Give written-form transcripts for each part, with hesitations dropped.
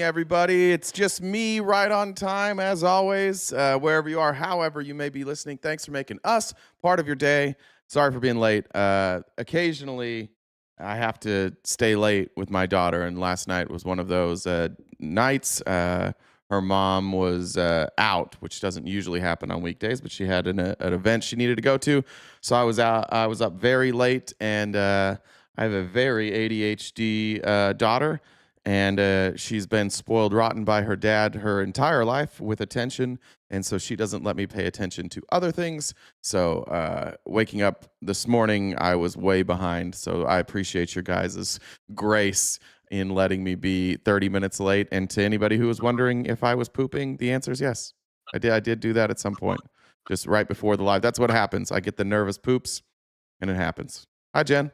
everybody. It's just me right on time, as always, wherever you are, however you may be listening. Thanks for making us part of your day. Sorry for being late. Occasionally, I have to stay late with my daughter, and last night was one of those nights. Her mom was out, which doesn't usually happen on weekdays, but she had an event she needed to go to. So I was out. I was up very late, and I have a very ADHD daughter. And she's been spoiled rotten by her dad her entire life with attention. And so she doesn't let me pay attention to other things. So waking up this morning, I was way behind. So I appreciate your guys' grace in letting me be 30 minutes late. And to anybody who was wondering if I was pooping, the answer is yes. I did do that at some point, just right before the live. That's what happens. I get the nervous poops, and it happens. Hi, Jen.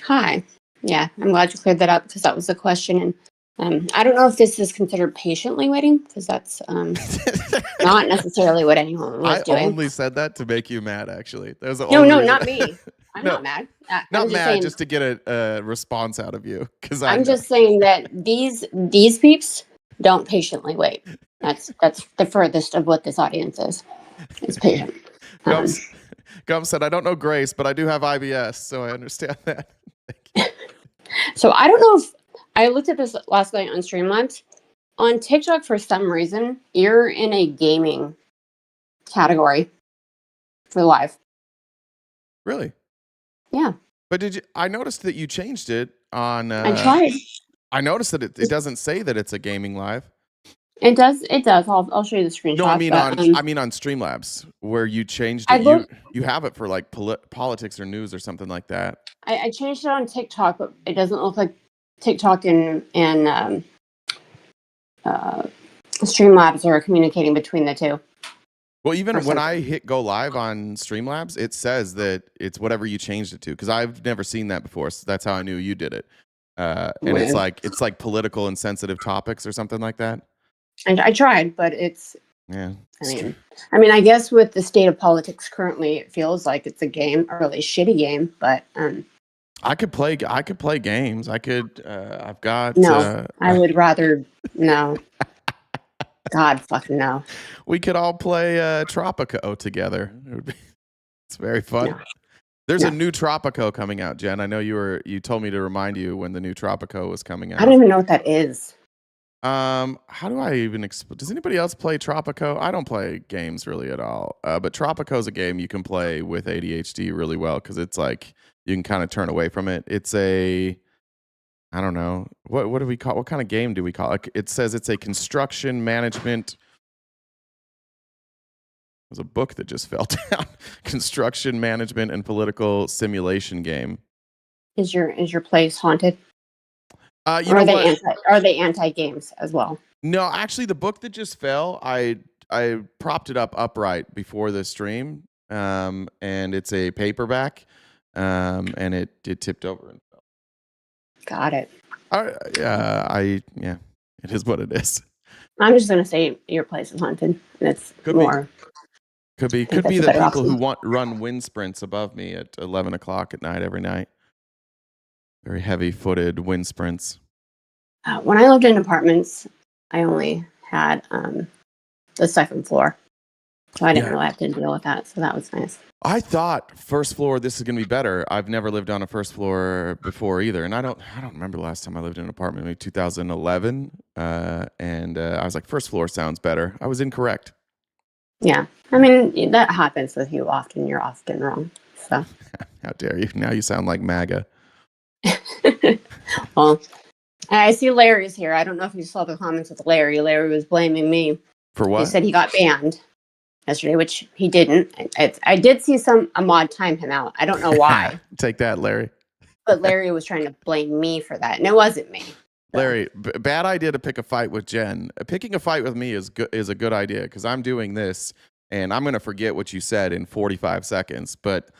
Hi. Yeah, I'm glad you cleared that up because that was the question. And I don't know if this is considered patiently waiting because that's not necessarily what anyone was doing. I only said that to make you mad, actually. No, not me. I'm not mad. Not mad, saying, just to get a response out of you. Because I'm just saying that these peeps don't patiently wait. That's the furthest of what this audience is. It's patient. Gum said, I don't know Grace, but I do have IBS, so I understand that. So I don't know if I looked at this last night on Streamlabs. On TikTok, for some reason, you're in a gaming category for live. Really? Yeah. But I noticed that you changed it on. I tried. I noticed that it doesn't say that it's a gaming live. It does. I'll show you the screenshot. No, I mean on Streamlabs where you changed it. You have it for like politics or news or something like that. I changed it on TikTok, but it doesn't look like TikTok and Streamlabs are communicating between the two. Well, even when I hit go live on Streamlabs, it says that it's whatever you changed it to, because I've never seen that before. So that's how I knew you did it. And it's like political and sensitive topics or something like that. And I tried, but it's yeah. I mean, I guess with the state of politics currently, it feels like it's a game, a really shitty game. But I could play games. I could. I've got. No, I would rather no. God fucking no. We could all play Tropico together. It's very fun. No. There's a new Tropico coming out, Jen. I know you told me to remind you when the new Tropico was coming out. I don't even know what that is. How do I even does anybody else play Tropico? I don't play games really at all. But Tropico is a game you can play with ADHD really well because it's like you can kind of turn away from it. It's I don't know. What do we call? What kind of game do we call it? It says it's a construction management. There's a book that just fell down. Construction management and political simulation game. Is your place haunted? Are they anti-games as well? No, actually, the book that just fell, I propped it up upright before the stream, and it's a paperback, and it tipped over and fell. Got it. It is what it is. I'm just gonna say your place is haunted. It's Could be the people who run wind sprints above me at 11 o'clock at night every night. Very heavy-footed wind sprints. When I lived in apartments, I only had the second floor, so I didn't really have to deal with that. So that was nice. I thought first floor, this is going to be better. I've never lived on a first floor before either, and I don't remember the last time I lived in an apartment, maybe 2011. And I was like, first floor sounds better. I was incorrect. Yeah, I mean that happens with you often. You're often wrong. So how dare you? Now you sound like MAGA. Well, I see Larry's here. I don't know if you saw the comments with Larry. Larry was blaming me for what? He said he got banned yesterday, which he didn't. I did see a mod time him out. I don't know why. Take that, Larry. But Larry was trying to blame me for that, and it wasn't me. So. Larry, bad idea to pick a fight with Jen. Picking a fight with me is a good idea because I'm doing this and I'm going to forget what you said in 45 seconds. But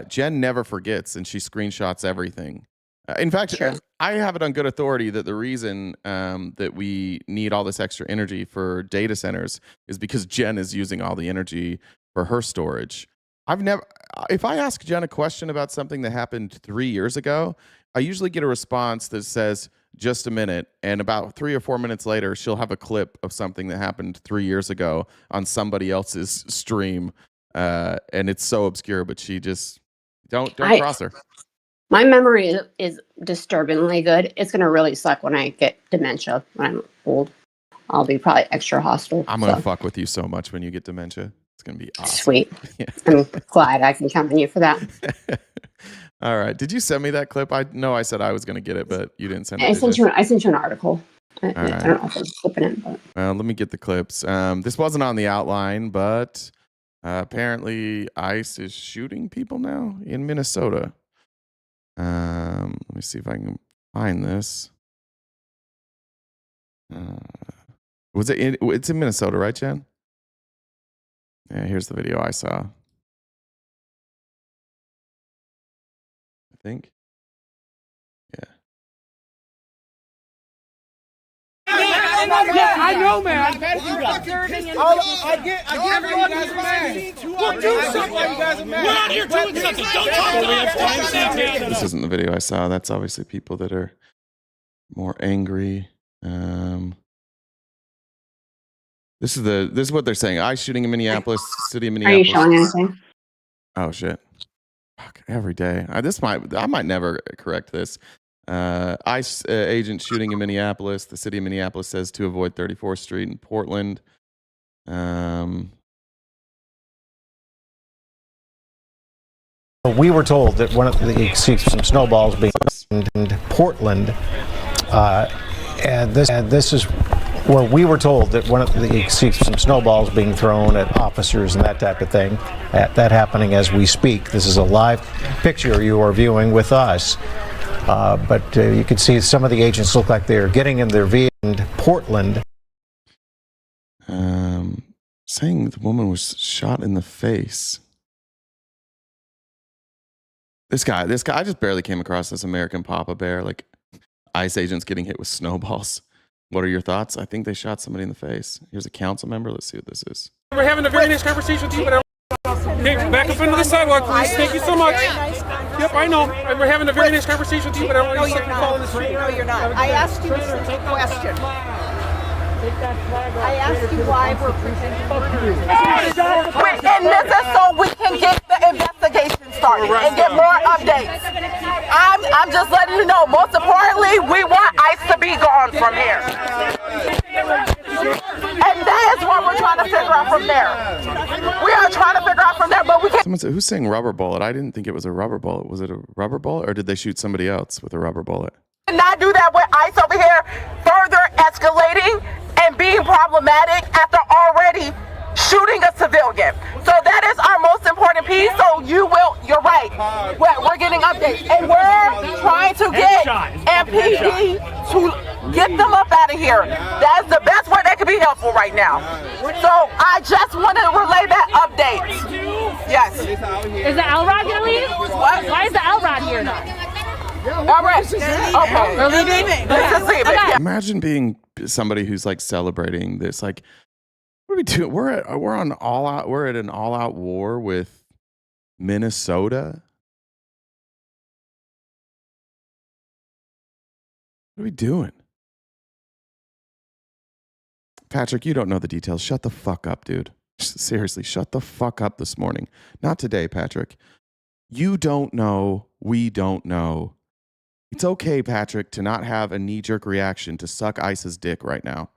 Jen never forgets and she screenshots everything. In fact, sure. I have it on good authority that the reason that we need all this extra energy for data centers is because Jen is using all the energy for her storage. If I ask Jen a question about something that happened 3 years ago, I usually get a response that says, just a minute, and about 3 or 4 minutes later, she'll have a clip of something that happened 3 years ago on somebody else's stream, and it's so obscure. But she just don't cross her. My memory is disturbingly good. It's gonna really suck when I get dementia when I'm old. I'll be probably extra hostile. I'm gonna fuck with you so much when you get dementia. It's gonna be awesome. Sweet. Yeah. I'm glad I can count on you for that. All right. Did you send me that clip? I know I said I was gonna get it, but you didn't send it. I sent you an article. I don't know if I'm flipping it, but let me get the clips. This wasn't on the outline, but apparently ICE is shooting people now in Minnesota. Let me see if I can find this. It's in Minnesota, right, Jen? Yeah, here's the video I saw. I think. Yeah. Yeah, I know, man. I get everyone you guys are mad. We'll do something. We're out here doing something. Don't talk. This isn't the video I saw. That's obviously people that are more angry. This is what they're saying. ICE shooting in Minneapolis, city of Minneapolis. Are you showing anything? Oh shit! Fuck, every day. I might never correct this. ICE agent shooting in Minneapolis. The city of Minneapolis says to avoid 34th Street in Portland. We were told that you see some snowballs being in Portland, and this is where we were told that you see some snowballs being thrown at officers and that type of thing. That happening as we speak. This is a live picture you are viewing with us, but you can see some of the agents look like they're getting in their vehicle in Portland. Saying the woman was shot in the face. This guy, I just barely came across this American Papa Bear, like ICE agents getting hit with snowballs. What are your thoughts? I think they shot somebody in the face. Here's a council member. Let's see what this is. We're having a very nice conversation with you, but okay, back up into the sidewalk, please. Thank you so much. Yep, I know. We're having a very nice conversation with you, but I don't want to fall in the street. No, you're not. I asked you a simple question. I asked you why we're presenting. And this is so we can get the investigation started and get more updates. I'm just letting you know, most importantly, we want ICE to be gone from here. And that is what we're trying to figure out from there. We are trying to figure out from there, but we can't. Someone said, who's saying rubber bullet? I didn't think it was a rubber bullet. Was it a rubber bullet, or did they shoot somebody else with a rubber bullet? Not do that with ICE over here, further escalating and being problematic after already shooting a civilian. So that is our most important piece. So you're right. We're getting updates, and we're trying to get MPD to get them up out of here. That's the best way they can be helpful right now. So I just want to relay that update. Yes. Is the LROD gonna leave? What? Why is the LROD here now? All right. Okay. We're leaving? Let's just leave it. Yeah. Imagine being somebody who's like celebrating this. Like, what are we doing? We're at an all-out war with Minnesota. What are we doing? Patrick, you don't know the details. Shut the fuck up, dude. Seriously, shut the fuck up this morning. Not today, Patrick. You don't know. We don't know. It's okay, Patrick, to not have a knee-jerk reaction to suck ICE's dick right now.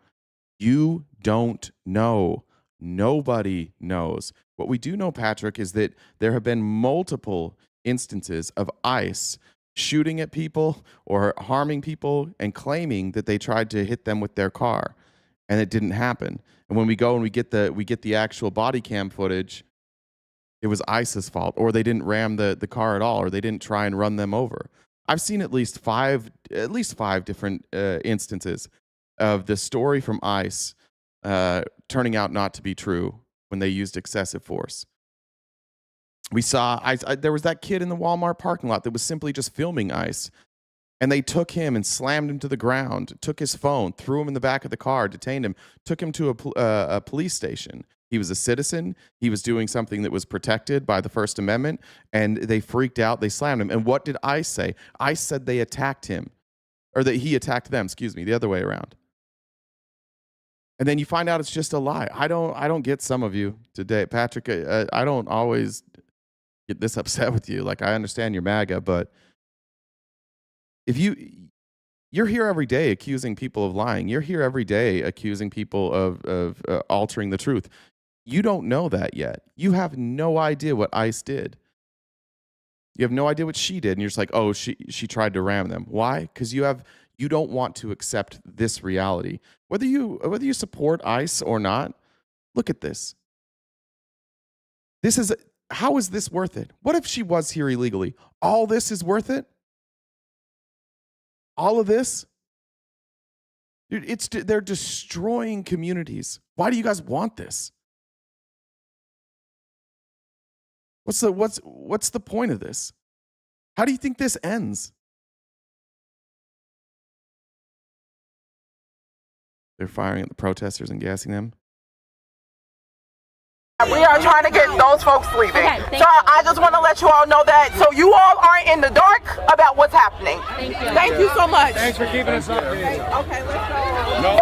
You don't know. Nobody knows. What we do know, Patrick, is that there have been multiple instances of ICE shooting at people or harming people and claiming that they tried to hit them with their car, and it didn't happen. And when we go and we get the actual body cam footage, it was ICE's fault, or they didn't ram the car at all, or they didn't try and run them over. I've seen at least five different instances of the story from ICE turning out not to be true when they used excessive force. We saw there was that kid in the Walmart parking lot that was simply just filming ICE, and they took him and slammed him to the ground, took his phone, threw him in the back of the car, detained him, took him to a police station. He was a citizen. He was doing something that was protected by the First Amendment, and they freaked out. They slammed him. And what did ICE say? ICE said they attacked him. or that he attacked them, excuse me, the other way around. And then you find out it's just a lie. I don't get some of you today. Patrick, I don't always get this upset with you. Like, I understand you're MAGA, but if you're here every day accusing people of lying. You're here every day accusing people of altering the truth. You don't know that yet. You have no idea what ICE did. You have no idea what she did, and you're just like, oh, she tried to ram them. Why? Because you don't want to accept this reality. Whether you support ICE or not, look at this. How is this worth it? What if she was here illegally? All this is worth it? All of this? They're destroying communities. Why do you guys want this? What's the point of this? How do you think this ends? They're firing at the protesters and gassing them. We are trying to get those folks leaving. Okay, so I just want to let you all know that so you all aren't in the dark about what's happening. Thank you so much. Thanks for keeping us updated. Okay, let's go. No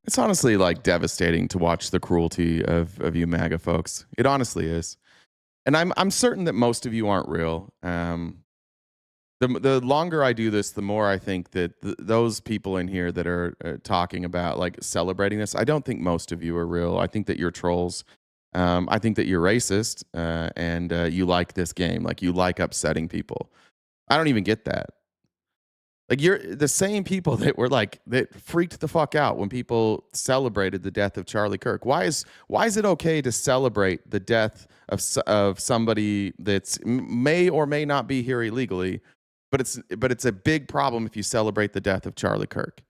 It's honestly like devastating to watch the cruelty of you MAGA folks. It honestly is. And I'm certain that most of you aren't real. The longer I do this, the more I think that those people in here that are talking about like celebrating this, I don't think most of you are real. I think that you're trolls. I think that you're racist and you like this game. Like, you like upsetting people. I don't even get that. Like, you're the same people that were like, that freaked the fuck out when people celebrated the death of Charlie Kirk. Why is it okay to celebrate the death of somebody that's may or may not be here illegally, but it's a big problem if you celebrate the death of Charlie Kirk?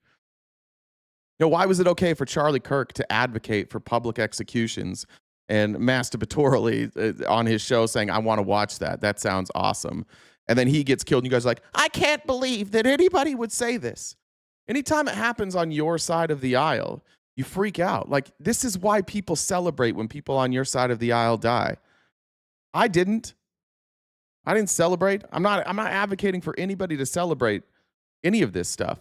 You know, why was it okay for Charlie Kirk to advocate for public executions and masturbatorily on his show saying, I want to watch that. That sounds awesome. And then he gets killed, and you guys are like, I can't believe that anybody would say this. Anytime it happens on your side of the aisle, you freak out. Like, this is why people celebrate when people on your side of the aisle die. I didn't celebrate. I'm not advocating for anybody to celebrate any of this stuff.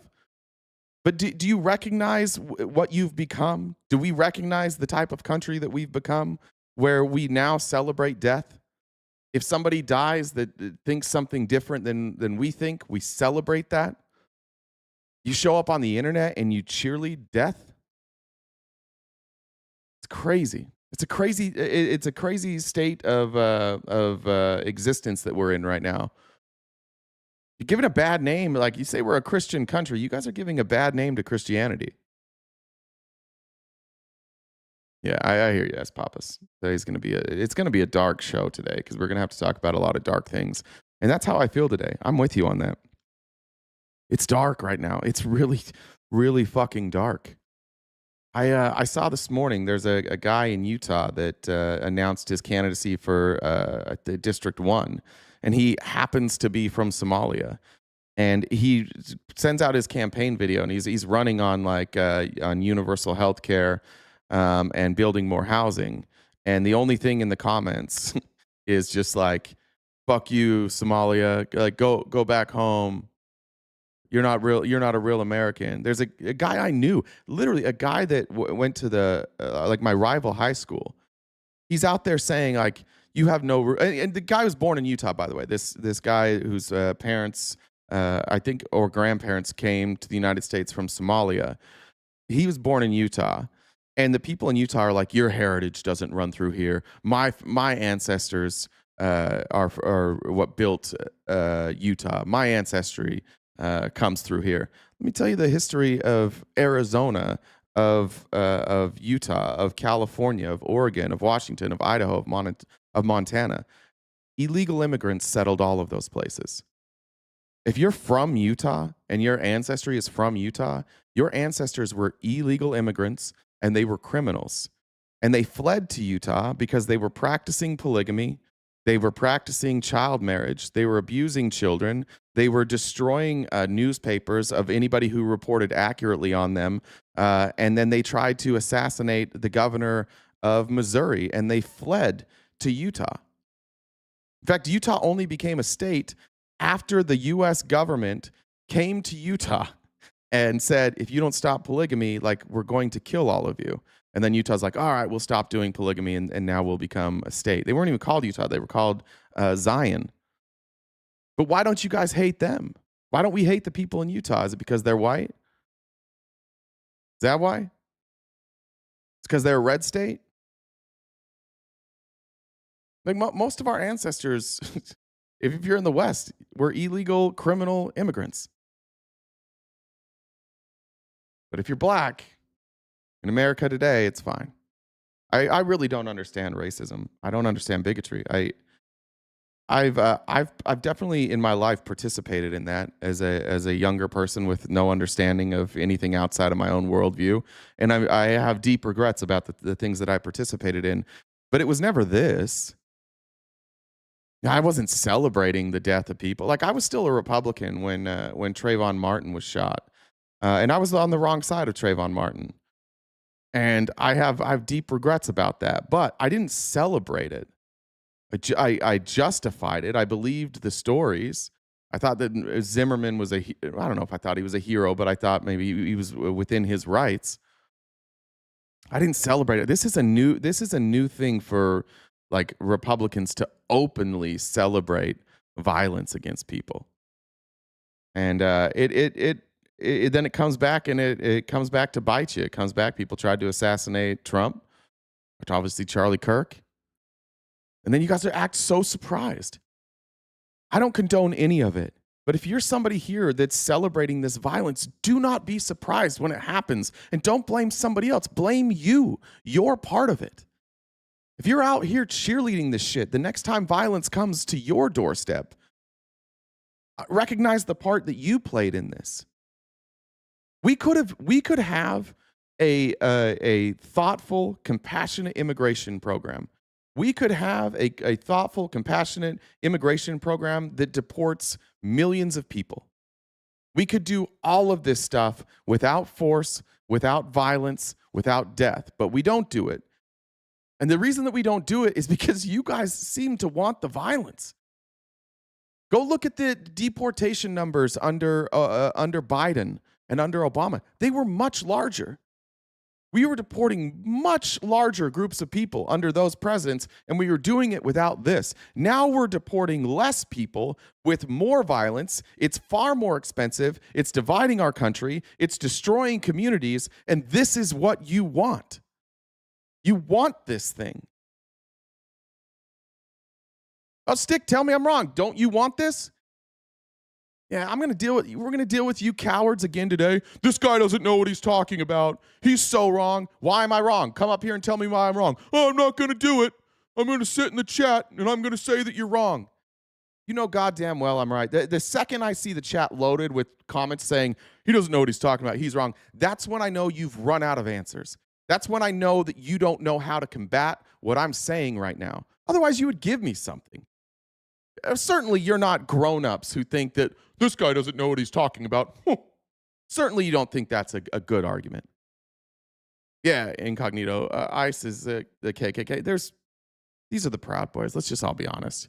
But do you recognize what you've become? Do we recognize the type of country that we've become where we now celebrate death? If somebody dies that thinks something different than we think, we celebrate that. You show up on the internet and you cheerlead death. It's crazy. It's a crazy state of existence that we're in right now. You're giving a bad name, like you say we're a Christian country. You guys are giving a bad name to Christianity. Yeah, I hear you, Papas. Today's it's gonna be a dark show today because we're gonna have to talk about a lot of dark things, and that's how I feel today. I'm with you on that. It's dark right now. It's really, really fucking dark. I saw this morning there's a guy in Utah that announced his candidacy for the District 1, and he happens to be from Somalia. And he sends out his campaign video, and he's running on like on universal health care and building more housing. And the only thing in the comments is just like, "Fuck you, Somalia! Like, go back home. You're not real. You're not a real American." There's a guy I knew, literally a guy that went to the like my rival high school. He's out there saying like, "You have no," and the guy was born in Utah, by the way. This guy whose parents, I think, or grandparents came to the United States from Somalia. He was born in Utah. And the people in Utah are like, your heritage doesn't run through here. My ancestors are what built Utah. My ancestry comes through here. Let me tell you the history of Arizona, of Utah, of California, of Oregon, of Washington, of Idaho, of Montana. Illegal immigrants settled all of those places. If you're from Utah and your ancestry is from Utah, your ancestors were illegal immigrants and they were criminals. And they fled to Utah because they were practicing polygamy They were practicing child marriage. They were abusing children. They were destroying newspapers of anybody who reported accurately on them. And then they tried to assassinate the governor of Missouri, and they fled to Utah. In fact, Utah only became a state after the U.S. government came to Utah and said, if you don't stop polygamy, like, we're going to kill all of you. And then Utah's like, all right, we'll stop doing polygamy, and now we'll become a state. They weren't even called Utah. They were called Zion. But why don't you guys hate them? Why don't we hate the people in Utah? Is it because they're white? Is that why? It's because they're a red state? Like most of our ancestors, if you're in the West, were illegal criminal immigrants. But if you're black in America today, it's fine. I really don't understand racism. I don't understand bigotry. I've definitely in my life participated in that as a younger person with no understanding of anything outside of my own worldview, and I have deep regrets about the things that I participated in. But it was never this. I wasn't celebrating the death of people. Like, I was still a Republican when Trayvon Martin was shot, and I was on the wrong side of Trayvon Martin, and I have deep regrets about that. But I didn't celebrate it. I justified it. I believed the stories. I thought that Zimmerman was I don't know if I thought he was a hero, but I thought maybe he was within his rights. I didn't celebrate it. This is a new thing for, like, Republicans to openly celebrate violence against people. And then it comes back, and it comes back to bite you. It comes back. People tried to assassinate Trump, which obviously Charlie Kirk. And then you guys act so surprised. I don't condone any of it. But if you're somebody here that's celebrating this violence, do not be surprised when it happens. And don't blame somebody else. Blame you. You're part of it. If you're out here cheerleading this shit, the next time violence comes to your doorstep, recognize the part that you played in this. We could have a thoughtful, compassionate immigration program. We could have a thoughtful, compassionate immigration program that deports millions of people. We could do all of this stuff without force, without violence, without death, but we don't do it. And the reason that we don't do it is because you guys seem to want the violence. Go look at the deportation numbers under Biden and under Obama. They were much larger. We were deporting much larger groups of people under those presidents, and we were doing it without this. Now we're deporting less people with more violence. It's far more expensive. It's dividing our country. It's destroying communities, and this is what you want. You want this thing. Oh, Stick, tell me I'm wrong. Don't you want this? Yeah, we're going to deal with you cowards again today. This guy doesn't know what he's talking about. He's so wrong. Why am I wrong? Come up here and tell me why I'm wrong. Oh, I'm not going to do it. I'm going to sit in the chat and I'm going to say that you're wrong. You know goddamn well I'm right. The second I see the chat loaded with comments saying he doesn't know what he's talking about, he's wrong, that's when I know you've run out of answers. That's when I know that you don't know how to combat what I'm saying right now. Otherwise, you would give me something. Certainly, you're not grown-ups who think that this guy doesn't know what he's talking about. Certainly, you don't think that's a good argument. Yeah, incognito. ICE is the KKK. These are the Proud Boys. Let's just all be honest.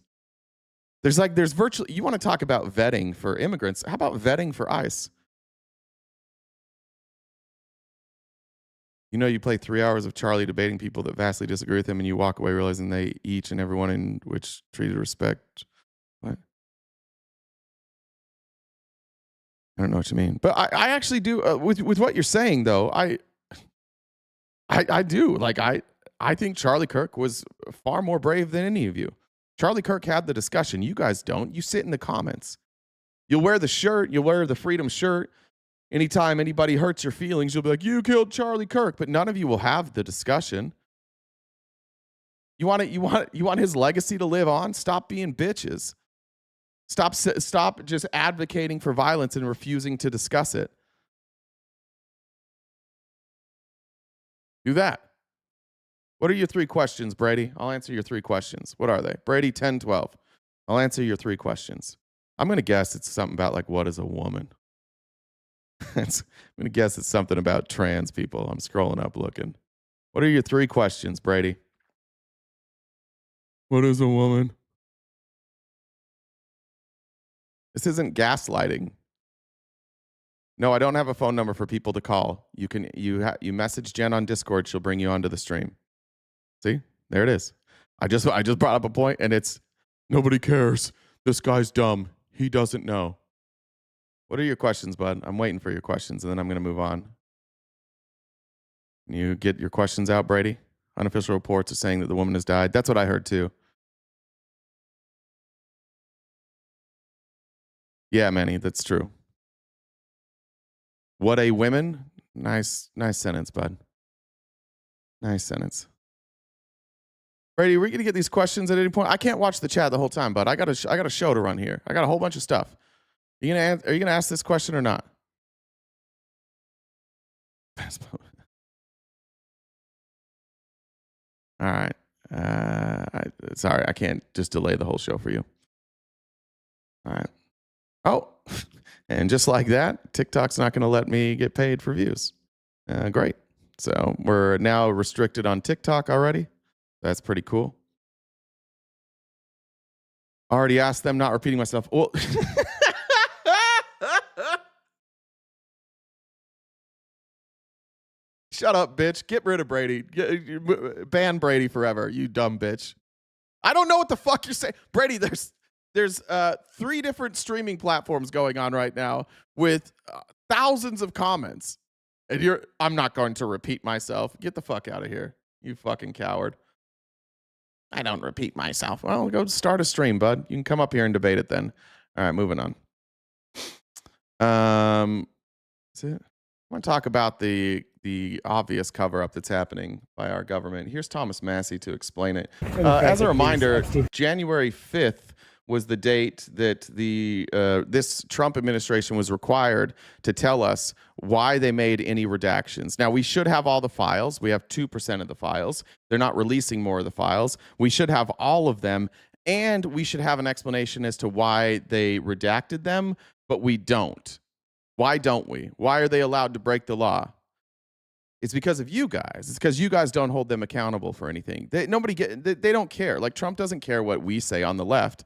There's virtually, you want to talk about vetting for immigrants. How about vetting for ICE? You know, you play 3 hours of Charlie debating people that vastly disagree with him, and you walk away realizing they each and everyone in which treated respect. What? I don't know what you mean, but I actually do. With what you're saying, though, I do. Like, I think Charlie Kirk was far more brave than any of you. Charlie Kirk had the discussion. You guys don't. You sit in the comments. You'll wear the shirt. You'll wear the freedom shirt. Anytime anybody hurts your feelings, you'll be like, you killed Charlie Kirk, but none of you will have the discussion. You want his legacy to live on? Stop being bitches. Stop just advocating for violence and refusing to discuss it. Do that. What are your 3 questions, Brady? I'll answer your 3 questions. What are they? Brady, 10, 12. I'll answer your 3 questions. I'm going to guess it's something about like, what is a woman? I'm going to guess it's something about trans people. I'm scrolling up looking. What are your 3 questions, Brady? What is a woman? This isn't gaslighting. No, I don't have a phone number for people to call. You message Jen on Discord. She'll bring you onto the stream. See, there it is. I just brought up a point, and it's nobody cares. This guy's dumb. He doesn't know. What are your questions, bud? I'm waiting for your questions, and then I'm going to move on. Can you get your questions out, Brady? Unofficial reports are saying that the woman has died. That's what I heard too. Yeah, Manny, that's true. What a women? Nice sentence, bud. Nice sentence. Brady, are we going to get these questions at any point? I can't watch the chat the whole time, bud. I got a show to run here. I got a whole bunch of stuff. Are you gonna ask this question or not? All right. Sorry, I can't just delay the whole show for you. All right. Oh, and just like that, TikTok's not going to let me get paid for views. Great. So we're now restricted on TikTok already. That's pretty cool. Already asked them, not repeating myself. Well, shut up, bitch. Get rid of Brady. Ban Brady forever, you dumb bitch. I don't know what the fuck you're saying. Brady, there's 3 different streaming platforms going on right now with thousands of comments. And I'm not going to repeat myself. Get the fuck out of here, you fucking coward. I don't repeat myself. Well, go start a stream, bud. You can come up here and debate it then. All right, moving on. That's it. I want to talk about the obvious cover-up that's happening by our government. Here's Thomas Massey to explain it. As a reminder, January 5th was the date that this Trump administration was required to tell us why they made any redactions. Now, we should have all the files. We have 2% of the files. They're not releasing more of the files. We should have all of them, and we should have an explanation as to why they redacted them, but we don't. Why don't we? Why are they allowed to break the law? It's because of you guys. It's because you guys don't hold them accountable for anything. They don't care. Like, Trump doesn't care what we say on the left.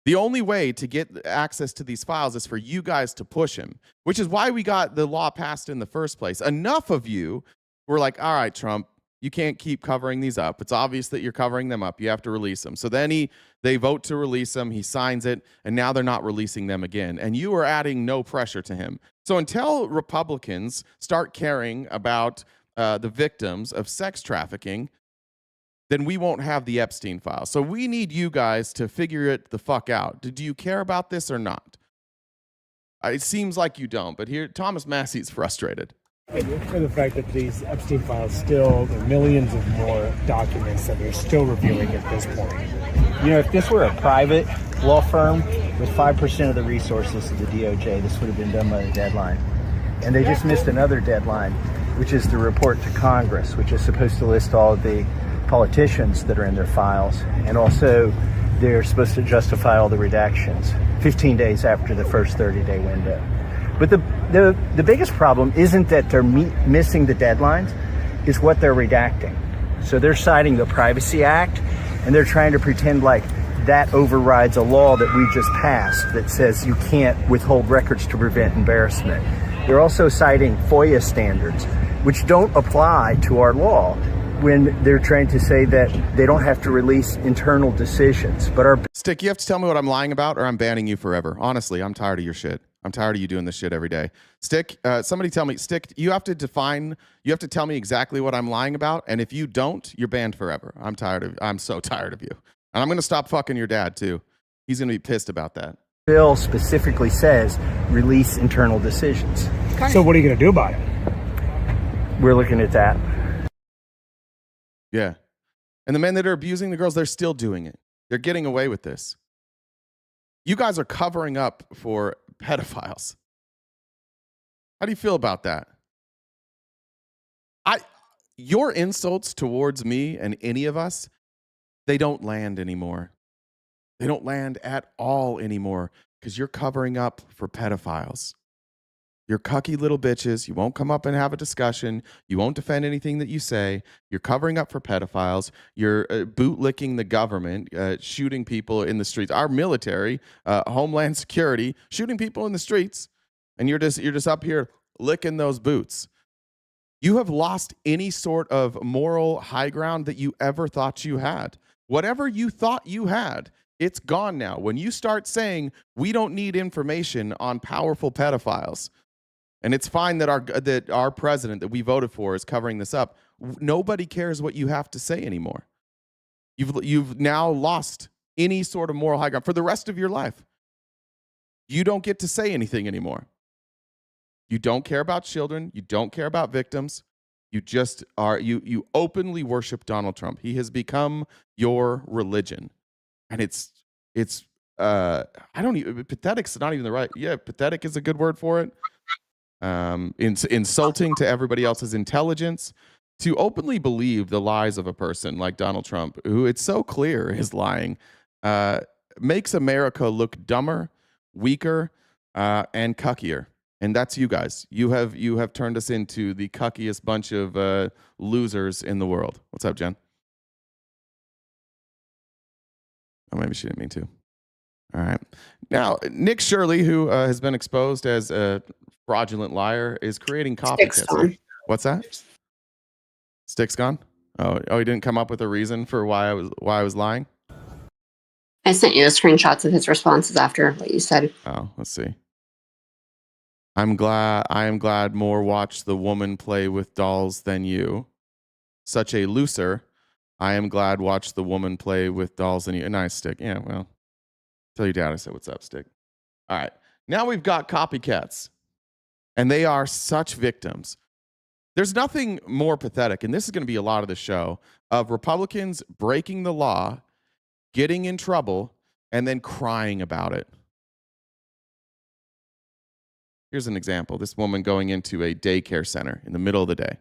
The only way to get access to these files is for you guys to push him, which is why we got the law passed in the first place. Enough of you were like, all right, Trump, you can't keep covering these up. It's obvious that you're covering them up. You have to release them. So then they vote to release them. He signs it, and now they're not releasing them again. And you are adding no pressure to him. So until Republicans start caring about the victims of sex trafficking, then we won't have the Epstein files. So we need you guys to figure it the fuck out. Do you care about this or not? It seems like you don't, but here, Thomas Massey's frustrated. For the fact that these Epstein files still, there are millions of more documents that they're still reviewing at this point. You know, if this were a private law firm with 5% of the resources of the DOJ, this would have been done by the deadline. And they just missed another deadline, which is the report to Congress, which is supposed to list all of the politicians that are in their files. And also, they're supposed to justify all the redactions 15 days after the first 30-day window. But the biggest problem isn't that they're missing the deadlines, it's what they're redacting. So they're citing the Privacy Act, and they're trying to pretend like that overrides a law that we just passed that says you can't withhold records to prevent embarrassment. They're also citing FOIA standards, which don't apply to our law when they're trying to say that they don't have to release internal decisions. But our Stick, you have to tell me what I'm lying about, or I'm banning you forever. Honestly, I'm tired of your shit. I'm tired of you doing this shit every day. Stick, somebody tell me, Stick, you have to tell me exactly what I'm lying about, and if you don't, you're banned forever. I'm so tired of you. And I'm going to stop fucking your dad, too. He's going to be pissed about that. bill specifically says release internal decisions. So what are you going to do about it? We're looking at that. Yeah. And the men that are abusing the girls, they're still doing it. They're getting away with this. You guys are covering up for pedophiles. How do you feel about that? your insults towards me and any of us, they don't land anymore. They don't land at all anymore because you're covering up for pedophiles. You're cucky little bitches. You won't come up and have a discussion. You won't defend anything that you say. You're covering up for pedophiles. You're bootlicking the government, shooting people in the streets. Our military, Homeland Security, shooting people in the streets, and you're just up here licking those boots. You have lost any sort of moral high ground that you ever thought you had. Whatever you thought you had, it's gone now. When you start saying we don't need information on powerful pedophiles, and it's fine that our president that we voted for is covering this up, nobody cares what you have to say anymore. You've now lost any sort of moral high ground for the rest of your life. You don't get to say anything anymore. You don't care about children. You don't care about victims. You just are, you openly worship Donald Trump. He has become your religion. And pathetic's not even the right, pathetic is a good word for it. Insulting to everybody else's intelligence, to openly believe the lies of a person like Donald Trump, who it's so clear is lying, makes America look dumber, weaker, and cuckier. And that's you guys. You have turned us into the cuckiest bunch of losers in the world. What's up, Jen? Oh, maybe she didn't mean to. All right. Now, Nick Shirley, who has been exposed as a fraudulent liar, is creating copycats. What's that? Stick's gone? Oh, he didn't come up with a reason for why I was lying? I sent you the screenshots of his responses after what you said. Oh, let's see. I am glad more watch the woman play with dolls than you. Such a loser. I am glad watch the woman play with dolls than you. Nice, Stick. Yeah, well, tell your dad I said what's up, Stick. All right. Now we've got copycats. And they are such victims. There's nothing more pathetic, and this is going to be a lot of the show, of Republicans breaking the law, getting in trouble, and then crying about it. Here's an example. This woman going into a daycare center in the middle of the day.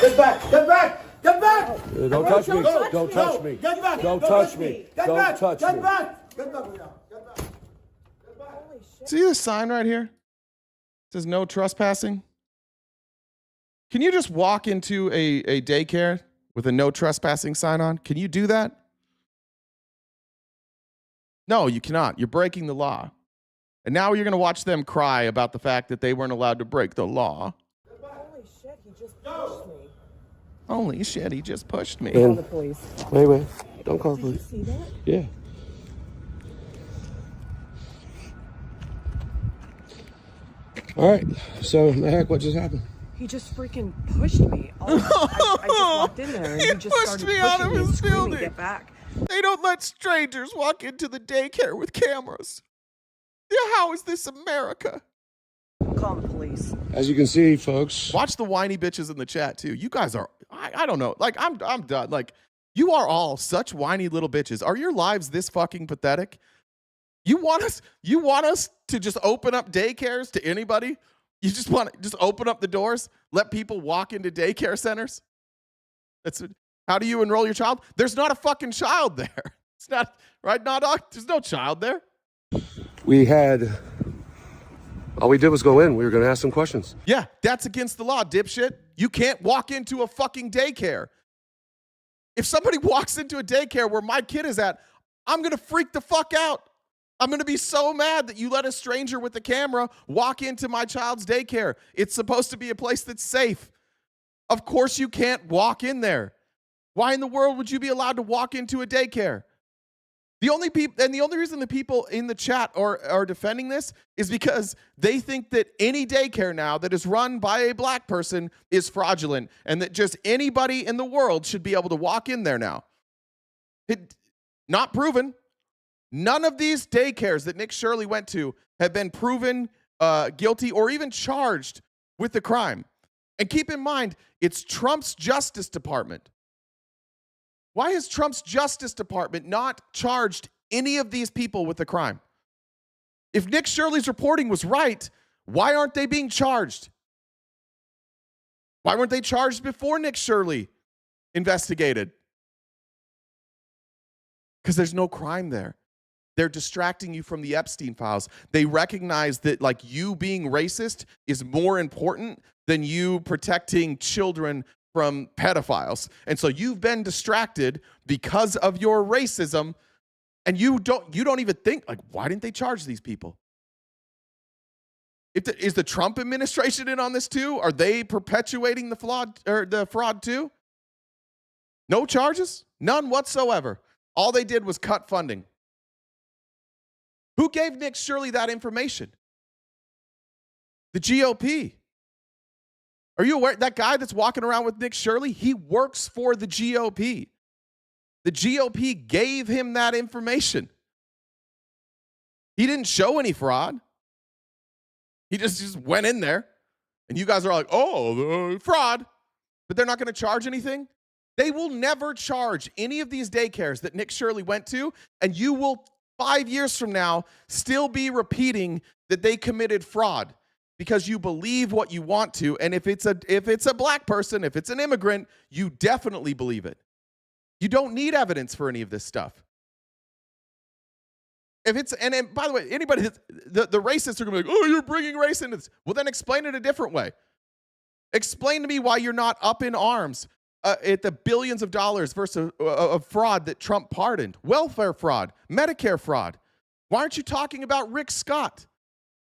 Get back! Get back! Get back! Don't touch me! Don't touch me! Get back! Don't touch me! Don't touch me! Get back! Get back! See this sign right here? It says no trespassing. Can you just walk into a daycare with a no trespassing sign on? Can you do that? No, you cannot. You're breaking the law. And now you're going to watch them cry about the fact that they weren't allowed to break the law. Holy shit, he just pushed me. Holy shit, he just pushed me. Call the police. Wait. Don't call the police. Did you see that? Yeah. All right. So, the heck, what just happened? He just freaking pushed me. I just walked in there and he just pushed started me pushing out of me and his screaming, building. "Get back!" They don't let strangers walk into the daycare with cameras. Yeah, how is this America? Call the police. As you can see, folks. Watch the whiny bitches in the chat too. You guys are, I don't know. Like, I'm done. Like, you are all such whiny little bitches. Are your lives this fucking pathetic? You want us to just open up daycares to anybody? You just want to just open up the doors, let people walk into daycare centers? How do you enroll your child? There's not a fucking child there. It's not, right? There's no child there. All we did was go in. We were going to ask some questions. Yeah, that's against the law, dipshit. You can't walk into a fucking daycare. If somebody walks into a daycare where my kid is at, I'm going to freak the fuck out. I'm going to be so mad that you let a stranger with a camera walk into my child's daycare. It's supposed to be a place that's safe. Of course you can't walk in there. Why in the world would you be allowed to walk into a daycare? The only reason the people in the chat are defending this is because they think that any daycare now that is run by a black person is fraudulent and that just anybody in the world should be able to walk in there now. Not proven. None of these daycares that Nick Shirley went to have been proven guilty or even charged with the crime. And keep in mind, it's Trump's Justice Department. Why has Trump's Justice Department not charged any of these people with the crime? If Nick Shirley's reporting was right, why aren't they being charged? Why weren't they charged before Nick Shirley investigated? Because there's no crime there. They're distracting you from the Epstein files. They recognize that like you being racist is more important than you protecting children from pedophiles. And so you've been distracted because of your racism, and you don't even think like, why didn't they charge these people? Is the Trump administration in on this too? Are they perpetuating the fraud too? No charges? None whatsoever. All they did was cut funding. Who gave Nick Shirley that information? The GOP. Are you aware that guy that's walking around with Nick Shirley? He works for the GOP. The GOP gave him that information. He didn't show any fraud. He just went in there. And you guys are like, oh, fraud. But they're not going to charge anything? They will never charge any of these daycares that Nick Shirley went to, and you will 5 years from now still be repeating that they committed fraud because you believe what you want to. And if it's a black person, if it's an immigrant, you definitely believe it. You don't need evidence for any of this stuff. If it's and by the way, anybody the racists are gonna be like, oh, you're bringing race into this. Well, then explain it a different way. Explain to me why you're not up in arms at the billions of dollars versus of fraud that Trump pardoned, welfare fraud, Medicare fraud. Why aren't you talking about Rick Scott?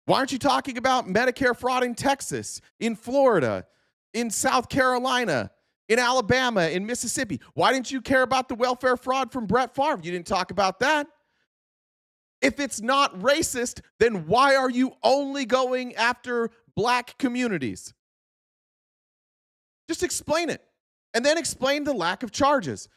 Why aren't you talking about Medicare fraud in Texas, in Florida, in South Carolina, in Alabama, in Mississippi? Why didn't you care about the welfare fraud from Brett Favre? You didn't talk about that. If it's not racist, then why are you only going after black communities? Just explain it. And then explain the lack of charges.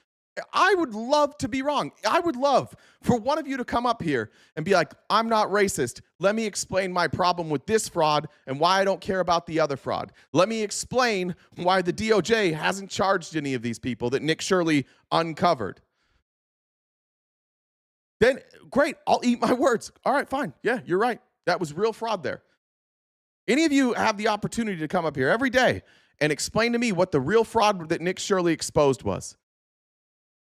I would love to be wrong. I would love for one of you to come up here and be like, I'm not racist. Let me explain my problem with this fraud and why I don't care about the other fraud. Let me explain why the DOJ hasn't charged any of these people that Nick Shirley uncovered. Then, great, I'll eat my words. All right, fine. Yeah, you're right. That was real fraud there. Any of you have the opportunity to come up here every day and explain to me what the real fraud that Nick Shirley exposed was.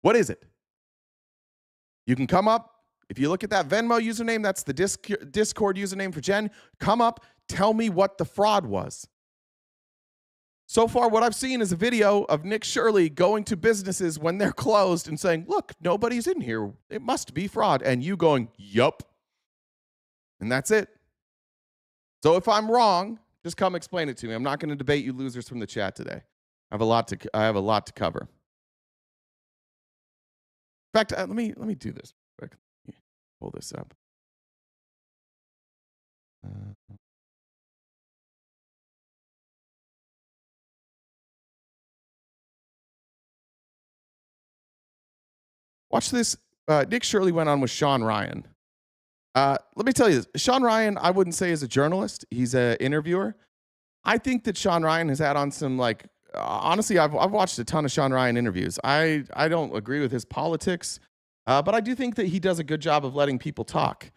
What is it? You can come up. If you look at that Venmo username, that's the Discord username for Jen. Come up, tell me what the fraud was. So far, what I've seen is a video of Nick Shirley going to businesses when they're closed and saying, look, nobody's in here. It must be fraud. And you going, yup. And that's it. So if I'm wrong, just come explain it to me. I'm not going to debate you losers from the chat today. I have a lot to cover. In fact, let me do this quick. Pull this up. Watch this. Nick Shirley went on with Sean Ryan. Let me tell you this. Sean Ryan, I wouldn't say is a journalist. He's an interviewer. I think that Sean Ryan has had on some, like, honestly, I've watched a ton of Sean Ryan interviews. I don't agree with his politics, but I do think that he does a good job of letting people talk.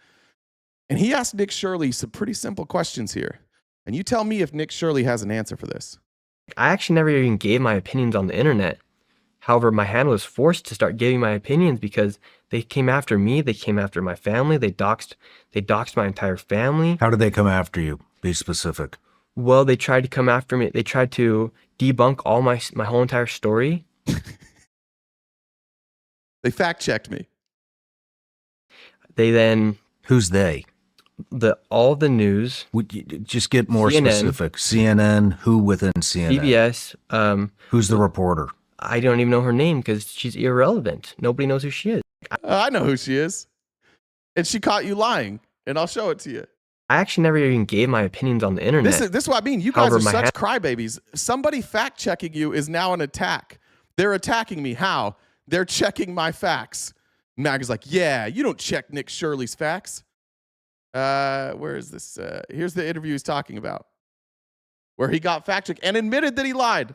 And he asked Nick Shirley some pretty simple questions here. And you tell me if Nick Shirley has an answer for this. I actually never even gave my opinions on the internet. However, my hand was forced to start giving my opinions because they came after me. They came after my family. They doxed my entire family. How did they come after you? Be specific. Well, they tried to come after me. They tried to debunk all my whole entire story. They fact-checked me. They then... Who's they? All the news. Just get more CNN, specific. CNN, who within CNN? CBS. Who's the reporter? I don't even know her name because she's irrelevant. Nobody knows who she is. I know who she is. And she caught you lying, and I'll show it to you. I actually never even gave my opinions on the internet. This is what I mean. You guys are such crybabies. Somebody fact-checking you is now an attack. They're attacking me. How? They're checking my facts. Mag is like, yeah, you don't check Nick Shirley's facts. Where is this? Here's the interview he's talking about, where he got fact-checked and admitted that he lied.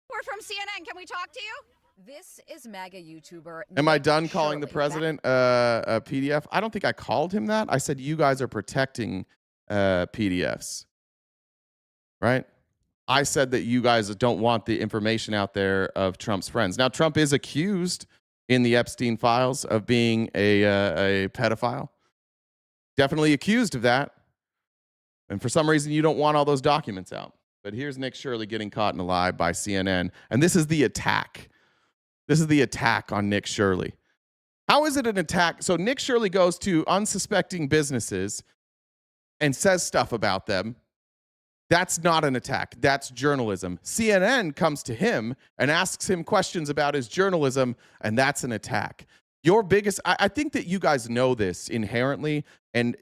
We're from CNN. Can we talk to you? This is MAGA YouTuber. Am I done calling the president a PDF? I don't think I called him that. I said you guys are protecting PDFs. right? I said that you guys don't want the information out there of Trump's friends. Now, Trump is accused in the Epstein files of being a pedophile. Definitely accused of that. And for some reason, you don't want all those documents out. But here's Nick Shirley getting caught in a lie by CNN. And this is the attack. This is the attack on Nick Shirley. How is it an attack? So Nick Shirley goes to unsuspecting businesses and says stuff about them. That's not an attack. That's journalism. CNN comes to him and asks him questions about his journalism, and that's an attack. Your biggest, I think that you guys know this inherently, and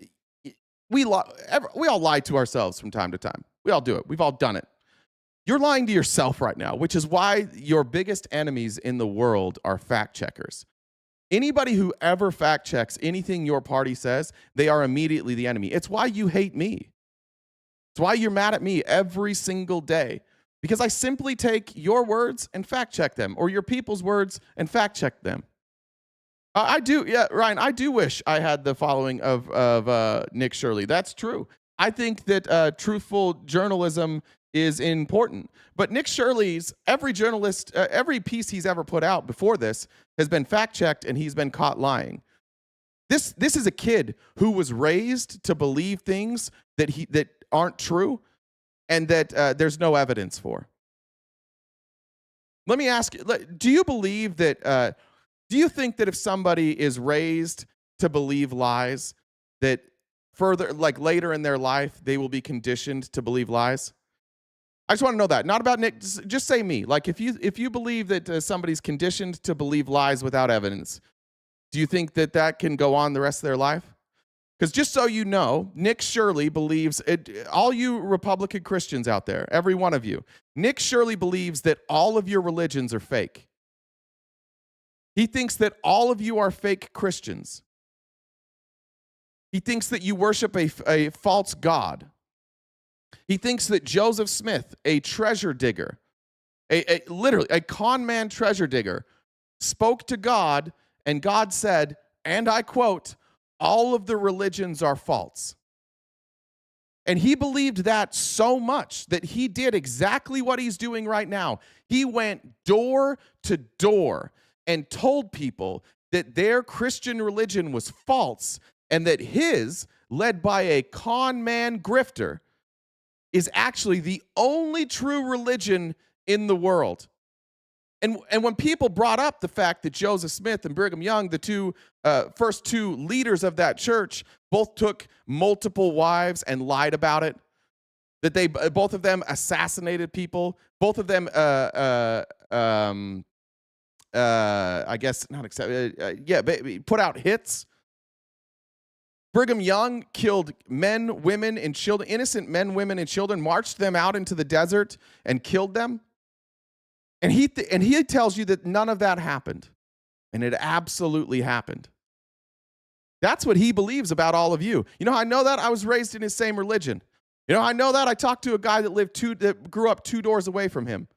we all lie to ourselves from time to time. We all do it. We've all done it. You're lying to yourself right now, which is why your biggest enemies in the world are fact checkers. Anybody who ever fact checks anything your party says, they are immediately the enemy. It's why you hate me. It's why you're mad at me every single day, because I simply take your words and fact check them, or your people's words and fact check them. I do, yeah, Ryan, I do wish I had the following of Nick Shirley. That's true. I think that truthful journalism is important. But Nick Shirley's, every journalist, every piece he's ever put out before this has been fact checked, and he's been caught lying. This is a kid who was raised to believe things that aren't true and that there's no evidence for. Let me ask you, do you believe that, do you think that if somebody is raised to believe lies, that further, like later in their life, they will be conditioned to believe lies? I just want to know that. Not about Nick, just say me. Like if you believe that somebody's conditioned to believe lies without evidence, do you think that that can go on the rest of their life? Because just so you know, Nick Shirley believes, all you Republican Christians out there, every one of you, Nick Shirley believes that all of your religions are fake. He thinks that all of you are fake Christians. He thinks that you worship a false god. He thinks that Joseph Smith, a treasure digger, literally a con man treasure digger, spoke to God, and God said, and I quote, all of the religions are false. And he believed that so much that he did exactly what he's doing right now. He went door to door and told people that their Christian religion was false and that his, led by a con man grifter, is actually the only true religion in the world. And when people brought up the fact that Joseph Smith and Brigham Young, the first two leaders of that church, both took multiple wives and lied about it, that they both of them assassinated people, both of them, I guess not put out hits. Brigham Young killed men, women, and children, innocent men, women, and children, marched them out into the desert and killed them. And he tells you that none of that happened. And it absolutely happened. That's what he believes about all of you. You know how I know that? I was raised in his same religion. You know how I know that? I talked to a guy that grew up 2 doors away from him.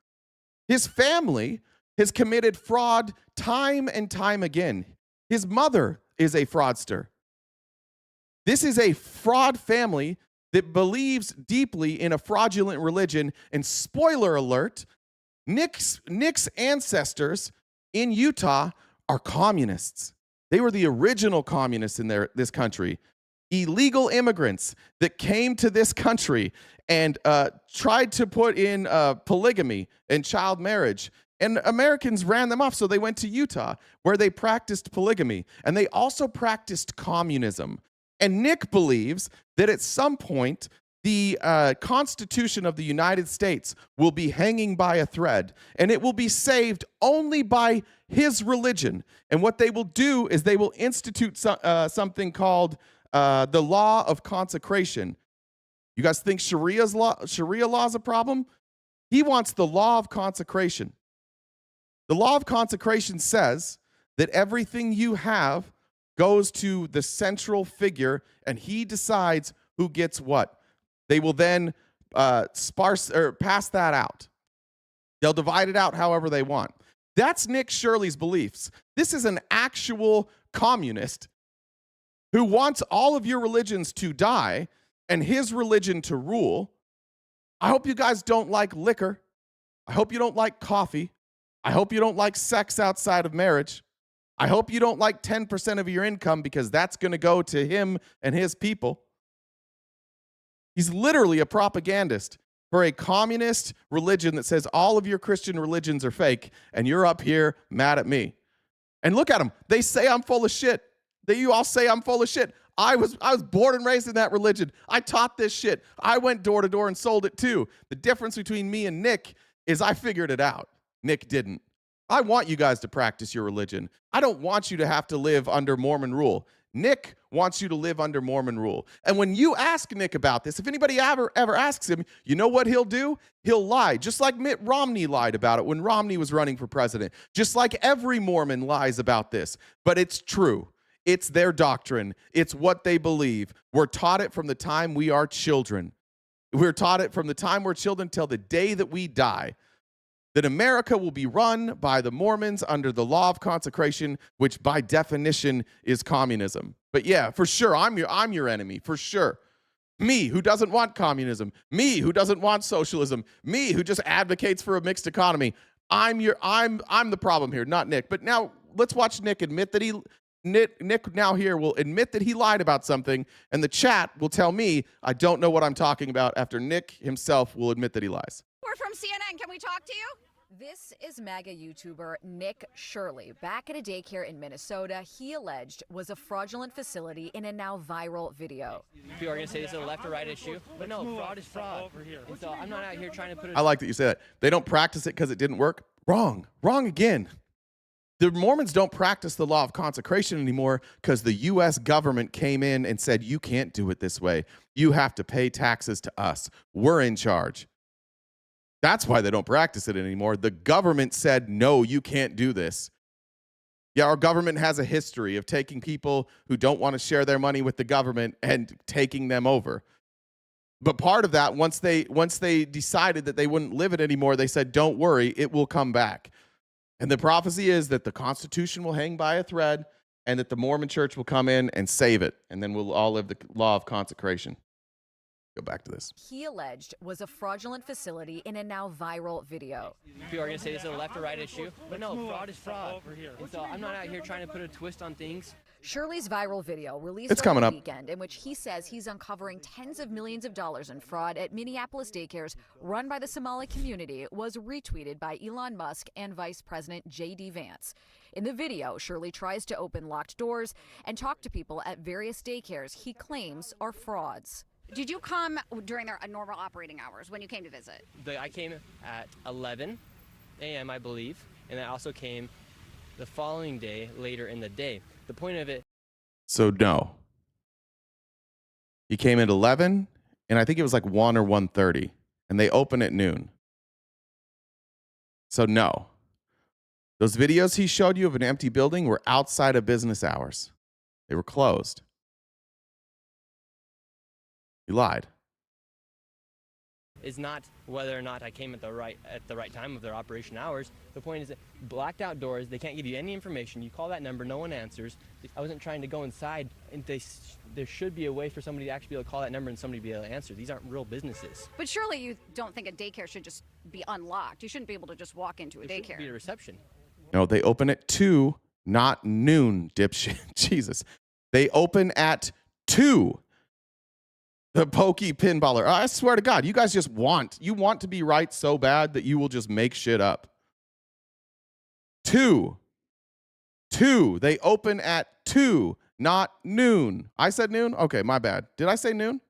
His family has committed fraud time and time again. His mother is a fraudster. This is a fraud family that believes deeply in a fraudulent religion. And spoiler alert, Nick's ancestors in Utah are communists. They were the original communists in this country. Illegal immigrants that came to this country and tried to put in polygamy and child marriage. And Americans ran them off, so they went to Utah, where they practiced polygamy. And they also practiced communism. And Nick believes that at some point, the Constitution of the United States will be hanging by a thread, and it will be saved only by his religion. And what they will do is they will institute something called the law of consecration. You guys think Sharia law is a problem? He wants the law of consecration. The law of consecration says that everything you have goes to the central figure, and he decides who gets what. They will then pass that out. They'll divide it out however they want. That's Nick Shirley's beliefs. This is an actual communist who wants all of your religions to die and his religion to rule. I hope you guys don't like liquor. I hope you don't like coffee. I hope you don't like sex outside of marriage. I hope you don't like 10% of your income because that's going to go to him and his people. He's literally a propagandist for a communist religion that says all of your Christian religions are fake, and you're up here mad at me. And look at them. They say I'm full of shit. You all say I'm full of shit. I was born and raised in that religion. I taught this shit. I went door to door and sold it too. The difference between me and Nick is I figured it out. Nick didn't. I want you guys to practice your religion. I don't want you to have to live under Mormon rule. Nick wants you to live under Mormon rule. And when you ask Nick about this, if anybody ever asks him, you know what he'll do? He'll lie, just like Mitt Romney lied about it when Romney was running for president. Just like every Mormon lies about this. But it's true. It's their doctrine. It's what they believe. We're taught it from the time we are children. We're taught it from the time we're children till the day that we die. That America will be run by the Mormons under the law of consecration, which by definition is communism. But yeah, for sure, I'm your enemy, for sure. Me, who doesn't want communism. Me, who doesn't want socialism. Me, who just advocates for a mixed economy. I'm the problem here, not Nick. But now let's watch Nick admit that Nick now here will admit that he lied about something, and the chat will tell me I don't know what I'm talking about after Nick himself will admit that he lies. We're from CNN. Can we talk to you? This is MAGA YouTuber Nick Shirley. Back at a daycare in Minnesota, he alleged was a fraudulent facility in a now viral video. People are going to say this is a left or right issue, but no, fraud is fraud. And so I'm not out here trying to put it. I like that you said that. They don't practice it because it didn't work. Wrong again. The Mormons don't practice the law of consecration anymore because the U.S. government came in and said, you can't do it this way. You have to pay taxes to us. We're in charge. That's why they don't practice it anymore. The government said, no, you can't do this. Yeah, our government has a history of taking people who don't want to share their money with the government and taking them over. But part of that, once they decided that they wouldn't live it anymore, they said, don't worry, it will come back. And the prophecy is that the Constitution will hang by a thread and that the Mormon church will come in and save it. And then we'll all live the law of consecration. Go back to this. He alleged was a fraudulent facility in a now viral video. People are going to say this is a left or right issue, but no, fraud is fraud. And so I'm not out here trying to put a twist on things. Shirley's viral video released It's over coming the up. weekend in which he says he's uncovering tens of millions of dollars in fraud at Minneapolis daycares run by the Somali community was retweeted by Elon Musk and Vice President J.D. Vance. In the video, Shirley tries to open locked doors and talk to people at various daycares he claims are frauds. Did you come during their normal operating hours when you came to visit? I came at 11 a.m., I believe, and I also came the following day, later in the day. The point of it... So no. He came at 11, and I think it was like 1 or 1:30, and they open at noon. So no. Those videos he showed you of an empty building were outside of business hours. They were closed. He lied. Is not whether or not I came at the right time of their operation hours. The point is that blacked out doors, they can't give you any information. You call that number, no one answers. I wasn't trying to go inside, and there should be a way for somebody to actually be able to call that number and somebody be able to answer. These aren't real businesses. But surely you don't think a daycare should just be unlocked. You shouldn't be able to just walk into a There daycare. should be a reception. No, they open at 2, not noon, dipshit. Jesus. They open at 2. The pokey pinballer. I swear to God, you guys just want to be right so bad that you will just make shit up. 2. They open at 2, not noon. I said noon? Okay, my bad. Did I say noon?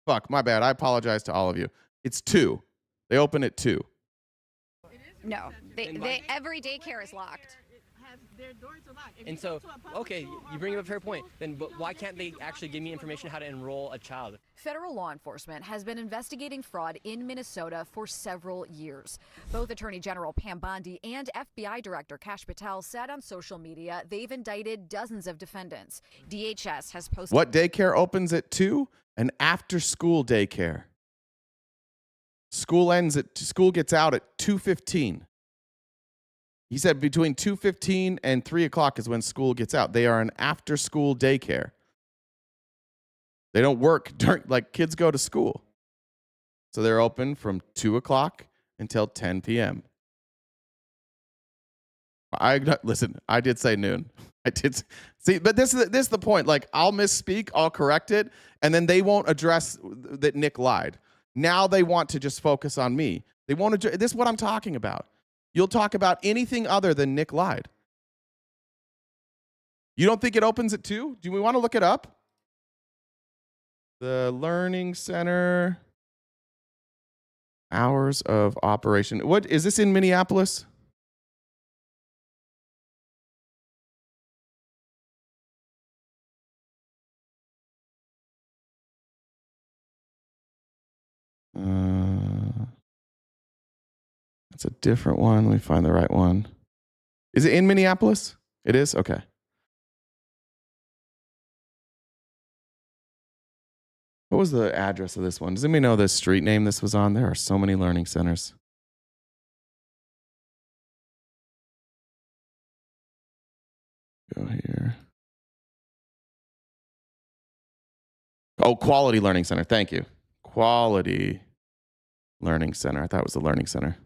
Fuck, my bad. I apologize to all of you. It's 2. They open at 2. No, every daycare is locked. And so, okay, you bring up a fair point. Then why can't they actually give me information how to enroll a child? Federal law enforcement has been investigating fraud in Minnesota for several years. Both Attorney General Pam Bondi and FBI Director Kash Patel said on social media they've indicted dozens of defendants. DHS has posted... What daycare opens at 2? An after-school daycare. School gets out at 2:15. He said between 2:15 and 3 o'clock is when school gets out. They are an after-school daycare. They don't work during, like, kids go to school. So they're open from 2 o'clock until 10 p.m. Listen, I did say noon. I did see, but this is the point. Like, I'll misspeak, I'll correct it, and then they won't address that Nick lied. Now they want to just focus on me. They won't address. This is what I'm talking about. You'll talk about anything other than Nick lied. You don't think it opens at 2? Do we want to look it up? The Learning Center hours of operation. What is this in Minneapolis? That's a different one. Let me find the right one. Is it in Minneapolis? It is? Okay. What was the address of this one? Does anybody know the street name this was on? There are so many learning centers. Go here. Oh, Quality Learning Center. Thank you. Quality Learning Center. I thought it was the Learning Center.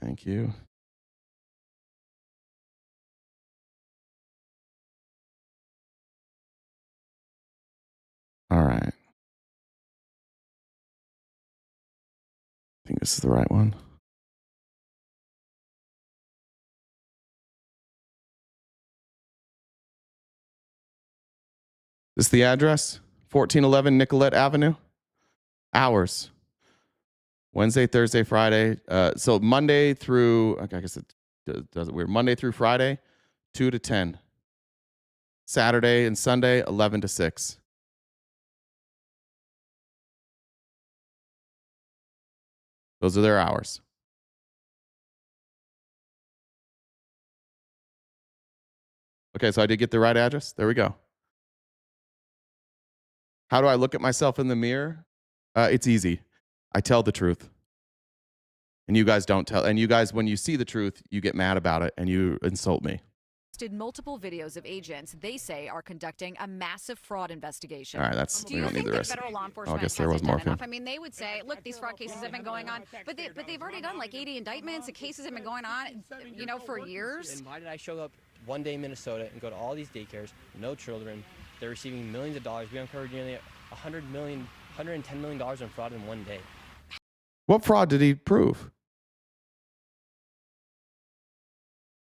Thank you. All right. I think this is the right one. This is the address? 1411 Nicollet Avenue. Hours. Wednesday, Thursday, Friday. So Monday through, I guess it does it weird. Monday through Friday, 2 to 10. Saturday and Sunday, 11 to 6. Those are their hours. Okay, so I did get the right address. There we go. How do I look at myself in the mirror? It's easy. I tell the truth. And you guys don't tell. And you guys, when you see the truth, you get mad about it and you insult me. Did multiple videos of agents they say are conducting a massive fraud investigation. All right, that's Do we you don't need think the that rest. federal law Oh, enforcement I guess there was hasn't more. done enough? I mean, they would say, look, these fraud cases have been going on, but they've already done like 80 indictments. The cases have been going on, for years. And why did I show up one day in Minnesota and go to all these daycares, no children? They're receiving millions of dollars. We uncovered nearly $110 million in fraud in one day. What fraud did he prove?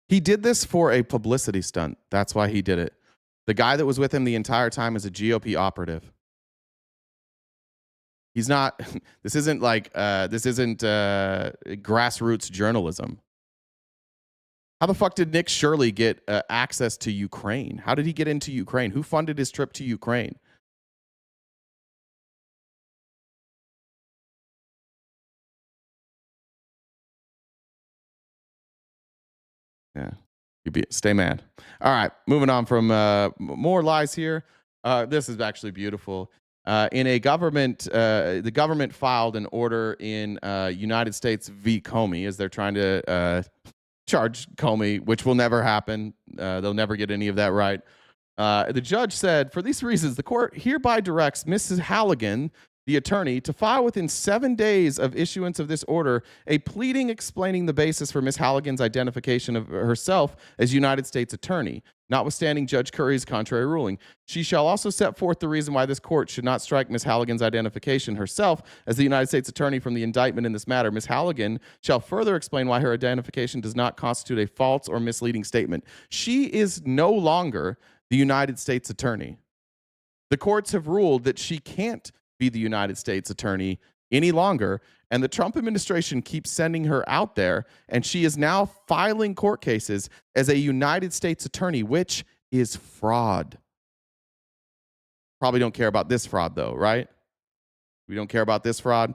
He did this for a publicity stunt. That's why he did it. The guy that was with him the entire time is a GOP operative. He's not, this isn't grassroots journalism. How the fuck did Nick Shirley get access to Ukraine? How did he get into Ukraine? Who funded his trip to Ukraine? Yeah. Stay mad. All right, moving on from more lies here. This is actually beautiful. In a government, the government filed an order in United States v. Comey as they're trying to charge Comey, which will never happen. They'll never get any of that right. The judge said, for these reasons, the court hereby directs Mrs. Halligan, the attorney, to file within 7 days of issuance of this order a pleading explaining the basis for Ms. Halligan's identification of herself as United States attorney, notwithstanding Judge Curry's contrary ruling. She shall also set forth the reason why this court should not strike Ms. Halligan's identification herself as the United States attorney from the indictment in this matter. Ms. Halligan shall further explain why her identification does not constitute a false or misleading statement. She is no longer the United States attorney. The courts have ruled that she can't be the United States attorney any longer, and the Trump administration keeps sending her out there, and she is now filing court cases as a United States attorney, which is fraud. Probably don't care about this fraud though, right? We don't care about this fraud.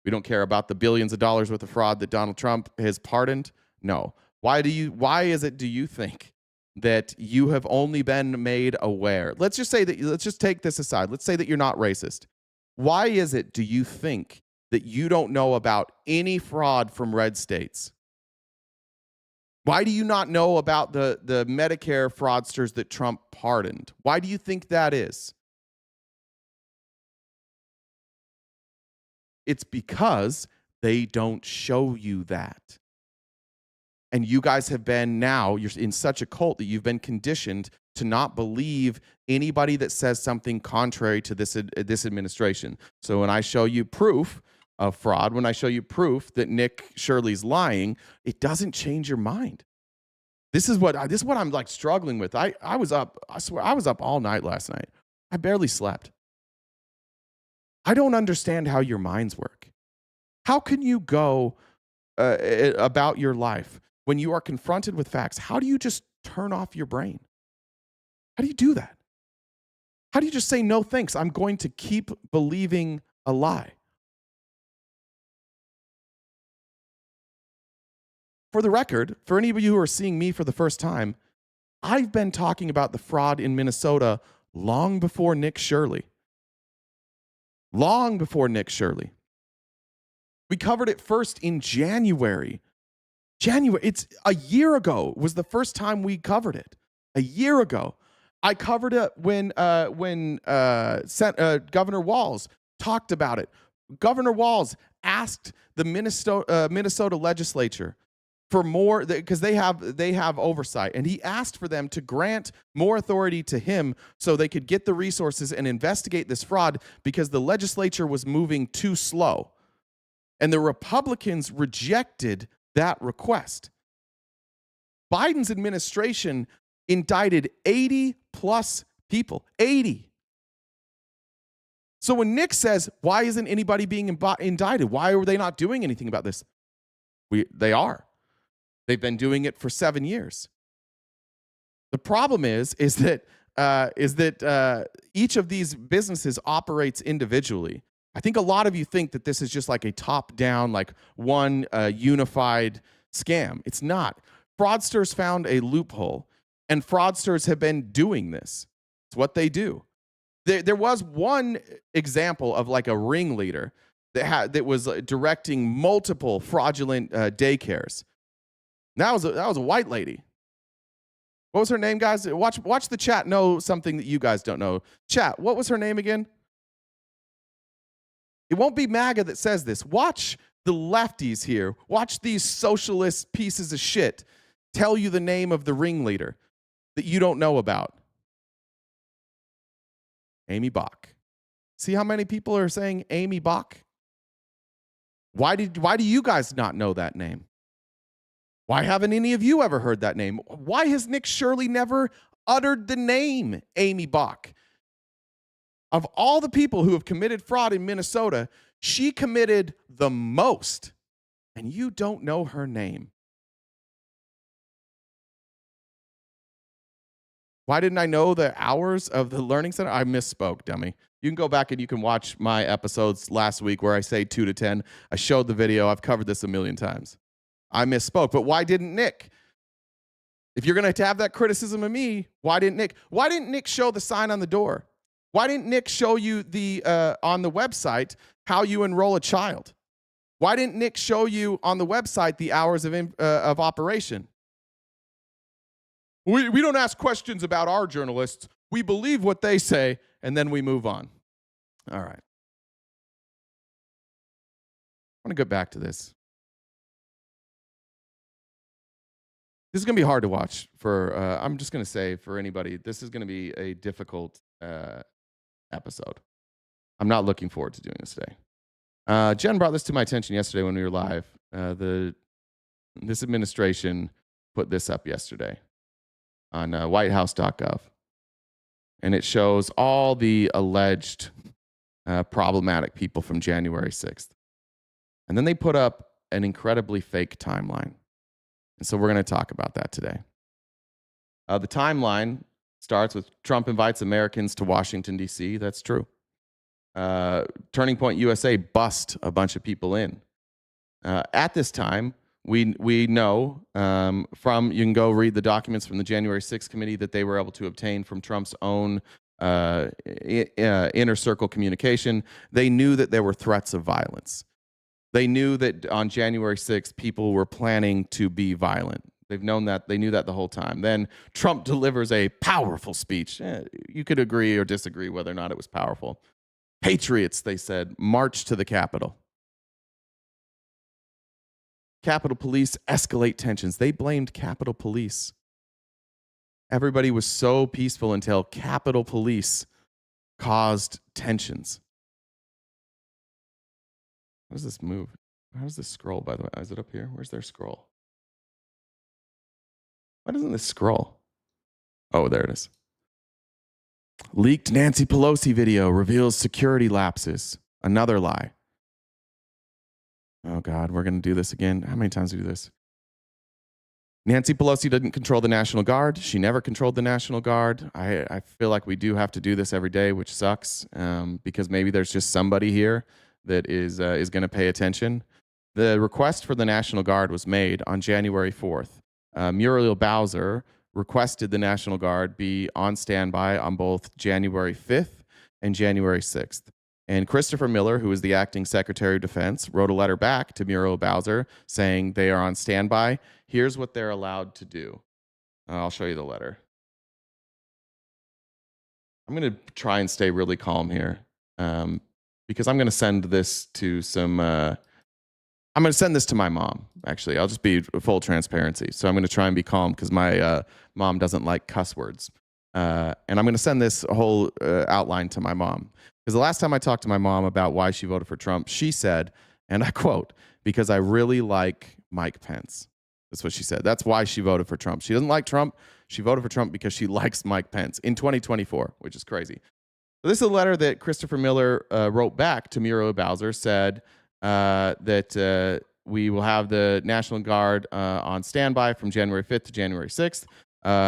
We don't care about the billions of dollars worth of fraud that Donald Trump has pardoned. No. Why is it, do you think, that you have only been made aware? Let's just take this aside. Let's say that you're not racist. Why is it, do you think, that you don't know about any fraud from red states? Why do you not know about the Medicare fraudsters that Trump pardoned? Why do you think that is? It's because they don't show you that. And you guys have been now, you're in such a cult that you've been conditioned to not believe anybody that says something contrary to this administration. So when I show you proof of fraud, when I show you proof that Nick Shirley's lying, it doesn't change your mind. This is what I'm like struggling with. I was up, I swear, I was up all night last night. I barely slept. I don't understand how your minds work. How can you go about your life when you are confronted with facts? How do you just turn off your brain? How do you do that? How do you just say, no, thanks, I'm going to keep believing a lie? For the record, for any of you who are seeing me for the first time, I've been talking about the fraud in Minnesota long before Nick Shirley. Long before Nick Shirley. We covered it first in January. It's a year ago was the first time we covered it. A year ago. I covered it when Governor Walz talked about it. Governor Walz asked the Minnesota legislature for more, because they have oversight, and he asked for them to grant more authority to him so they could get the resources and investigate this fraud, because the legislature was moving too slow. And the Republicans rejected that request. Biden's administration indicted 80 plus people. 80. So when Nick says, why isn't anybody being indicted? Why are they not doing anything about this? They are. They've been doing it for 7 years. The problem is that each of these businesses operates individually. I think a lot of you think that this is just like a top-down, like one unified scam. It's not. Fraudsters found a loophole, and fraudsters have been doing this. It's what they do. There was one example of like a ringleader that was directing multiple fraudulent daycares. That was a white lady. What was her name, guys? Watch the chat know something that you guys don't know. Chat, what was her name again? It won't be MAGA that says this. Watch the lefties here. Watch these socialist pieces of shit tell you the name of the ringleader that you don't know about. Amy Bach. See how many people are saying Amy Bach? Why do you guys not know that name? Why haven't any of you ever heard that name? Why has Nick Shirley never uttered the name Amy Bach? Of all the people who have committed fraud in Minnesota, she committed the most, and you don't know her name. Why didn't I know the hours of the Learning Center? I misspoke, dummy. You can go back and you can watch my episodes last week where I say 2 to 10. I showed the video. I've covered this a million times. I misspoke, but why didn't Nick? If you're going to have that criticism of me, why didn't Nick? Why didn't Nick show the sign on the door? Why didn't Nick show you on the website how you enroll a child? Why didn't Nick show you on the website the hours of operation? We don't ask questions about our journalists. We believe what they say, and then we move on. All right. I want to go back to this. This is going to be hard to watch for, I'm just going to say for anybody, this is going to be a difficult episode. I'm not looking forward to doing this today. Jen brought this to my attention yesterday when we were live. This administration put this up yesterday on whitehouse.gov. And it shows all the alleged problematic people from January 6th. And then they put up an incredibly fake timeline. And so we're going to talk about that today. The timeline starts with Trump invites Americans to Washington, D.C. That's true. Turning Point USA bust a bunch of people in. At this time, we know from, you can go read the documents from the January 6th committee that they were able to obtain from Trump's own inner circle communication. They knew that there were threats of violence. They knew that on January 6th, people were planning to be violent. They've known that. They knew that the whole time. Then Trump delivers a powerful speech. You could agree or disagree whether or not it was powerful. Patriots, they said, march to the Capitol. Capitol Police escalate tensions. They blamed Capitol Police. Everybody was so peaceful until Capitol Police caused tensions. How does this move? How does this scroll, by the way? Is it up here? Where's their scroll? Why doesn't this scroll? Oh, there it is. Leaked Nancy Pelosi video reveals security lapses. Another lie. Oh, God, we're going to do this again. How many times do we do this? Nancy Pelosi didn't control the National Guard. She never controlled the National Guard. I feel like we do have to do this every day, which sucks, because maybe there's just somebody here that is going to pay attention. The request for the National Guard was made on January 4th. Muriel Bowser requested the National Guard be on standby on both January 5th and January 6th. And Christopher Miller, who is the acting Secretary of Defense, wrote a letter back to Muriel Bowser saying they are on standby. Here's what they're allowed to do. I'll show you the letter. I'm going to try and stay really calm here because I'm going to send this to some... I'm going to send this to my mom, actually. I'll just be full transparency. So I'm going to try and be calm because my mom doesn't like cuss words. And I'm going to send this whole outline to my mom. Because the last time I talked to my mom about why she voted for Trump, she said, and I quote, because I really like Mike Pence. That's what she said. That's why she voted for Trump. She doesn't like Trump. She voted for Trump because she likes Mike Pence in 2024, which is crazy. So this is a letter that Christopher Miller wrote back to Muriel Bowser, said that we will have the National Guard on standby from January 5th to January 6th.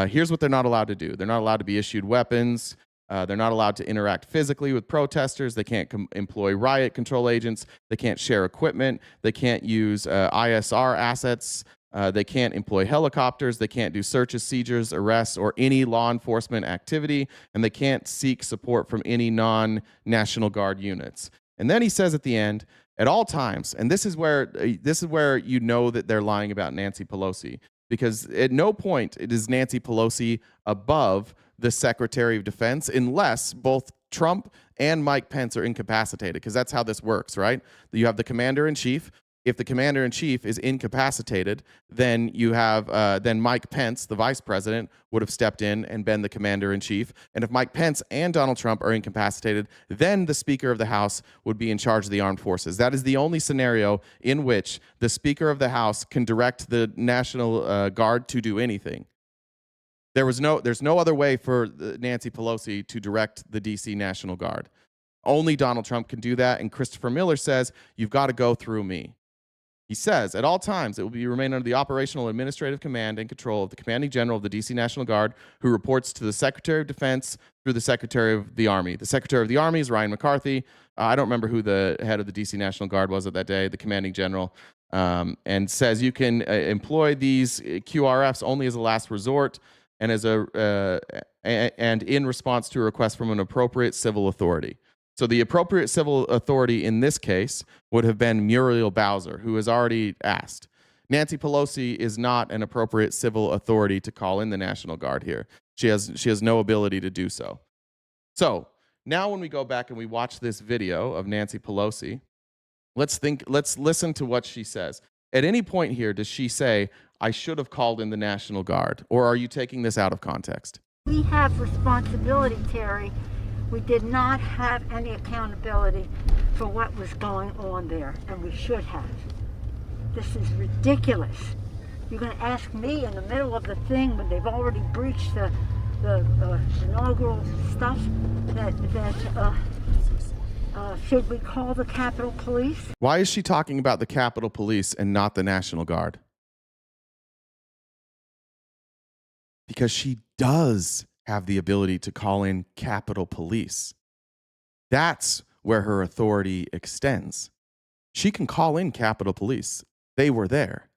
Here's what they're not allowed to do. They're not allowed to be issued weapons. They're not allowed to interact physically with protesters. They can't employ riot control agents. They can't share equipment. They can't use ISR assets. They can't employ helicopters. They can't do searches, seizures, arrests, or any law enforcement activity. And they can't seek support from any non-National Guard units. And then he says at the end, at all times, and this is where you know that they're lying about Nancy Pelosi, because at no point is Nancy Pelosi above the Secretary of Defense unless both Trump and Mike Pence are incapacitated, because that's how this works, right? You have the commander-in-chief. If the commander-in-chief is incapacitated, then you have then Mike Pence, the vice president, would have stepped in and been the commander-in-chief. And if Mike Pence and Donald Trump are incapacitated, then the Speaker of the House would be in charge of the armed forces. That is the only scenario in which the Speaker of the House can direct the National Guard to do anything. There's no other way for Nancy Pelosi to direct the D.C. National Guard. Only Donald Trump can do that, and Christopher Miller says, you've got to go through me. He says, at all times, it will remain under the operational administrative command and control of the commanding general of the D.C. National Guard, who reports to the Secretary of Defense through the Secretary of the Army. The Secretary of the Army is Ryan McCarthy. I don't remember who the head of the D.C. National Guard was at that day, the commanding general, and says you can employ these QRFs only as a last resort and and in response to a request from an appropriate civil authority. So the appropriate civil authority in this case would have been Muriel Bowser, who has already asked. Nancy Pelosi is not an appropriate civil authority to call in the National Guard here. She has no ability to do so. So now when we go back and we watch this video of Nancy Pelosi, let's listen to what she says. At any point here, does she say, I should have called in the National Guard? Or are you taking this out of context? We have responsibility, Terry. We did not have any accountability for what was going on there, and we should have. This is ridiculous. You're going to ask me in the middle of the thing when they've already breached the inaugural stuff that should we call the Capitol Police? Why is she talking about the Capitol Police and not the National Guard? Because she does have the ability to call in Capitol Police. That's where her authority extends. She can call in Capitol Police. They were there.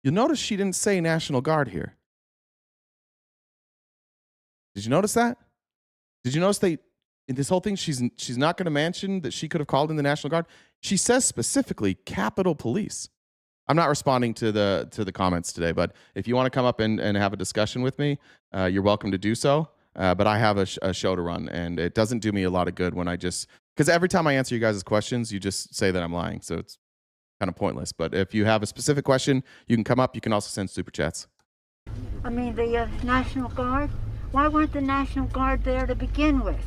You'll notice she didn't say National Guard here. Did you notice that? Did you notice in this whole thing, she's not going to mention that she could have called in the National Guard? She says specifically Capitol Police. I'm not responding to the comments today, but if you want to come up and have a discussion with me, you're welcome to do so. But I have a show to run, and it doesn't do me a lot of good when because every time I answer you guys' questions, you just say that I'm lying. So kind of pointless. But if you have a specific question, you can come up. You can also send super chats. I mean, the National Guard. Why weren't the National Guard there to begin with?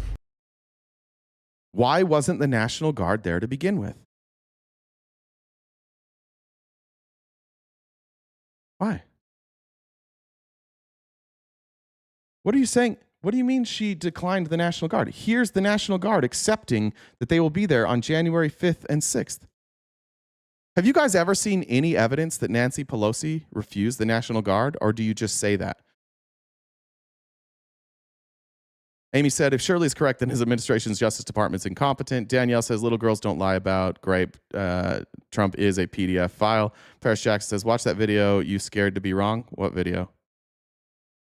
Why wasn't the National Guard there to begin with? Why? What are you saying? What do you mean she declined the National Guard? Here's the National Guard accepting that they will be there on January 5th and 6th. Have you guys ever seen any evidence that Nancy Pelosi refused the National Guard, or do you just say that? Amy said, if Shirley is correct, then his administration's Justice Department's incompetent. Danielle says, little girls don't lie about. Great. Trump is a PDF file. Paris Jackson says, watch that video. You scared to be wrong? What video?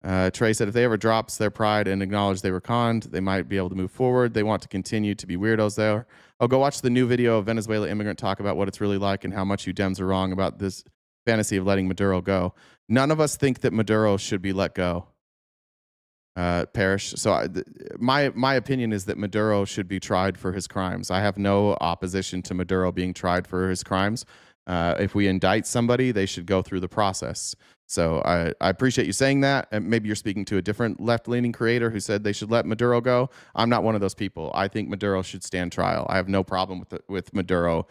Trey said, if they ever drops their pride and acknowledge they were conned, they might be able to move forward. They want to continue to be weirdos there. Oh, go watch the new video of Venezuela immigrant talk about what it's really like and how much you Dems are wrong about this fantasy of letting Maduro go. None of us think that Maduro should be let go. Parrish. So my opinion is that Maduro should be tried for his crimes. I have no opposition to Maduro being tried for his crimes. If we indict somebody, they should go through the process. So I appreciate you saying that. And maybe you're speaking to a different left-leaning creator who said they should let Maduro go. I'm not one of those people. I think Maduro should stand trial. I have no problem with Maduro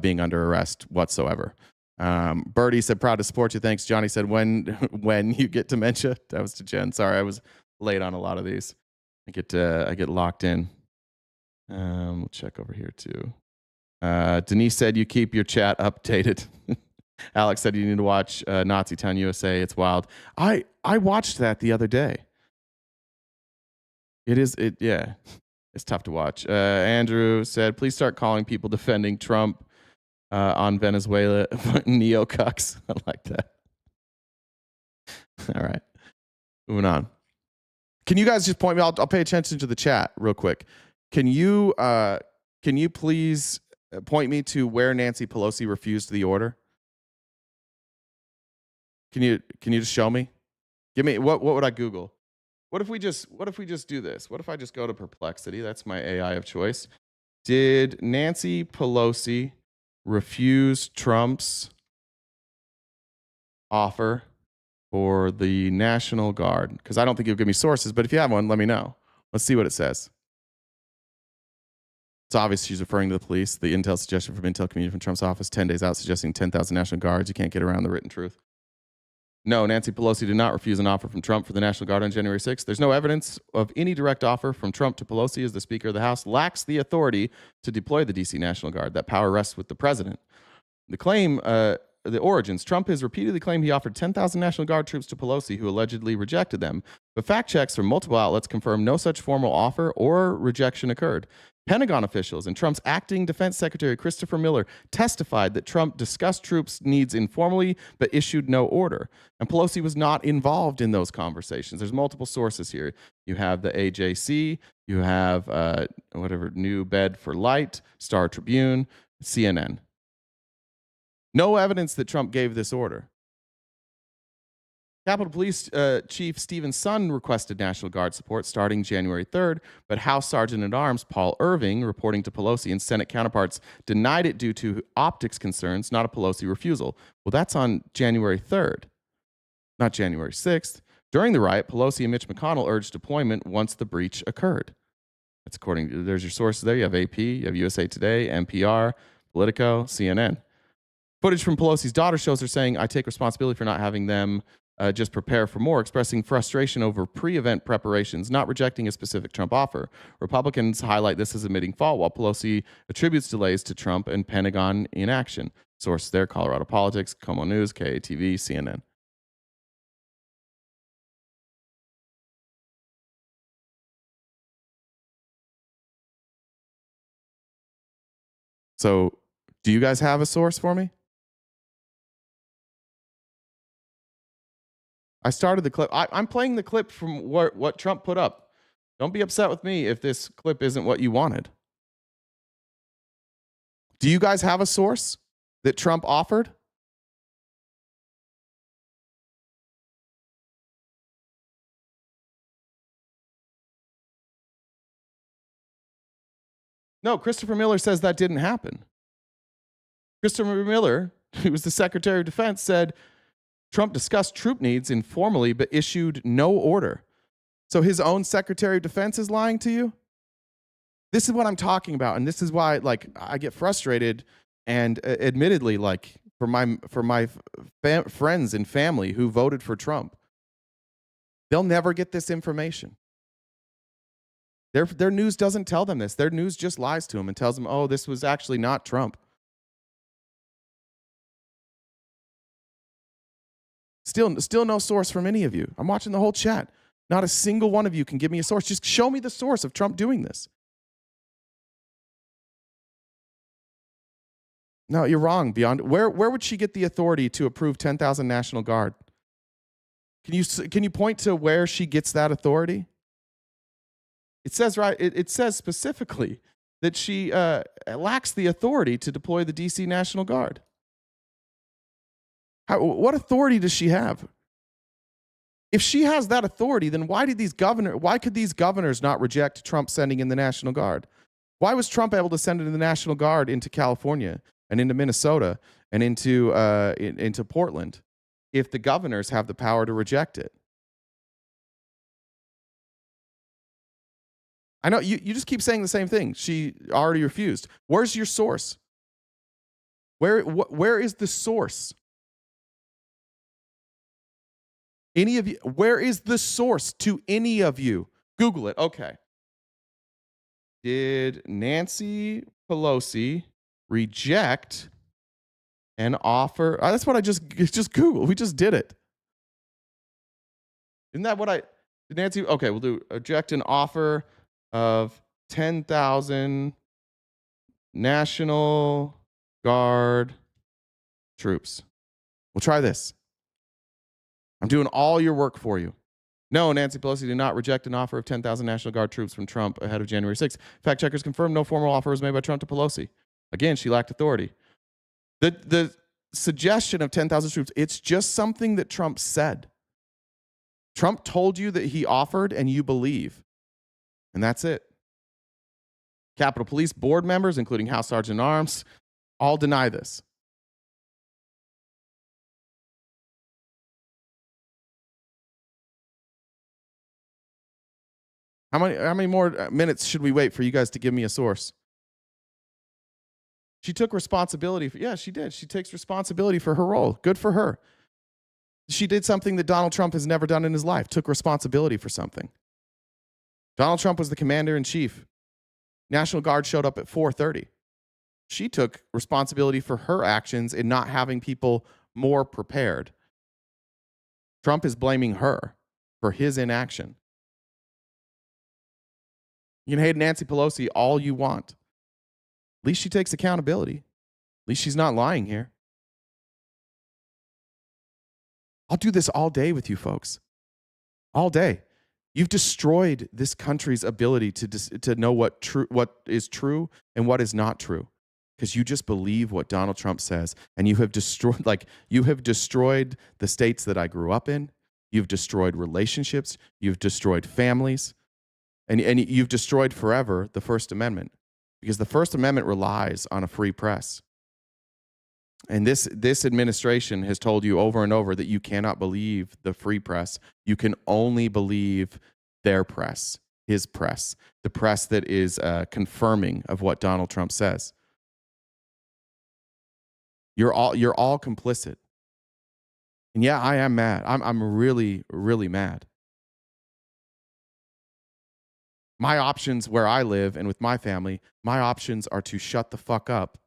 being under arrest whatsoever. Birdie said, proud to support you. Thanks. Johnny said, when you get dementia. That was to Jen. Sorry, I was late on a lot of these. I get locked in. We'll check over here too. Denise said you keep your chat updated. Alex said you need to watch Nazi Town USA. It's wild. I watched that the other day. Yeah. It's tough to watch. Andrew said, please start calling people defending Trump on Venezuela neo-cucks. I like that. All right. Moving on. Can you guys just point me? I'll pay attention to the chat real quick. Can you please point me to where Nancy Pelosi refused the order? Can you just show me? Give me what would I Google? What if we just do this? What if I just go to Perplexity? That's my AI of choice. Did Nancy Pelosi refuse Trump's offer for the National Guard? Because I don't think you'll give me sources, but if you have one, let me know. Let's see what it says. It's obvious she's referring to the police. The intel suggestion from intel community from Trump's office 10 days out suggesting 10,000 National Guards. You can't get around the written truth. No, Nancy Pelosi did not refuse an offer from Trump for the National Guard on January 6th. There's no evidence of any direct offer from Trump to Pelosi, as the Speaker of the House lacks the authority to deploy the D.C. National Guard. That power rests with the president. The claim, the origins, Trump has repeatedly claimed he offered 10,000 National Guard troops to Pelosi, who allegedly rejected them. But fact checks from multiple outlets confirm no such formal offer or rejection occurred. Pentagon officials and Trump's acting defense secretary, Christopher Miller, testified that Trump discussed troops' needs informally but issued no order. And Pelosi was not involved in those conversations. There's multiple sources here. You have the AJC, you have New Bed for Light, Star Tribune, CNN. No evidence that Trump gave this order. Capitol Police Chief Stephen Sun requested National Guard support starting January 3rd, but House Sergeant-at-Arms Paul Irving, reporting to Pelosi and Senate counterparts, denied it due to optics concerns, not a Pelosi refusal. Well, that's on January 3rd, not January 6th. During the riot, Pelosi and Mitch McConnell urged deployment once the breach occurred. That's according to, there's your sources there. You have AP, you have USA Today, NPR, Politico, CNN. Footage from Pelosi's daughter shows her saying, I take responsibility for not having them just prepare for more, expressing frustration over pre-event preparations, not rejecting a specific Trump offer. Republicans highlight this as admitting fault, while Pelosi attributes delays to Trump and Pentagon inaction. Sources there, Colorado Politics, Como News, KATV, CNN. So, do you guys have a source for me? I started the clip. I'm playing the clip from what Trump put up. Don't be upset with me if this clip isn't what you wanted. Do you guys have a source that Trump offered? No, Christopher Miller says that didn't happen. Christopher Miller, who was the Secretary of Defense, said Trump discussed troop needs informally but issued no order. So his own Secretary of Defense is lying to you? This is what I'm talking about, and this is why, like, I get frustrated. And admittedly, like, for my friends and family who voted for Trump, they'll never get this information. Their news doesn't tell them this. Their news just lies to them and tells them, oh, this was actually not Trump. Still no source from any of you. I'm watching the whole chat. Not a single one of you can give me a source. Just show me the source of Trump doing this. No, you're wrong. Beyond where would she get the authority to approve 10,000 National Guard? Can you point to where she gets that authority? It says it says specifically that she lacks the authority to deploy the DC National Guard. What authority does she have? If she has that authority, then why could these governors not reject Trump sending in the National Guard? Why was Trump able to send in the National Guard into California and into Minnesota and into Portland if the governors have the power to reject it? I know you just keep saying the same thing. She already refused. Where's your source? Where is the source? Any of you, where is the source to any of you? Google it. Okay. Did Nancy Pelosi reject an offer? Oh, that's what I just Googled. We just did it. Isn't that what did Nancy? Okay, we'll do reject an offer of 10,000 National Guard troops. We'll try this. I'm doing all your work for you. No, Nancy Pelosi did not reject an offer of 10,000 National Guard troops from Trump ahead of January 6th. Fact checkers confirmed no formal offer was made by Trump to Pelosi. Again, she lacked authority. The suggestion of 10,000 troops, it's just something that Trump said. Trump told you that he offered and you believe. And that's it. Capitol Police board members, including House Sergeant at Arms, all deny this. How many more minutes should we wait for you guys to give me a source? She took responsibility for, yeah, she did. She takes responsibility for her role. Good for her. She did something that Donald Trump has never done in his life, took responsibility for something. Donald Trump was the commander-in-chief. National Guard showed up at 4:30. She took responsibility for her actions in not having people more prepared. Trump is blaming her for his inaction. You can hate Nancy Pelosi all you want. At least she takes accountability. At least she's not lying here. I'll do this all day with you folks. All day. You've destroyed this country's ability to know what is true and what is not true, because you just believe what Donald Trump says, and you have destroyed the states that I grew up in. You've destroyed relationships. You've destroyed families. And you've destroyed forever the First Amendment, because the First Amendment relies on a free press. And this administration has told you over and over that you cannot believe the free press. You can only believe their press, his press, the press that is confirming of what Donald Trump says. You're all complicit. And yeah, I am mad. I'm really, really mad. My options where I live and with my family, my options are to shut the fuck up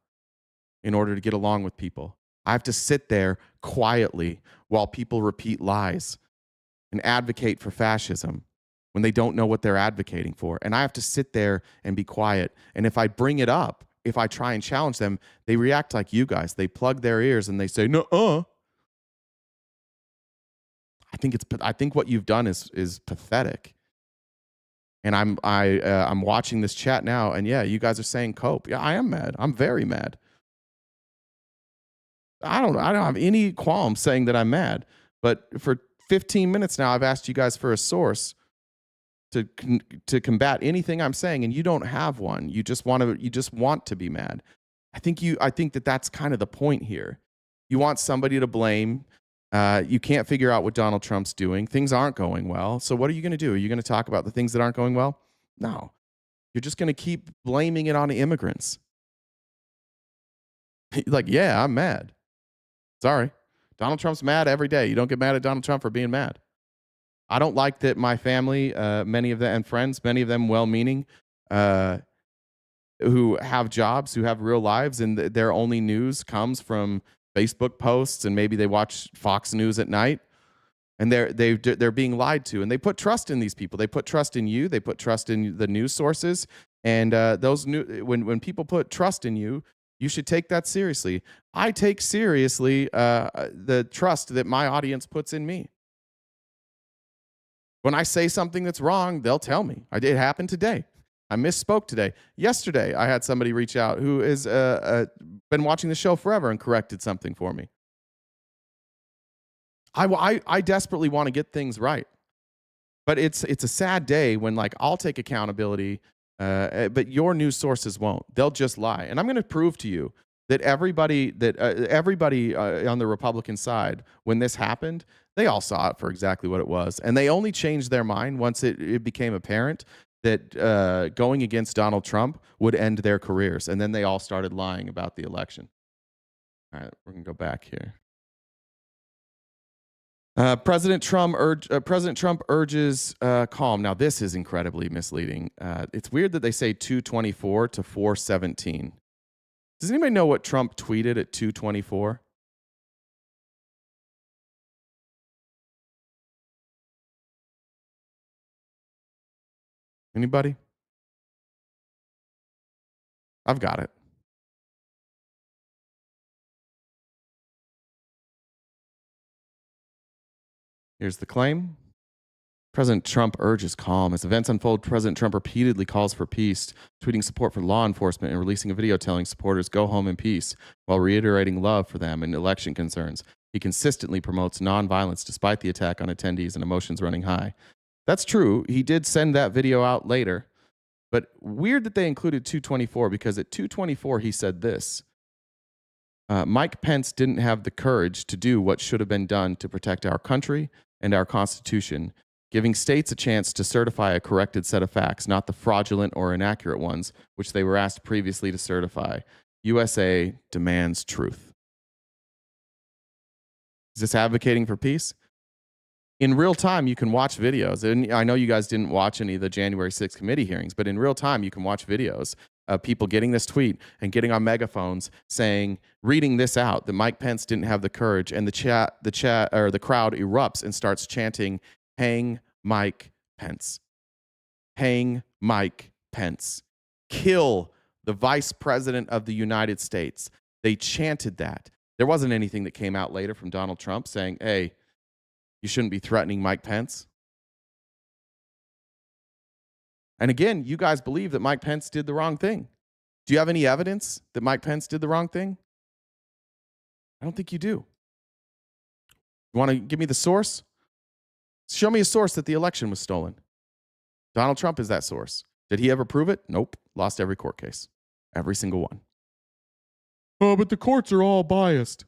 in order to get along with people. I have to sit there quietly while people repeat lies and advocate for fascism when they don't know what they're advocating for. And I have to sit there and be quiet. And if I bring it up, if I try and challenge them, they react like you guys. They plug their ears and they say, "No." I think what you've done is pathetic. And I'm watching this chat now, and yeah, you guys are saying cope. Yeah, I am mad. I'm very mad. I don't have any qualms saying that I'm mad. But for 15 minutes now, I've asked you guys for a source to combat anything I'm saying, and you don't have one. You just want to be mad. I think that that's kind of the point here. You want somebody to blame. You can't figure out what Donald Trump's doing. Things aren't going well. So what are you going to do? Are you going to talk about the things that aren't going well? No. You're just going to keep blaming it on the immigrants. Like, yeah, I'm mad. Sorry. Donald Trump's mad every day. You don't get mad at Donald Trump for being mad. I don't like that my family, many of them and friends, many of them well-meaning, who have jobs, who have real lives, and their only news comes from Facebook posts, and maybe they watch Fox News at night, and they're being lied to, and they put trust in these people. They put trust in you. They put trust in the news sources, and when people put trust in you, you should take that seriously. I take seriously the trust that my audience puts in me. When I say something that's wrong, they'll tell me. It happened today. I misspoke today. Yesterday, I had somebody reach out who has been watching the show forever and corrected something for me. I desperately want to get things right. But it's a sad day when, like, I'll take accountability, but your news sources won't. They'll just lie. And I'm going to prove to you that everybody on the Republican side, when this happened, they all saw it for exactly what it was. And they only changed their mind once it became apparent that going against Donald Trump would end their careers. And then they all started lying about the election. All right, we're going to go back here. President Trump urges calm. Now, this is incredibly misleading. It's weird that they say 2:24 to 4:17. Does anybody know what Trump tweeted at 2:24? Anybody? I've got it. Here's the claim. President Trump urges calm. As events unfold, President Trump repeatedly calls for peace, tweeting support for law enforcement and releasing a video telling supporters go home in peace while reiterating love for them and election concerns. He consistently promotes nonviolence despite the attack on attendees and emotions running high. That's true. He did send that video out later. But weird that they included 2:24, because at 2:24 he said this. Mike Pence didn't have the courage to do what should have been done to protect our country and our Constitution, giving states a chance to certify a corrected set of facts, not the fraudulent or inaccurate ones, which they were asked previously to certify. USA demands truth. Is this advocating for peace? In real time, you can watch videos. And I know you guys didn't watch any of the January 6th committee hearings, but in real time, you can watch videos of people getting this tweet and getting on megaphones saying, reading this out, that Mike Pence didn't have the courage, and the crowd erupts and starts chanting, "Hang Mike Pence. Hang Mike Pence. Kill the Vice President of the United States." They chanted that. There wasn't anything that came out later from Donald Trump saying, hey, you shouldn't be threatening Mike Pence. And again, you guys believe that Mike Pence did the wrong thing. Do you have any evidence that Mike Pence did the wrong thing? I don't think you do. You want to give me the source? Show me a source that the election was stolen. Donald Trump is that source. Did he ever prove it? Nope. Lost every court case. Every single one. Oh, but the courts are all biased.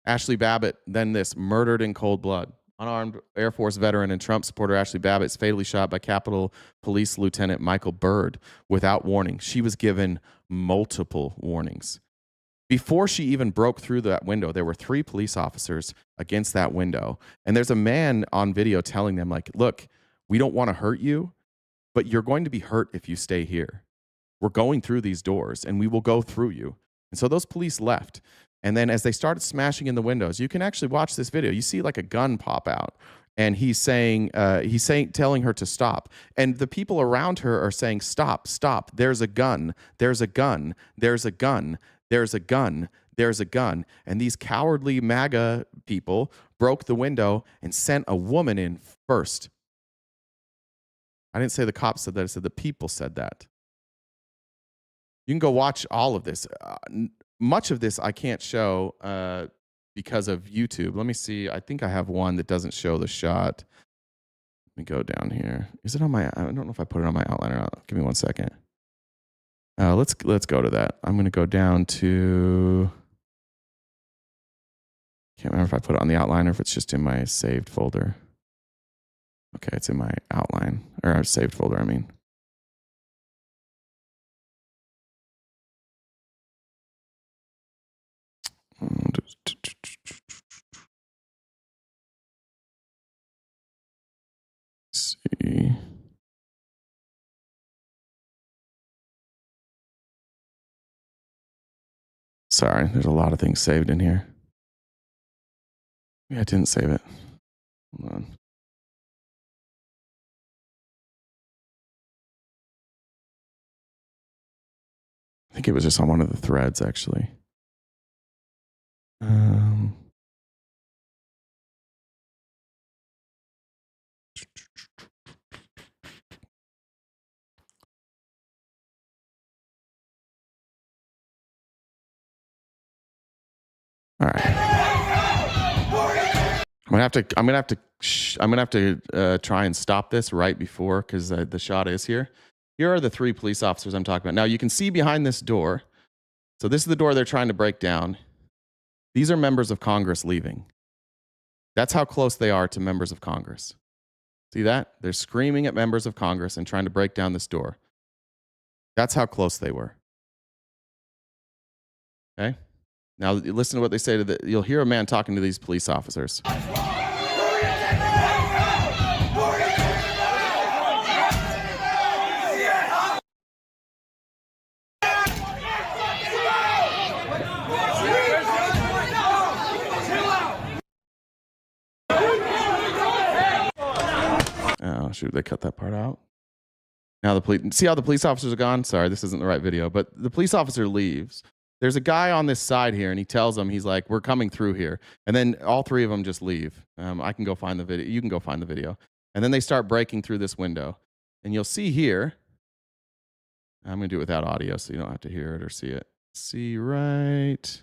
Ashley Babbitt, then this, murdered in cold blood. Unarmed Air Force veteran and Trump supporter Ashley Babbitt is fatally shot by Capitol Police Lieutenant Michael Byrd without warning. She was given multiple warnings. Before she even broke through that window, there were 3 police officers against that window. And there's a man on video telling them, like, look, we don't want to hurt you, but you're going to be hurt if you stay here. We're going through these doors, and we will go through you. And so those police left. And then as they started smashing in the windows, you can actually watch this video. You see like a gun pop out, and he's telling her to stop. And the people around her are saying, stop, stop. There's a gun. There's a gun. There's a gun. There's a gun. There's a gun. And these cowardly MAGA people broke the window and sent a woman in first. I didn't say the cops said that. I said the people said that. You can go watch all of this. Much of this I can't show because of YouTube. Let me see. I think I have one that doesn't show the shot. Let me go down here. Is it on my, I don't know if I put it on my outline or not. Give me 1 second. Let's go to that. I'm going to go down to. Can't remember if I put it on the outline or if it's just in my saved folder. Okay, it's in my outline or our saved folder. I mean. See. Sorry, there's a lot of things saved in here. Yeah, I didn't save it. Hold on. I think it was just on one of the threads, actually. All right. I'm gonna have to try and stop this right before, because the shot is here. Here are the 3 police officers I'm talking about. Now you can see behind this door. So this is the door they're trying to break down. These are members of Congress leaving. That's how close they are to members of Congress. See that? They're screaming at members of Congress and trying to break down this door. That's how close they were. Okay? Now listen to what they say to you'll hear a man talking to these police officers. Oh, shoot, they cut that part out. Now the police, see how the police officers are gone? Sorry, this isn't the right video, but the police officer leaves. There's a guy on this side here, and he tells them, he's like, we're coming through here. And then all 3 of them just leave. I can go find the video. You can go find the video. And then they start breaking through this window. And you'll see here, I'm going to do it without audio so you don't have to hear it or see it. See right.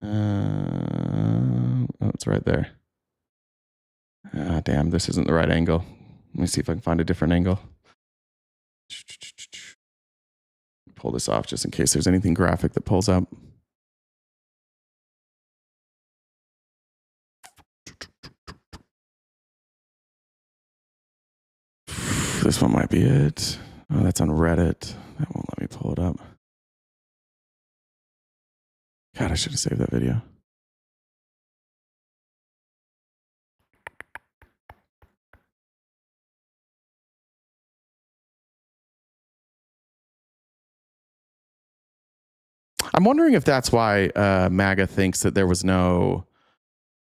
Oh, it's right there. Ah, damn, this isn't the right angle. Let me see if I can find a different angle. Pull this off just in case there's anything graphic that pulls up. This one might be it. Oh, that's on Reddit. That won't let me pull it up. God, I should have saved that video. I'm wondering if that's why MAGA thinks that there was no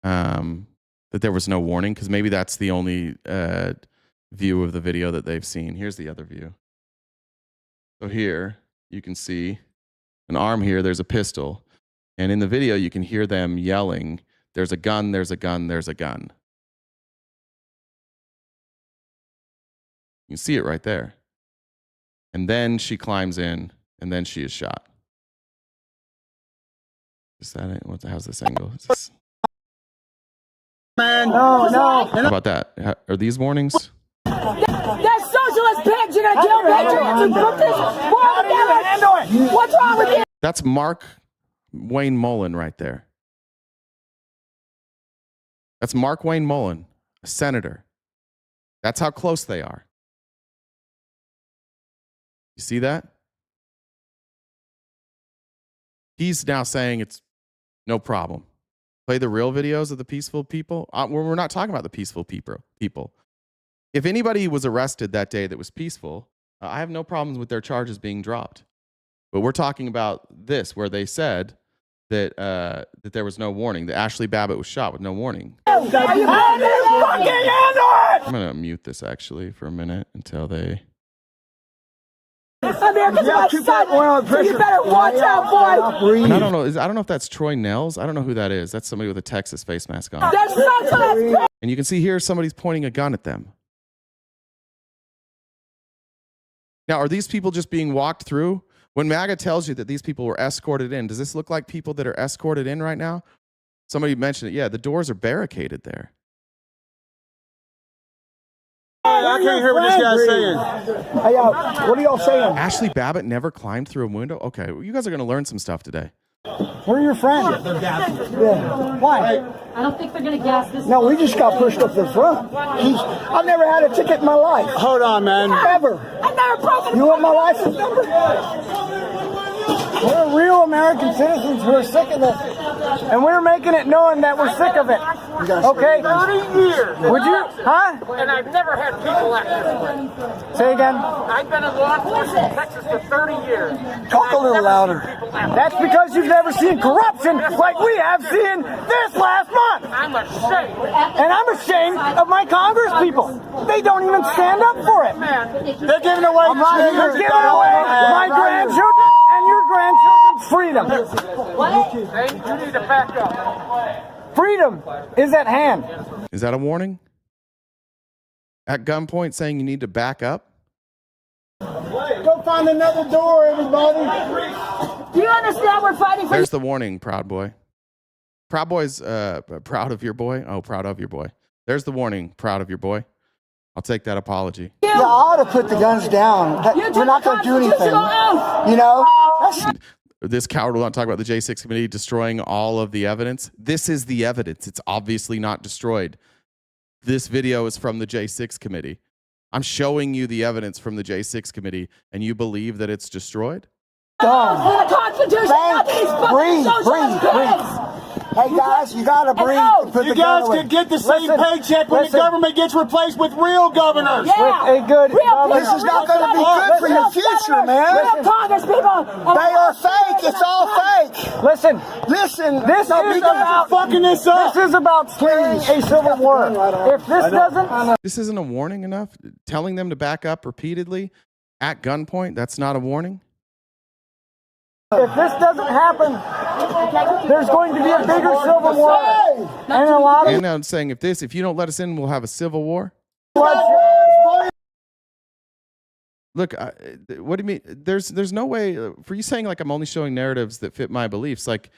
warning, because maybe that's the only view of the video that they've seen. Here's the other view. So here you can see an arm here. There's a pistol, and in the video you can hear them yelling, "There's a gun! There's a gun! There's a gun!" You can see it right there. And then she climbs in, and then she is shot. Is that it? How's this angle? Man, no. How about that? Are these warnings? That socialist bitch, you're gonna kill patriots and put this. What's wrong with you? That's Mark Wayne Mullen right there. That's Mark Wayne Mullen, a senator. That's how close they are. You see that? He's now saying it's no problem. Play the real videos of the peaceful people. We're not talking about the peaceful people. If anybody was arrested that day that was peaceful, I have no problems with their charges being dropped. But we're talking about this, where they said that that there was no warning, that Ashley Babbitt was shot with no warning. I'm going to mute this actually for a minute until they... America's about to so you better watch out, boy. And I don't know if that's Troy Nels. I don't know who that is. That's somebody with a Texas face mask on. That's socialist. And you can see here somebody's pointing a gun at them. Now, are these people just being walked through? When MAGA tells you that these people were escorted in, does this look like people that are escorted in right now? Somebody mentioned it. Yeah, the doors are barricaded there. I can't hear what this guy's saying. Hey, what are y'all saying? Ashley Babbitt never climbed through a window? Okay, well, you guys are going to learn some stuff today. Where are your friends? Yeah. Why? I don't think they're going to gas this. No, we just got pushed up the front. I've never had a ticket in my life. Hold on, man. Ever. I've never broken. You want my license number? We're real American citizens who are sick of this. And we're making it knowing that we're sick of it. Okay? 30 years. Would you? Huh? And I've never had people act this way. Say again? I've been in law enforcement in Texas for 30 years. Talk a little louder. That's because you've never seen corruption like we have seen this last month. I'm ashamed. And I'm ashamed of my Congress people. They don't even stand up for it. They're giving away They're giving away my grandchildren and your grandchildren's freedom. You need to back up. Freedom is at hand. Is that a warning? At gunpoint saying you need to back up? Go find another door, everybody. Do you understand we're fighting for? There's the warning, Proud Boy. Proud Boy's proud of your boy. Oh, proud of your boy. There's the warning, proud of your boy. I'll take that apology. Yeah, I ought to put the guns down. We're not going to do anything. You know? This coward will not talk about the J6 committee destroying all of the evidence. This is the evidence. It's obviously not destroyed. This video is from the J6 committee. I'm showing you the evidence from the J6 committee, and you believe that it's destroyed? Dumb. the Constitution, not these fucking socialist kids. Hey guys, you gotta breathe. You guys can get the same paycheck when the government gets replaced with real governors. Yeah. A good Real this is not going to be good for your future, man. Real Congress people. They are fake. It's all fake. Listen. This is about fucking this up. This is about scaring a civil war. If this doesn't, This isn't a warning enough? Telling them to back up repeatedly at gunpoint, that's not a warning? if this doesn't happen, there's going to be a bigger civil war, and a lot of And I'm saying if you don't let us in, we'll have a civil war. Look, what do you mean? There's no way for you saying like I'm only showing narratives that fit my beliefs. Like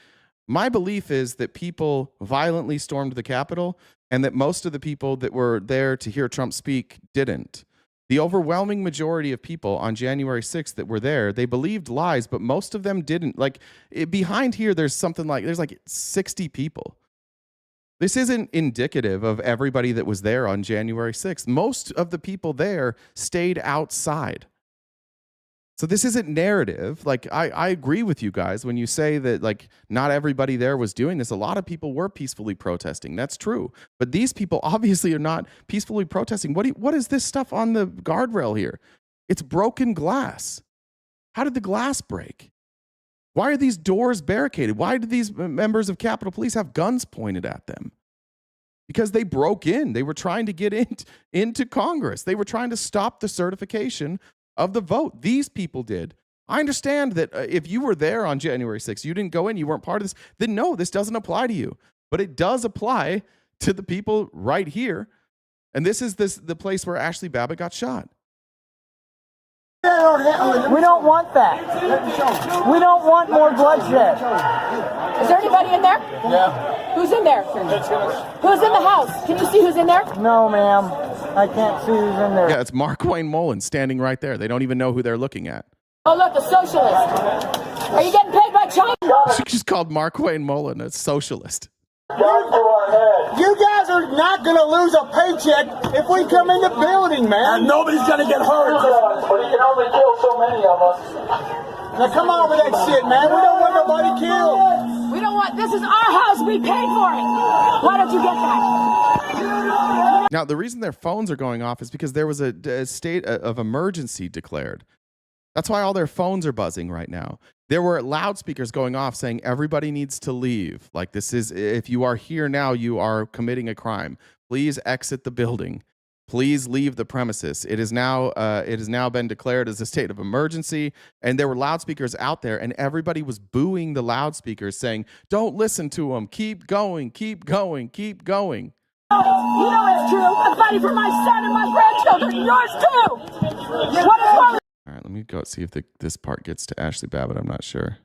my belief is that people violently stormed the Capitol and that most of the people that were there to hear Trump speak didn't. The overwhelming majority of people on January 6th that were there, they believed lies, but most of them didn't. Like behind here, there's like 60 people. This isn't indicative of everybody that was there on January 6th. Most of the people there stayed outside. So this isn't narrative. Like I agree with you guys when you say that like not everybody there was doing this. A lot of people were peacefully protesting. That's true. But these people obviously are not peacefully protesting. What is this stuff on the guardrail here? It's broken glass. How did the glass break? Why are these doors barricaded? Why do these members of Capitol Police have guns pointed at them? Because they broke in. They were trying to get into Congress. They were trying to stop the certification of the vote. These people did. I understand that if you were there on January 6th, you didn't go in, you weren't part of this, then no, this doesn't apply to you. But it does apply to the people right here. And this is the place where Ashley Babbitt got shot. we don't want that. We don't want more bloodshed. Is there anybody in there? Yeah. Who's in there? Who's in the house? Can you see who's in there? No, ma'am. I can't see who's in there. Yeah, it's Mark Wayne Mullen standing right there. They don't even know who they're looking at. Oh, look, a socialist. Are you getting paid by China? She just called Mark Wayne Mullen a socialist. You guys are not going to lose a paycheck if we come in the building, man. And nobody's going to get hurt. But you can only kill so many of us. Now come on with that shit, man. We don't want nobody killed. We don't want, this is our house. We paid for it. Why don't you get that? Now, the reason their phones are going off is because there was a state of emergency declared. That's why all their phones are buzzing right now. There were loudspeakers going off saying everybody needs to leave. Like this is, if you are here now, you are committing a crime. Please exit the building. Please leave the premises. It has now been declared as a state of emergency. And there were loudspeakers out there and everybody was booing the loudspeakers saying, don't listen to them. Keep going, keep going, keep going. You know it's true. I'm fighting for my son and my grandchildren. Yours too. What is wrong? All right, let me go see if this part gets to Ashley Babbitt. I'm not sure.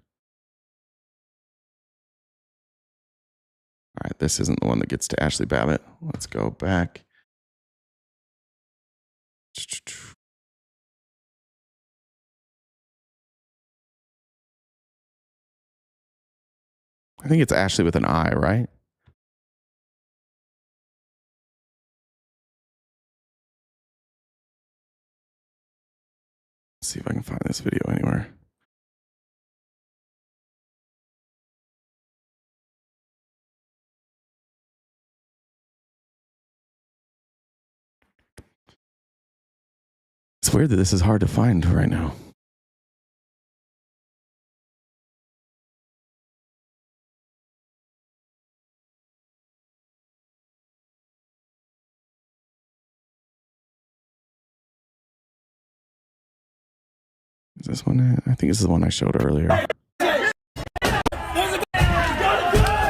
All right, this isn't the one that gets to Ashley Babbitt. Let's go back. I think it's Ashley with an I, right? Let's see if I can find this video anywhere. It's weird that this is hard to find right now. Is this one? I think this is the one I showed earlier.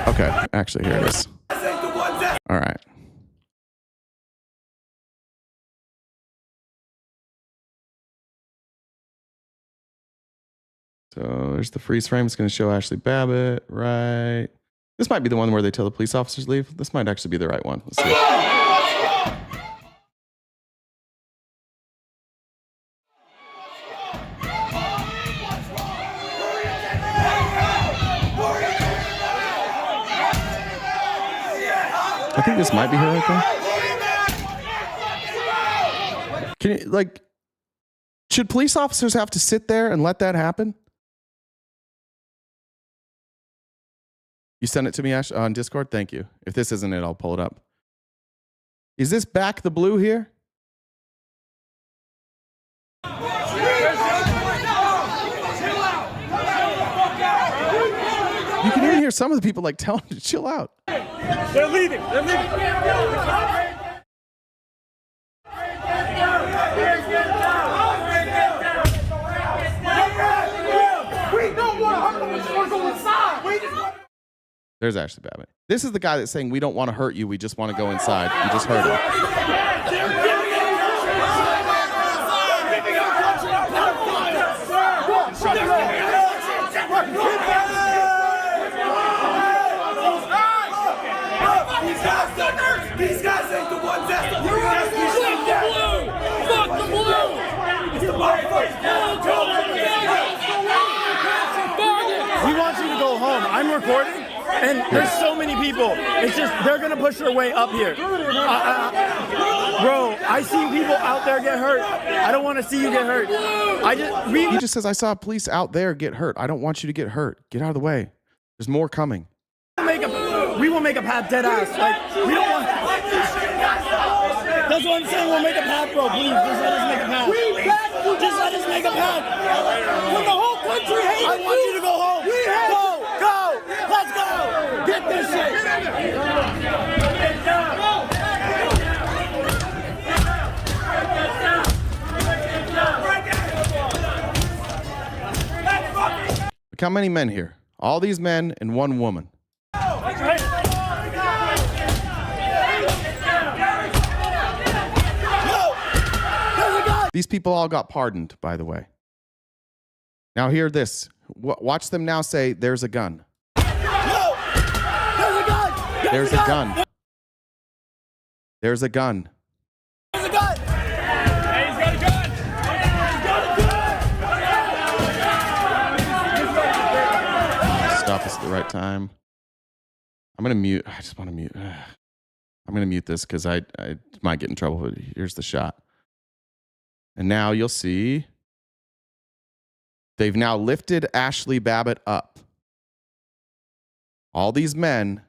Okay, actually, here it is. All right. So there's the freeze frame. It's going to show Ashley Babbitt, right? This might be the one where they tell the police officers to leave. This might actually be the right one. Let's see. I think this might be her right there. Can you, like, should police officers have to sit there and let that happen? You sent it to me, Ash, on Discord? Thank you. If this isn't it, I'll pull it up. Is this Back the Blue here? You can even hear some of the people like telling him to chill out. They're leaving. They're leaving. We don't want to hurt them. We just want to go inside. There's Ashley Babbitt. This is the guy that's saying, we don't want to hurt you. We just want to go inside. You just heard him. These guys ain't the ones that's the blue. Fuck the blue. It's the We want you to go home. I'm recording, and there's so many people. It's just they're gonna push their way up here. Bro, I see people out there get hurt. I don't want to see you get hurt. He just says, I saw police out there get hurt. I don't want you to get hurt. Get out of the way. There's more coming. We will make a path dead ass. Like, we don't want. That's what I'm saying. We'll make a path, bro. Please, just let us make a path. Just let us make a path. When the whole country hates you, I want you to go home. Go. Let's go. Get this shit. Look how many men here. All these men and one woman. These people all got pardoned, by the way. Now hear this. Watch them now say, there's a gun. There's a gun. There's a gun. There's a gun. Hey, he's got a gun. Stop this at the right time. I'm going to mute. I just want to mute. I'm going to mute this because I might get in trouble. But here's the shot. And now you'll see they've now lifted Ashley Babbitt up. All these men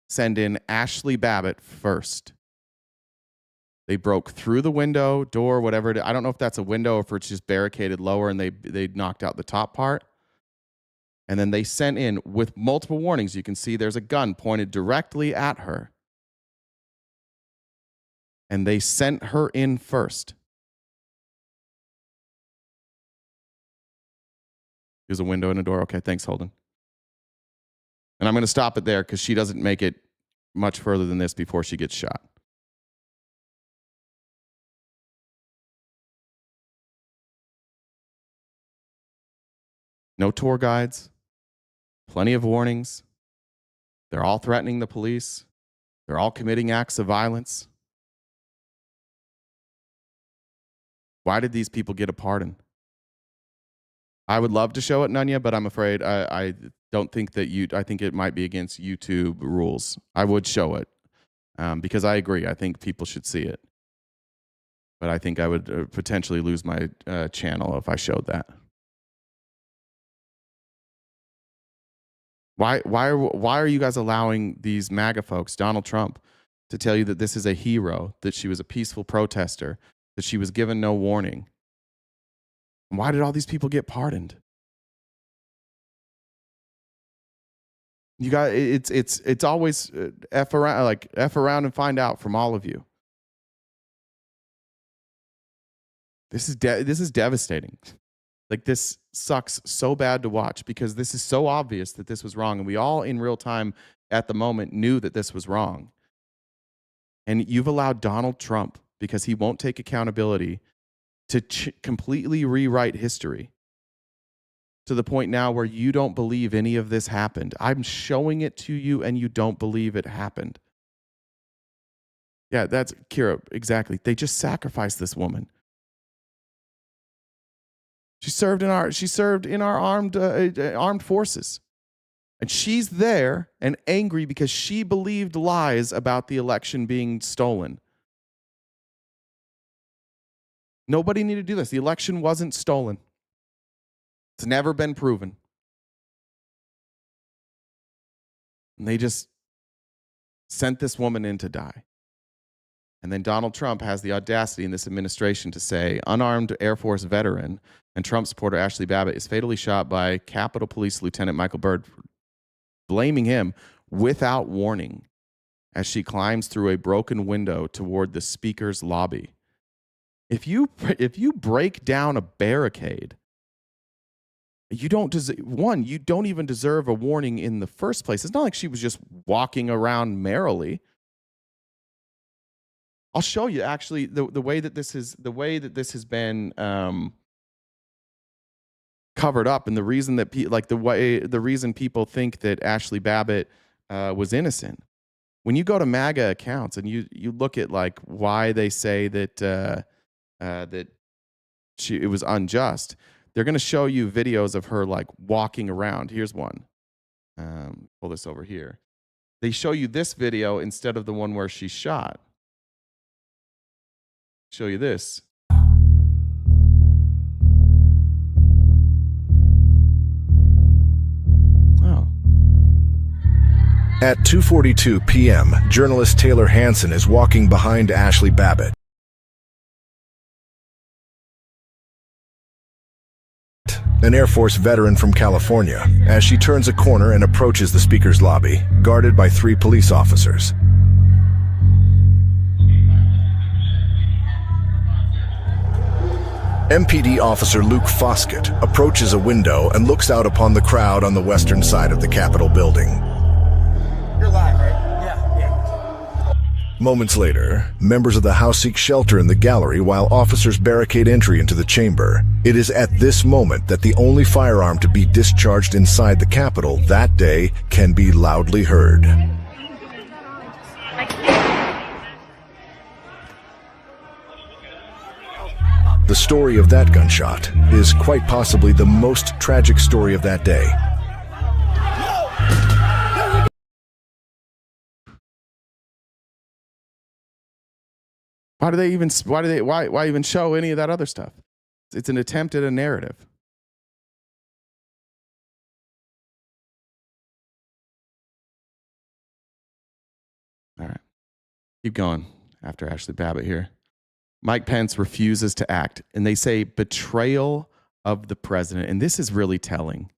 send in Ashley Babbitt first. They broke through the window, door, whatever. I don't know if that's a window or if it's just barricaded lower and they knocked out the top part. And then they sent in with multiple warnings. You can see there's a gun pointed directly at her. And they sent her in first. There's a window and a door. Okay, thanks, Holden. And I'm going to stop it there because she doesn't make it much further than this before she gets shot. No tour guides. Plenty of warnings. They're all threatening the police. They're all committing acts of violence. Why did these people get a pardon? I would love to show it, Nunya, but I'm afraid I don't think that I think it might be against YouTube rules. I would show it because I agree. I think people should see it. But I think I would potentially lose my channel if I showed that. Why are you guys allowing these MAGA folks, Donald Trump, to tell you that this is a hero, that she was a peaceful protester, that she was given no warning? Why did all these people get pardoned? You got it's always F around and find out from all of you. This is devastating. Like, this sucks so bad to watch because this is so obvious that this was wrong, and we all in real time at the moment knew that this was wrong. And you've allowed Donald Trump, because he won't take accountability, to completely rewrite history to the point now where you don't believe any of this happened. I'm showing it to you and you don't believe it happened. Yeah, that's Kira, exactly. They just sacrificed this woman. She served in our armed forces. And she's there and angry because she believed lies about the election being stolen. Nobody needed to do this. The election wasn't stolen. It's never been proven. And they just sent this woman in to die. And then Donald Trump has the audacity in this administration to say unarmed Air Force veteran and Trump supporter Ashley Babbitt is fatally shot by Capitol Police Lieutenant Michael Byrd, blaming him without warning as she climbs through a broken window toward the speaker's lobby. If you break down a barricade, you don't even deserve a warning in the first place. It's not like she was just walking around merrily. I'll show you actually the way that this has been covered up, and the reason that the reason people think that Ashley Babbitt was innocent. When you go to MAGA accounts and you look at like why they say that it was unjust, they're going to show you videos of her like walking around. Here's one. Pull this over here. They show you this video instead of the one where she's shot. Show you this. Oh. At 2:42 p.m., journalist Taylor Hansen is walking behind Ashley Babbitt. An Air Force veteran from California, as she turns a corner and approaches the speaker's lobby, guarded by 3 police officers. MPD officer Luke Foskett approaches a window and looks out upon the crowd on the western side of the Capitol building. You're live, right? Yeah. Moments later, members of the House seek shelter in the gallery while officers barricade entry into the chamber. It is at this moment that the only firearm to be discharged inside the Capitol that day can be loudly heard. The story of that gunshot is quite possibly the most tragic story of that day. Why even show any of that other stuff? It's an attempt at a narrative. All right. Keep going after Ashley Babbitt here. Mike Pence refuses to act, and they say betrayal of the president. And this is really telling.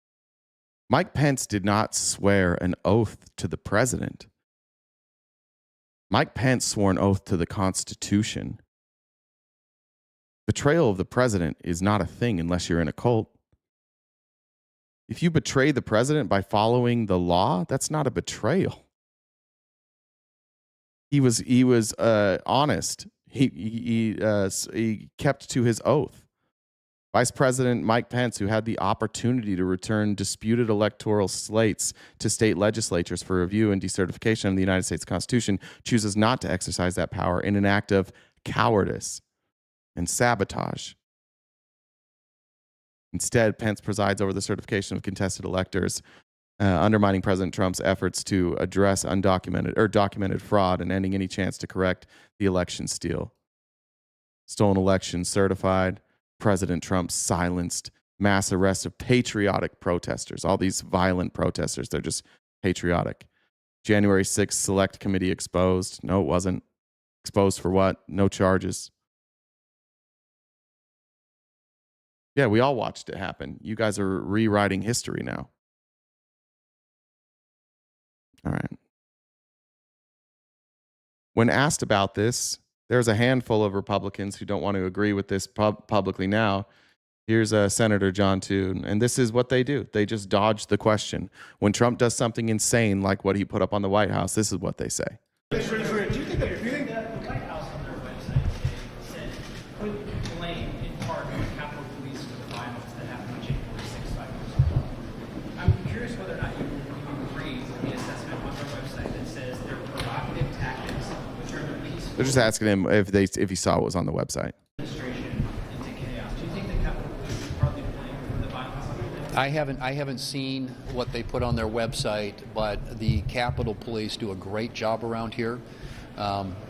Mike Pence did not swear an oath to the president. Mike Pence swore an oath to the Constitution. Betrayal of the president is not a thing unless you're in a cult. If you betray the president by following the law, that's not a betrayal. He was honest. He kept to his oath. Vice President Mike Pence, who had the opportunity to return disputed electoral slates to state legislatures for review and decertification of the United States Constitution, chooses not to exercise that power in an act of cowardice. and sabotage. Instead, Pence presides over the certification of contested electors, undermining President Trump's efforts to address undocumented or documented fraud and ending any chance to correct the election steal. Stolen elections certified. President Trump silenced. Mass arrest of patriotic protesters. All these violent protesters, they're just patriotic. January 6th Select Committee exposed. No, it wasn't. Exposed for what? No charges. Yeah, we all watched it happen. You guys are rewriting history now. All right. When asked about this, there's a handful of Republicans who don't want to agree with this publicly now. Here's Senator John Toon, and this is what they do. They just dodge the question. When Trump does something insane like what he put up on the White House, this is what they say. Do you think that the White House on their website said would blame in part the Capitol Police for the violence that happened on January 6th 5 years ago? I'm curious whether or not you agree with the assessment on their website that says they're provocative tactics, which are the peaceful. They're just asking him if he saw what was on the website. I haven't seen what they put on their website, but the Capitol Police do a great job around here.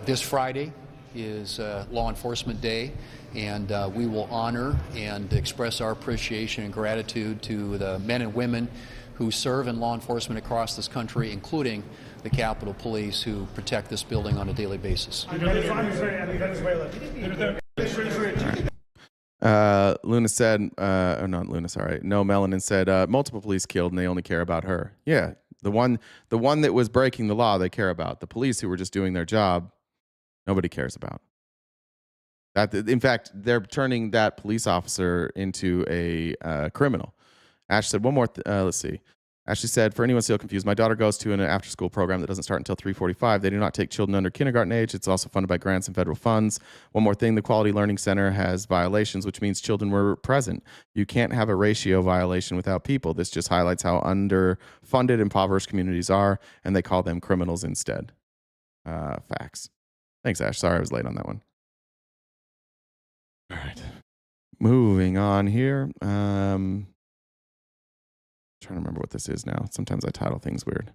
This Friday is Law Enforcement Day, and we will honor and express our appreciation and gratitude to the men and women who serve in law enforcement across this country, including the Capitol Police, who protect this building on a daily basis. Luna said, or not Luna, sorry. No, Melanin said, multiple police killed and they only care about her. Yeah, the one that was breaking the law, they care about. The police who were just doing their job, nobody cares about. In fact, they're turning that police officer into a criminal. Ash said, one more, let's see. Ashley said, for anyone still confused, my daughter goes to an after-school program that doesn't start until 3:45. They do not take children under kindergarten age. It's also funded by grants and federal funds. One more thing, the Quality Learning Center has violations, which means children were present. You can't have a ratio violation without people. This just highlights how underfunded impoverished communities are, and they call them criminals instead. Facts. Thanks, Ash. Sorry I was late on that one. All right. Moving on here. Trying to remember what this is now. Sometimes I title things weird.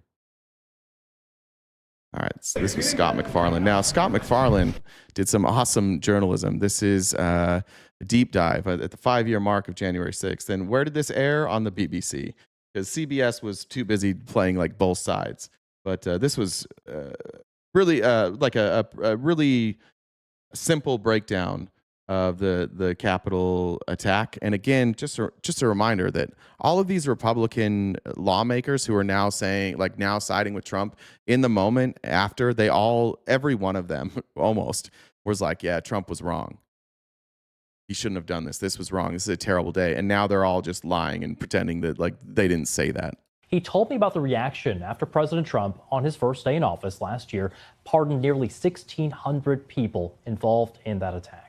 All right, so this was Scott McFarlane. Now, Scott McFarlane did some awesome journalism. This is a deep dive at the 5-year mark of January 6th. And where did this air? On the BBC, because CBS was too busy playing like both sides. But this was really like a really simple breakdown of the Capitol attack. And again, just a reminder that all of these Republican lawmakers who are now saying, like now siding with Trump in the moment after, every one of them almost was like, yeah, Trump was wrong. He shouldn't have done this. This was wrong. This is a terrible day. And now they're all just lying and pretending that like they didn't say that. He told me about the reaction after President Trump, on his first day in office last year, pardoned nearly 1,600 people involved in that attack.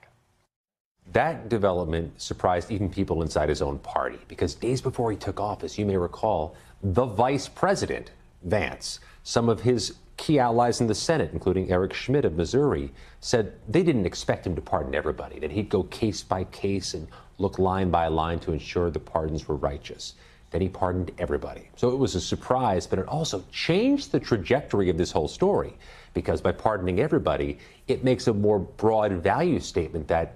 That development surprised even people inside his own party, because days before he took office, you may recall, the vice president, Vance, some of his key allies in the Senate, including Eric Schmidt of Missouri, said they didn't expect him to pardon everybody, that he'd go case by case and look line by line to ensure the pardons were righteous. Then he pardoned everybody. So it was a surprise, but it also changed the trajectory of this whole story, because by pardoning everybody, it makes a more broad value statement that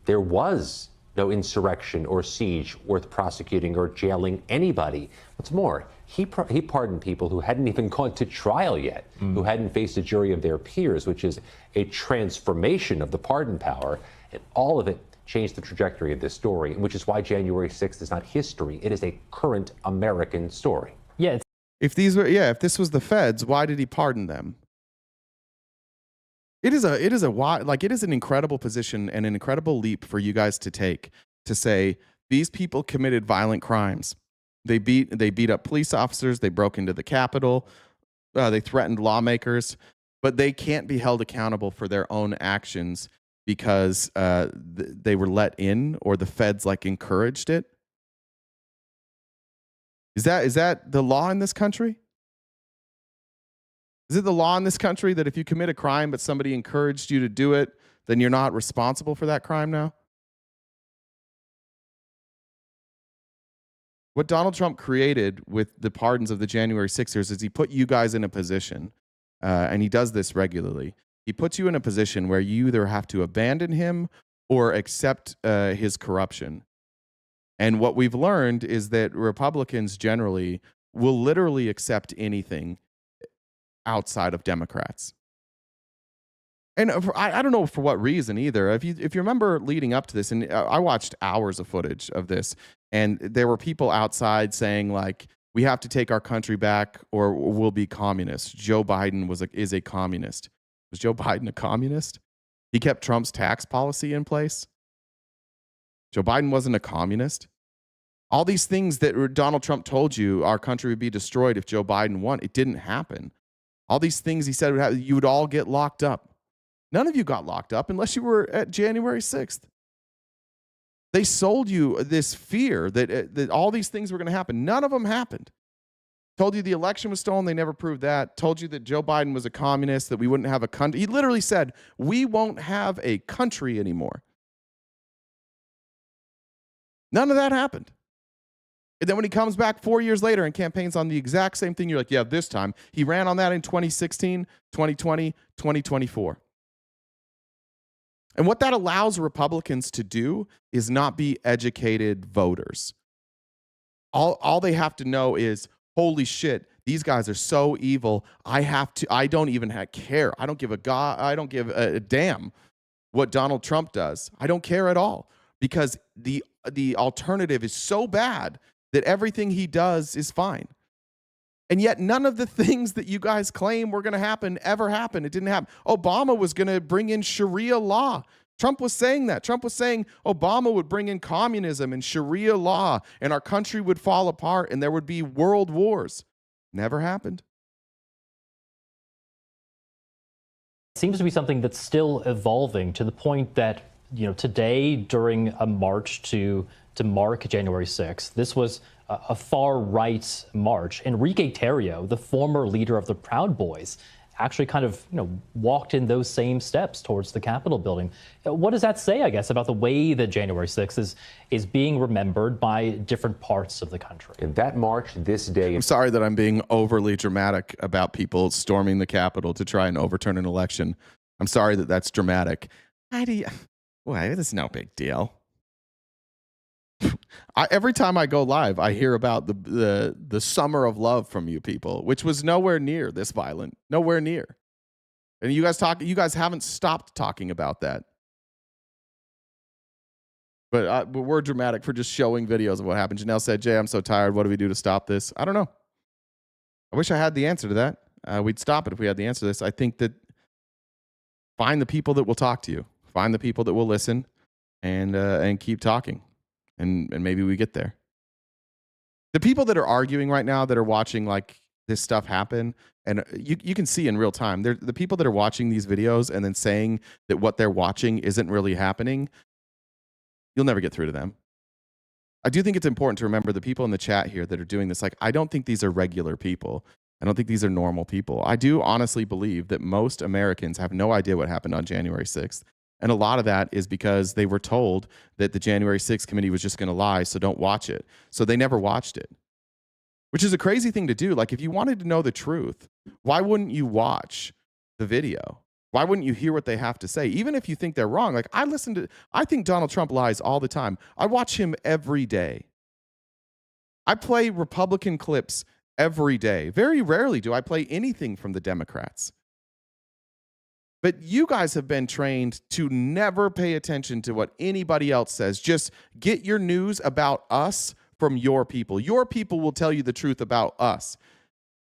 there was no insurrection or siege worth prosecuting or jailing anybody. What's more, he pardoned people who hadn't even gone to trial yet, who hadn't faced a jury of their peers, which is a transformation of the pardon power. And all of it changed the trajectory of this story, which is why January 6th is not history. It is a current American story. Yeah. If this was the feds, why did he pardon them? It is an incredible position and an incredible leap for you guys to take, to say these people committed violent crimes. They beat up police officers. They broke into the Capitol. They threatened lawmakers, but they can't be held accountable for their own actions because they were let in or the feds like encouraged it. Is that the law in this country? Is it the law in this country that if you commit a crime but somebody encouraged you to do it, then you're not responsible for that crime now? What Donald Trump created with the pardons of the January 6ers is he put you guys in a position, and he does this regularly. He puts you in a position where you either have to abandon him or accept his corruption. And what we've learned is that Republicans generally will literally accept anything outside of Democrats. And I don't know for what reason either. If you remember leading up to this, and I watched hours of footage of this, and there were people outside saying like, we have to take our country back or we'll be communists. Joe Biden is a communist. Was Joe Biden a communist? He kept Trump's tax policy in place. Joe Biden wasn't a communist. All these things that Donald Trump told you our country would be destroyed if Joe Biden won, it didn't happen. All these things he said would happen, you would all get locked up. None of you got locked up unless you were at January 6th. They sold you this fear that all these things were going to happen. None of them happened. Told you the election was stolen. They never proved that. Told you that Joe Biden was a communist, that we wouldn't have a country. He literally said, we won't have a country anymore. None of that happened. And then when he comes back 4 years later and campaigns on the exact same thing, you're like, yeah, this time. He ran on that in 2016, 2020, 2024. And what that allows Republicans to do is not be educated voters. All they have to know is, holy shit, these guys are so evil. I don't even care. I don't give a damn what Donald Trump does. I don't care at all because the alternative is so bad that everything he does is fine. And yet none of the things that you guys claim were going to happen ever happened. It didn't happen. Obama was going to bring in Sharia law. Trump was saying that. Trump was saying Obama would bring in communism and Sharia law and our country would fall apart and there would be world wars. Never happened. It seems to be something that's still evolving to the point that, today during a march to mark January 6th, this was a far-right march. Enrique Tarrio, the former leader of the Proud Boys, actually kind of, walked in those same steps towards the Capitol building. What does that say, I guess, about the way that January 6th is being remembered by different parts of the country? In that march this day... I'm sorry that I'm being overly dramatic about people storming the Capitol to try and overturn an election. I'm sorry that that's dramatic. It's no big deal. Every time I go live, I hear about the summer of love from you people, which was nowhere near this violent, nowhere near. And you guys haven't stopped talking about that. But we're dramatic for just showing videos of what happened. Janelle said, Jay, I'm so tired. What do we do to stop this? I don't know. I wish I had the answer to that. We'd stop it if we had the answer to this. I think that find the people that will talk to you. Find the people that will listen and keep talking. And maybe we get there. The people that are arguing right now that are watching like this stuff happen, and you can see in real time, they're the people that are watching these videos and then saying that what they're watching isn't really happening, you'll never get through to them. I do think it's important to remember the people in the chat here that are doing this. Like, I don't think these are regular people. I don't think these are normal people. I do honestly believe that most Americans have no idea what happened on January 6th. And a lot of that is because they were told that the January 6th committee was just going to lie, so don't watch it. So they never watched it, which is a crazy thing to do. Like, if you wanted to know the truth, why wouldn't you watch the video? Why wouldn't you hear what they have to say? Even if you think they're wrong. Like, I think Donald Trump lies all the time. I watch him every day. I play Republican clips every day. Very rarely do I play anything from the Democrats. But you guys have been trained to never pay attention to what anybody else says. Just get your news about us from your people. Your people will tell you the truth about us.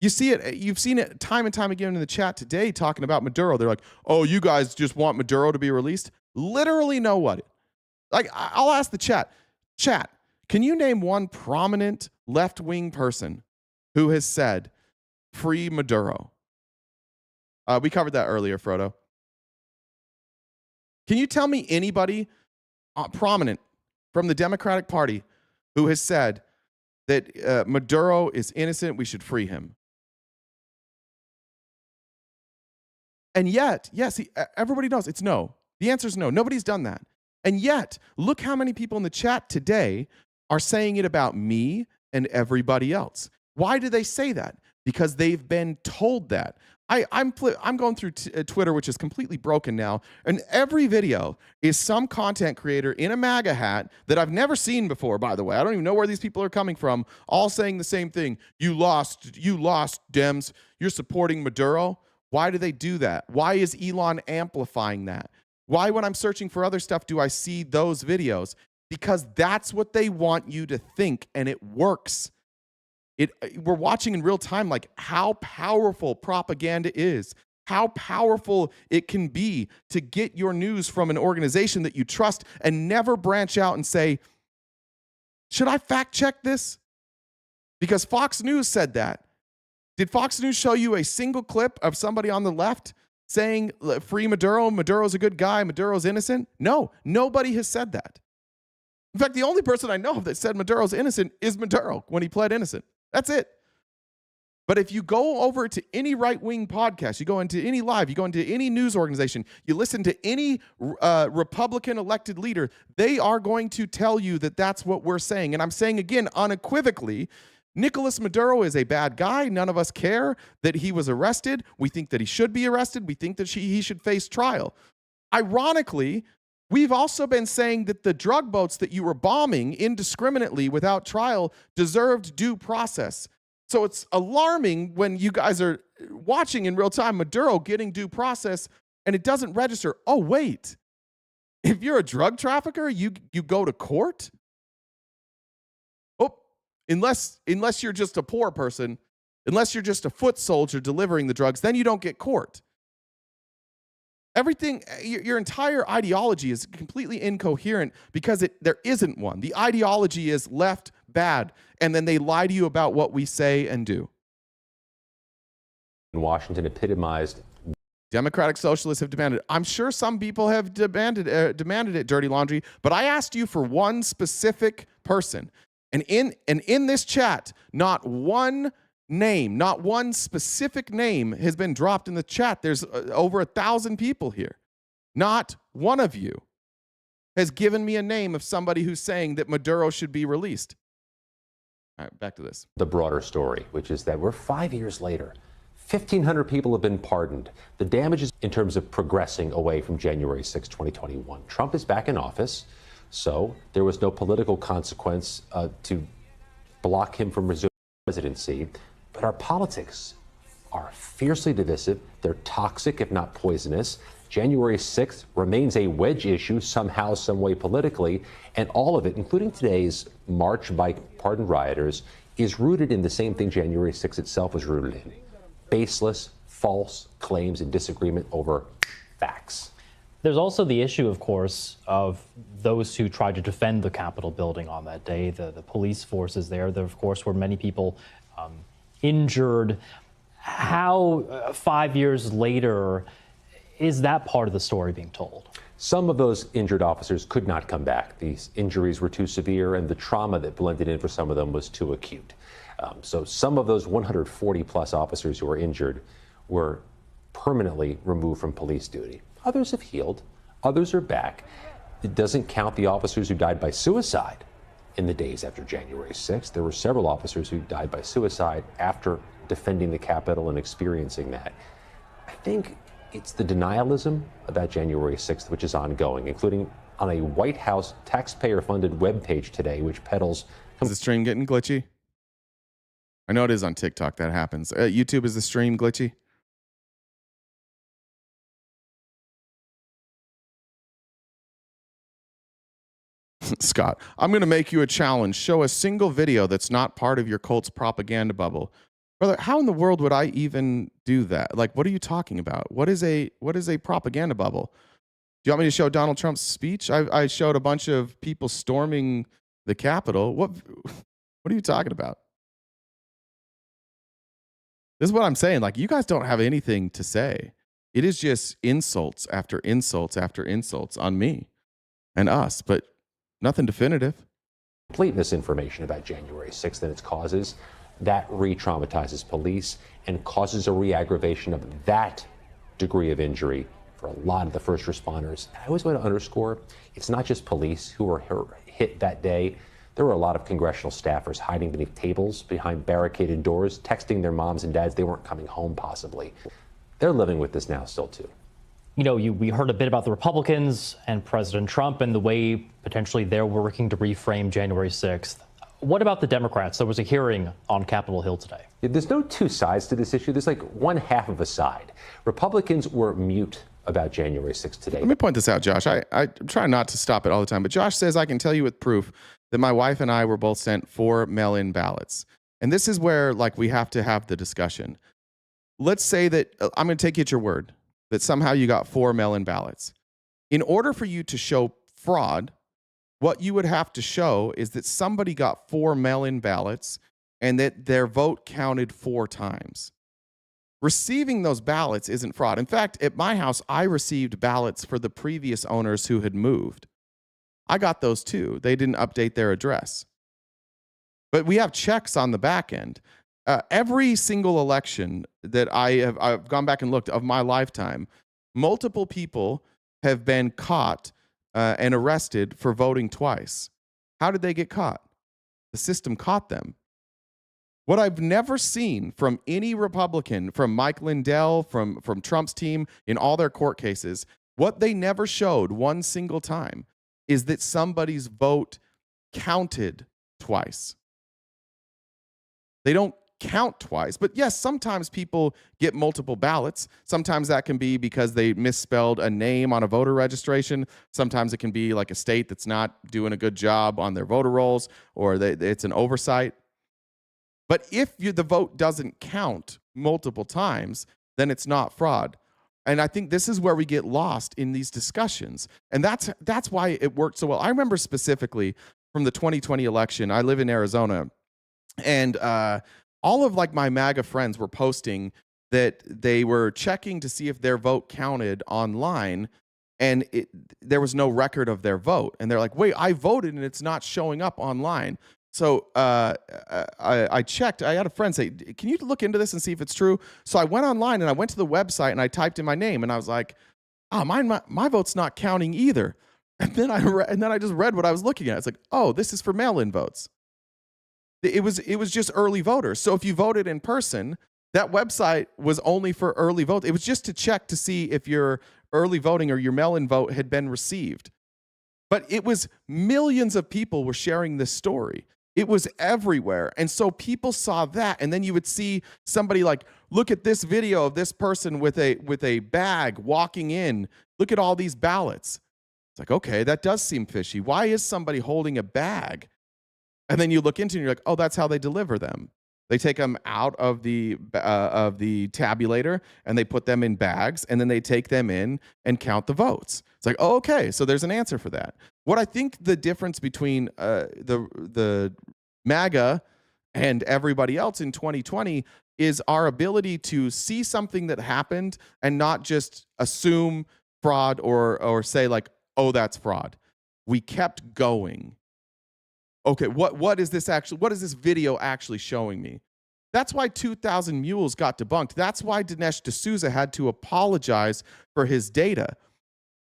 You see it. You've seen it time and time again in the chat today talking about Maduro. They're like, oh, you guys just want Maduro to be released? Literally nobody. Like, I'll ask the chat. Chat, can you name one prominent left-wing person who has said, free Maduro? We covered that earlier, Frodo. Can you tell me anybody prominent from the Democratic Party who has said that Maduro is innocent, we should free him? And yet, yes, everybody knows it's no. The answer is no. Nobody's done that. And yet, look how many people in the chat today are saying it about me and everybody else. Why do they say that? Because they've been told that. I'm going through Twitter, which is completely broken now, and every video is some content creator in a MAGA hat that I've never seen before, by the way. I don't even know where these people are coming from, all saying the same thing. You lost, Dems. You're supporting Maduro. Why do they do that? Why is Elon amplifying that? Why, when I'm searching for other stuff, do I see those videos? Because that's what they want you to think, and it works. We're watching in real time like how powerful propaganda is, how powerful it can be to get your news from an organization that you trust and never branch out and say, should I fact check this? Because Fox News said that. Did Fox News show you a single clip of somebody on the left saying free Maduro, Maduro's a good guy, Maduro's innocent? No, nobody has said that. In fact, the only person I know of that said Maduro's innocent is Maduro when he pled innocent. That's it. But if you go over to any right-wing podcast, you go into any live, you go into any news organization, you listen to any Republican elected leader, they are going to tell you that that's what we're saying. And I'm saying again, unequivocally, Nicolas Maduro is a bad guy. None of us care that he was arrested. We think that he should be arrested. We think that he should face trial. Ironically, we've also been saying that the drug boats that you were bombing indiscriminately without trial deserved due process. So it's alarming when you guys are watching in real time Maduro getting due process and it doesn't register. Oh, wait. If you're a drug trafficker, you go to court? Oh, unless you're just a poor person, unless you're just a foot soldier delivering the drugs, then you don't get court. Everything, your entire ideology is completely incoherent because there isn't one. The ideology is left bad, and then they lie to you about what we say and do. In Washington epitomized. Democratic socialists have demanded it. I'm sure some people have demanded it, Dirty Laundry, but I asked you for one specific person. And in this chat, not one name, not one specific name has been dropped in the chat. There's over 1,000 people here. Not one of you has given me a name of somebody who's saying that Maduro should be released. All right, back to this. The broader story, which is that we're 5 years later. 1,500 people have been pardoned. The damages in terms of progressing away from January 6, 2021. Trump is back in office, so there was no political consequence to block him from resuming presidency. But our politics are fiercely divisive. They're toxic, if not poisonous. January 6th remains a wedge issue somehow, some way politically. And all of it, including today's march by pardoned rioters, is rooted in the same thing January 6th itself was rooted in. Baseless, false claims and disagreement over facts. There's also the issue, of course, of those who tried to defend the Capitol building on that day, the police forces there. There, of course, were many people injured. How, 5 years later, is that part of the story being told? Some of those injured officers could not come back. These injuries were too severe, and the trauma that blended in for some of them was too acute. So some of those 140 plus officers who were injured were permanently removed from police duty. Others have healed. Others are back. It doesn't count the officers who died by suicide in the days after January 6th. There were several officers who died by suicide after defending the Capitol and experiencing that. I think it's the denialism about January 6th, which is ongoing, including on a White House taxpayer-funded webpage today, which peddles... Is the stream getting glitchy? I know it is on TikTok. That happens. YouTube, is the stream glitchy? Scott, I'm going to make you a challenge. Show a single video that's not part of your cult's propaganda bubble. Brother, how in the world would I even do that? Like, what are you talking about? What is a propaganda bubble? Do you want me to show Donald Trump's speech? I showed a bunch of people storming the Capitol. What are you talking about? This is what I'm saying. Like, you guys don't have anything to say. It is just insults after insults after insults on me and us, but nothing definitive. Complete misinformation about January 6th and its causes. That re-traumatizes police and causes a re-aggravation of that degree of injury for for a lot of the first responders. I always want to underscore, it's not just police who were hit that day. There were a lot of congressional staffers hiding beneath tables, behind barricaded doors, texting their moms and dads they weren't coming home possibly. They're living with this now still too. You know, we heard a bit about the Republicans and President Trump and the way potentially they're working to reframe January 6th. What about the Democrats? There was a hearing on Capitol Hill today. There's no two sides to this issue. There's like one half of a side. Republicans were mute about January 6th today. Let me point this out, Josh. I try not to stop it all the time, but Josh says I can tell you with proof that my wife and I were both sent 4 mail-in ballots. And this is where like we have to have the discussion. Let's say that I'm going to take you at your word that somehow you got 4 mail-in ballots. In order for you to show fraud, what you would have to show is that somebody got 4 mail-in ballots and that their vote counted 4 times. Receiving those ballots isn't fraud. In fact, at my house, I received ballots for the previous owners who had moved. I got those too. They didn't update their address. But we have checks on the back end. Every single election that I've gone back and looked of my lifetime, multiple people have been caught and arrested for voting twice. How did they get caught? The system caught them. What I've never seen from any Republican, from Mike Lindell, from Trump's team in all their court cases, what they never showed one single time is that somebody's vote counted twice. They don't count twice. But yes, sometimes people get multiple ballots. Sometimes that can be because they misspelled a name on a voter registration. Sometimes it can be like a state that's not doing a good job on their voter rolls, or it's an oversight. But if the vote doesn't count multiple times, then it's not fraud. And I think this is where we get lost in these discussions. And that's why it worked so well. I remember specifically from the 2020 election, I live in Arizona, and all of like my MAGA friends were posting that they were checking to see if their vote counted online, and there was no record of their vote. And they're like, wait, I voted and it's not showing up online. So I checked. I had a friend say, can you look into this and see if it's true? So I went online and I went to the website and I typed in my name and I was like, my vote's not counting either. And then I just read what I was looking at. It's like, oh, this is for mail-in votes. It was just early voters. So if you voted in person, that website was only for early votes. It was just to check to see if your early voting or your mail-in vote had been received. But it was millions of people were sharing this story. It was everywhere. And so people saw that. And then you would see somebody like, look at this video of this person with a bag walking in. Look at all these ballots. It's like, okay, that does seem fishy. Why is somebody holding a bag? And then you look into it and you're like, oh, that's how they deliver them. They take them out of the tabulator and they put them in bags, and then they take them in and count the votes. It's like, oh, okay, so there's an answer for that. What I think the difference between the MAGA and everybody else in 2020 is our ability to see something that happened and not just assume fraud or say like, oh, that's fraud. We kept going. Okay, what is this video actually showing me? That's why 2,000 Mules got debunked. That's why Dinesh D'Souza had to apologize for his data.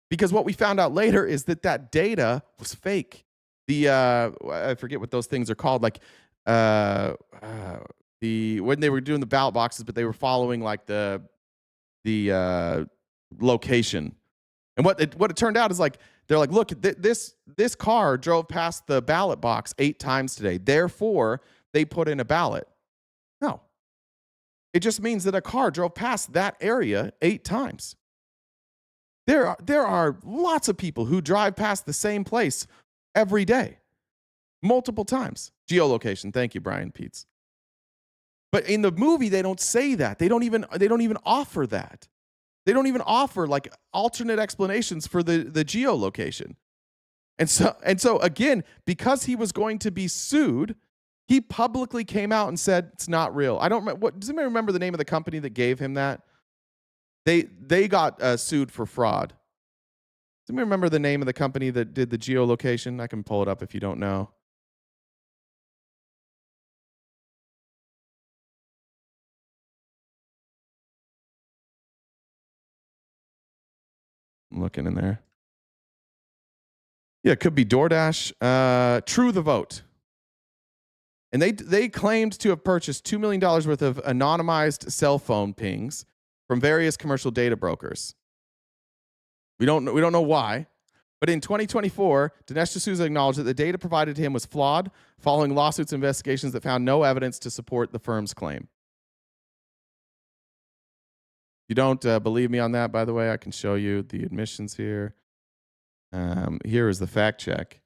Because what we found out later is that data was fake. I forget what those things are called, like when they were doing the ballot boxes, but they were following like the location. And what it turned out is like, they're like, look, this car drove past the ballot box 8 times today. Therefore, they put in a ballot. No. It just means that a car drove past that area 8 times. There are lots of people who drive past the same place every day, multiple times. Geolocation. Thank you, Brian Peets. But in the movie, they don't say that. They don't even offer that. They don't even offer like alternate explanations for the geolocation. And so again, because he was going to be sued, he publicly came out and said it's not real. I don't remember. Does anybody remember the name of the company that gave him that? They got sued for fraud. Does anybody remember the name of the company that did the geolocation? I can pull it up if you don't know. I'm looking in there. Yeah, it could be DoorDash. True the Vote. And they claimed to have purchased $2 million worth of anonymized cell phone pings from various commercial data brokers. We don't know why. But in 2024, Dinesh D'Souza acknowledged that the data provided to him was flawed following lawsuits and investigations that found no evidence to support the firm's claim. If you don't believe me on that, by the way, I can show you the admissions here. Here is the fact check.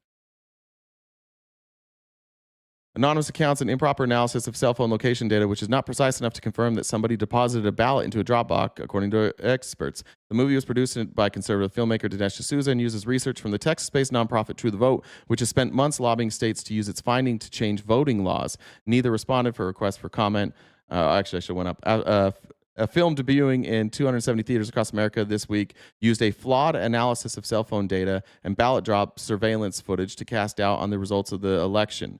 Anonymous accounts and improper analysis of cell phone location data, which is not precise enough to confirm that somebody deposited a ballot into a Dropbox, according to experts. The movie was produced by conservative filmmaker Dinesh D'Souza and uses research from the Texas-based nonprofit True the Vote, which has spent months lobbying states to use its finding to change voting laws. Neither responded for requests for comment. Actually, I should have went up. A film debuting in 270 theaters across America this week used a flawed analysis of cell phone data and ballot drop surveillance footage to cast doubt on the results of the election.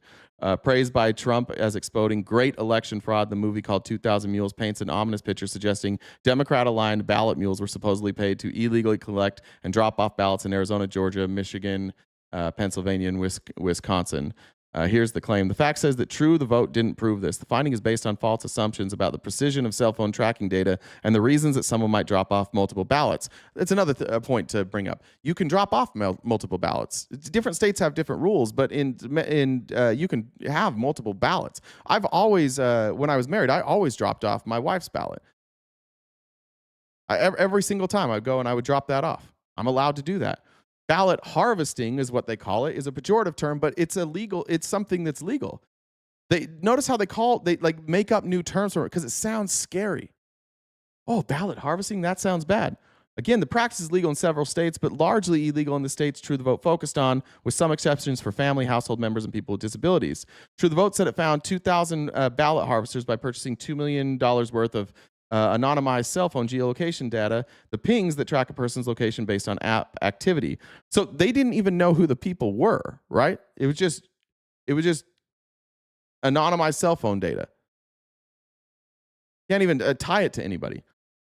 Praised by Trump as exposing great election fraud, the movie called 2,000 Mules paints an ominous picture suggesting Democrat-aligned ballot mules were supposedly paid to illegally collect and drop off ballots in Arizona, Georgia, Michigan, Pennsylvania, and Wisconsin. Here's the claim. The fact says that True the Vote didn't prove this. The finding is based on false assumptions about the precision of cell phone tracking data and the reasons that someone might drop off multiple ballots. That's another point to bring up. You can drop off multiple ballots. Different states have different rules, but you can have multiple ballots. I've always, when I was married, I always dropped off my wife's ballot. Every single time I would go and I would drop that off. I'm allowed to do that. Ballot harvesting is what they call it, is a pejorative term, but it's illegal. It's something that's legal. Notice how they like make up new terms for it because it sounds scary. Oh, ballot harvesting? That sounds bad. Again, the practice is legal in several states, but largely illegal in the states True the Vote focused on, with some exceptions for family, household members, and people with disabilities. True the Vote said it found 2,000 ballot harvesters by purchasing $2 million worth of anonymized cell phone geolocation data, the pings that track a person's location based on app activity. So they didn't even know who the people were, right? It was just anonymized cell phone data. Can't even tie it to anybody.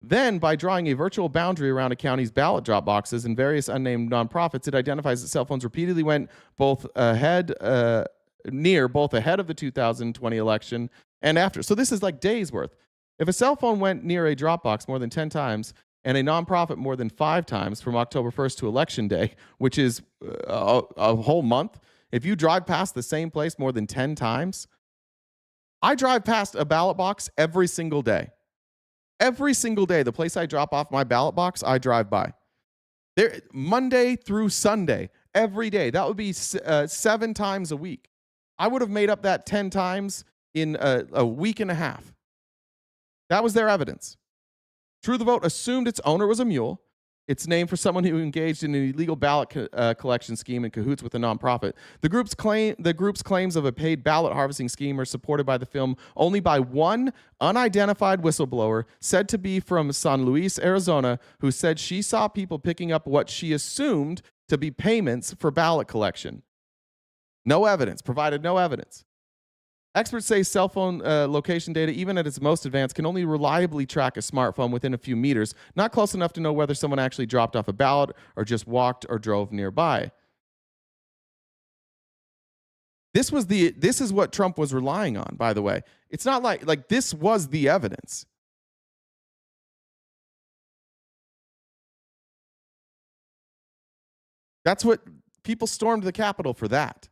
Then, by drawing a virtual boundary around a county's ballot drop boxes and various unnamed nonprofits, it identifies that cell phones repeatedly went both ahead of the 2020 election and after. So this is like days worth. If a cell phone went near a Dropbox more than 10 times and a nonprofit more than 5 times from October 1st to Election Day, which is a whole month, if you drive past the same place more than 10 times, I drive past a ballot box every single day. Every single day, the place I drop off my ballot box, I drive by. There, Monday through Sunday, every day. That would be 7 times a week. I would have made up that 10 times in a week and a half. That was their evidence. True the Vote assumed its owner was a mule. It's named for someone who engaged in an illegal ballot collection scheme in cahoots with a nonprofit. The group's claims of a paid ballot harvesting scheme are supported by the film only by one unidentified whistleblower said to be from San Luis, Arizona, who said she saw people picking up what she assumed to be payments for ballot collection. No evidence, provided no evidence. Experts say cell phone location data, even at its most advanced, can only reliably track a smartphone within a few meters, not close enough to know whether someone actually dropped off a ballot or just walked or drove nearby. This is what Trump was relying on, by the way. It's not like this was the evidence. That's what people stormed the Capitol for that.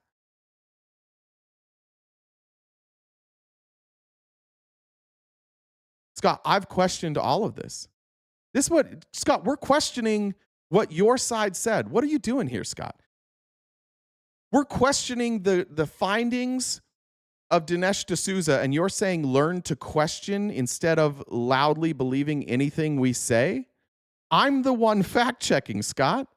Scott, I've questioned all of this. Scott, we're questioning what your side said. What are you doing here, Scott? We're questioning the findings of Dinesh D'Souza, and you're saying learn to question instead of loudly believing anything we say? I'm the one fact-checking, Scott.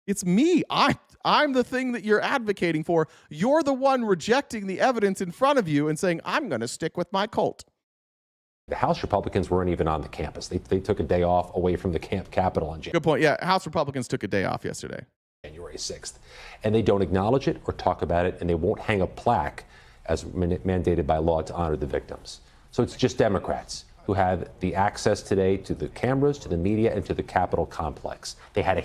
It's me. I'm the thing that you're advocating for. You're the one rejecting the evidence in front of you and saying, I'm going to stick with my cult. The House Republicans weren't even on the campus. They took a day off away from the Capitol on Good point. Yeah, House Republicans took a day off yesterday. January 6th. And they don't acknowledge it or talk about it, and they won't hang a plaque as mandated by law to honor the victims. So it's just Democrats. who have the access today to the cameras, to the media, and to the Capitol complex. They had a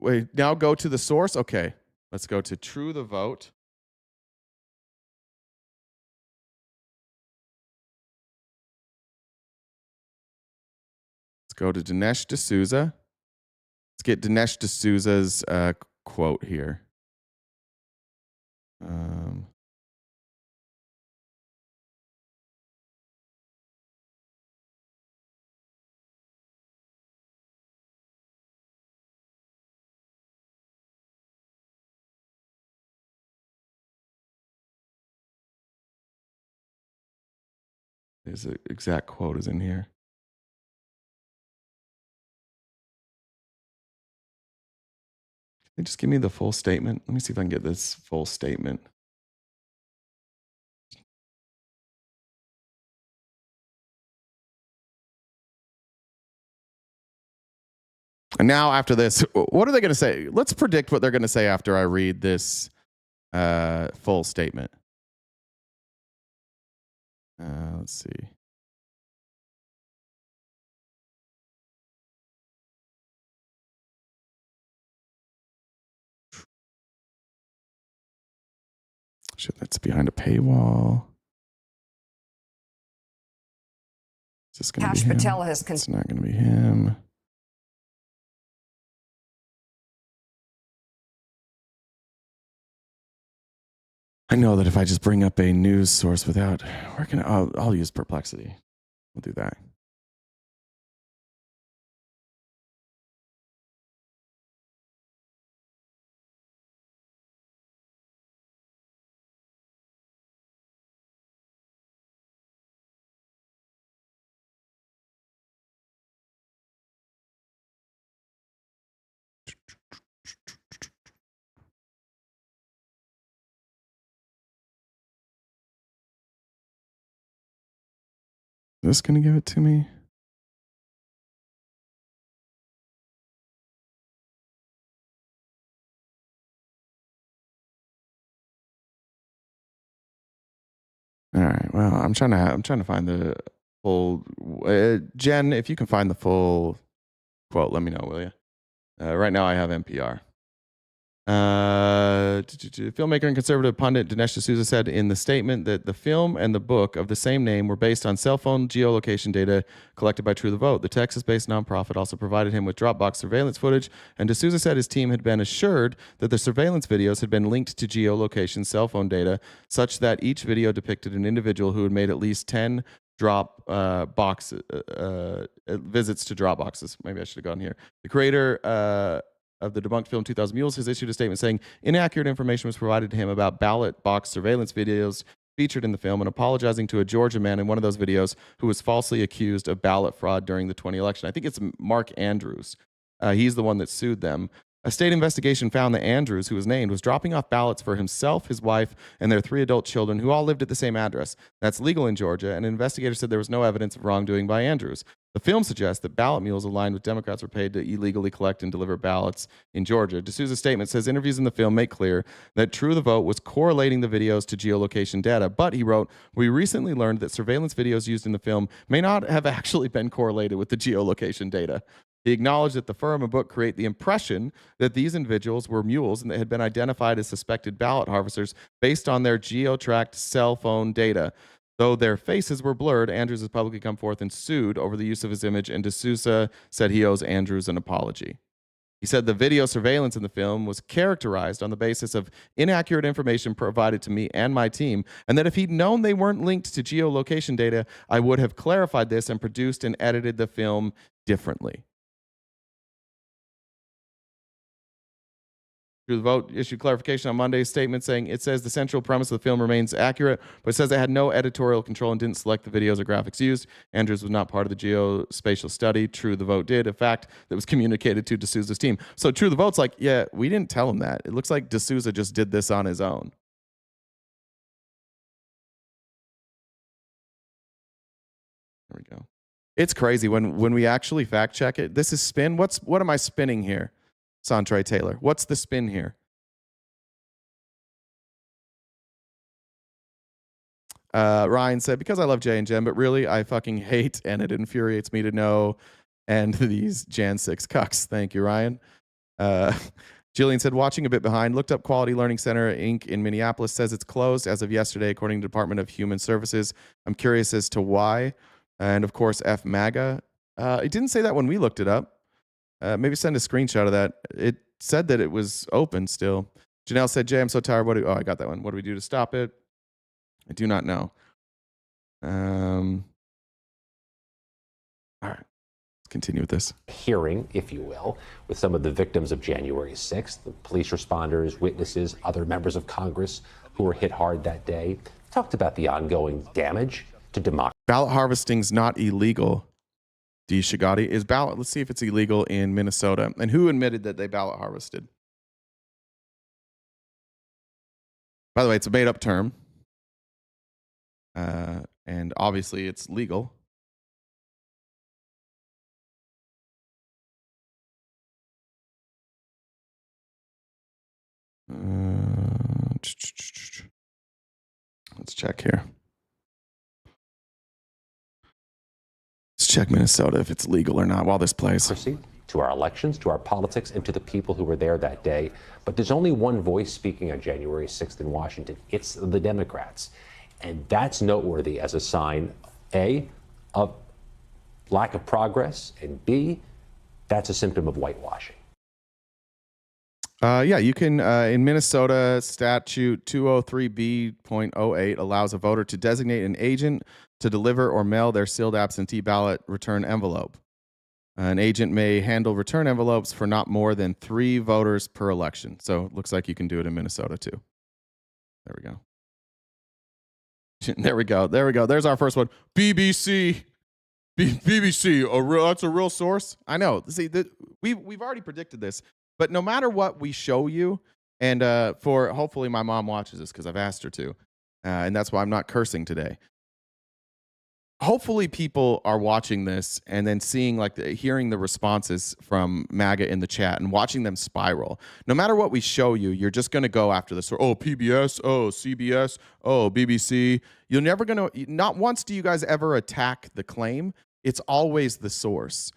Wait, now go to the source? Okay. Let's go to True the Vote. Let's go to Dinesh D'Souza. Let's get Dinesh D'Souza's quote here. His exact quote is in here. Can you just give me the full statement? Let me see if I can get this full statement. And now after this, what are they going to say? Let's predict what they're going to say after I read this full statement. Let's see. Shit, that's behind a paywall. Is this going to be him? Patel has It's not going to be him. I know that if I just bring up a news source without, I'll use Perplexity. We'll do that. Is this going to give it to me? All right. Well, I'm trying to find the full. Jen, if you can find the full quote, let me know, will you? Right now, I have NPR. Filmmaker and conservative pundit Dinesh D'Souza said in the statement that the film and the book of the same name were based on cell phone geolocation data collected by True the Vote. The Texas-based nonprofit also provided him with Dropbox surveillance footage, and D'Souza said his team had been assured that the surveillance videos had been linked to geolocation cell phone data, such that each video depicted an individual who had made at least 10 visits to Dropboxes. Maybe I should have gone here. The creator of the debunked film 2000 Mules has issued a statement saying inaccurate information was provided to him about ballot box surveillance videos featured in the film, and apologizing to a Georgia man in one of those videos who was falsely accused of ballot fraud during the 2020 election. I think it's Mark Andrews. He's the one that sued them. A state investigation found that Andrews, who was named, was dropping off ballots for himself, his wife, and their 3 adult children who all lived at the same address. That's legal in Georgia, and an investigator said there was no evidence of wrongdoing by Andrews. The film suggests that ballot mules aligned with Democrats were paid to illegally collect and deliver ballots in Georgia. D'Souza's statement says interviews in the film make clear that True the Vote was correlating the videos to geolocation data. But, he wrote, we recently learned that surveillance videos used in the film may not have actually been correlated with the geolocation data. He acknowledged that the firm and book create the impression that these individuals were mules and that had been identified as suspected ballot harvesters based on their geo-tracked cell phone data. Though their faces were blurred, Andrews has publicly come forth and sued over the use of his image, and D'Souza said he owes Andrews an apology. He said the video surveillance in the film was characterized on the basis of inaccurate information provided to me and my team, and that if he'd known they weren't linked to geolocation data, I would have clarified this and produced and edited the film differently. True the Vote issued clarification on Monday's statement saying it says the central premise of the film remains accurate, but it says it had no editorial control and didn't select the videos or graphics used. Andrews was not part of the geospatial study. True the Vote did, a fact that was communicated to D'Souza's team. So True the Vote's like, yeah, we didn't tell him that. It looks like D'Souza just did this on his own. There we go. It's crazy when we actually fact check it. This is spin. What am I spinning here? Santre Taylor. What's the spin here? Ryan said, because I love Jay and Jen, but really I fucking hate and it infuriates me to know and these Jan 6 cucks. Thank you, Ryan. Jillian said, watching a bit behind, looked up Quality Learning Center, Inc. in Minneapolis, says it's closed as of yesterday, according to Department of Human Services. I'm curious as to why. And of course, F MAGA. It didn't say that when we looked it up. Maybe send a screenshot of that. It said that it was open still. Janelle said, Jay, I'm so tired. Oh, I got that one. What do we do to stop it? I do not know. All right. Let's continue with this. Hearing, if you will, with some of the victims of January 6th, the police responders, witnesses, other members of Congress who were hit hard that day. Talked about the ongoing damage to democracy. Ballot harvesting's not illegal. D. Shigati is ballot. Let's see if it's illegal in Minnesota. And who admitted that they ballot harvested? By the way, it's a made-up term. And obviously it's legal. Let's check here. Let's check Minnesota if it's legal or not while this plays. To our elections, to our politics, and to the people who were there that day. But there's only one voice speaking on January 6th in Washington. It's the Democrats. And that's noteworthy as a sign, A, of lack of progress, and B, that's a symptom of whitewashing. Yeah, you can, in Minnesota, statute 203B.08 allows a voter to designate an agent to deliver or mail their sealed absentee ballot return envelope. An agent may handle return envelopes for not more than 3 voters per election. So it looks like you can do it in Minnesota too. There we go. There we go. There we go. There's our first one. BBC. BBC. That's a real source. I know. See, we've already predicted this. But no matter what we show you, and for hopefully my mom watches this because I've asked her to, and that's why I'm not cursing today. Hopefully people are watching this and then seeing hearing the responses from MAGA in the chat and watching them spiral. No matter what we show you, you're just going to go after this. Oh, PBS. Oh, CBS. Oh, BBC. You're never going to, not once do you guys ever attack the claim. It's always the source.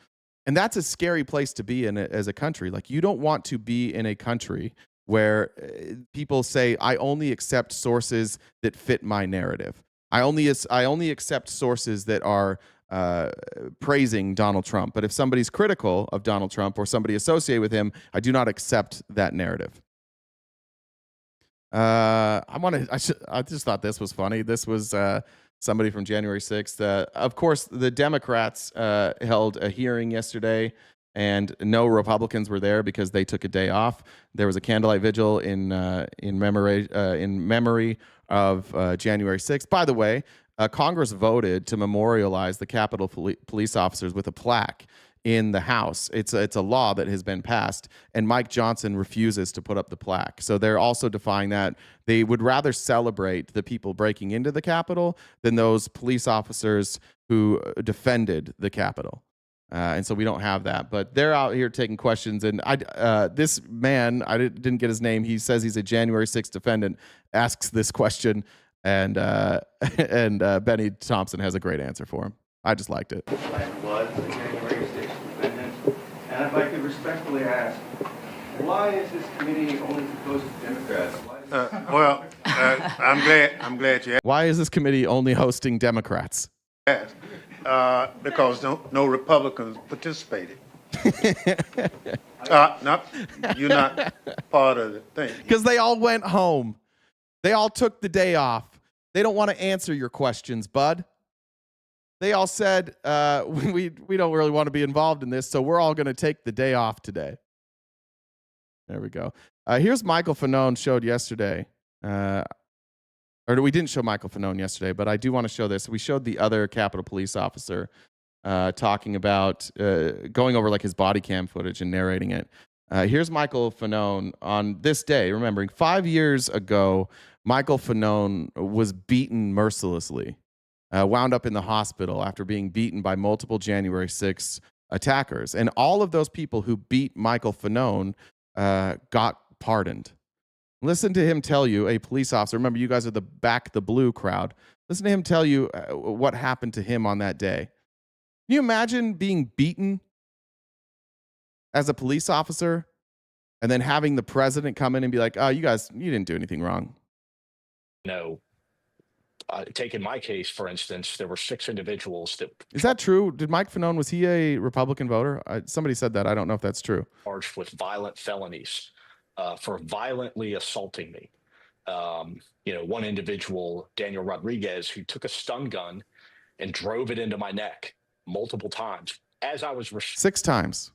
And that's a scary place to be in as a country. Like, you don't want to be in a country where people say, I only accept sources that fit my narrative. I only accept sources that are praising Donald Trump. But if somebody's critical of Donald Trump or somebody associated with him, I do not accept that narrative. I just thought this was funny. This was somebody from January 6th. Of course, the Democrats held a hearing yesterday, and no Republicans were there because they took a day off. There was a candlelight vigil in memory of January 6th. By the way, Congress voted to memorialize the Capitol police officers with a plaque in the House. It's a law that has been passed, and Mike Johnson refuses to put up the plaque. So they're also defying that. They would rather celebrate the people breaking into the Capitol than those police officers who defended the Capitol. And so we don't have that. But they're out here taking questions. And this man, I didn't get his name. He says he's a January 6th defendant, asks this question, and Benny Thompson has a great answer for him. I just liked it. Was a January 6th defendant. And if I could respectfully ask, why is this committee only composed of Democrats? I'm glad you asked. Why is this committee only hosting Democrats? Because no Republicans participated. You're not part of the thing. Because they all went home. They all took the day off. They don't want to answer your questions, bud. They all said, we don't really want to be involved in this, so we're all going to take the day off today. There we go. Here's Michael Fanone showed yesterday. Or we didn't show Michael Fanone yesterday, but I do want to show this. We showed the other Capitol Police officer talking about going over his body cam footage and narrating it. Here's Michael Fanone on this day, remembering 5 years ago, Michael Fanone was beaten mercilessly, wound up in the hospital after being beaten by multiple January 6th attackers. And all of those people who beat Michael Fanone got pardoned. Listen to him tell you, a police officer, remember you guys are the Back the Blue crowd. Listen to him tell you what happened to him on that day. Can you imagine being beaten as a police officer and then having the president come in and be like, oh, you guys, you didn't do anything wrong? No. Take in my case, for instance, there were 6 individuals that. Is that true? Did Mike Fanone, was he a Republican voter? Somebody said that. I don't know if that's true. Charged with violent felonies for violently assaulting me. One individual, Daniel Rodriguez, who took a stun gun and drove it into my neck multiple times as I was 6 times.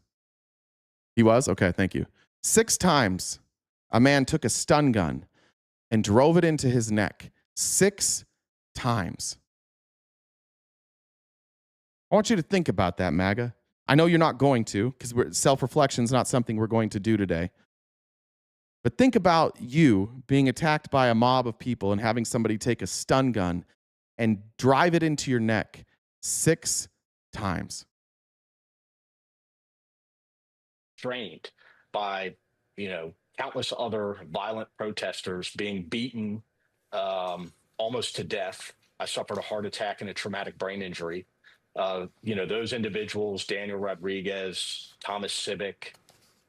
He was? Okay, thank you. 6 times a man took a stun gun and drove it into his neck. 6 times. I want you to think about that, MAGA. I know you're not going to, because self-reflection is not something we're going to do today. But think about you being attacked by a mob of people and having somebody take a stun gun and drive it into your neck 6 times. Trained by, countless other violent protesters being beaten almost to death. I suffered a heart attack and a traumatic brain injury. Those individuals, Daniel Rodriguez, Thomas Civic,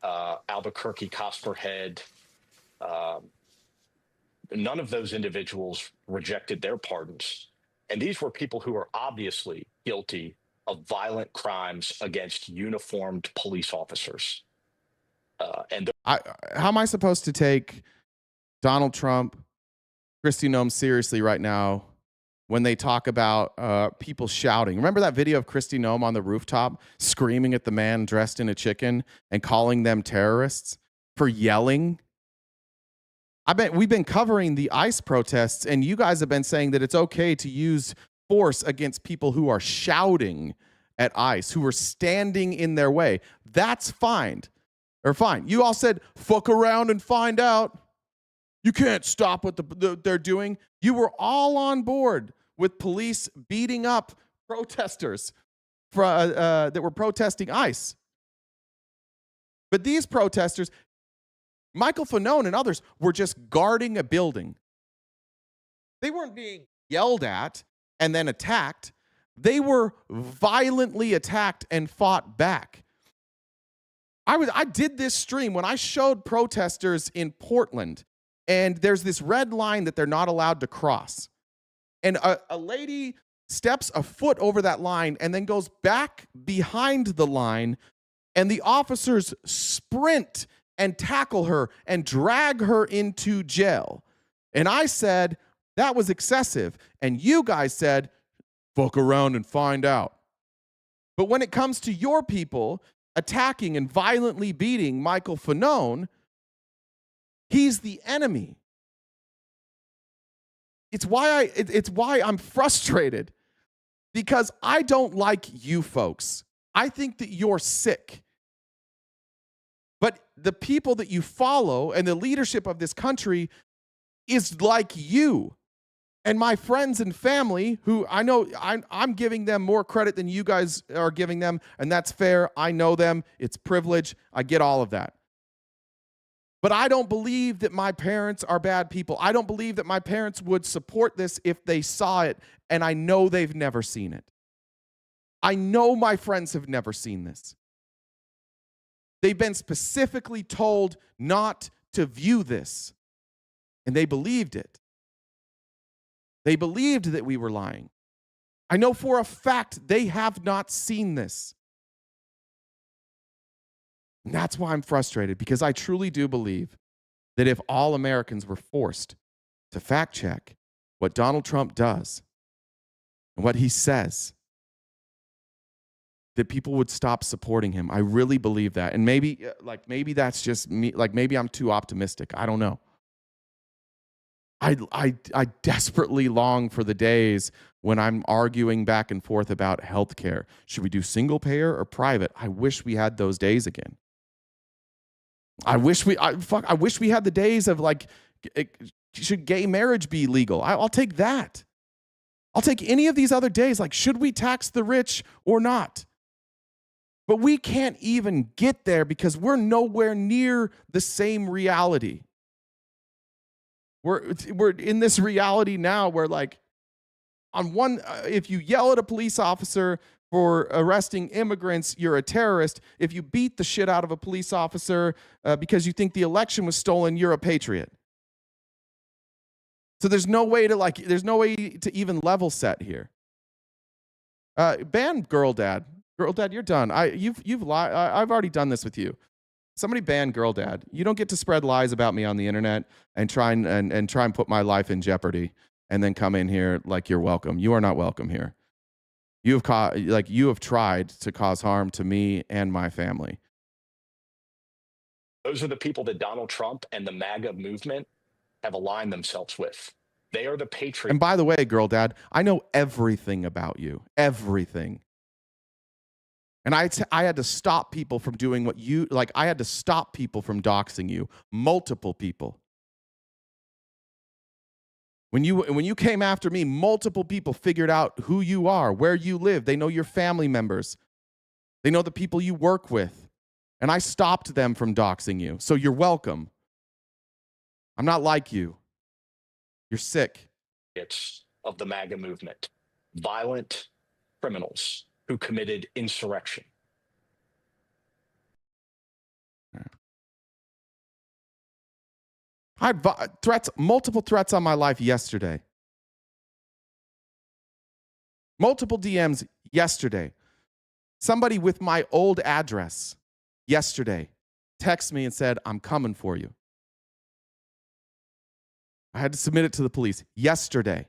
Albuquerque Cosperhead, none of those individuals rejected their pardons. And these were people who were obviously guilty of violent crimes against uniformed police officers. How am I supposed to take Donald Trump, Kristi Noem seriously right now when they talk about people shouting? Remember that video of Kristi Noem on the rooftop screaming at the man dressed in a chicken and calling them terrorists for yelling? I bet we've been covering the ICE protests, and you guys have been saying that it's okay to use force against people who are shouting at ICE, who are standing in their way. That's fine. Or fine. You all said, fuck around and find out. You can't stop what they're doing. You were all on board with police beating up protesters that were protesting ICE. But these protesters, Michael Fanone and others, were just guarding a building. They weren't being yelled at and then attacked. They were violently attacked and fought back. I did this stream when I showed protesters in Portland, and there's this red line that they're not allowed to cross. And a lady steps a foot over that line and then goes back behind the line, and the officers sprint and tackle her and drag her into jail. And I said, that was excessive. And you guys said, fuck around and find out. But when it comes to your people attacking and violently beating Michael Fanone, he's the enemy. It's why I'm frustrated, because I don't like you folks. I think that you're sick. But the people that you follow and the leadership of this country is like you. And my friends and family, who I know I'm giving them more credit than you guys are giving them, and that's fair. I know them. It's privilege. I get all of that. But I don't believe that my parents are bad people. I don't believe that my parents would support this if they saw it, and I know they've never seen it. I know my friends have never seen this. They've been specifically told not to view this, and they believed it. They believed that we were lying. I know for a fact they have not seen this. And that's why I'm frustrated, because I truly do believe that if all Americans were forced to fact check what Donald Trump does and what he says, that people would stop supporting him. I really believe that. And maybe that's just me. Maybe I'm too optimistic. I don't know. I desperately long for the days when I'm arguing back and forth about healthcare. Should we do single payer or private? I wish we had those days again. I wish we had the days of should gay marriage be legal? I'll take that. I'll take any of these other days. Should we tax the rich or not? But we can't even get there because we're nowhere near the same reality. We're in this reality now where, like, on one, if you yell at a police officer for arresting immigrants, you're a terrorist. If you beat the shit out of a police officer because you think the election was stolen, you're a patriot. So there's no way to even level set here. Ban girl dad. Girl dad, you're done. You've lied. I've already done this with you. Somebody ban girl dad. You don't get to spread lies about me on the internet and try and put my life in jeopardy and then come in here like you're welcome. You are not welcome here. You have tried to cause harm to me and my family. Those are the people that Donald Trump and the MAGA movement have aligned themselves with. They are the patriots. And by the way, girl dad, I know everything about you. Everything. And I had to stop people from doing what you like. I had to stop people from doxing you. Multiple people. When you came after me, multiple people figured out who you are, where you live. They know your family members. They know the people you work with. And I stopped them from doxing you. So you're welcome. I'm not like you. You're sick. It's of the MAGA movement. Violent criminals who committed insurrection. I had multiple threats on my life yesterday. Multiple DMs yesterday. Somebody with my old address yesterday texted me and said, I'm coming for you. I had to submit it to the police yesterday.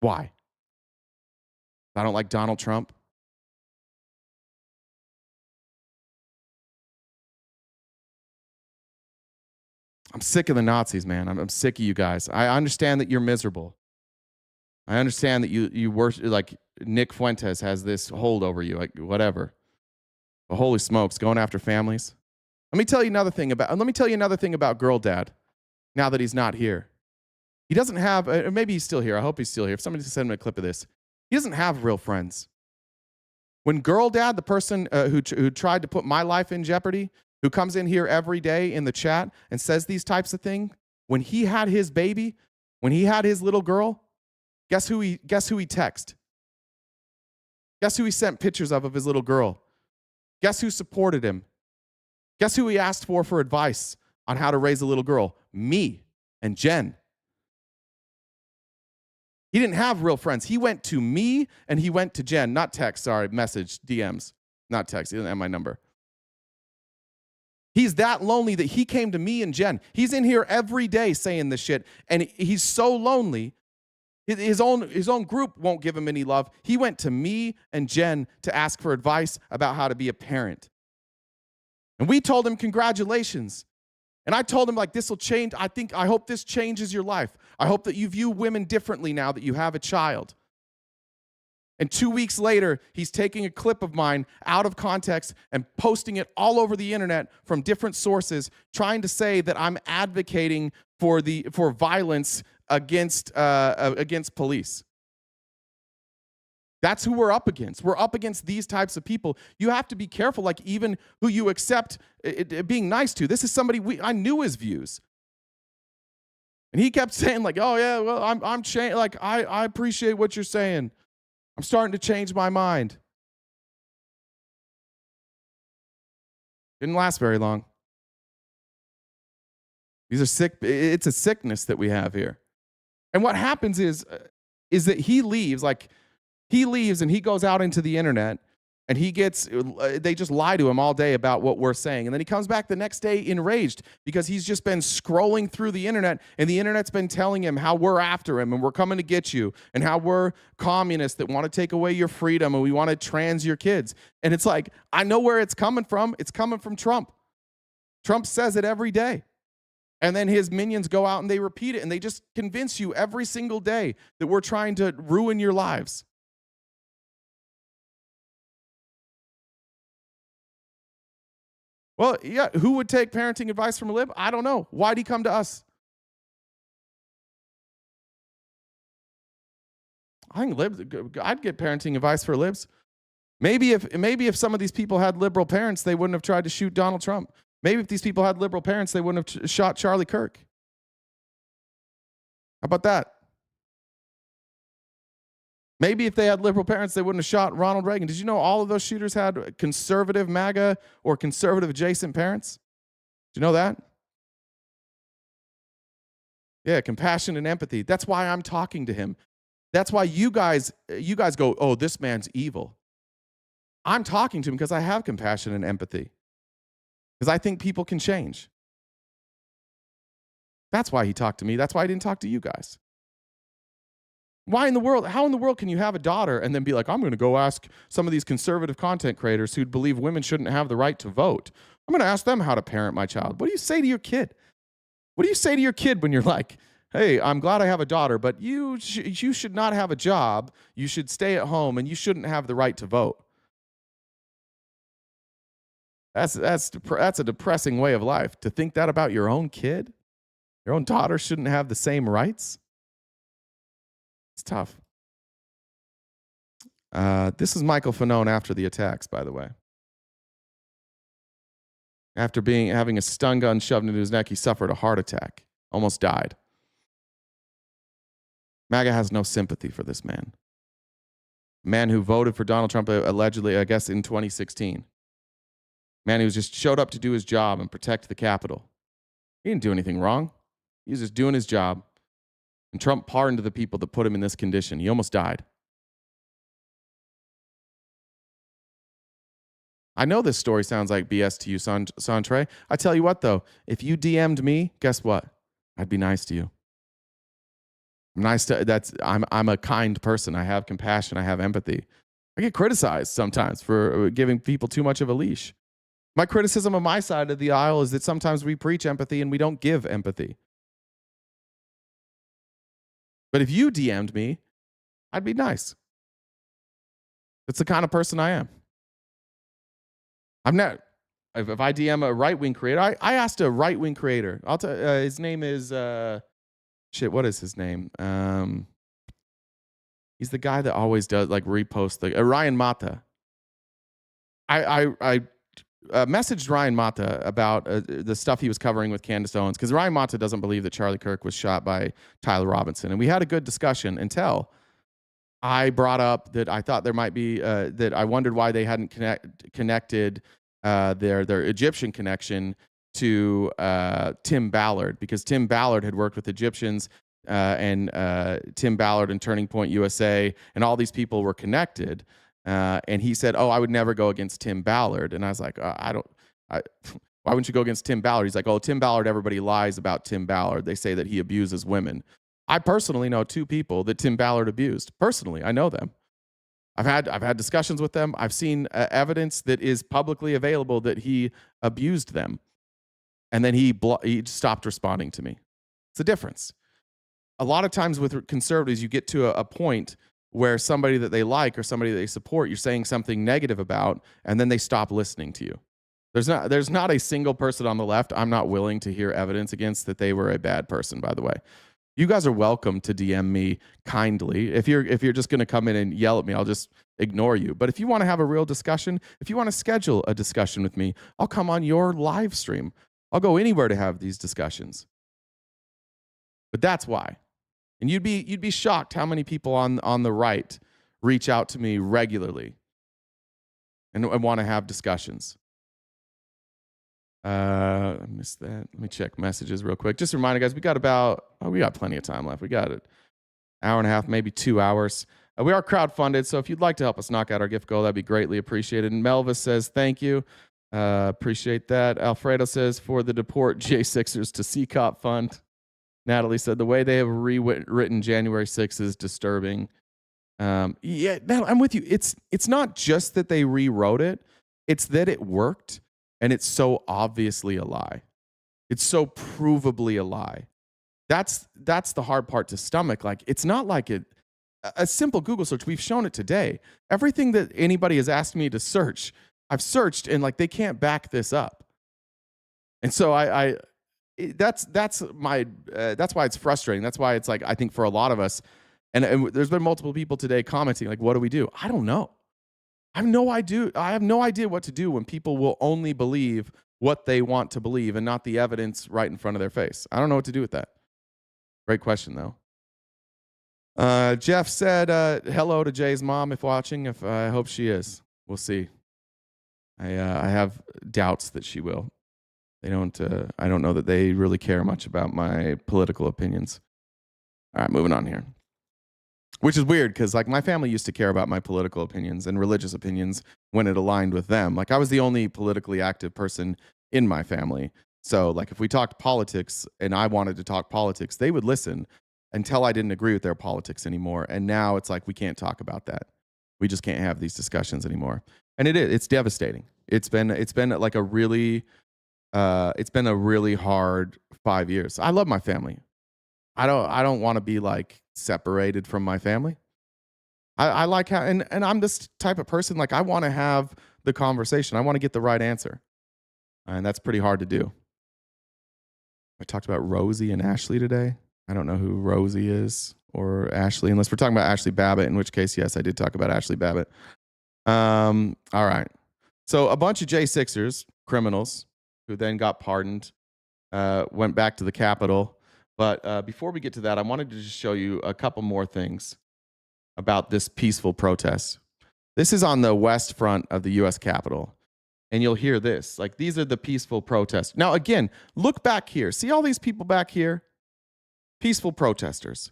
Why? I don't like Donald Trump. I'm sick of the Nazis, man. I'm sick of you guys. I understand that you're miserable. I understand that you worship, like Nick Fuentes has this hold over you, like whatever. But holy smokes, going after families. Let me tell you another thing about girl dad. Now that he's not here, he doesn't have. Maybe he's still here. I hope he's still here. If somebody send him a clip of this, he doesn't have real friends. When girl dad, the person who tried to put my life in jeopardy, who comes in here every day in the chat and says these types of things, when he had his baby, when he had his little girl, guess who he texted? Guess who he sent pictures of his little girl? Guess who supported him? Guess who he asked for advice on how to raise a little girl? Me and Jen. He didn't have real friends. He went to me and he went to Jen, not text, sorry, message, DMs, not text. He didn't have my number. He's that lonely that he came to me and Jen. He's in here every day saying this shit, and he's so lonely. His own group won't give him any love. He went to me and Jen to ask for advice about how to be a parent. And we told him, congratulations. And I told him, like, this will change. I hope this changes your life. I hope that you view women differently now that you have a child. And 2 weeks later, he's taking a clip of mine out of context and posting it all over the internet from different sources, trying to say that I'm advocating for violence against police. That's who we're up against. We're up against these types of people. You have to be careful, like even who you accept being nice to. This is somebody I knew his views. And he kept saying like, oh yeah, well, I'm changed. Like, I appreciate what you're saying. I'm starting to change my mind. Didn't last very long. These are sick. It's a sickness that we have here. And what happens is that he leaves and he goes out into the internet and they just lie to him all day about what we're saying. And then he comes back the next day enraged because he's just been scrolling through the internet and the internet's been telling him how we're after him and we're coming to get you and how we're communists that want to take away your freedom and we want to trans your kids. And it's like, I know where it's coming from. It's coming from Trump. Trump says it every day. And then his minions go out and they repeat it and they just convince you every single day that we're trying to ruin your lives. Well, yeah, who would take parenting advice from a lib? I don't know. Why'd he come to us? I think I'd get parenting advice for libs. Maybe if some of these people had liberal parents, they wouldn't have tried to shoot Donald Trump. Maybe if these people had liberal parents, they wouldn't have shot Charlie Kirk. How about that? Maybe if they had liberal parents, they wouldn't have shot Ronald Reagan. Did you know all of those shooters had conservative MAGA or conservative adjacent parents? Did you know that? Yeah, compassion and empathy. That's why I'm talking to him. That's why you guys go, oh, this man's evil. I'm talking to him because I have compassion and empathy. Because I think people can change. That's why he talked to me. That's why I didn't talk to you guys. How in the world can you have a daughter and then be like, I'm going to go ask some of these conservative content creators who believe women shouldn't have the right to vote. I'm going to ask them how to parent my child. What do you say to your kid? What do you say to your kid when you're like, hey, I'm glad I have a daughter, but you should not have a job. You should stay at home and you shouldn't have the right to vote. That's a depressing way of life, to think that about your own kid. Your own daughter shouldn't have the same rights. It's tough. This is Michael Fanone after the attacks, by the way. After having a stun gun shoved into his neck, he suffered a heart attack, almost died. MAGA has no sympathy for this man. Man who voted for Donald Trump allegedly, I guess, in 2016. Man who just showed up to do his job and protect the Capitol. He didn't do anything wrong. He was just doing his job. And Trump pardoned the people that put him in this condition. He almost died. I know this story sounds like BS to you, Santre. I tell you what, though, if you DM'd me, guess what? I'd be nice to you. I'm a kind person. I have compassion. I have empathy. I get criticized sometimes for giving people too much of a leash. My criticism of my side of the aisle is that sometimes we preach empathy and we don't give empathy. But if you DM'd me, I'd be nice. That's the kind of person I am. I'm not. If I DM a right-wing creator, I asked a right-wing creator. I'll tell. His name is what is his name? He's the guy that always does like repost the Ryan Mata. I messaged Ryan Mata about the stuff he was covering with Candace Owens, because Ryan Mata doesn't believe that Charlie Kirk was shot by Tyler Robinson, and we had a good discussion until I brought up that I thought there might be that I wondered why they hadn't connected their Egyptian connection to Tim Ballard, because Tim Ballard had worked with Egyptians and Tim Ballard and Turning Point USA, and all these people were connected. And he said, "Oh, I would never go against Tim Ballard." And I was like, why wouldn't you go against Tim Ballard? He's like, "Oh, Tim Ballard, everybody lies about Tim Ballard. They say that he abuses women." I personally know 2 people that Tim Ballard abused. Personally, I know them. I've had discussions with them. I've seen evidence that is publicly available that he abused them. And then he stopped responding to me. It's a difference. A lot of times with conservatives, you get to a point where somebody that they like or somebody that they support, you're saying something negative about, and then they stop listening to you. There's not a single person on the left I'm not willing to hear evidence against that they were a bad person, by the way. You guys are welcome to DM me kindly. If you're just going to come in and yell at me, I'll just ignore you. But if you want to have a real discussion, if you want to schedule a discussion with me, I'll come on your live stream. I'll go anywhere to have these discussions. But that's why. And you'd be shocked how many people on the right reach out to me regularly and want to have discussions. I missed that. Let me check messages real quick. Just a reminder, guys, we got plenty of time left. We got an hour and a half, maybe 2 hours. We are crowdfunded, so if you'd like to help us knock out our gift goal, that'd be greatly appreciated. And Melvis says, thank you. Appreciate that. Alfredo says, for the Deport J6ers to CCOP fund. Natalie said, the way they have rewritten January 6th is disturbing. Yeah, I'm with you. It's not just that they rewrote it. It's that it worked. And it's so obviously a lie. It's so provably a lie. That's the hard part to stomach. Like, it's not like a simple Google search. We've shown it today. Everything that anybody has asked me to search, I've searched, and like they can't back this up. And so that's why it's frustrating. That's why it's like, I think for a lot of us, and there's been multiple people today commenting like, what do we do? I don't know. I have no idea what to do when people will only believe what they want to believe and not the evidence right in front of their face. I don't know what to do with that. Great question, though. Jeff said hello to Jay's mom if watching. I hope she is. We'll see. I have doubts that she will. They don't. I don't know that they really care much about my political opinions. All right, moving on here. Which is weird because like my family used to care about my political opinions and religious opinions when it aligned with them. Like I was the only politically active person in my family. So like if we talked politics and I wanted to talk politics, they would listen until I didn't agree with their politics anymore. And now it's like we can't talk about that. We just can't have these discussions anymore. And it's devastating. It's been like a really hard 5 years. I love my family. I don't want to be like separated from my family. I like how and I'm this type of person, like I want to have the conversation. I want to get the right answer. And that's pretty hard to do. I talked about Rosie and Ashley today. I don't know who Rosie is or Ashley, unless we're talking about Ashley Babbitt, in which case, yes, I did talk about Ashley Babbitt. All right. So a bunch of J6ers, criminals, who then got pardoned, went back to the Capitol. But before we get to that, I wanted to just show you a couple more things about this peaceful protest. This is on the west front of the U.S. Capitol. And you'll hear this. Like, these are the peaceful protests. Now, again, look back here. See all these people back here? Peaceful protesters.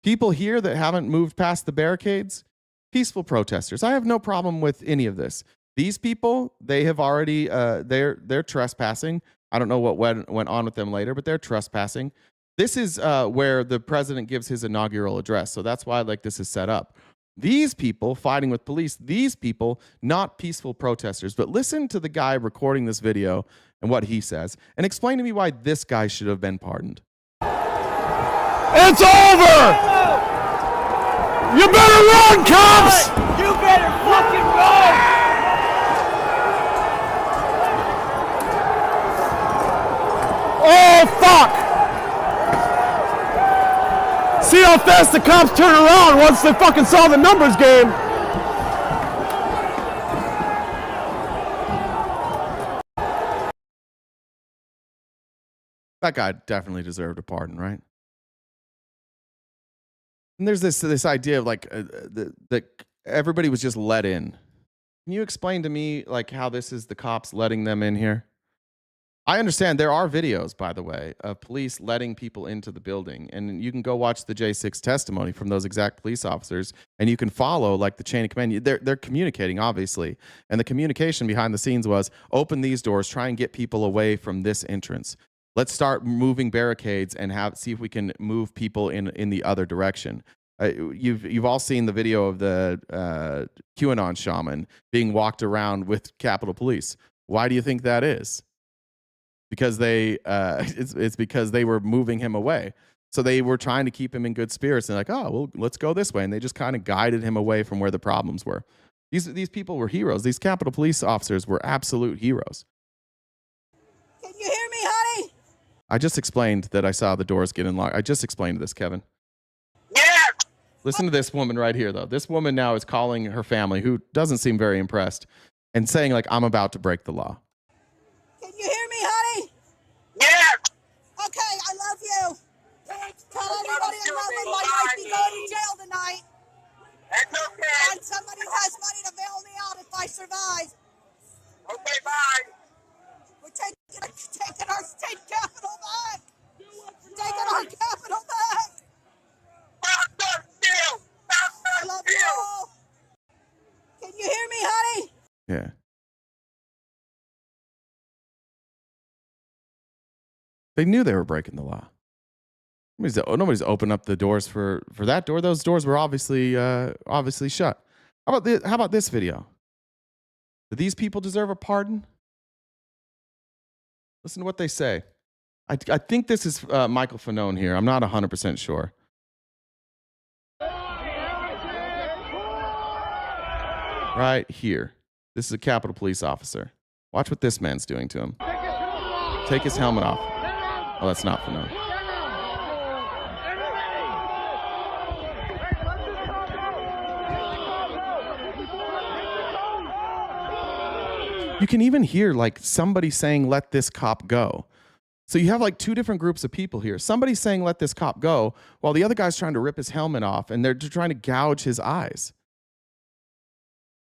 People here that haven't moved past the barricades? Peaceful protesters. I have no problem with any of this. These people, they have already, they're trespassing. I don't know what went on with them later, but they're trespassing. This is where the president gives his inaugural address. So that's why like this is set up. These people fighting with police, these people, not peaceful protesters. But listen to the guy recording this video and what he says. And explain to me why this guy should have been pardoned. It's over! You better run, cops! You better fucking run! Oh, fuck! See how fast the cops turn around once they fucking saw the numbers game. That guy definitely deserved a pardon, right? And there's this idea of like that everybody was just let in. Can you explain to me like how this is the cops letting them in here? I understand there are videos, by the way, of police letting people into the building. And you can go watch the J6 testimony from those exact police officers, and you can follow like the chain of command. They're communicating, obviously. And the communication behind the scenes was, open these doors, try and get people away from this entrance. Let's start moving barricades and see if we can move people in the other direction. You've all seen the video of the QAnon shaman being walked around with Capitol Police. Why do you think that is? Because it's because they were moving him away. So they were trying to keep him in good spirits and like, oh, well, let's go this way. And they just kind of guided him away from where the problems were. These people were heroes. These Capitol Police officers were absolute heroes. Can you hear me, honey? I just explained that I saw the doors get unlocked. I just explained this, Kevin. Yeah. Listen to this woman right here, though. This woman now is calling her family, who doesn't seem very impressed, and saying, like, I'm about to break the law. Can you hear me, honey? Yeah. Okay, I love you. Tell everybody I love them. My wife be going to jail tonight. That's okay. And somebody who has money to bail me out if I survive. Okay, bye. We're taking our state capital back. Taking our capital back. I love you all. Can you hear me, honey? Yeah. They knew they were breaking the law. Nobody's opened up the doors for that door. Those doors were obviously shut. How about this video? Do these people deserve a pardon? Listen to what they say. I think this is Michael Fanone here. I'm not 100% sure. Right here. This is a Capitol Police officer. Watch what this man's doing to him. Take his helmet off. Oh, that's not Fanone. You can even hear like somebody saying, "Let this cop go." So you have like two different groups of people here. Somebody's saying, "Let this cop go," while the other guy's trying to rip his helmet off and they're trying to gouge his eyes.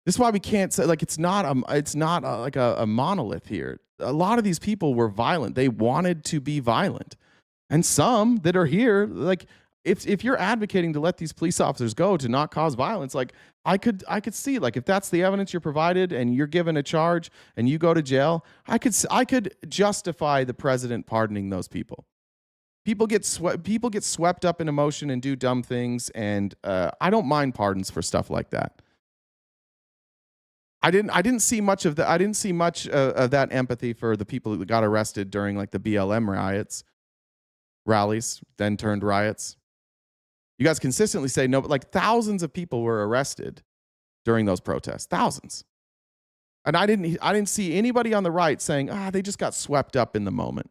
This is why we can't say like it's not like a monolith here. A lot of these people were violent. They wanted to be violent. And some that are here, like if you're advocating to let these police officers go to not cause violence, like I could see like if that's the evidence you're provided and you're given a charge and you go to jail, I could justify the president pardoning those people. People get swept up in emotion and do dumb things, and I don't mind pardons for stuff like that. I didn't see much of that. I didn't see much of that empathy for the people that got arrested during like the BLM rallies, then turned riots. You guys consistently say no, but like thousands of people were arrested during those protests, thousands. And I didn't see anybody on the right saying, they just got swept up in the moment.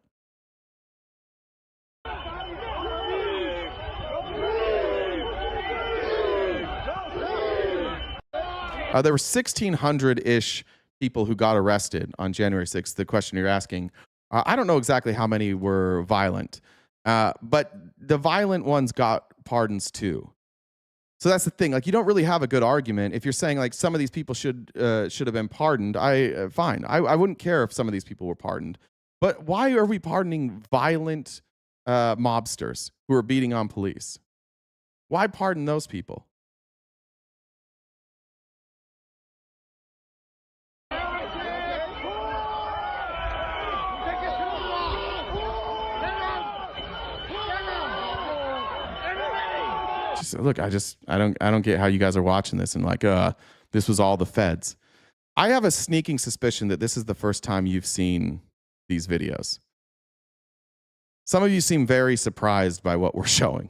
There were 1,600-ish people who got arrested on January 6th. The question you're asking, I don't know exactly how many were violent, but the violent ones got pardons too. So that's the thing. Like, you don't really have a good argument if you're saying like some of these people should have been pardoned. Fine. I wouldn't care if some of these people were pardoned, but why are we pardoning violent mobsters who are beating on police? Why pardon those people? Look, I don't get how you guys are watching this and like, this was all the feds. I have a sneaking suspicion that this is the first time you've seen these videos. Some of you seem very surprised by what we're showing.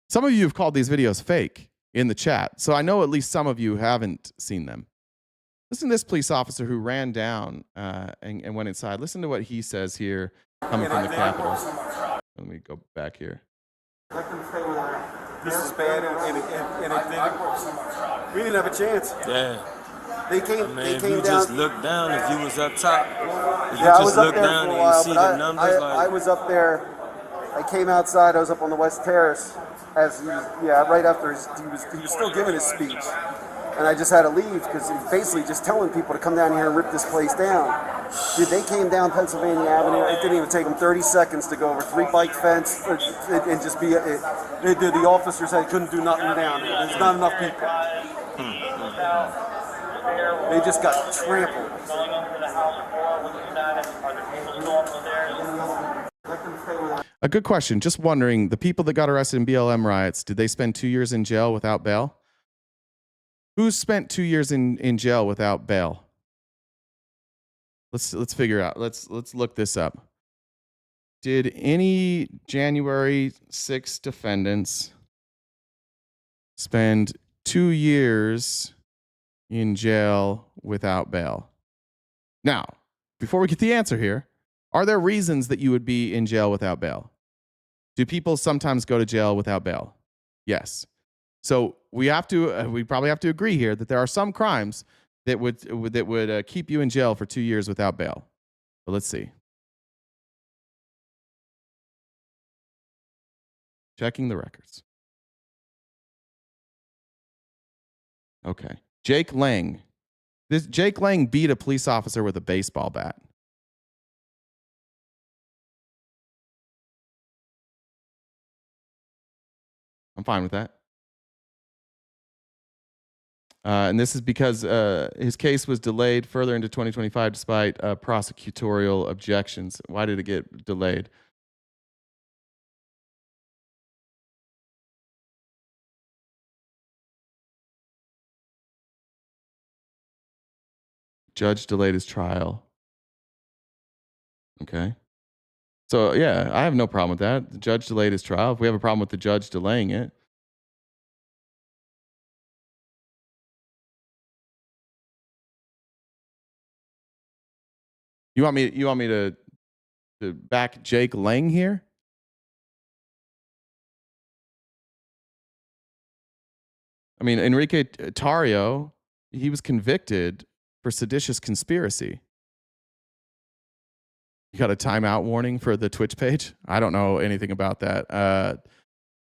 Some of you have called these videos fake in the chat, so I know at least some of you haven't seen them. Listen to this police officer who ran down and went inside. Listen to what he says here coming from the Capitol. Let me go back here. This is bad, and we didn't have a chance. Yeah. They came if you down. just look down, if you was up top, if you I just was up look there down for a and while, you see but the numbers, I was up there. I came outside. I was up on the West Terrace as he was, right after he was still giving his speech, and I just had to leave because he was basically just telling people to come down here and rip this place down. Dude, they came down Pennsylvania Avenue. It didn't even take them 30 seconds to go over 3 bike fence and just be. The officers said couldn't do nothing down there. There's not enough people. They just got trampled. A good question. Just wondering, the people that got arrested in BLM riots, did they spend 2 years in jail without bail? Who spent 2 years in jail without bail? Let's figure out. Let's look this up. Did any January 6 defendants spend 2 years in jail without bail? Now, before we get the answer here, are there reasons that you would be in jail without bail? Do people sometimes go to jail without bail? Yes. So we probably have to agree here that there are some crimes that would keep you in jail for 2 years without bail. But let's see. Checking the records. Okay. Jake Lang. Jake Lang beat a police officer with a baseball bat. I'm fine with that. And this is because his case was delayed further into 2025 despite prosecutorial objections. Why did it get delayed? Judge delayed his trial. Okay. So, yeah, I have no problem with that. The judge delayed his trial. If we have a problem with the judge delaying it, you want me to back Jake Lang here? I mean, Enrique Tarrio, he was convicted for seditious conspiracy. You got a timeout warning for the Twitch page? I don't know anything about that.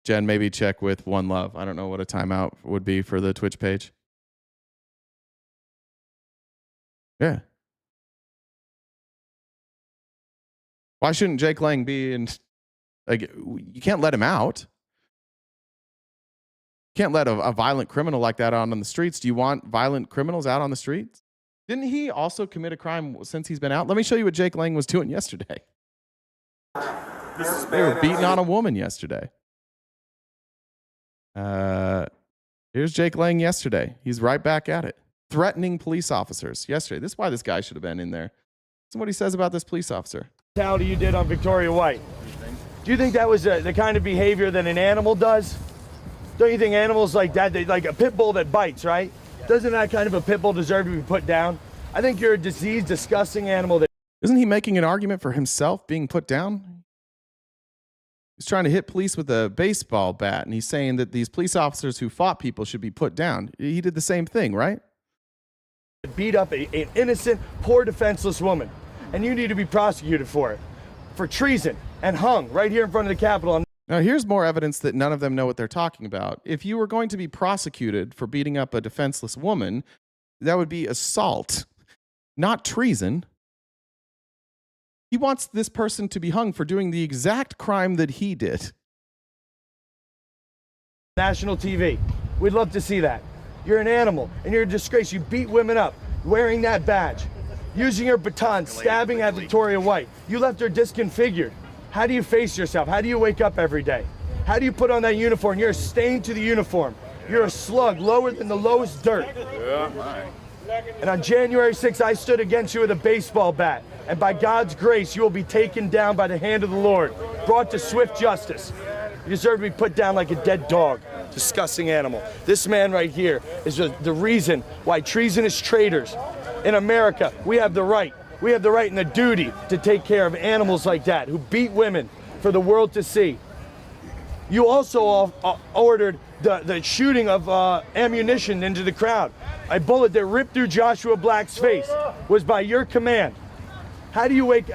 Jen, maybe check with One Love. I don't know what a timeout would be for the Twitch page. Yeah. Why shouldn't Jake Lang be in? Like, you can't let him out. You can't let a violent criminal like that out on the streets. Do you want violent criminals out on the streets? Didn't he also commit a crime since he's been out? Let me show you what Jake Lang was doing yesterday. They were beating on a woman yesterday. Here's Jake Lang yesterday. He's right back at it. Threatening police officers yesterday. This is why this guy should have been in there. This is what he says about this police officer. Brutality you did on Victoria White. Do you think that was the kind of behavior that an animal does? Don't you think animals like that, like a pit bull that bites, right? Doesn't that kind of a pit bull deserve to be put down? I think you're a diseased, disgusting animal. Isn't he making an argument for himself being put down? He's trying to hit police with a baseball bat, and he's saying that these police officers who fought people should be put down. He did the same thing, right? Beat up an innocent, poor, defenseless woman, and you need to be prosecuted for it, for treason, and hung right here in front of the Capitol. Now, here's more evidence that none of them know what they're talking about. If you were going to be prosecuted for beating up a defenseless woman, that would be assault, not treason. He wants this person to be hung for doing the exact crime that he did. National TV. We'd love to see that. You're an animal, and you're a disgrace. You beat women up, wearing that badge, using your baton, stabbing at Victoria White. You left her disconfigured. How do you face yourself? How do you wake up every day? How do you put on that uniform? You're a stain to the uniform. You're a slug lower than the lowest dirt. And on January 6th, I stood against you with a baseball bat. And by God's grace, you will be taken down by the hand of the Lord, brought to swift justice. You deserve to be put down like a dead dog. Disgusting animal. This man right here is the reason why treasonous traitors in America, we have the right and the duty to take care of animals like that who beat women for the world to see. You also ordered the shooting of ammunition into the crowd. A bullet that ripped through Joshua Black's face was by your command. How do you wake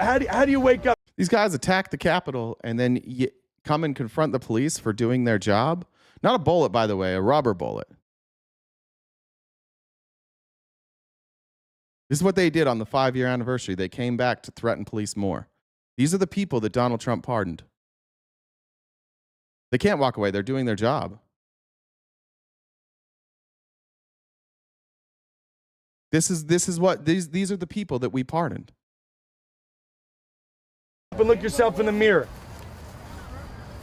up? These guys attack the Capitol and then come and confront the police for doing their job. Not a bullet, by the way, a rubber bullet. This is what they did on the 5-year anniversary. They came back to threaten police more. These are the people that Donald Trump pardoned. They can't walk away. They're doing their job. These are the people that we pardoned. And look yourself in the mirror.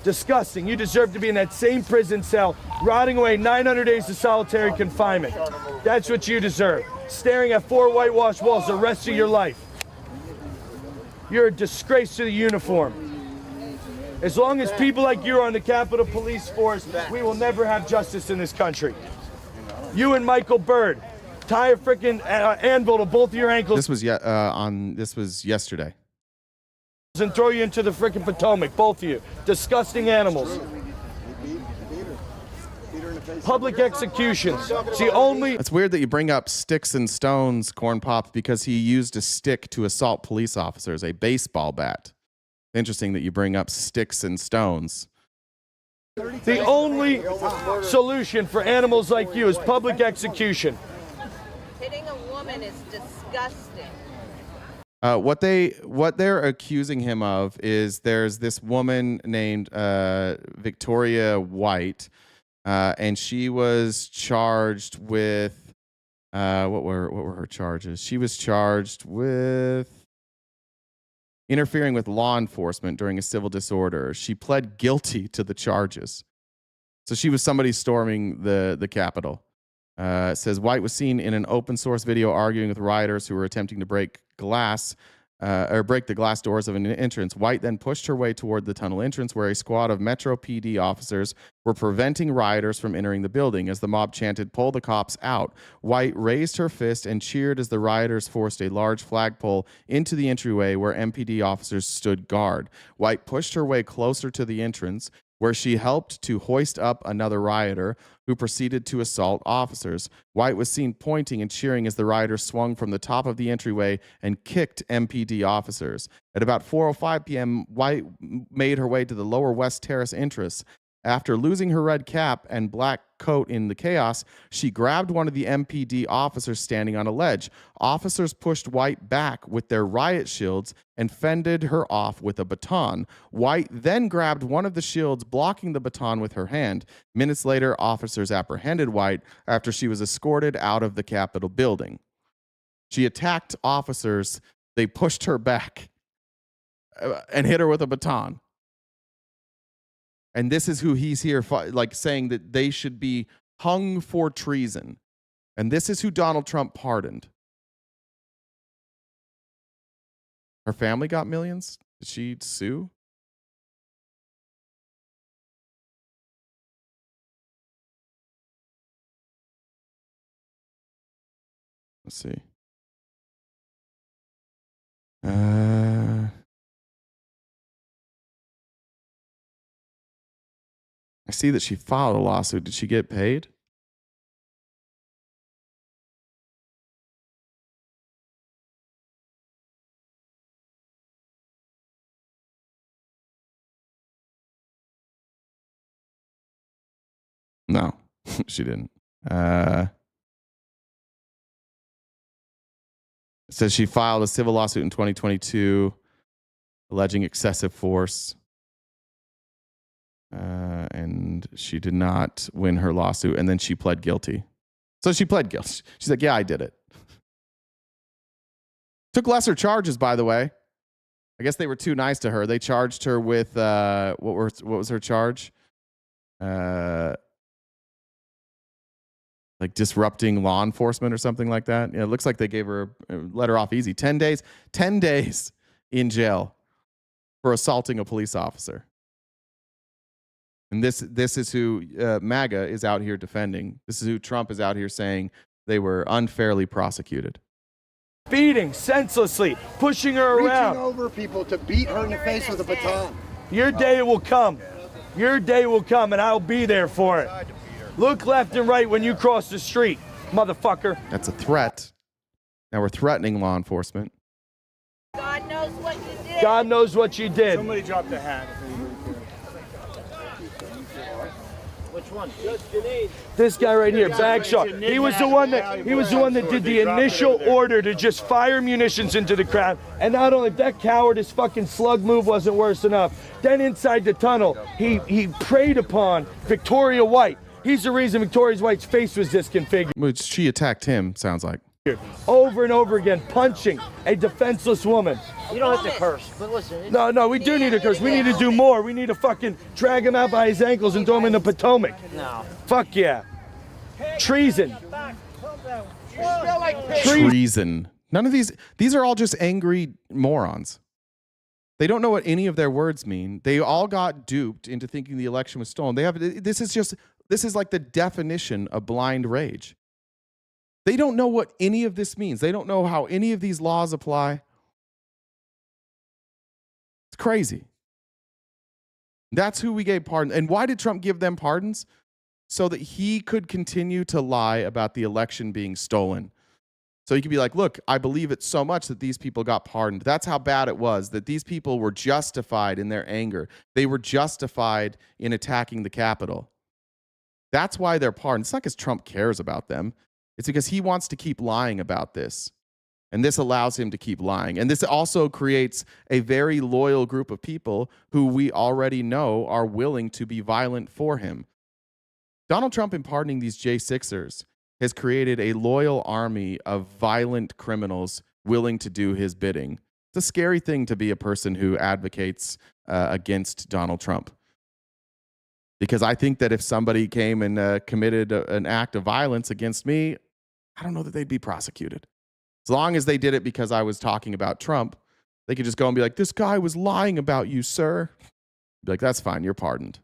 Disgusting. You deserve to be in that same prison cell, rotting away 900 days of solitary confinement. That's what you deserve. Staring at 4 whitewashed walls the rest of your life. You're a disgrace to the uniform. As long as people like you are on the Capitol Police Force, we will never have justice in this country. You and Michael Byrd, tie a freaking anvil to both of your ankles. This was yesterday. And throw you into the freaking Potomac, both of you. Disgusting animals. Public executions. It's the only. It's weird that you bring up sticks and stones, Corn Pop, because he used a stick to assault police officers, a baseball bat. Interesting that you bring up sticks and stones. The only solution for animals like you is public execution. Hitting a woman is disgusting. What they're accusing him of is there's this woman named Victoria White, and she was charged with what were her charges? She was charged with interfering with law enforcement during a civil disorder. She pled guilty to the charges. So she was somebody storming the Capitol. It says White was seen in an open source video arguing with rioters who were attempting to break the glass doors of an entrance. White then pushed her way toward the tunnel entrance where a squad of Metro PD officers were preventing rioters from entering the building. As the mob chanted, "Pull the cops out," White raised her fist and cheered as the rioters forced a large flagpole into the entryway where MPD officers stood guard. White pushed her way closer to the entrance where she helped to hoist up another rioter who proceeded to assault officers. White was seen pointing and cheering as the rioter swung from the top of the entryway and kicked MPD officers. At about 4:05 p.m., White made her way to the lower West Terrace entrance. After losing her red cap and black coat in the chaos, she grabbed one of the MPD officers standing on a ledge. Officers pushed White back with their riot shields and fended her off with a baton. White then grabbed one of the shields, blocking the baton with her hand. Minutes later, officers apprehended White after she was escorted out of the Capitol building. She attacked officers. They pushed her back and hit her with a baton. And this is who he's here, like saying that they should be hung for treason. And this is who Donald Trump pardoned. Her family got millions. Did she sue? Let's see. I see that she filed a lawsuit. Did she get paid? No, she didn't. It says she filed a civil lawsuit in 2022 alleging excessive force. And she did not win her lawsuit, and then she pled guilty. So she pled guilty. She's like, yeah, I did it. Took lesser charges, by the way. I guess they were too nice to her. They charged her with, what was her charge? Like disrupting law enforcement or something like that. Yeah, it looks like they gave her, let her off easy. 10 days in jail for assaulting a police officer. And this is who MAGA is out here defending. This is who Trump is out here saying they were unfairly prosecuted. Beating senselessly, pushing her around. Reaching over people to beat her in the face with a baton. Your day will come. Your day will come, and I'll be there for it. Look left and right when you cross the street, motherfucker. That's a threat. Now we're threatening law enforcement. God knows what you did. God knows what you did. Somebody dropped a hat. Which one? This guy right here, Bagshaw. He was the one that did the initial order to just fire munitions into the crowd. And not only that coward, his fucking slug move wasn't worse enough. Then inside the tunnel, he preyed upon Victoria White. He's the reason Victoria White's face was disconfigured. Which she attacked him, sounds like. Over and over again, punching a defenseless woman. You don't have to curse, but listen. No, we do need to curse. We need to do more. We need to fucking drag him out by his ankles and throw him in the Potomac. No. Fuck yeah. Treason. Treason. None of these are all just angry morons. They don't know what any of their words mean. They all got duped into thinking the election was stolen. This is like the definition of blind rage. They don't know what any of this means. They don't know how any of these laws apply. It's crazy. That's who we gave pardon. And why did Trump give them pardons? So that he could continue to lie about the election being stolen. So he could be like, look, I believe it so much that these people got pardoned. That's how bad it was, that these people were justified in their anger. They were justified in attacking the Capitol. That's why they're pardoned. It's not because Trump cares about them. It's because he wants to keep lying about this. And this allows him to keep lying. And this also creates a very loyal group of people who we already know are willing to be violent for him. Donald Trump, in pardoning these J6ers, has created a loyal army of violent criminals willing to do his bidding. It's a scary thing to be a person who advocates against Donald Trump. Because I think that if somebody came and committed an act of violence against me, I don't know that they'd be prosecuted. As long as they did it because I was talking about Trump, they could just go and be like, this guy was lying about you, sir. Be like, that's fine, you're pardoned.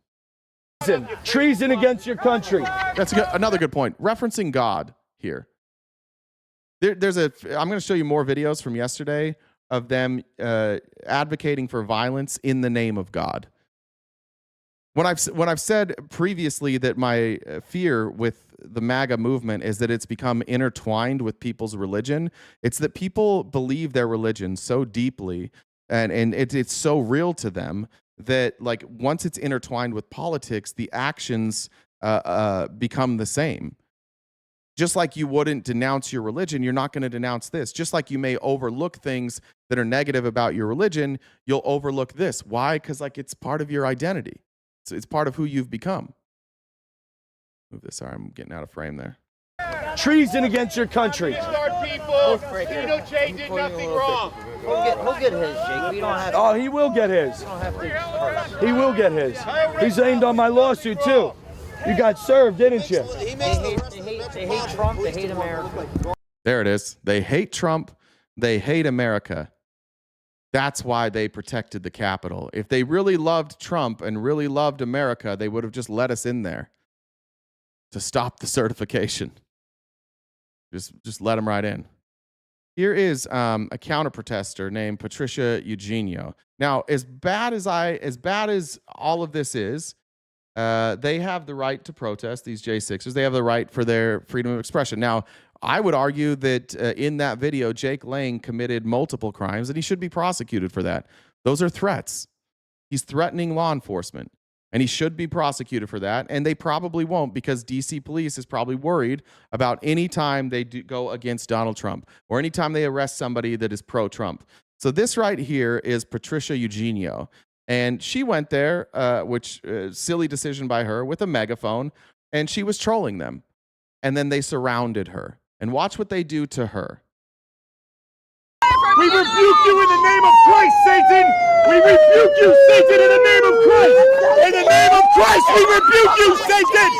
Treason against your country. That's another good point. Referencing God here. I'm going to show you more videos from yesterday of them advocating for violence in the name of God. When I've said previously that my fear with the MAGA movement is that it's become intertwined with people's religion, it's that people believe their religion so deeply and it's so real to them that like once it's intertwined with politics, the actions become the same. Just like you wouldn't denounce your religion, you're not going to denounce this. Just like you may overlook things that are negative about your religion, you'll overlook this. Why? Because like it's part of your identity. It's part of who you've become. Move this. Sorry, I'm getting out of frame there. Treason against your country. People, Jay did nothing wrong. He'll get his, Jake. We don't have to. Oh, he will get his. We don't have to. He will get his. He's aimed on my lawsuit too. You got served, didn't you? They hate Trump. They hate America. There it is. They hate Trump. They hate America. That's why they protected the Capitol. If they really loved Trump and really loved America, they would have just let us in there to stop the certification. Just let them right in. Here is a counter-protester named Patricia Eugenio. Now, as bad as all of this is, they have the right to protest, these J6ers. They have the right for their freedom of expression. Now, I would argue that in that video, Jake Lang committed multiple crimes, and he should be prosecuted for that. Those are threats. He's threatening law enforcement, and he should be prosecuted for that, and they probably won't because D.C. police is probably worried about any time they go against Donald Trump or any time they arrest somebody that is pro-Trump. So this right here is Patricia Eugenio, and she went there, which silly decision by her, with a megaphone, and she was trolling them, and then they surrounded her. And watch what they do to her. We rebuke you in the name of Christ, Satan! We rebuke you, Satan, in the name of Christ! In the name of Christ, we rebuke you, Satan!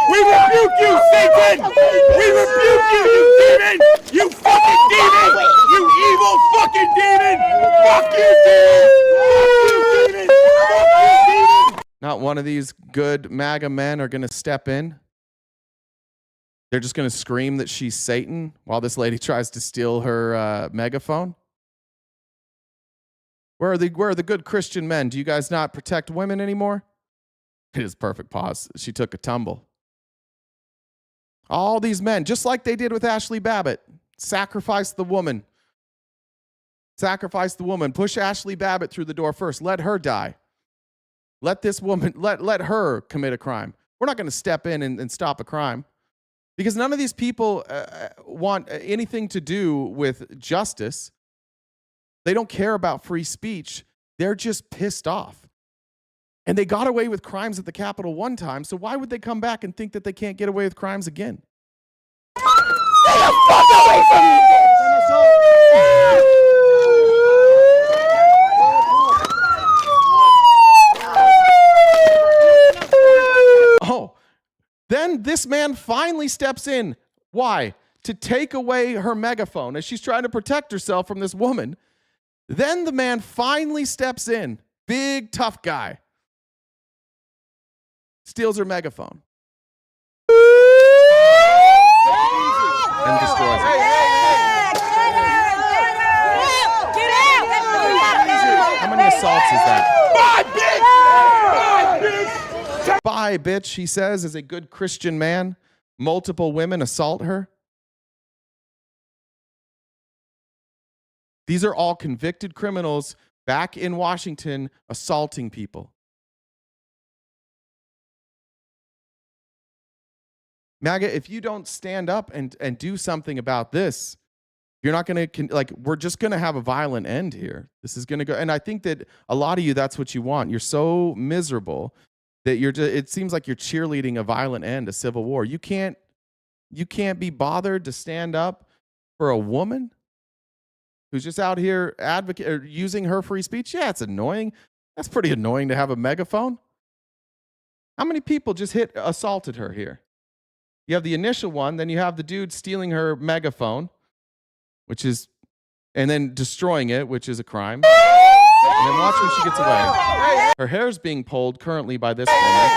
We rebuke you, Satan! We rebuke you, you demon! You fucking demon! You evil fucking demon! Fuck you, demon! Fuck you, demon! Fuck you, demon! Not one of these good MAGA men are going to step in. They're just going to scream that she's Satan while this lady tries to steal her megaphone. Where are the good Christian men? Do you guys not protect women anymore? It is perfect pause. She took a tumble. All these men, just like they did with Ashley Babbitt, sacrifice the woman. Sacrifice the woman. Push Ashley Babbitt through the door first. Let her die. Let this woman, let her commit a crime. We're not going to step in and stop a crime. Because none of these people want anything to do with justice. They don't care about free speech. They're just pissed off. And they got away with crimes at the Capitol one time, so why would they come back and think that they can't get away with crimes again? Stay the fuck away from me! Oh. Then this man finally steps in. Why? To take away her megaphone as she's trying to protect herself from this woman. Then the man finally steps in. Big, tough guy. Steals her megaphone. And destroys it. How many assaults is that? Bye, bitch, he says, as a good Christian man. Multiple women assault her. These are all convicted criminals back in Washington assaulting people. MAGA, if you don't stand up and do something about this, you're not going to, like, we're just going to have a violent end here. This is going to go, and I think that a lot of you, that's what you want. You're so miserable that it seems like you're cheerleading a violent end, a civil war. You can't be bothered to stand up for a woman who's just out here using her free speech. Yeah, it's annoying. That's pretty annoying to have a megaphone. How many people just assaulted her here? You have the initial one, then you have the dude stealing her megaphone, and then destroying it, which is a crime. And then watch when she gets away. Her hair's being pulled currently by this woman.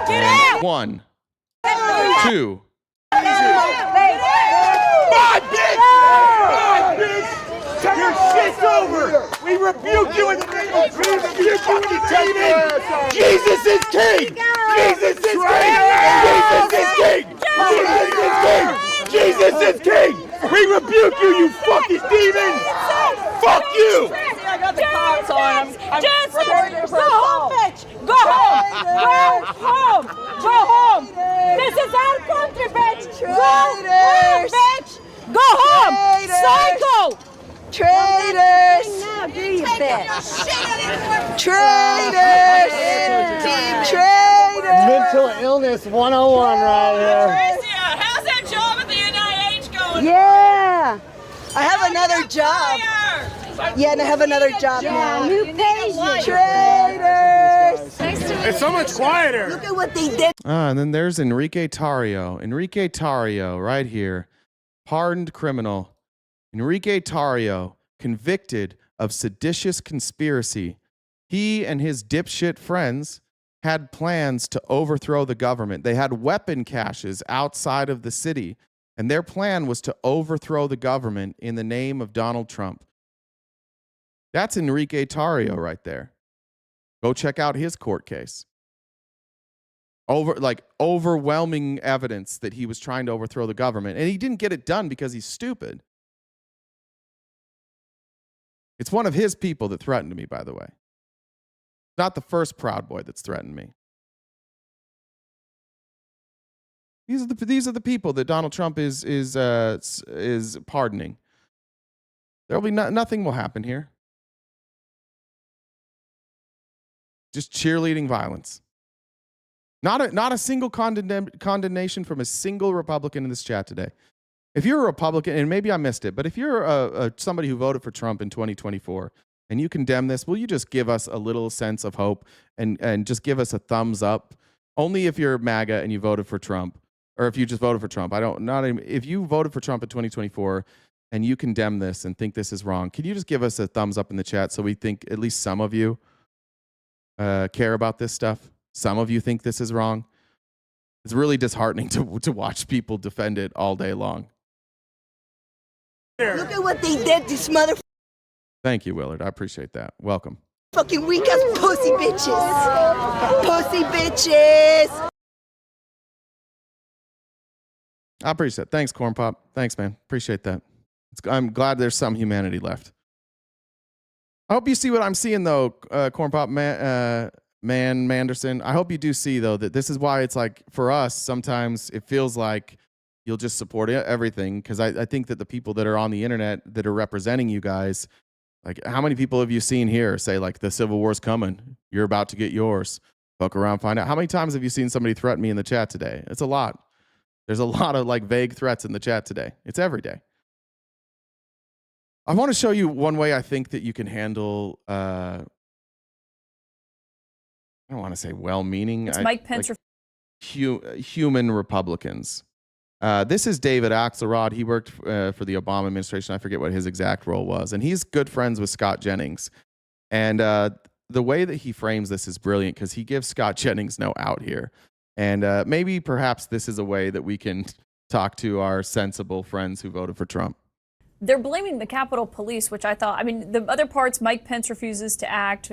And 1, 2. Bye, bitch! Bye, bitch! Your shit's over. We rebuke you in the name of Jesus. We rebuke you in the demon. Jesus is king. Jesus is king. Jesus is king. Jesus is king. Jesus is king. We rebuke you, you fucking demon. Fuck you. I got the cops on. I'm prepared for assault. Go home, bitch. Go home. Go home. This is our country, bitch. Go home, bitch. Go home. Psycho. Traitors. Now, do you bitch? Traitors. Traitors. Mental illness 101 right here. How's that job at the NIH going? Yeah. I have another job. Yeah, and I have another job now. New patient. Traitors. It's so much quieter. Look at what they did. And then there's Enrique Tarrio. Enrique Tarrio, right here. Pardoned criminal. Enrique Tarrio, convicted of seditious conspiracy. He and his dipshit friends had plans to overthrow the government. They had weapon caches outside of the city, and their plan was to overthrow the government in the name of Donald Trump. That's Enrique Tarrio right there. Go check out his court case. Overwhelming evidence that he was trying to overthrow the government, and he didn't get it done because he's stupid. It's one of his people that threatened me, by the way. Not the first Proud Boy that's threatened me. These are the people that Donald Trump is pardoning. There'll be nothing will happen here. Just cheerleading violence. Not a single condemnation from a single Republican in this chat today. If you're a Republican, and maybe I missed it, but if you're somebody who voted for Trump in 2024 and you condemn this, will you just give us a little sense of hope and just give us a thumbs up? Only if you're MAGA and you voted for Trump, or if you just voted for Trump. If you voted for Trump in 2024 and you condemn this and think this is wrong, can you just give us a thumbs up in the chat so we think at least some of you care about this stuff? Some of you think this is wrong. It's really disheartening to watch people defend it all day long. Look at what they did, this motherfucking Thank you, Willard. I appreciate that. Welcome. weak ass pussy bitches. Pussy bitches. I appreciate it. Thanks, Corn Pop. Thanks, man. Appreciate that. I'm glad there's some humanity left. I hope you see what I'm seeing, though, Corn Pop Manderson. I hope you do see, though, that this is why it's like, for us, sometimes it feels like you'll just support everything, because I think that the people that are on the internet that are representing you guys, like, how many people have you seen here say, like, the Civil War's coming, you're about to get yours, fuck around, find out? How many times have you seen somebody threaten me in the chat today? It's a lot. There's a lot of, like, vague threats in the chat today. It's every day. I want to show you one way I think that you can handle, I don't want to say well-meaning. It's Mike Pence. Like, human Republicans. This is David Axelrod. He worked for the Obama administration. I forget what his exact role was. And he's good friends with Scott Jennings. And the way that he frames this is brilliant, because he gives Scott Jennings no out here. And maybe perhaps this is a way that we can talk to our sensible friends who voted for Trump. They're blaming the Capitol Police, which I thought, I mean, the other parts, Mike Pence refuses to act,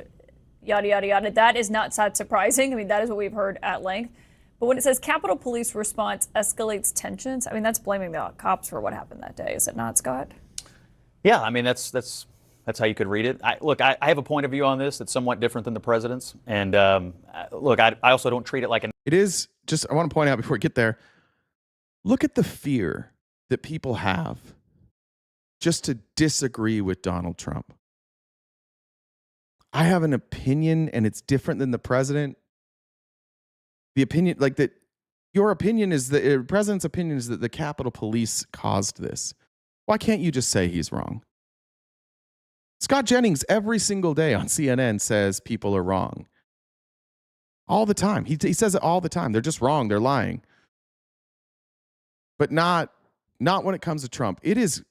yada, yada, yada. That is not that surprising. I mean, that is what we've heard at length. But when it says Capitol Police response escalates tensions, I mean, that's blaming the cops for what happened that day. Is it not, Scott? Yeah, I mean, that's how you could read it. I have a point of view on this that's somewhat different than the president's. And look, I also don't treat it like It is just, I want to point out before we get there, look at the fear that people have just to disagree with Donald Trump. I have an opinion and it's different than the president. The opinion, like that, your opinion is that the president's opinion is that the Capitol Police caused this. Why can't you just say he's wrong? Scott Jennings every single day on CNN says people are wrong. All the time. He says it all the time. They're just wrong. They're lying. But not when it comes to Trump. It is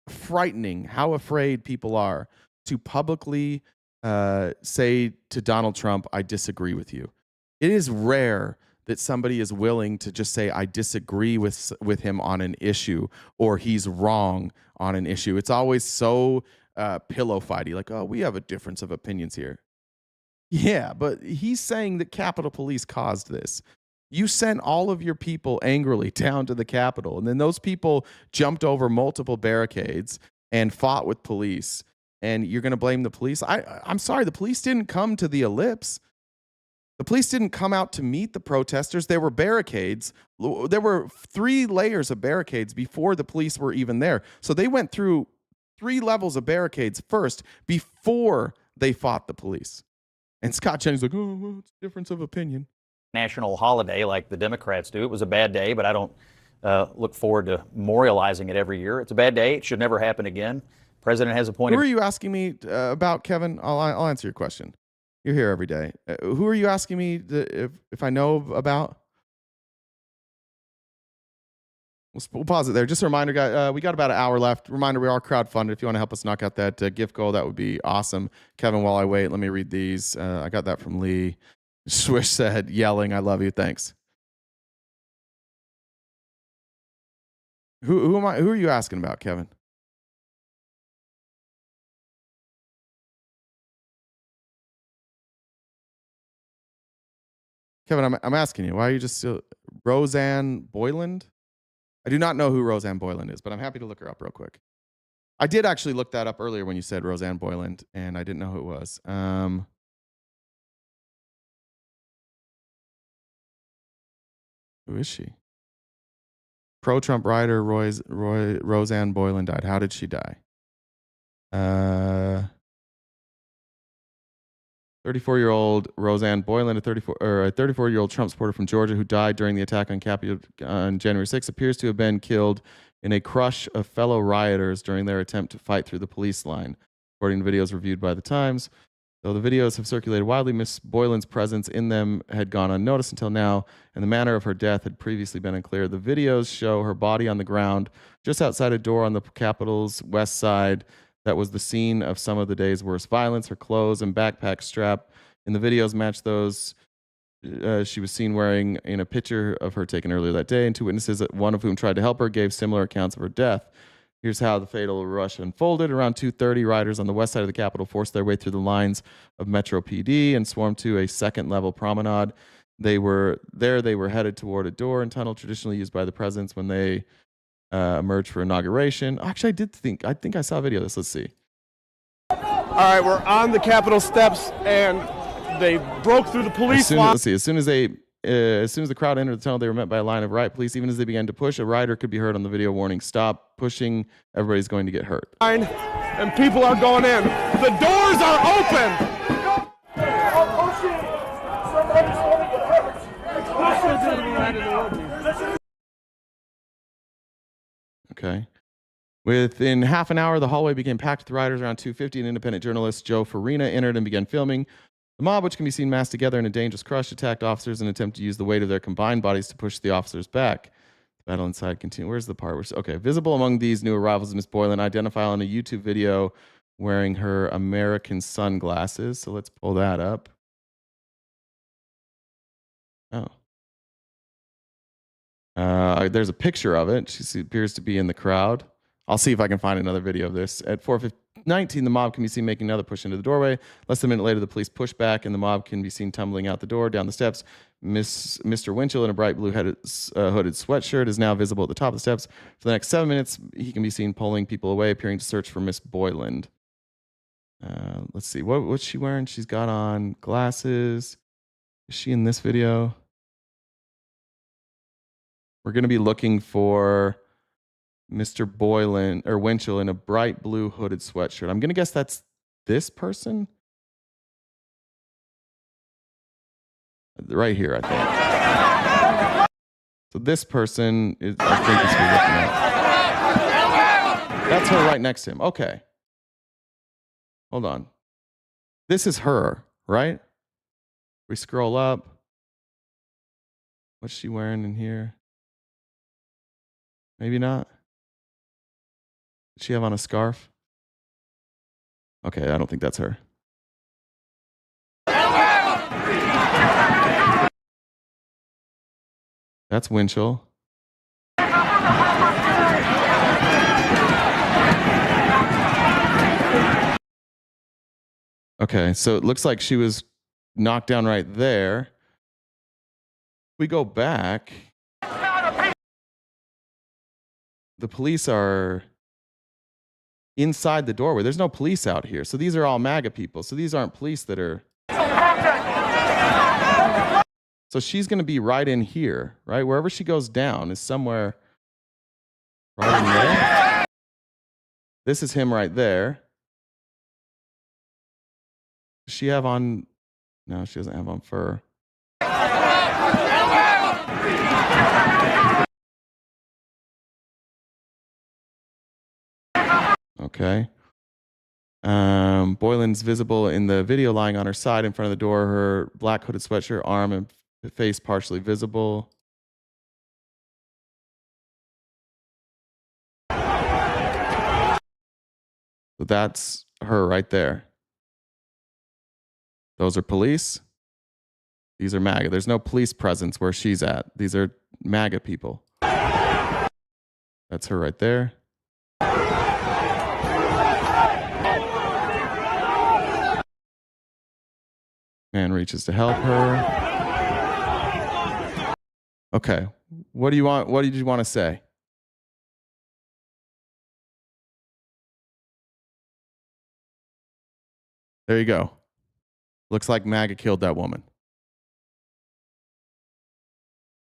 frightening how afraid people are to publicly say to Donald Trump, I disagree with you. It is rare that somebody is willing to just say, I disagree with him on an issue, or he's wrong on an issue. It's always so pillow fighty, like, oh, we have a difference of opinions here. Yeah, but he's saying that Capitol Police caused this. You sent all of your people angrily down to the Capitol, and then those people jumped over multiple barricades and fought with police, and you're going to blame the police? I'm sorry, the police didn't come to the Ellipse. The police didn't come out to meet the protesters. There were barricades. There were 3 layers of barricades before the police were even there. So they went through 3 levels of barricades first before they fought the police. And Scott Jennings like, oh, well, it's a difference of opinion. National holiday like the Democrats do. It was a bad day, but I don't look forward to memorializing it every year. It's a bad day. It should never happen again. President has appointed. Who are you asking me about, Kevin? I'll answer your question. You're here every day. Who are you asking me if I know about? We'll pause it there. Just a reminder, guys, we got about an hour left. Reminder, we are crowdfunded. If you want to help us knock out that gift goal, that would be awesome. Kevin, while I wait, let me read these. I got that from Lee. Swish said, yelling, I love you. Thanks. Who are you asking about, Kevin? Kevin, I'm asking you, why are you just still Roseanne Boyland? I do not know who Roseanne Boyland is, but I'm happy to look her up real quick. I did actually look that up earlier when you said Roseanne Boyland, and I didn't know who it was. Who is she? Pro-Trump writer Roseanne Boyland died. How did she die? 34-year-old Roseanne Boyland, a 34-year-old Trump supporter from Georgia who died during the attack on Capitol on January 6th, appears to have been killed in a crush of fellow rioters during their attempt to fight through the police line, according to videos reviewed by The Times. Though the videos have circulated widely, Miss Boyland's presence in them had gone unnoticed until now, and the manner of her death had previously been unclear. The videos show her body on the ground just outside a door on the Capitol's west side that was the scene of some of the day's worst violence. Her clothes and backpack strap in the videos match those she was seen wearing in a picture of her taken earlier that day, and 2 witnesses, one of whom tried to help her, gave similar accounts of her death. Here's how the fatal rush unfolded. Around 2:30, riders on the west side of the Capitol forced their way through the lines of Metro PD and swarmed to a second-level promenade. They were headed toward a door and tunnel traditionally used by the presidents when they emerged for inauguration. Actually, I think I saw a video of this. Let's see. All right, we're on the Capitol steps, and they broke through the police line. Let's see. As soon as the crowd entered the tunnel, they were met by a line of riot police. Even as they began to push, a rider could be heard on the video warning, "Stop pushing, everybody's going to get hurt." And people are going in. The doors are open. Okay. Within half an hour, the hallway became packed with riders. Around 2:50, an independent journalist, Joe Farina, entered and began filming. The mob, which can be seen massed together in a dangerous crush, attacked officers and attempted to use the weight of their combined bodies to push the officers back. The battle inside continued. Where's the part? Okay. Visible among these new arrivals is Miss Boyland, identified on a YouTube video wearing her American sunglasses. So let's pull that up. Oh. There's a picture of it. She appears to be in the crowd. I'll see if I can find another video of this. At 4:19, the mob can be seen making another push into the doorway. Less than a minute later, the police push back, and the mob can be seen tumbling out the door, down the steps. Mr. Winchell, in a bright blue hooded sweatshirt, is now visible at the top of the steps. For the next 7 minutes, he can be seen pulling people away, appearing to search for Miss Boyland. Let's see. What's she wearing? She's got on glasses. Is she in this video? We're going to be looking for Mr. Boyland or Winchell in a bright blue hooded sweatshirt. I'm going to guess that's this person. Right here, I think. So this person is, I think, is who we're looking at. That's her right next to him. Okay. Hold on. This is her, right? We scroll up. What's she wearing in here? Maybe not. Does she have on a scarf? Okay, I don't think that's her. That's Winchell. Okay, so it looks like she was knocked down right there. We go back. The police are inside the doorway. There's no police out here. So these are all MAGA people. So these aren't police that are. So she's going to be right in here, right? Wherever she goes down is somewhere right in there. This is him right there. Does she have on? No, she doesn't have on fur. Okay. Boylan's visible in the video lying on her side in front of the door, her black hooded sweatshirt, arm and face partially visible. So that's her right there. Those are police. These are MAGA. There's no police presence where she's at. These are MAGA people. That's her right there. Man reaches to help her. Okay. What do you want? What did you want to say? There you go. Looks like MAGA killed that woman.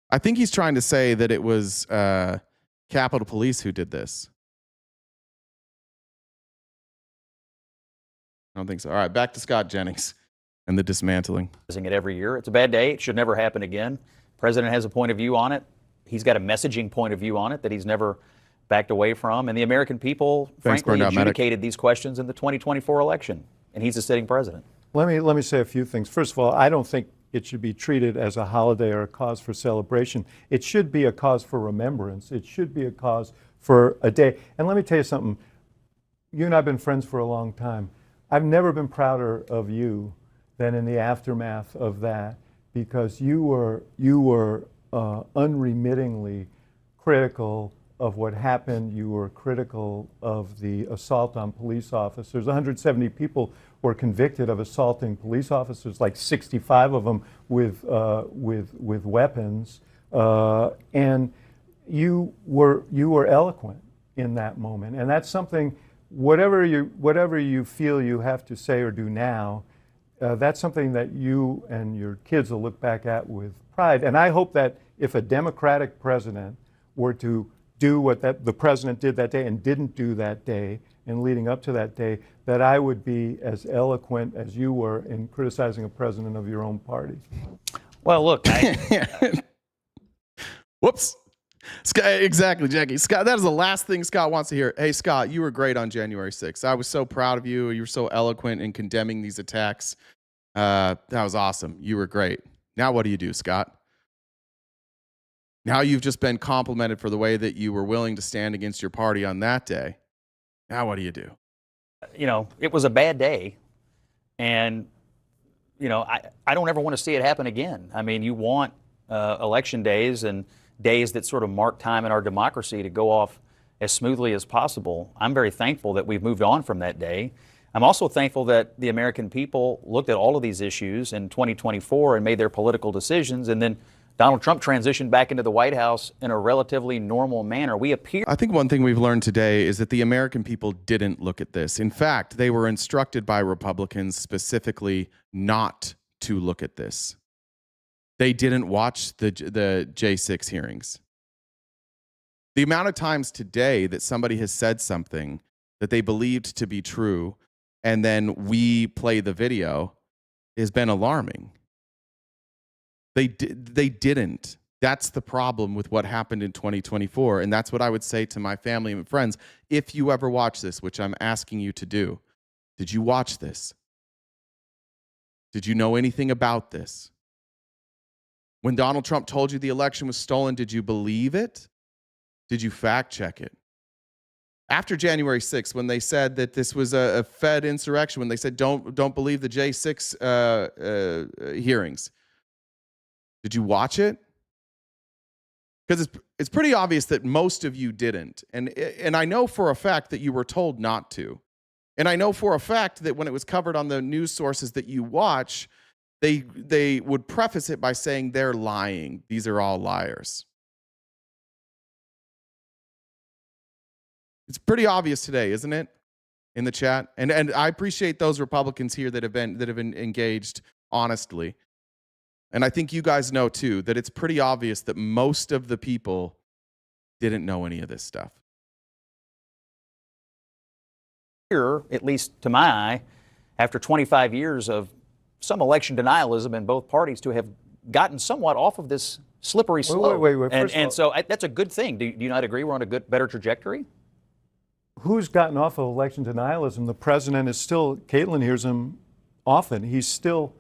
I think he's trying to say that it was Capitol Police who did this. I don't think so. All right, back to Scott Jennings and the dismantling. It every year. It's a bad day. It should never happen again. The president has a point of view on it. He's got a messaging point of view on it that he's never backed away from. And the American people, frankly, adjudicated these questions in the 2024 election. And he's a sitting president. Let me say a few things. First of all, I don't think it should be treated as a holiday or a cause for celebration. It should be a cause for remembrance. It should be a cause for a day. And let me tell you something. You and I have been friends for a long time. I've never been prouder of you than in the aftermath of that, because you were unremittingly critical of what happened. You were critical of the assault on police officers. 170 people were convicted of assaulting police officers, like 65 of them with weapons. And you were eloquent in that moment. And that's something, whatever you feel you have to say or do now, that's something that you and your kids will look back at with pride. And I hope that if a Democratic president were to do what the president did that day and didn't do that day and leading up to that day, that I would be as eloquent as you were in criticizing a president of your own party. Well, look. Whoops. Scott, exactly, Jackie. Scott, that is the last thing Scott wants to hear. Hey, Scott, you were great on January 6th. I was so proud of you. You were so eloquent in condemning these attacks. That was awesome. You were great. Now what do you do, Scott? Now you've just been complimented for the way that you were willing to stand against your party on that day. Now what do you do? You know, it was a bad day. And, you know, I don't ever want to see it happen again. I mean, you want election days and days that sort of mark time in our democracy to go off as smoothly as possible. I'm very thankful that we've moved on from that day. I'm also thankful that the American people looked at all of these issues in 2024 and made their political decisions, and then Donald Trump transitioned back into the White House in a relatively normal manner. I think one thing we've learned today is that the American people didn't look at this. In fact, they were instructed by Republicans specifically not to look at this. They didn't watch the J6 hearings. The amount of times today that somebody has said something that they believed to be true, and then we play the video, has been alarming. They didn't. That's the problem with what happened in 2024. And that's what I would say to my family and friends. If you ever watch this, which I'm asking you to do, did you watch this? Did you know anything about this? When Donald Trump told you the election was stolen, did you believe it? Did you fact check it? After January 6th, when they said that this was a Fed insurrection, when they said don't believe the J6 hearings, did you watch it? Because it's pretty obvious that most of you didn't. And I know for a fact that you were told not to. And I know for a fact that when it was covered on the news sources that you watch, they would preface it by saying they're lying. These are all liars. It's pretty obvious today, isn't it? In the chat. And I appreciate those Republicans here that have been engaged honestly. And I think you guys know too that it's pretty obvious that most of the people didn't know any of this stuff. Here, at least to my eye, after 25 years of some election denialism in both parties, to have gotten somewhat off of this slippery slope. Wait. And so that's a good thing. Do you not agree we're on a better trajectory? Who's gotten off of election denialism? The president is still, Caitlin hears him often, he's still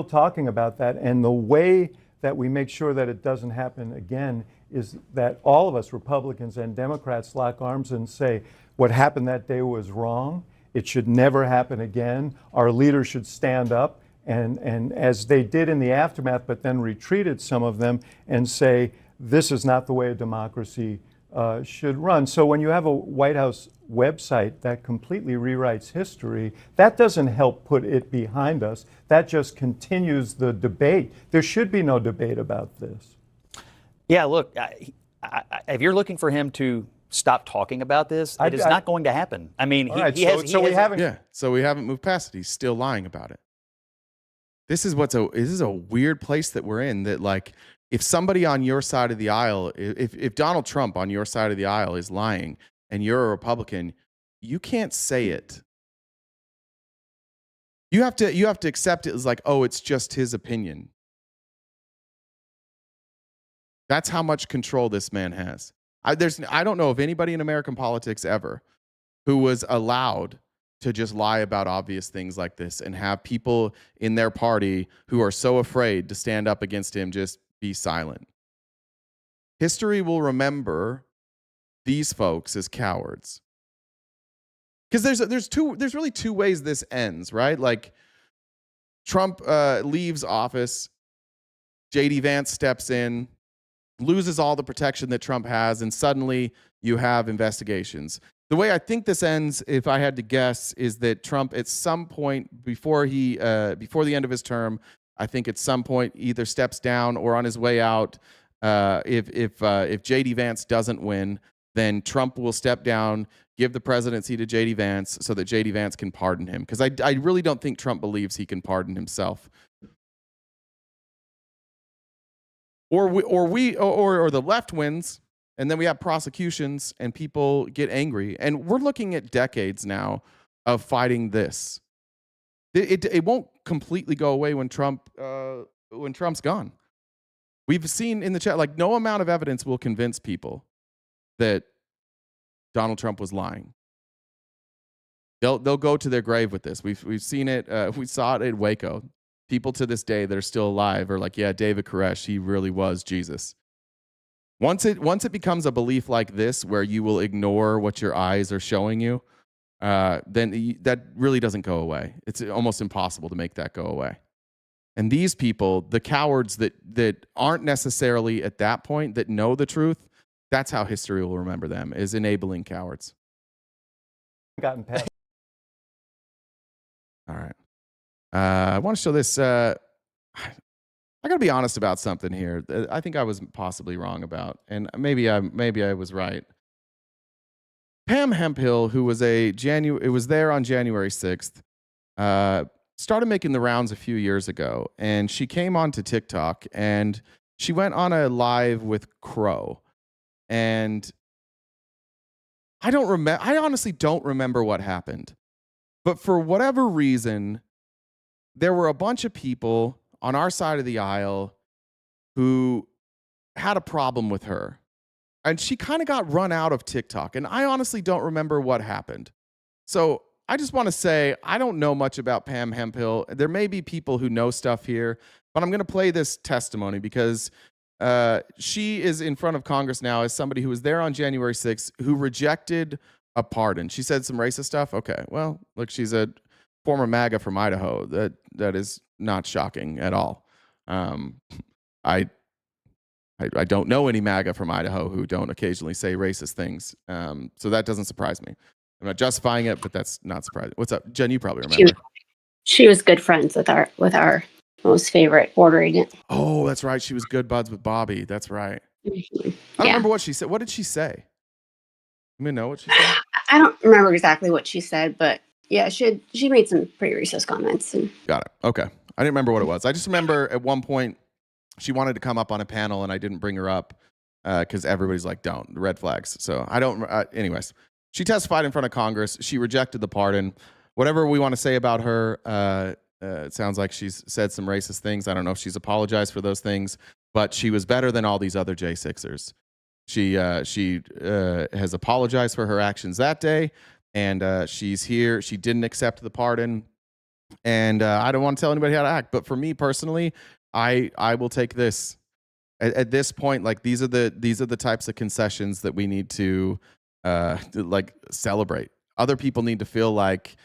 talking about that. And the way that we make sure that it doesn't happen again is that all of us, Republicans and Democrats, lock arms and say, what happened that day was wrong. It should never happen again. Our leaders should stand up and as they did in the aftermath, but then retreated, some of them, and say, this is not the way a democracy should run. So when you have a White House website that completely rewrites history, that doesn't help put it behind us. That just continues the debate. There should be no debate about this. Yeah, look, if you're looking for him to stop talking about this, it is not going to happen. I mean, So we haven't moved past it. He's still lying about it. This is a weird place that we're in, that like, if somebody on your side of the aisle, if Donald Trump on your side of the aisle is lying and you're a Republican, you can't say it. You have to accept it as like, oh, it's just his opinion. That's how much control this man has. I don't know of anybody in American politics ever who was allowed to just lie about obvious things like this and have people in their party who are so afraid to stand up against him just be silent. History will remember these folks as cowards. Because there's really two ways this ends, right? Like, Trump leaves office, J.D. Vance steps in, loses all the protection that Trump has, and suddenly you have investigations. The way I think this ends, if I had to guess, is that Trump at some point before the end of his term, I think at some point either steps down or on his way out. If J.D. Vance doesn't win, then Trump will step down, give the presidency to J.D. Vance so that J.D. Vance can pardon him. Because I really don't think Trump believes he can pardon himself. Or the left wins, and then we have prosecutions and people get angry. And we're looking at decades now of fighting this. It won't completely go away when Trump's gone. We've seen in the chat, like, no amount of evidence will convince people that Donald Trump was lying. They'll go to their grave with this. We've seen it. We saw it at Waco. People to this day that are still alive are like, yeah, David Koresh, he really was Jesus. Once it becomes a belief like this, where you will ignore what your eyes are showing you, then that really doesn't go away. It's almost impossible to make that go away. And these people, the cowards that aren't necessarily at that point, that know the truth, that's how history will remember them, is enabling cowards. Gotten past. All right. I want to show this. I got to be honest about something here. I think I was possibly wrong about, and maybe I was right. Pam Hemphill, who was there on January 6th, started making the rounds a few years ago, and she came onto TikTok and she went on a live with Crow, and I honestly don't remember what happened, but for whatever reason, there were a bunch of people on our side of the aisle who had a problem with her. And she kind of got run out of TikTok. And I honestly don't remember what happened. So I just want to say, I don't know much about Pam Hemphill. There may be people who know stuff here, but I'm going to play this testimony because she is in front of Congress now as somebody who was there on January 6th, who rejected a pardon. She said some racist stuff. Okay, well, look, she's a former MAGA from Idaho. That is not shocking at all. I don't know any MAGA from Idaho who don't occasionally say racist things, so that doesn't surprise me. I'm not justifying it, but that's not surprising. What's up, Jen? You probably She, remember. she was good friends with our most favorite border agent. Oh, that's right. She was good buds with Bobby. That's right. I don't Yeah. remember what she said. What did she say? You may know what she said. I don't remember exactly what she said, but yeah, she made some pretty racist comments. And Got it. Okay. I didn't remember what it was. I just remember at one point she wanted to come up on a panel and I didn't bring her up because everybody's like, don't, red flags. So I don't, anyways, she testified in front of Congress. She rejected the pardon. Whatever we want to say about her, it sounds like she's said some racist things. I don't know if she's apologized for those things, but she was better than all these other J6ers. She has apologized for her actions that day, and she's here. She didn't accept the pardon, and I don't want to tell anybody how to act. But for me personally, I will take this. At this point, like these are the types of concessions that we need to like celebrate. Other people need to feel like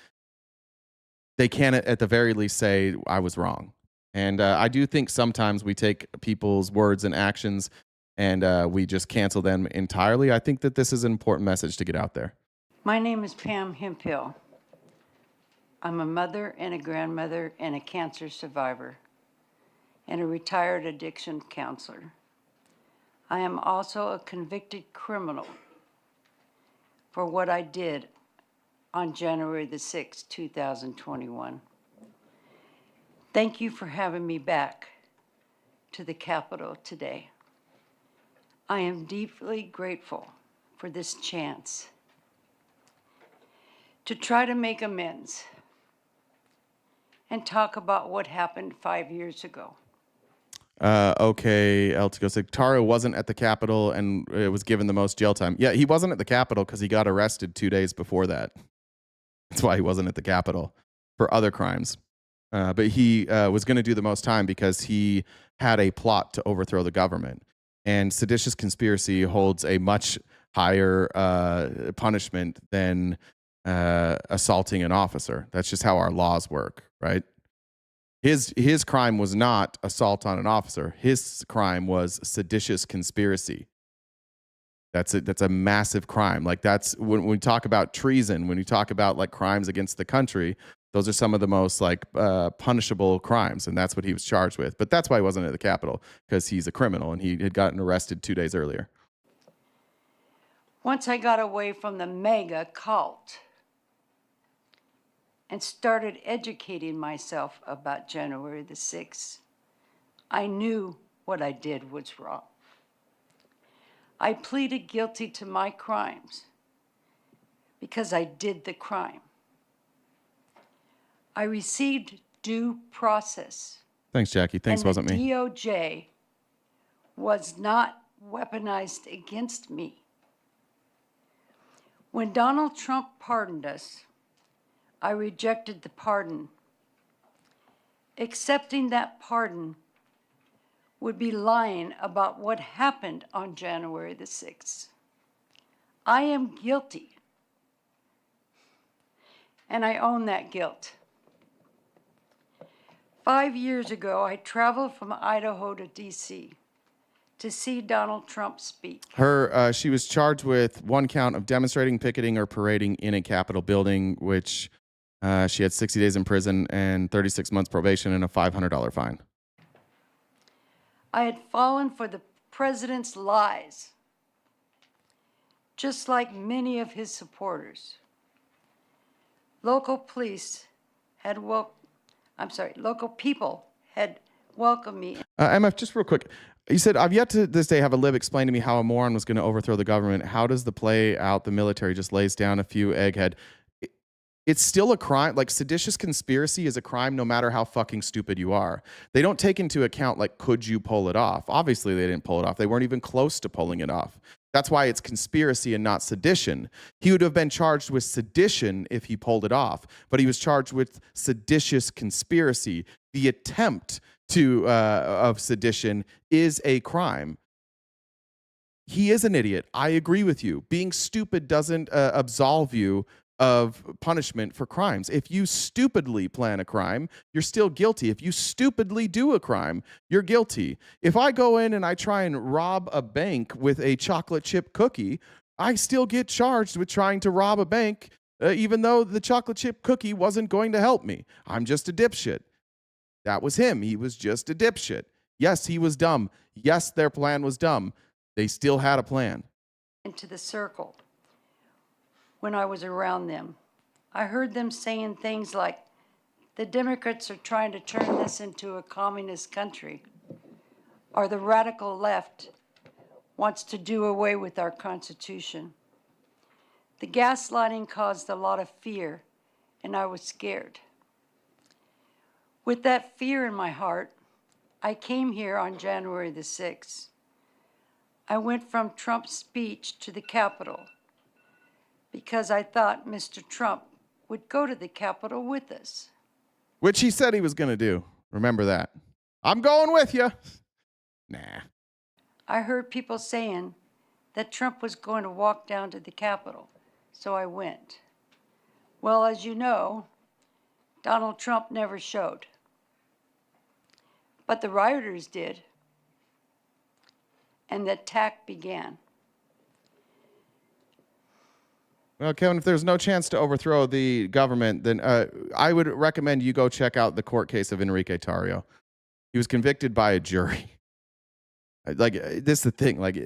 they can at the very least say I was wrong. And I do think sometimes we take people's words and actions and we just cancel them entirely. I think that this is an important message to get out there. My name is Pam Hemphill. I'm a mother and a grandmother and a cancer survivor and a retired addiction counselor. I am also a convicted criminal for what I did on January the 6th, 2021. Thank you for having me back to the Capitol today. I am deeply grateful for this chance to try to make amends and talk about what happened 5 years ago. Okay, Eltigo said Taro wasn't at the Capitol and was given the most jail time. Yeah, he wasn't at the Capitol because he got arrested 2 days before that. That's why he wasn't at the Capitol for other crimes. But he was going to do the most time because he had a plot to overthrow the government. And seditious conspiracy holds a much higher punishment than assaulting an officer. That's just how our laws work, right? His crime was not assault on an officer. His crime was seditious conspiracy. That's a massive crime. Like that's when we talk about treason, when we talk about like crimes against the country, those are some of the most like punishable crimes, and that's what he was charged with. But that's why he wasn't at the Capitol, because he's a criminal and he had gotten arrested 2 days earlier. Once I got away from the mega cult and started educating myself about January the 6th, I knew what I did was wrong. I pleaded guilty to my crimes because I did the crime. I received due process. Thanks, Jackie. Thanks, wasn't me. The DOJ was not weaponized against me. When Donald Trump pardoned us, I rejected the pardon. Accepting that pardon would be lying about what happened on January the 6th. I am guilty, and I own that guilt. 5 years ago, I traveled from Idaho to D.C. to see Donald Trump speak. She was charged with one count of demonstrating, picketing, or parading in a Capitol building, which she had 60 days in prison and 36 months probation and a $500 fine. I had fallen for the president's lies, just like many of his supporters. Local people had welcomed me. MF, just real quick. You said, I've yet to this day have a lib explain to me how a moron was going to overthrow the government. How does the play out? The military just lays down a few egghead. It's still a crime. Like, seditious conspiracy is a crime no matter how fucking stupid you are. They don't take into account, like, could you pull it off? Obviously, they didn't pull it off. They weren't even close to pulling it off. That's why it's conspiracy and not sedition. He would have been charged with sedition if he pulled it off, but he was charged with seditious conspiracy. The attempt of sedition is a crime. He is an idiot. I agree with you. Being stupid doesn't absolve you of punishment for crimes. If you stupidly plan a crime, you're still guilty. If you stupidly do a crime, you're guilty. If I go in and I try and rob a bank with a chocolate chip cookie, I still get charged with trying to rob a bank even though the chocolate chip cookie wasn't going to help me. I'm just a dipshit. That was him. He was just a dipshit. Yes, he was dumb. Yes, their plan was dumb. They still had a plan. Into the circle when I was around them. I heard them saying things like, the Democrats are trying to turn this into a communist country, or the radical left wants to do away with our Constitution. The gaslighting caused a lot of fear, and I was scared. With that fear in my heart, I came here on January the 6th. I went from Trump's speech to the Capitol because I thought Mr. Trump would go to the Capitol with us. Which he said he was going to do. Remember that. I'm going with you. Nah. I heard people saying that Trump was going to walk down to the Capitol, so I went. Well, as you know, Donald Trump never showed. But the rioters did. And the attack began. Well, Kevin, if there's no chance to overthrow the government, then I would recommend you go check out the court case of Enrique Tarrio. He was convicted by a jury. Like, this is the thing. Like,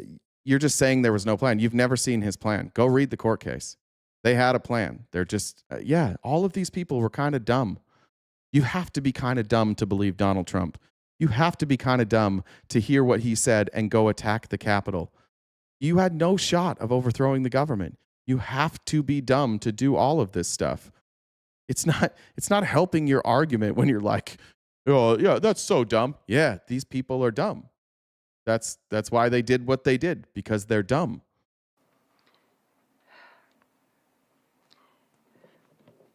you're just saying there was no plan. You've never seen his plan. Go read the court case. They had a plan. They're just, all of these people were kind of dumb. You have to be kind of dumb to believe Donald Trump. You have to be kind of dumb to hear what he said and go attack the Capitol. You had no shot of overthrowing the government. You have to be dumb to do all of this stuff. It's not helping your argument when you're like, oh, yeah, that's so dumb. Yeah, these people are dumb. That's why they did what they did, because they're dumb.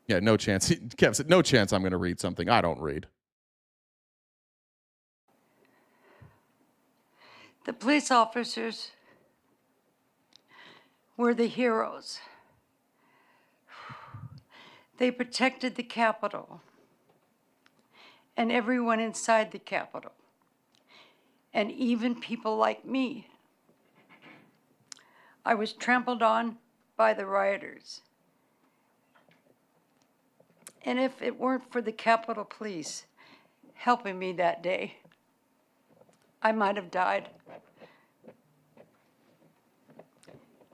Yeah, no chance. Kev said, no chance I'm going to read something I don't read. The police officers were the heroes. They protected the Capitol and everyone inside the Capitol, and even people like me. I was trampled on by the rioters. And if it weren't for the Capitol Police helping me that day, I might have died.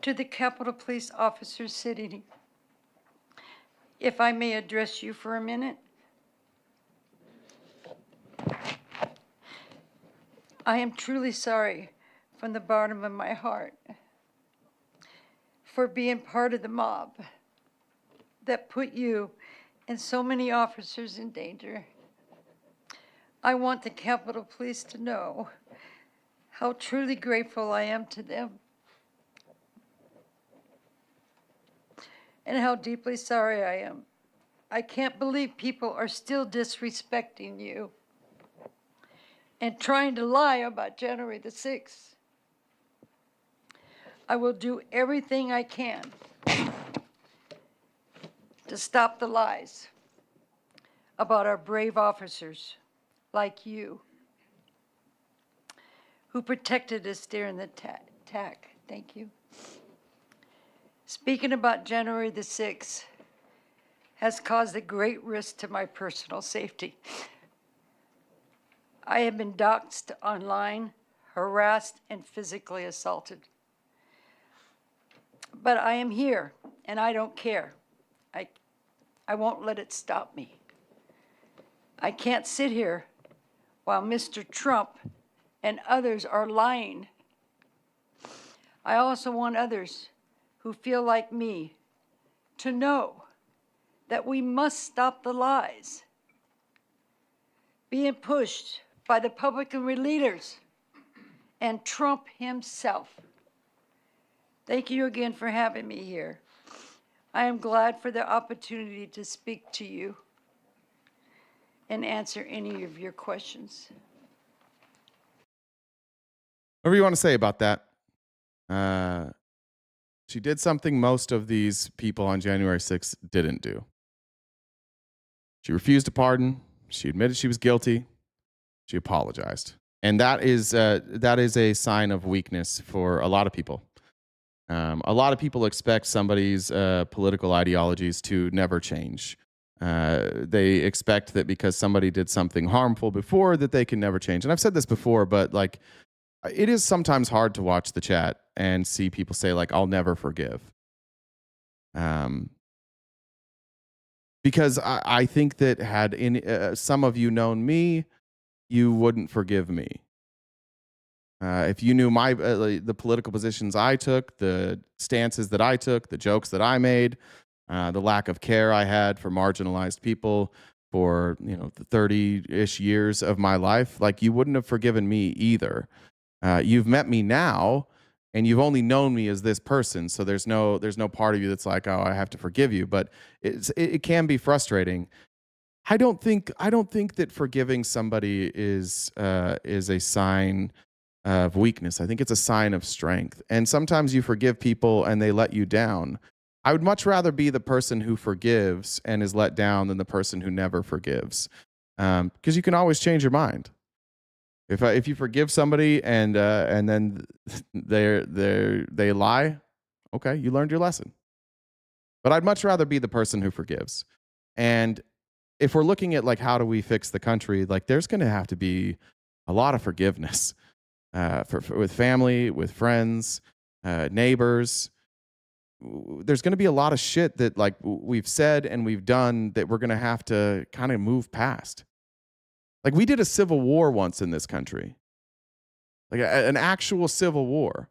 To the Capitol Police officers sitting, if I may address you for a minute. I am truly sorry from the bottom of my heart for being part of the mob that put you and so many officers in danger. I want the Capitol Police to know how truly grateful I am to them and how deeply sorry I am. I can't believe people are still disrespecting you and trying to lie about January the 6th. I will do everything I can to stop the lies about our brave officers like you who protected us during the attack. Thank you. Speaking about January the 6th has caused a great risk to my personal safety. I have been doxxed online, harassed, and physically assaulted. But I am here, and I don't care. I won't let it stop me. I can't sit here while Mr. Trump and others are lying. I also want others who feel like me to know that we must stop the lies being pushed by the Republican leaders and Trump himself. Thank you again for having me here. I am glad for the opportunity to speak to you and answer any of your questions. Whatever you want to say about that. She did something most of these people on January 6th didn't do. She refused to pardon. She admitted she was guilty. She apologized. And that is a sign of weakness for a lot of people. A lot of people expect somebody's political ideologies to never change. They expect that because somebody did something harmful before that they can never change. And I've said this before, but like it is sometimes hard to watch the chat and see people say like, I'll never forgive. Because I think that had some of you known me, you wouldn't forgive me. If you knew the political positions I took, the stances that I took, the jokes that I made, the lack of care I had for marginalized people for the 30-ish years of my life, like you wouldn't have forgiven me either. You've met me now, and you've only known me as this person, so there's no part of you that's like, oh, I have to forgive you. But it can be frustrating. I don't think that forgiving somebody is a sign of weakness. I think it's a sign of strength. And sometimes you forgive people and they let you down. I would much rather be the person who forgives and is let down than the person who never forgives, because you can always change your mind. If you forgive somebody and then they lie, okay, you learned your lesson. But I'd much rather be the person who forgives. And if we're looking at like how do we fix the country, like there's going to have to be a lot of forgiveness with family, with friends, neighbors. There's going to be a lot of shit that like we've said and we've done that we're going to have to kind of move past. Like we did a civil war once in this country, like an actual civil war.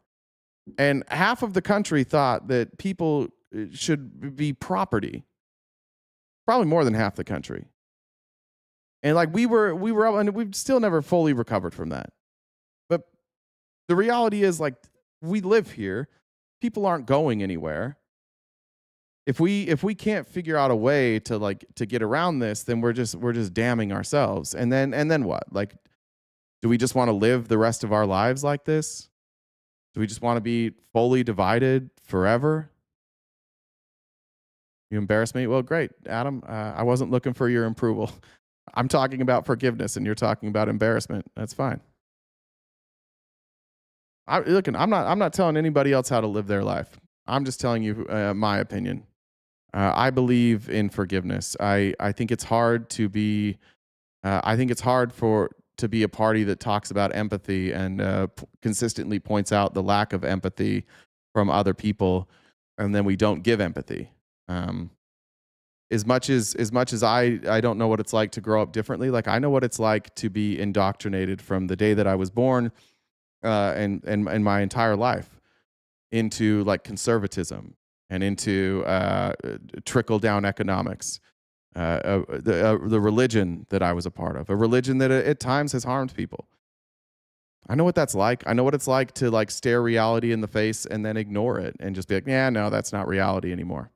And half of the country thought that people should be property. Probably more than half the country. And like we were up, and we've still never fully recovered from that. But the reality is like we live here. People aren't going anywhere. If we can't figure out a way to get around this, then we're just damning ourselves. And then what? Like, do we just want to live the rest of our lives like this? Do we just want to be fully divided forever? You embarrass me? Well, great, Adam. I wasn't looking for your approval. I'm talking about forgiveness, and you're talking about embarrassment. That's fine. I'm not telling anybody else how to live their life. I'm just telling you my opinion. I believe in forgiveness. I think it's hard to be. I think it's hard to be a party that talks about empathy and consistently points out the lack of empathy from other people, and then we don't give empathy. As much as I don't know what it's like to grow up differently. Like I know what it's like to be indoctrinated from the day that I was born, and my entire life into like conservatism and into trickle down economics, the religion that I was a part of, a religion that at times has harmed people. I know what that's like. I know what it's like to like stare reality in the face and then ignore it and just be like, yeah, no, that's not reality anymore.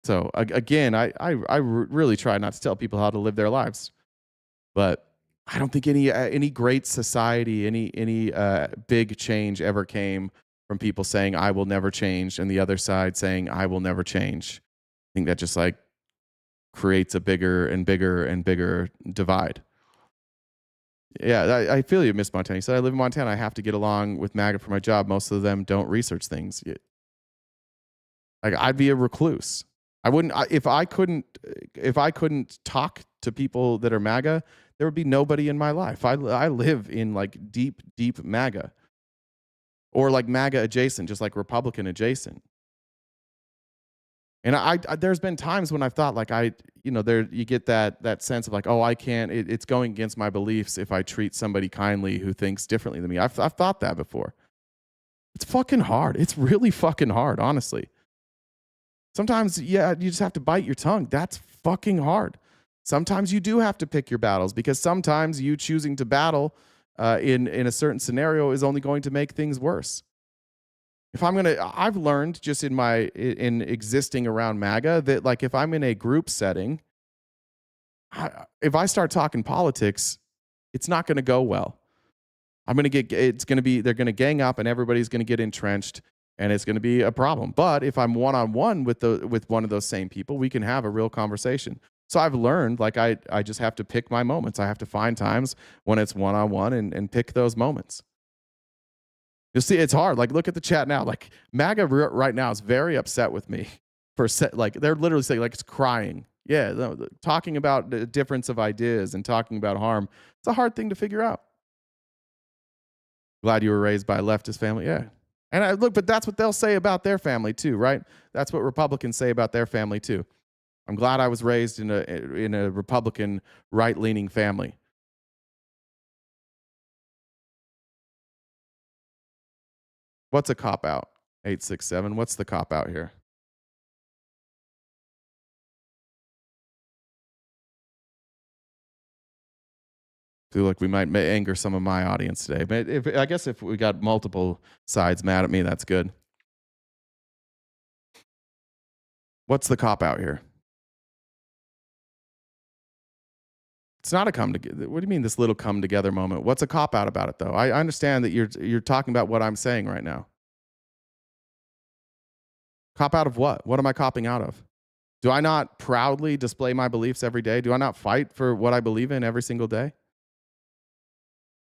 So again, I really try not to tell people how to live their lives, but I don't think any great society, any big change ever came from people saying I will never change and the other side saying I will never change. I think that just like creates a bigger and bigger and bigger divide. Yeah, I feel you, Miss Montana. You said I live in Montana. I have to get along with MAGA for my job. Most of them don't research things. Like I'd be a recluse. I wouldn't if I couldn't talk to people that are MAGA, there would be nobody in my life. I live in like deep MAGA, or like MAGA adjacent, just like Republican adjacent. And I there's been times when I've thought like you get that sense of like, oh, I can't. It's going against my beliefs if I treat somebody kindly who thinks differently than me. I've thought that before. It's fucking hard. It's really fucking hard, honestly. Sometimes, yeah, you just have to bite your tongue. That's fucking hard. Sometimes you do have to pick your battles, because sometimes you choosing to battle in a certain scenario is only going to make things worse. I've learned just in existing around MAGA that like if I'm in a group setting, if I start talking politics, it's not going to go well. They're going to gang up and everybody's going to get entrenched. And it's going to be a problem. But if I'm one-on-one with one of those same people, we can have a real conversation. So I've learned, like, I just have to pick my moments. I have to find times when it's one-on-one and pick those moments. You'll see it's hard. Like, look at the chat now. Like, MAGA right now is very upset with me for like they're literally saying like it's crying. Yeah, talking about the difference of ideas and talking about harm. It's a hard thing to figure out. Glad you were raised by a leftist family. Yeah. And look, but that's what they'll say about their family too, right? That's what Republicans say about their family too. I'm glad I was raised in a Republican right-leaning family. What's a cop-out? 867. What's the cop-out here? Feel like we might anger some of my audience today. But I guess if we got multiple sides mad at me, that's good. What's the cop-out here? It's not a come together. What do you mean this little come together moment? What's a cop out about it though? I understand that you're talking about what I'm saying right now. Cop out of what? What am I copping out of? Do I not proudly display my beliefs every day? Do I not fight for what I believe in every single day?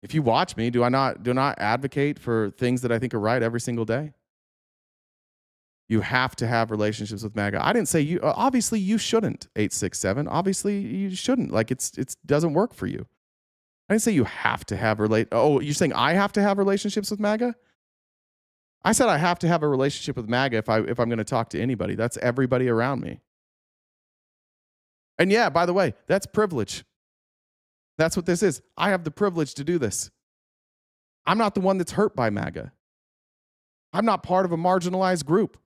If you watch me, do I not advocate for things that I think are right every single day? You have to have relationships with MAGA. I didn't say you. Obviously, you shouldn't. 867. Obviously, you shouldn't. Like it doesn't work for you. I didn't say you have to have Oh, you're saying I have to have relationships with MAGA? I said I have to have a relationship with MAGA if I'm going to talk to anybody. That's everybody around me. And yeah, by the way, that's privilege. That's what this is. I have the privilege to do this. I'm not the one that's hurt by MAGA. I'm not part of a marginalized group.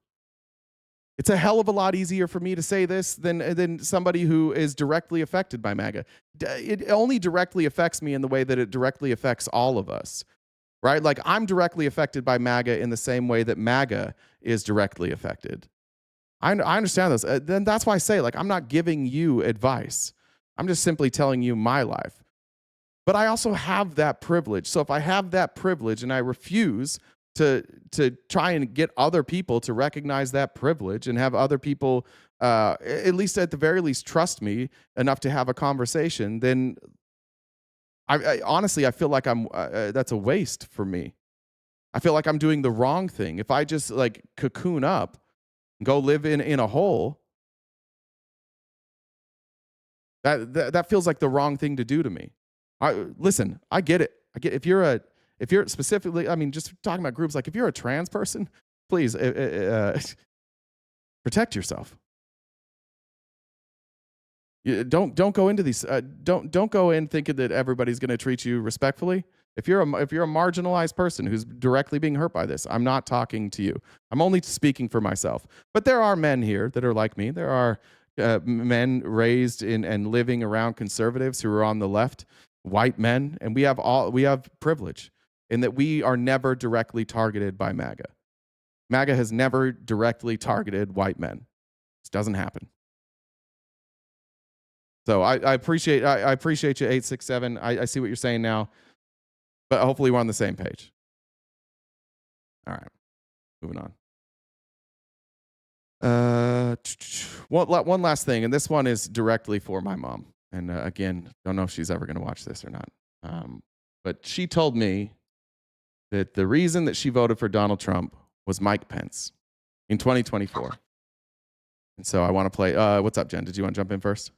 It's a hell of a lot easier for me to say this than somebody who is directly affected by MAGA. It only directly affects me in the way that it directly affects all of us, right? Like I'm directly affected by MAGA in the same way that MAGA is directly affected. I understand this. Then that's why I say, like, I'm not giving you advice. I'm just simply telling you my life. But I also have that privilege. So if I have that privilege and I refuse to try and get other people to recognize that privilege and have other people, at least at the very least, trust me enough to have a conversation, then I honestly, I feel like that's a waste for me. I feel like I'm doing the wrong thing. If I just like cocoon up, go live in a hole, that feels like the wrong thing to do to me. Listen, I get it. I get if you're specifically, I mean, just talking about groups, like if you're a trans person, please protect yourself. Don't go into these. Don't go in thinking that everybody's going to treat you respectfully. If you're a marginalized person who's directly being hurt by this, I'm not talking to you. I'm only speaking for myself. But there are men here that are like me. There are men raised in and living around conservatives who are on the left, white men, and we have privilege in that we are never directly targeted by MAGA. MAGA has never directly targeted white men. This doesn't happen. So I appreciate you, 867. I see what you're saying now, but hopefully we're on the same page. All right, moving on. One last thing, and this one is directly for my mom. And again, don't know if she's ever going to watch this or not. But she told me that the reason that she voted for Donald Trump was Mike Pence in 2024. And so I want to play. What's up, Jen? Did you want to jump in first?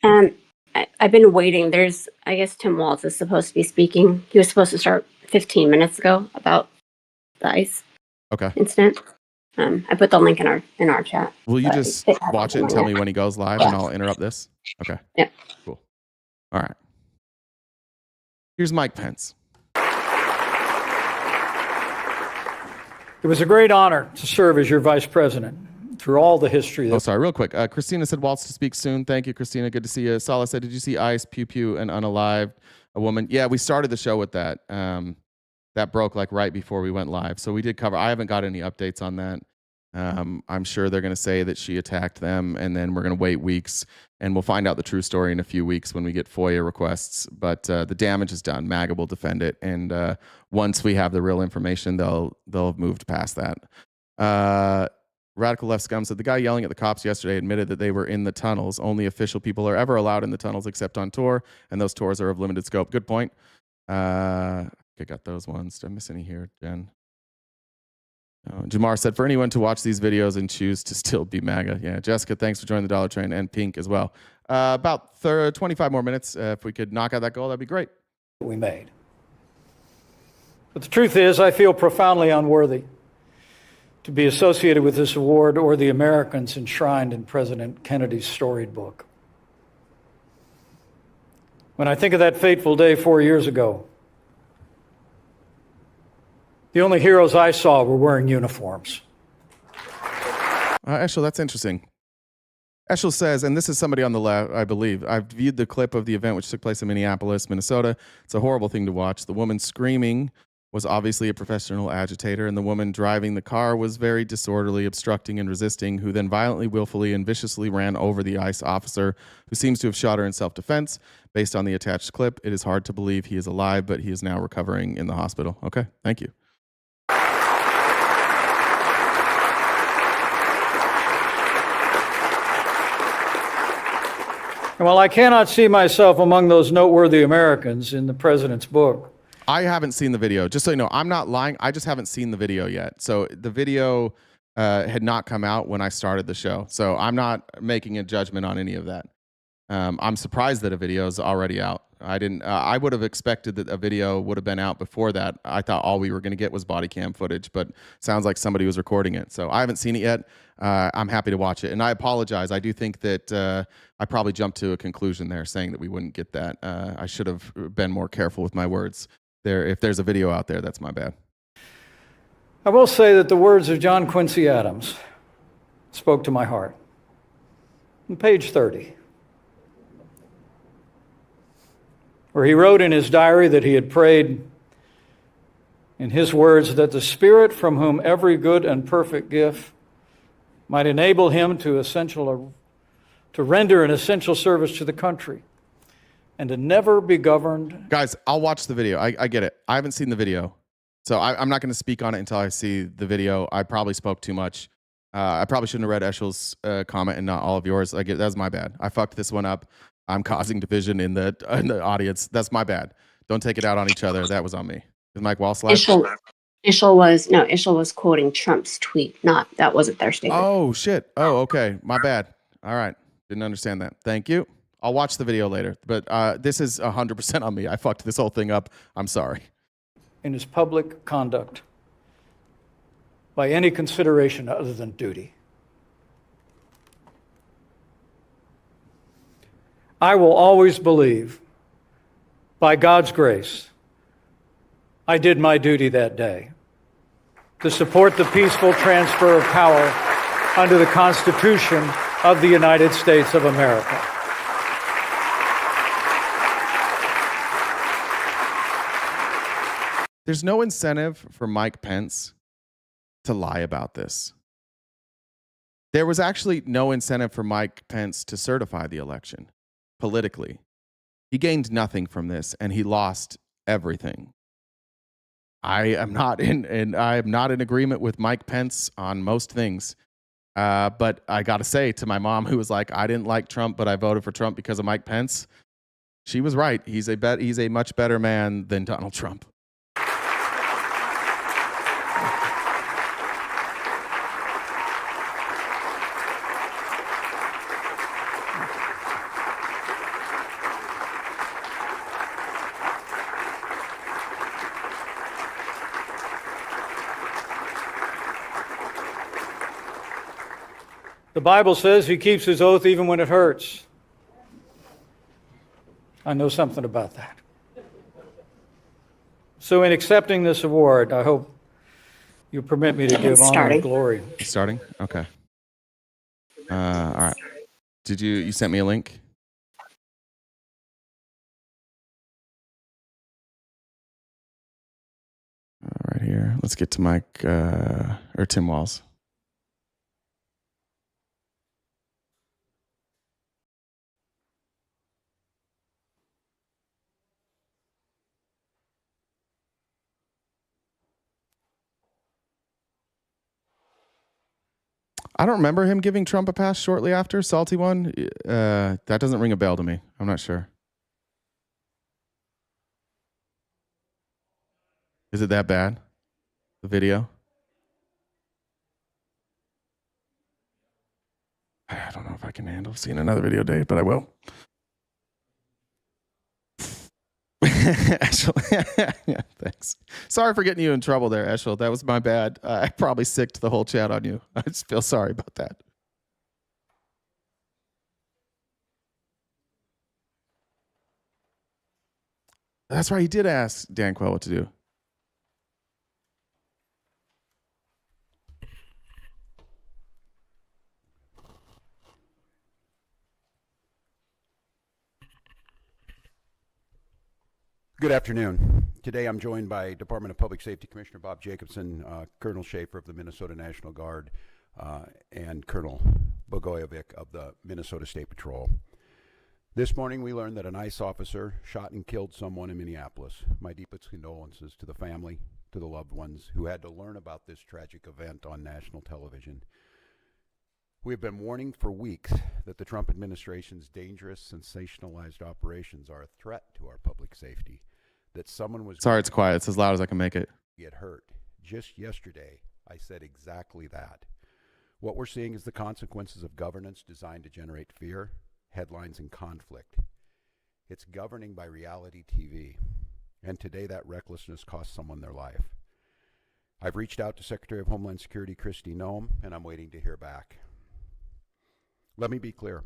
I've been waiting. I guess Tim Walz is supposed to be speaking. He was supposed to start 15 minutes ago about the ICE incident. I put the link in our chat. Will you just watch it and tell me when he goes live, and I'll interrupt this? Okay. Yeah. Cool. All right. Here's Mike Pence. It was a great honor to serve as your vice president through all the history. Sorry, real quick. Christina said Waltz to speak soon. Thank you, Christina. Good to see you. Sala said, did you see ICE, Pew Pew, and Unalived, a woman? Yeah, we started the show with that. That broke like right before we went live. So we did cover. I haven't got any updates on that. I'm sure they're going to say that she attacked them, and then we're going to wait weeks, and we'll find out the true story in a few weeks when we get FOIA requests. But the damage is done. MAGA will defend it, and once we have the real information, they'll have moved past that. Radical Left Scum said the guy yelling at the cops yesterday admitted that they were in the tunnels. Only official people are ever allowed in the tunnels except on tour, and those tours are of limited scope. Good point. I got those ones. Did I miss any here, Jen? Jamar said, for anyone to watch these videos and choose to still be MAGA. Yeah, Jessica, thanks for joining the Dollar Train, and Pink as well. About 25 more minutes. If we could knock out that goal, that'd be great. We made. But the truth is, I feel profoundly unworthy to be associated with this award or the Americans enshrined in President Kennedy's storied book. When I think of that fateful day 4 years ago, the only heroes I saw were wearing uniforms. Eshel, that's interesting. Eshel says, and this is somebody on the left, I believe, I've viewed the clip of the event which took place in Minneapolis, Minnesota. It's a horrible thing to watch. The woman screaming was obviously a professional agitator, and the woman driving the car was very disorderly, obstructing and resisting, who then violently, willfully, and viciously ran over the ICE officer, who seems to have shot her in self-defense. Based on the attached clip, it is hard to believe he is alive, but he is now recovering in the hospital. Okay, thank you. And while I cannot see myself among those noteworthy Americans in the president's book, I haven't seen the video. Just so you know, I'm not lying. I just haven't seen the video yet. So the video had not come out when I started the show. So I'm not making a judgment on any of that. I'm surprised that a video is already out. I didn't. I would have expected that a video would have been out before that. I thought all we were going to get was body cam footage, but sounds like somebody was recording it. So I haven't seen it yet. I'm happy to watch it, and I apologize. I do think that I probably jumped to a conclusion there, saying that we wouldn't get that. I should have been more careful with my words. If there's a video out there, that's my bad. I will say that the words of John Quincy Adams spoke to my heart. On page 30, where he wrote in his diary that he had prayed, in his words, that the Spirit from whom every good and perfect gift might enable him to render an essential service to the country and to never be governed. Guys, I'll watch the video. I get it. I haven't seen the video, so I'm not going to speak on it until I see the video. I probably spoke too much. I probably shouldn't have read Eshel's comment and not all of yours. That's my bad. I fucked this one up. I'm causing division in the audience. That's my bad. Don't take it out on each other. That was on me. Is Mike Walsh live? Ishel was quoting Trump's tweet. That wasn't their statement. Oh shit. Oh, okay. My bad. All right. Didn't understand that. Thank you. I'll watch the video later. But this is 100% on me. I fucked this whole thing up. I'm sorry. In his public conduct by any consideration other than duty. I will always believe, by God's grace, I did my duty that day to support the peaceful transfer of power under the Constitution of the United States of America. There's no incentive for Mike Pence to lie about this. There was actually no incentive for Mike Pence to certify the election politically. He gained nothing from this, and he lost everything. I am not in agreement with Mike Pence on most things. But I got to say, to my mom, who was like, I didn't like Trump, but I voted for Trump because of Mike Pence, she was right. He's a much better man than Donald Trump. The Bible says he keeps his oath even when it hurts. I know something about that. So in accepting this award, I hope you permit me to give honor and glory. Starting? Okay. All right. You sent me a link? Right here. Let's get to Mike or Tim Walz. I don't remember him giving Trump a pass shortly after, salty one. That doesn't ring a bell to me. I'm not sure. Is it that bad? The video? I don't know if I can handle seeing another video, Dave, but I will. Eshel, yeah, thanks. Sorry for getting you in trouble there, Eshel. That was my bad. I probably sicked the whole chat on you. I just feel sorry about that. That's right. He did ask Dan Quayle what to do. Good afternoon. Today I'm joined by Department of Public Safety Commissioner Bob Jacobson, Colonel Schaefer of the Minnesota National Guard, and Colonel Bogojevic of the Minnesota State Patrol. This morning we learned that an ICE officer shot and killed someone in Minneapolis. My deepest condolences to the family, to the loved ones who had to learn about this tragic event on national television. We have been warning for weeks that the Trump administration's dangerous, sensationalized operations are a threat to our public safety. That someone was— Sorry, it's quiet. It's as loud as I can make it. —get hurt. Just yesterday, I said exactly that. What we're seeing is the consequences of governance designed to generate fear, headlines, and conflict. It's governing by reality TV. And today that recklessness cost someone their life. I've reached out to Secretary of Homeland Security Kristi Noem, and I'm waiting to hear back. Let me be clear.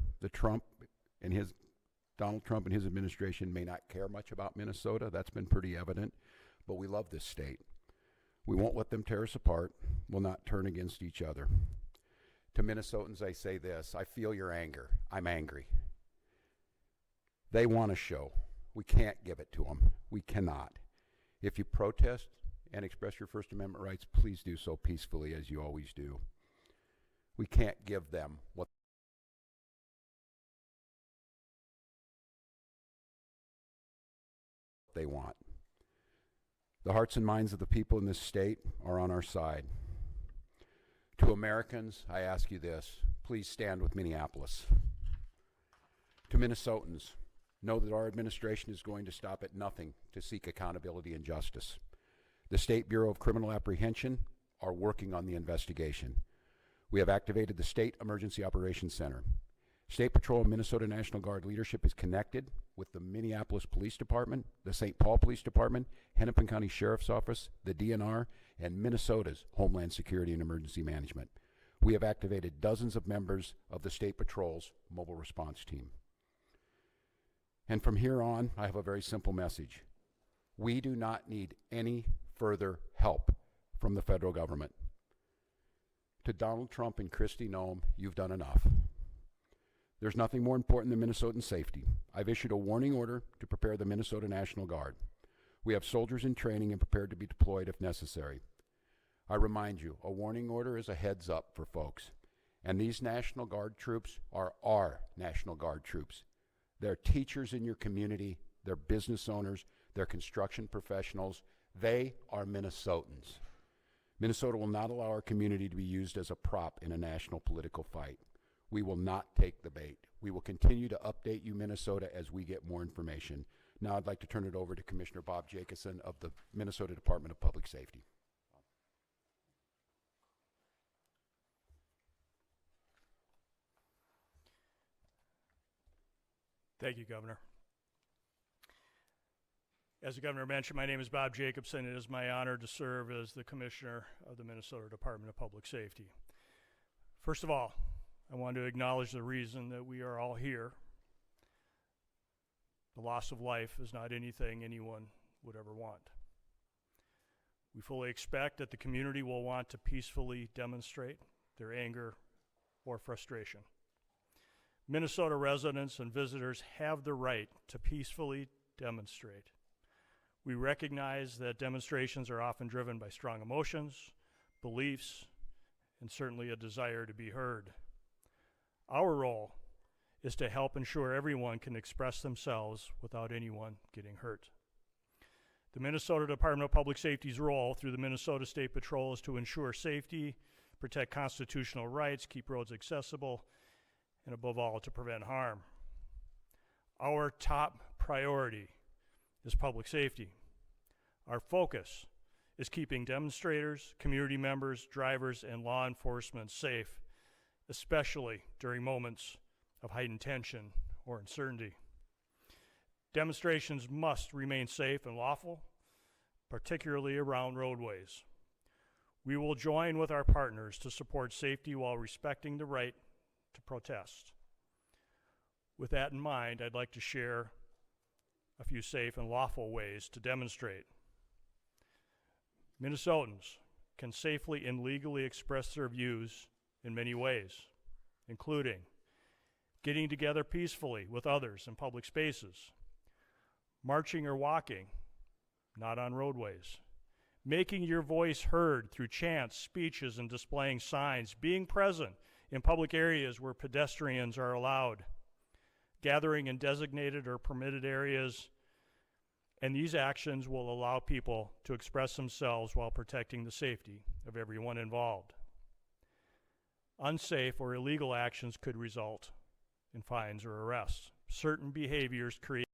Donald Trump and his administration may not care much about Minnesota. That's been pretty evident. But we love this state. We won't let them tear us apart. We'll not turn against each other. To Minnesotans, I say this: I feel your anger. I'm angry. They want a show. We can't give it to them. We cannot. If you protest and express your First Amendment rights, please do so peacefully, as you always do. We can't give them what they want. The hearts and minds of the people in this state are on our side. To Americans, I ask you this: please stand with Minneapolis. To Minnesotans, know that our administration is going to stop at nothing to seek accountability and justice. The State Bureau of Criminal Apprehension are working on the investigation. We have activated the State Emergency Operations Center. State Patrol and Minnesota National Guard leadership is connected with the Minneapolis Police Department, the St. Paul Police Department, Hennepin County Sheriff's Office, the DNR, and Minnesota's Homeland Security and Emergency Management. We have activated dozens of members of the State Patrol's mobile response team. And from here on, I have a very simple message. We do not need any further help from the federal government. To Donald Trump and Kristi Noem, you've done enough. There's nothing more important than Minnesotan safety. I've issued a warning order to prepare the Minnesota National Guard. We have soldiers in training and prepared to be deployed if necessary. I remind you, a warning order is a heads up for folks. And these National Guard troops are our National Guard troops. They're teachers in your community, they're business owners, they're construction professionals. They are Minnesotans. Minnesota will not allow our community to be used as a prop in a national political fight. We will not take the bait. We will continue to update you, Minnesota, as we get more information. Now I'd like to turn it over to Commissioner Bob Jacobson of the Minnesota Department of Public Safety. Thank you, Governor. As the Governor mentioned, my name is Bob Jacobson. It is my honor to serve as the Commissioner of the Minnesota Department of Public Safety. First of all, I want to acknowledge the reason that we are all here. The loss of life is not anything anyone would ever want. We fully expect that the community will want to peacefully demonstrate their anger or frustration. Minnesota residents and visitors have the right to peacefully demonstrate. We recognize that demonstrations are often driven by strong emotions, beliefs, and certainly a desire to be heard. Our role is to help ensure everyone can express themselves without anyone getting hurt. The Minnesota Department of Public Safety's role through the Minnesota State Patrol is to ensure safety, protect constitutional rights, keep roads accessible, and above all, to prevent harm. Our top priority is public safety. Our focus is keeping demonstrators, community members, drivers, and law enforcement safe, especially during moments of heightened tension or uncertainty. Demonstrations must remain safe and lawful, particularly around roadways. We will join with our partners to support safety while respecting the right to protest. With that in mind, I'd like to share a few safe and lawful ways to demonstrate. Minnesotans can safely and legally express their views in many ways, including getting together peacefully with others in public spaces, marching or walking, not on roadways, making your voice heard through chants, speeches, and displaying signs, being present in public areas where pedestrians are allowed, gathering in designated or permitted areas, and these actions will allow people to express themselves while protecting the safety of everyone involved. Unsafe or illegal actions could result in fines or arrests. Certain behaviors create.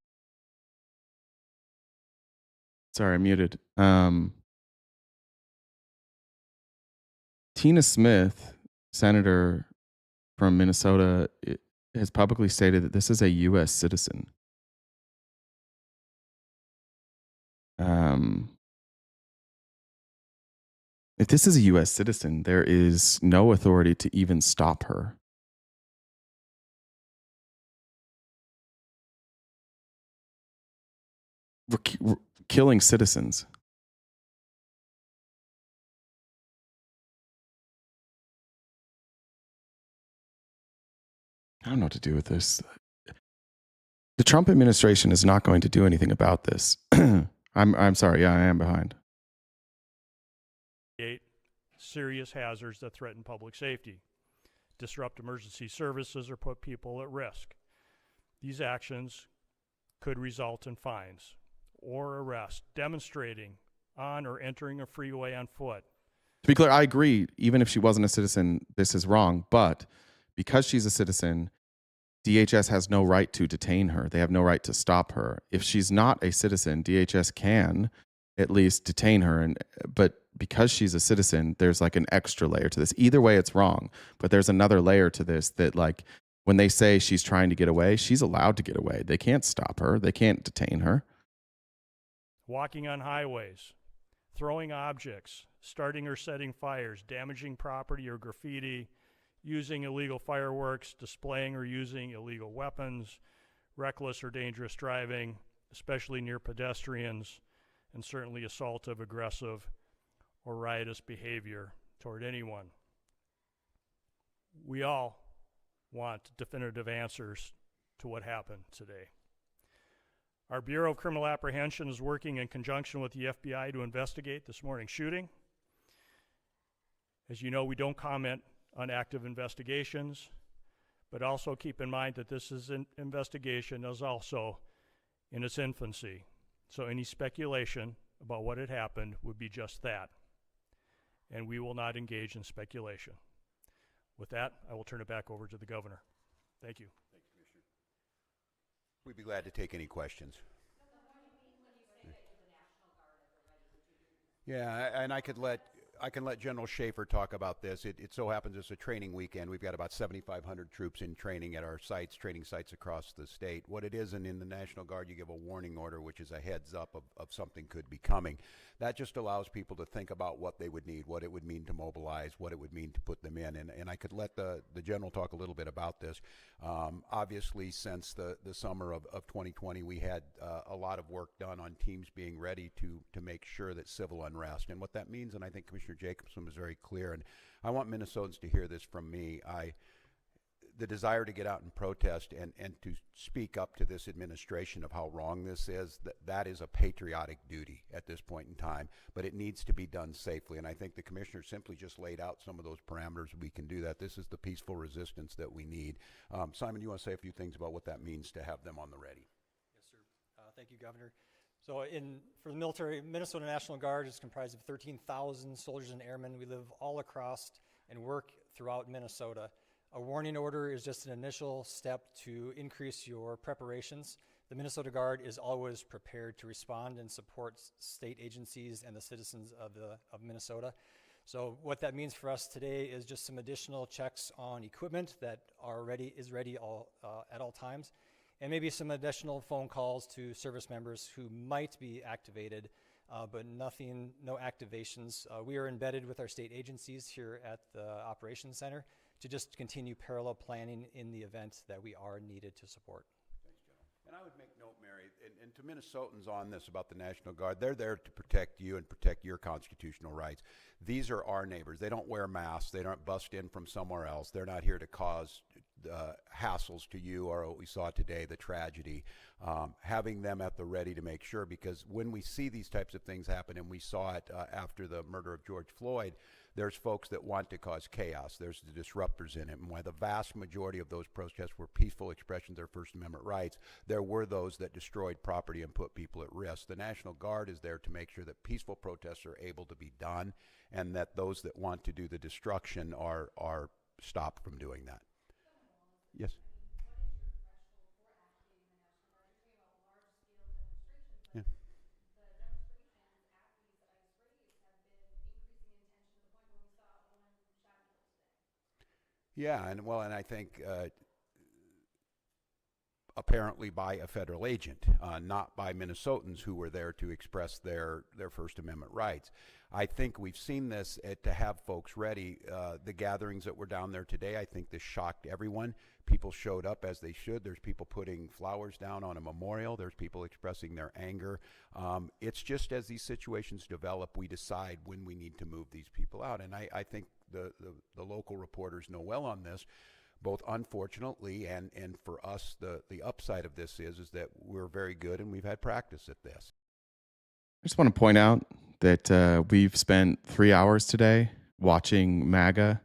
Sorry, I'm muted. Tina Smith, senator from Minnesota, has publicly stated that this is a U.S. citizen. If this is a U.S. citizen, there is no authority to even stop her. We're killing citizens. I don't know what to do with this. The Trump administration is not going to do anything about this. I'm sorry. Yeah, I am behind. Serious hazards that threaten public safety, disrupt emergency services, or put people at risk. These actions could result in fines or arrest. Demonstrating on or entering a freeway on foot. To be clear, I agree. Even if she wasn't a citizen, this is wrong. But because she's a citizen, DHS has no right to detain her. They have no right to stop her. If she's not a citizen, DHS can at least detain her. But because she's a citizen, there's like an extra layer to this. Either way, it's wrong. But there's another layer to this that, like, when they say she's trying to get away, she's allowed to get away. They can't stop her. They can't detain her. Walking on highways, throwing objects, starting or setting fires, damaging property or graffiti, using illegal fireworks, displaying or using illegal weapons, reckless or dangerous driving, especially near pedestrians, and certainly assaultive, aggressive, or riotous behavior toward anyone. We all want definitive answers to what happened today. Our Bureau of Criminal Apprehension is working in conjunction with the FBI to investigate this morning's shooting. As you know, we don't comment on active investigations, but also keep in mind that this is an investigation is also in its infancy. So any speculation about what had happened would be just that. And we will not engage in speculation. With that, I will turn it back over to the governor. Thank you. Thank you, Commissioner. We'd be glad to take any questions. Yeah, and I can let General Schaefer talk about this. It so happens it's a training weekend. We've got about 7,500 troops in training at our sites, training sites across the state. What it is, and in the National Guard, you give a warning order, which is a heads up of something could be coming. That just allows people to think about what they would need, what it would mean to mobilize, what it would mean to put them in. And I could let the General talk a little bit about this. Obviously, since the summer of 2020, we had a lot of work done on teams being ready to make sure that civil unrest. And what that means, and I think Commissioner Jacobson was very clear, and I want Minnesotans to hear this from me. The desire to get out and protest and to speak up to this administration of how wrong this is, that is a patriotic duty at this point in time, but it needs to be done safely. And I think the commissioner simply just laid out some of those parameters. We can do that. This is the peaceful resistance that we need. Simon, you want to say a few things about what that means to have them on the ready? Yes, sir. Thank you, Governor. So for the military, Minnesota National Guard is comprised of 13,000 soldiers and airmen. We live all across and work throughout Minnesota. A warning order is just an initial step to increase your preparations. The Minnesota Guard is always prepared to respond and support state agencies and the citizens of Minnesota. So what that means for us today is just some additional checks on equipment that is ready at all times, and maybe some additional phone calls to service members who might be activated, but no activations. We are embedded with our state agencies here at the Operations Center to just continue parallel planning in the event that we are needed to support. And I would make note, Mary, and to Minnesotans on this about the National Guard, they're there to protect you and protect your constitutional rights. These are our neighbors. They don't wear masks. They don't bust in from somewhere else. They're not here to cause hassles to you or what we saw today, the tragedy. Having them at the ready to make sure, because when we see these types of things happen, and we saw it after the murder of George Floyd, there's folks that want to cause chaos. There's the disruptors in it. And while the vast majority of those protests were peaceful expressions of their First Amendment rights, there were those that destroyed property and put people at risk. The National Guard is there to make sure that peaceful protests are able to be done, and that those that want to do the destruction are stopped from doing that. Yes? Yeah. Yeah, and I think apparently by a federal agent, not by Minnesotans who were there to express their First Amendment rights. I think we've seen this to have folks ready. The gatherings that were down there today, I think this shocked everyone. People showed up as they should. There's people putting flowers down on a memorial. There's people expressing their anger. It's just as these situations develop, we decide when we need to move these people out. And I think the local reporters know well on this. Both unfortunately and for us, the upside of this is that we're very good and we've had practice at this. I just want to point out that we've spent 3 hours today watching MAGA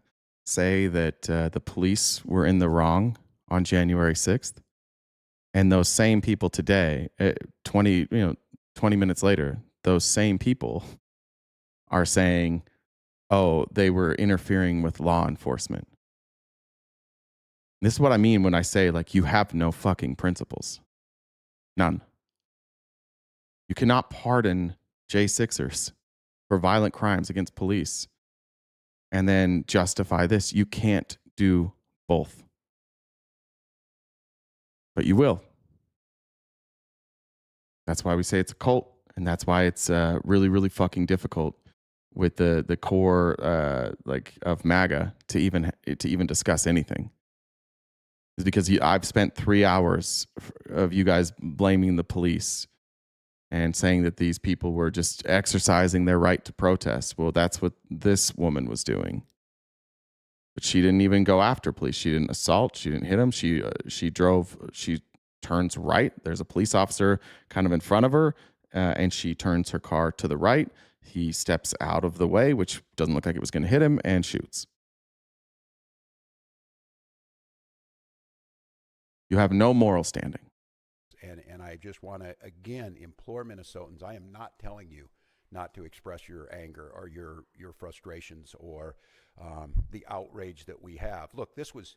say that the police were in the wrong on January 6th. And those same people today, 20 minutes later, those same people are saying, oh, they were interfering with law enforcement. This is what I mean when I say, like, you have no fucking principles. None. You cannot pardon J6ers for violent crimes against police and then justify this. You can't do both. But you will. That's why we say it's a cult, and that's why it's really, really fucking difficult with the core of MAGA to even discuss anything. Is because I've spent 3 hours of you guys blaming the police and saying that these people were just exercising their right to protest. Well, that's what this woman was doing. But she didn't even go after police. She didn't assault. She didn't hit him. She drove. She turns right. There's a police officer kind of in front of her, and she turns her car to the right. He steps out of the way, which doesn't look like it was going to hit him, and shoots. You have no moral standing. And I just want to, again, implore Minnesotans, I am not telling you not to express your anger or your frustrations or the outrage that we have. Look, this was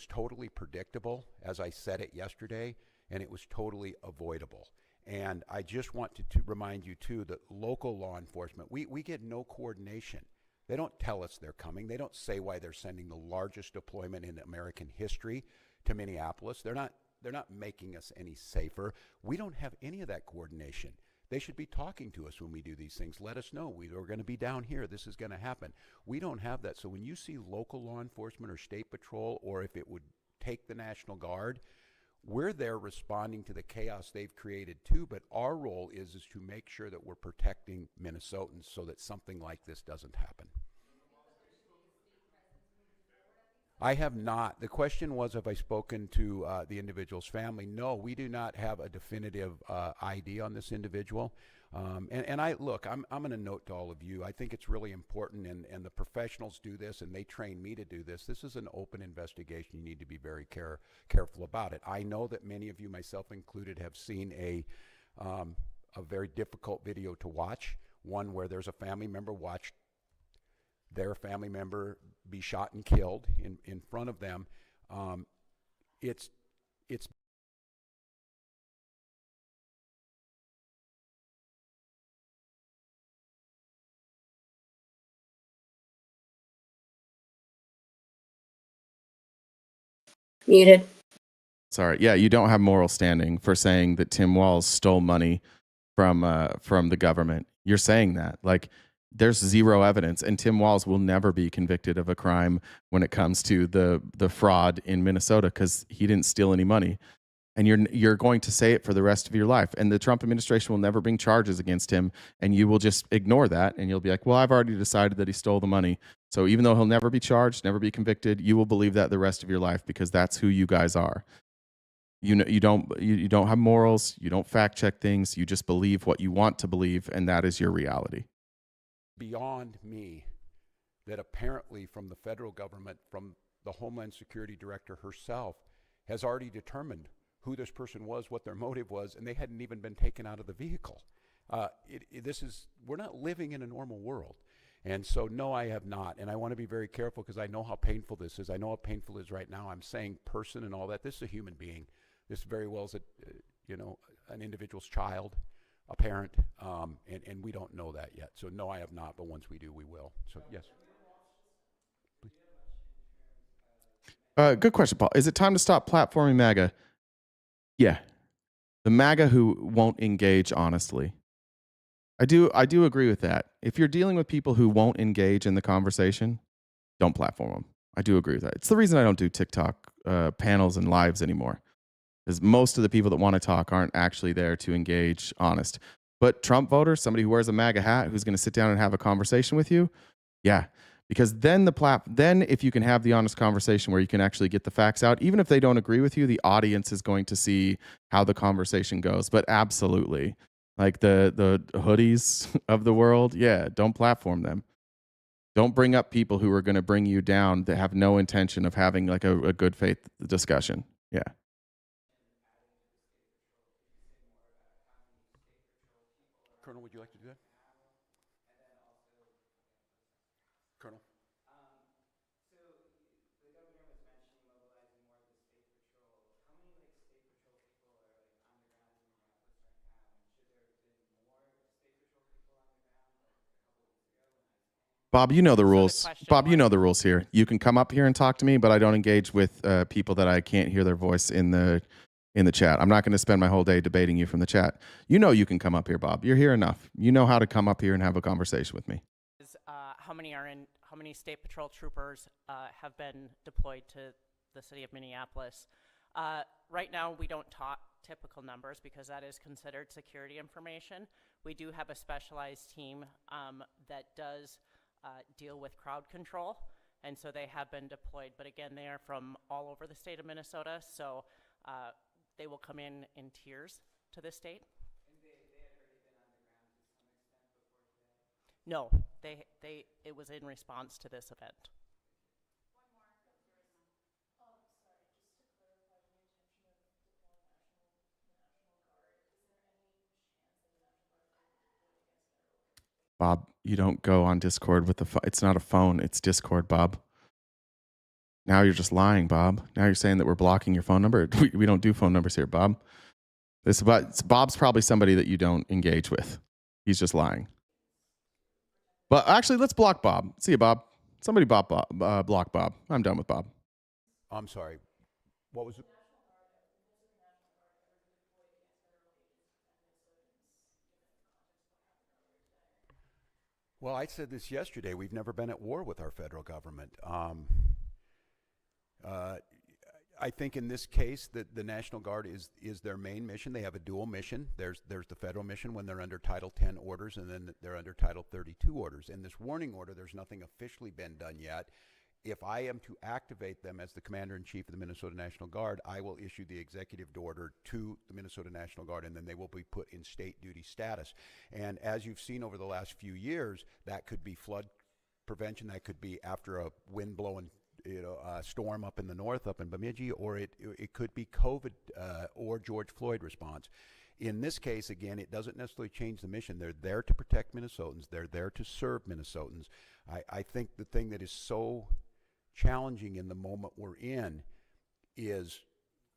totally predictable, as I said it yesterday, and it was totally avoidable. And I just want to remind you, too, that local law enforcement, we get no coordination. They don't tell us they're coming. They don't say why they're sending the largest deployment in American history to Minneapolis. They're not making us any safer. We don't have any of that coordination. They should be talking to us when we do these things. Let us know. We're going to be down here. This is going to happen. We don't have that. So when you see local law enforcement or state patrol, or if it would take the National Guard, we're there responding to the chaos they've created too. But our role is to make sure that we're protecting Minnesotans so that something like this doesn't happen. I have not. The question was, have I spoken to the individual's family? No, we do not have a definitive ID on this individual. And I look, I'm going to note to all of you, I think it's really important, and the professionals do this, and they train me to do this. This is an open investigation. You need to be very careful about it. I know that many of you, myself included, have seen a very difficult video to watch, one where there's a family member watched their family member be shot and killed in front of them. It's Muted. Sorry. Yeah, you don't have moral standing for saying that Tim Walz stole money from the government. You're saying that. Like, there's zero evidence, and Tim Walz will never be convicted of a crime when it comes to the fraud in Minnesota because he didn't steal any money. And you're going to say it for the rest of your life. And the Trump administration will never bring charges against him, and you will just ignore that, and you'll be like, well, I've already decided that he stole the money. So even though he'll never be charged, never be convicted, you will believe that the rest of your life because that's who you guys are. You know, you don't have morals, you don't fact check things, you just believe what you want to believe, and that is your reality. Beyond me that apparently from the federal government, from the Homeland Security Director herself, has already determined who this person was, what their motive was, and they hadn't even been taken out of the vehicle. We're not living in a normal world. And so, no, I have not. And I want to be very careful because I know how painful this is. I know how painful it is right now. I'm saying person and all that. This is a human being. This very well is an individual's child, a parent, and we don't know that yet. So, no, I have not, but once we do, we will. So, yes. Good question, Paul. Is it time to stop platforming MAGA? Yeah. The MAGA who won't engage honestly. I do agree with that. If you're dealing with people who won't engage in the conversation, don't platform them. I do agree with that. It's the reason I don't do TikTok panels and lives anymore. Because most of the people that want to talk aren't actually there to engage honest. But Trump voters, somebody who wears a MAGA hat, who's going to sit down and have a conversation with you, yeah. Because then then if you can have the honest conversation where you can actually get the facts out, even if they don't agree with you, the audience is going to see how the conversation goes. But absolutely, like the hoodies of the world, yeah, don't platform them. Don't bring up people who are going to bring you down that have no intention of having like a good faith discussion. Yeah. Colonel, would you like to do that? Colonel? Bob, you know the rules. Bob, you know the rules here. You can come up here and talk to me, but I don't engage with people that I can't hear their voice in the chat. I'm not going to spend my whole day debating you from the chat. You know you can come up here, Bob. You're here enough. You know how to come up here and have a conversation with me. How many state patrol troopers have been deployed to the city of Minneapolis? Right now, we don't talk typical numbers because that is considered security information. We do have a specialized team that does deal with crowd control, and so they have been deployed. But again, they are from all over the state of Minnesota, so they will come in tiers to the state. And they had already been on the ground to some extent before today? No, it was in response to this event. Bob, you don't go on Discord with the phone. It's not a phone. It's Discord, Bob. Now you're just lying, Bob. Now you're saying that we're blocking your phone number. We don't do phone numbers here, Bob. Bob's probably somebody that you don't engage with. He's just lying. But actually, let's block Bob. See you, Bob. Somebody block Bob. I'm done with Bob. I'm sorry. What was it? Well, I said this yesterday. We've never been at war with our federal government. I think in this case that the National Guard is their main mission. They have a dual mission. There's the federal mission when they're under Title 10 orders, and then they're under Title 32 orders. In this warning order, there's nothing officially been done yet. If I am to activate them as the Commander-in-Chief of the Minnesota National Guard, I will issue the executive order to the Minnesota National Guard, and then they will be put in state duty status. And as you've seen over the last few years, that could be flood prevention, that could be after a wind-blowing storm up in the north, up in Bemidji, or it could be COVID or George Floyd response. In this case, again, it doesn't necessarily change the mission. They're there to protect Minnesotans. They're there to serve Minnesotans. I think the thing that is so challenging in the moment we're in is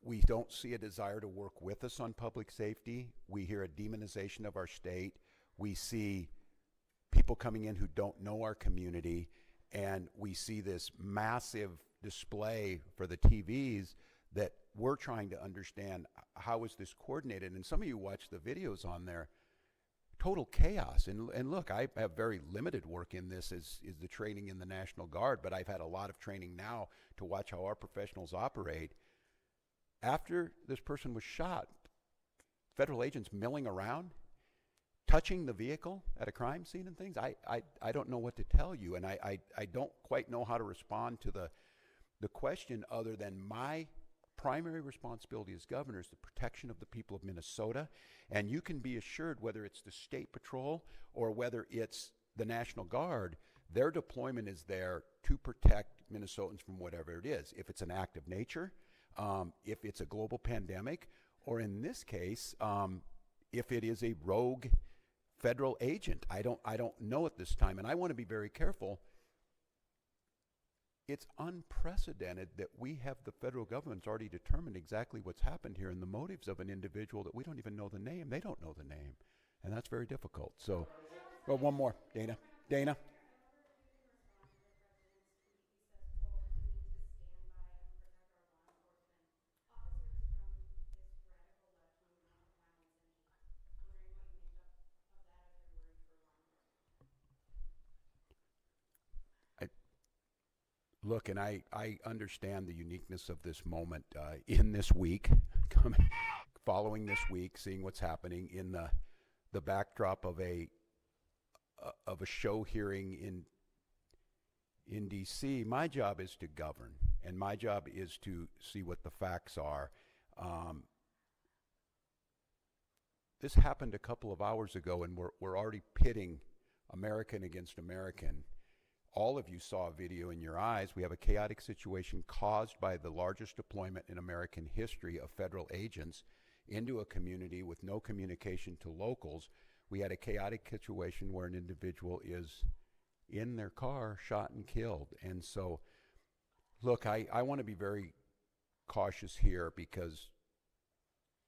we don't see a desire to work with us on public safety. We hear a demonization of our state. We see people coming in who don't know our community, and we see this massive display for the TVs that we're trying to understand how is this coordinated. And some of you watch the videos on there, total chaos. And look, I have very limited work in this is the training in the National Guard, but I've had a lot of training now to watch how our professionals operate. After this person was shot, federal agents milling around, touching the vehicle at a crime scene and things. I don't know what to tell you, and I don't quite know how to respond to the question other than my primary responsibility as governor is the protection of the people of Minnesota. And you can be assured, whether it's the State Patrol or whether it's the National Guard, their deployment is there to protect Minnesotans from whatever it is. If it's an act of nature, if it's a global pandemic, or in this case, if it is a rogue federal agent. I don't know at this time, and I want to be very careful. It's unprecedented that we have the federal government's already determined exactly what's happened here and the motives of an individual that we don't even know the name. They don't know the name, and that's very difficult. So, well, one more, Dana. Dana. Look, and I understand the uniqueness of this moment in this week, following this week, seeing what's happening in the backdrop of a show hearing in D.C. My job is to govern, and my job is to see what the facts are. This happened a couple of hours ago, and we're already pitting American against American. All of you saw a video in your eyes. We have a chaotic situation caused by the largest deployment in American history of federal agents into a community with no communication to locals. We had a chaotic situation where an individual is in their car, shot and killed. And so, look, I want to be very cautious here because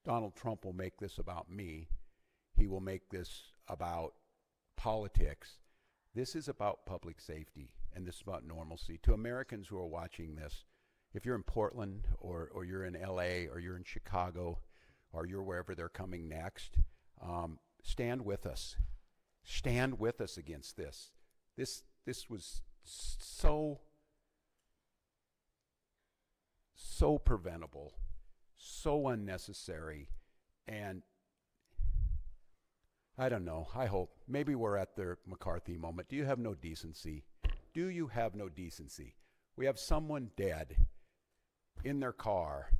Donald Trump will make this about me. He will make this about politics. This is about public safety, and this is about normalcy. To Americans who are watching this, if you're in Portland or you're in LA or you're in Chicago or you're wherever they're coming next, stand with us. Stand with us against this. This was so preventable, so unnecessary, and I don't know. I hope. Maybe we're at the McCarthy moment. Do you have no decency? Do you have no decency? We have someone dead in their car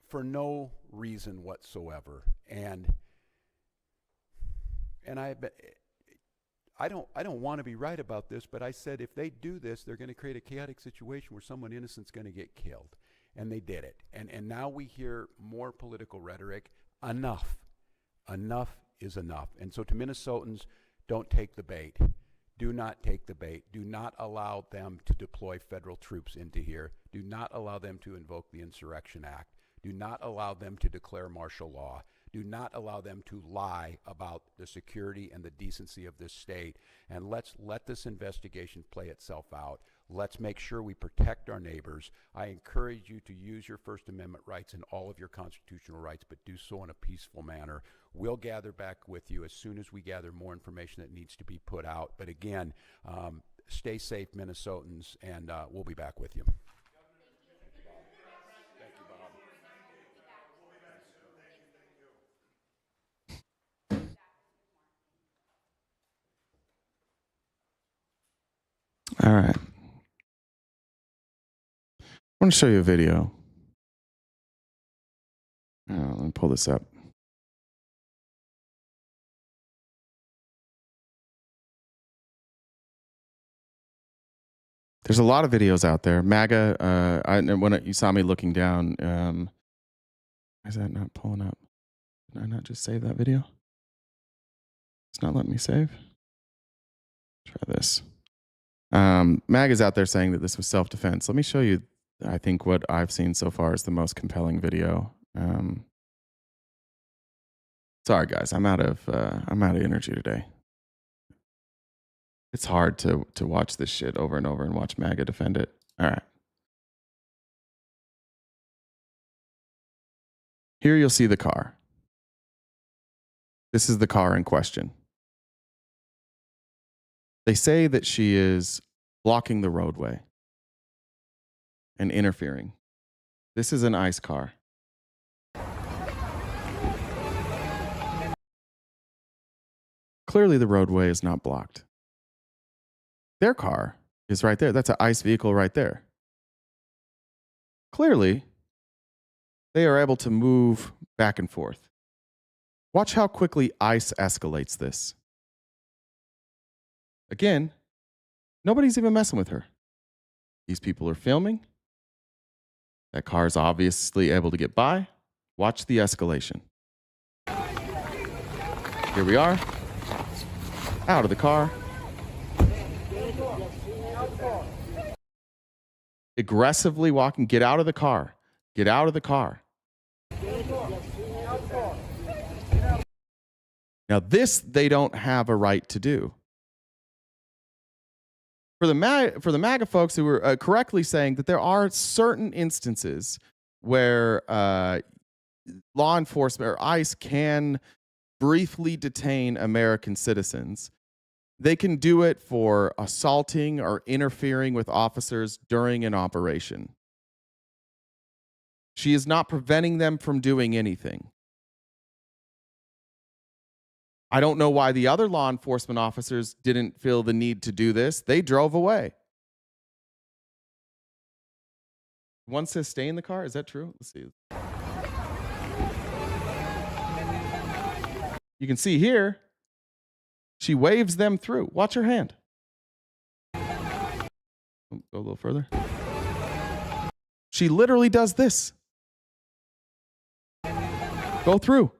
for no reason whatsoever. And I don't want to be right about this, but I said if they do this, they're going to create a chaotic situation where someone innocent's going to get killed. And they did it. And now we hear more political rhetoric. Enough. Enough is enough. And so to Minnesotans, don't take the bait. Do not take the bait. Do not allow them to deploy federal troops into here. Do not allow them to invoke the Insurrection Act. Do not allow them to declare martial law. Do not allow them to lie about the security and the decency of this state. And let's let this investigation play itself out. Let's make sure we protect our neighbors. I encourage you to use your First Amendment rights and all of your constitutional rights, but do so in a peaceful manner. We'll gather back with you as soon as we gather more information that needs to be put out. But again, stay safe, Minnesotans, and we'll be back with you. All right. I want to show you a video. Let me pull this up. There's a lot of videos out there. MAGA, when you saw me looking down, why is that not pulling up? Did I not just save that video? It's not letting me save. Try this. MAGA's out there saying that this was self-defense. Let me show you, I think, what I've seen so far is the most compelling video. Sorry, guys, I'm out of energy today. It's hard to watch this shit over and over and watch MAGA defend it. All right. Here you'll see the car. This is the car in question. They say that she is blocking the roadway and interfering. This is an ICE car. Clearly, the roadway is not blocked. Their car is right there. That's an ICE vehicle right there. Clearly, they are able to move back and forth. Watch how quickly ICE escalates this. Again, nobody's even messing with her. These people are filming. That car is obviously able to get by. Watch the escalation. Here we are. Out of the car. Aggressively walking. Get out of the car. Get out of the car. Now, this they don't have a right to do. For the MAGA folks who were correctly saying that there are certain instances where law enforcement or ICE can briefly detain American citizens. They can do it for assaulting or interfering with officers during an operation. She is not preventing them from doing anything. I don't know why the other law enforcement officers didn't feel the need to do this. They drove away. One says stay in the car. Is that true? Let's see. You can see here, she waves them through. Watch her hand. Go a little further. She literally does this. Go through.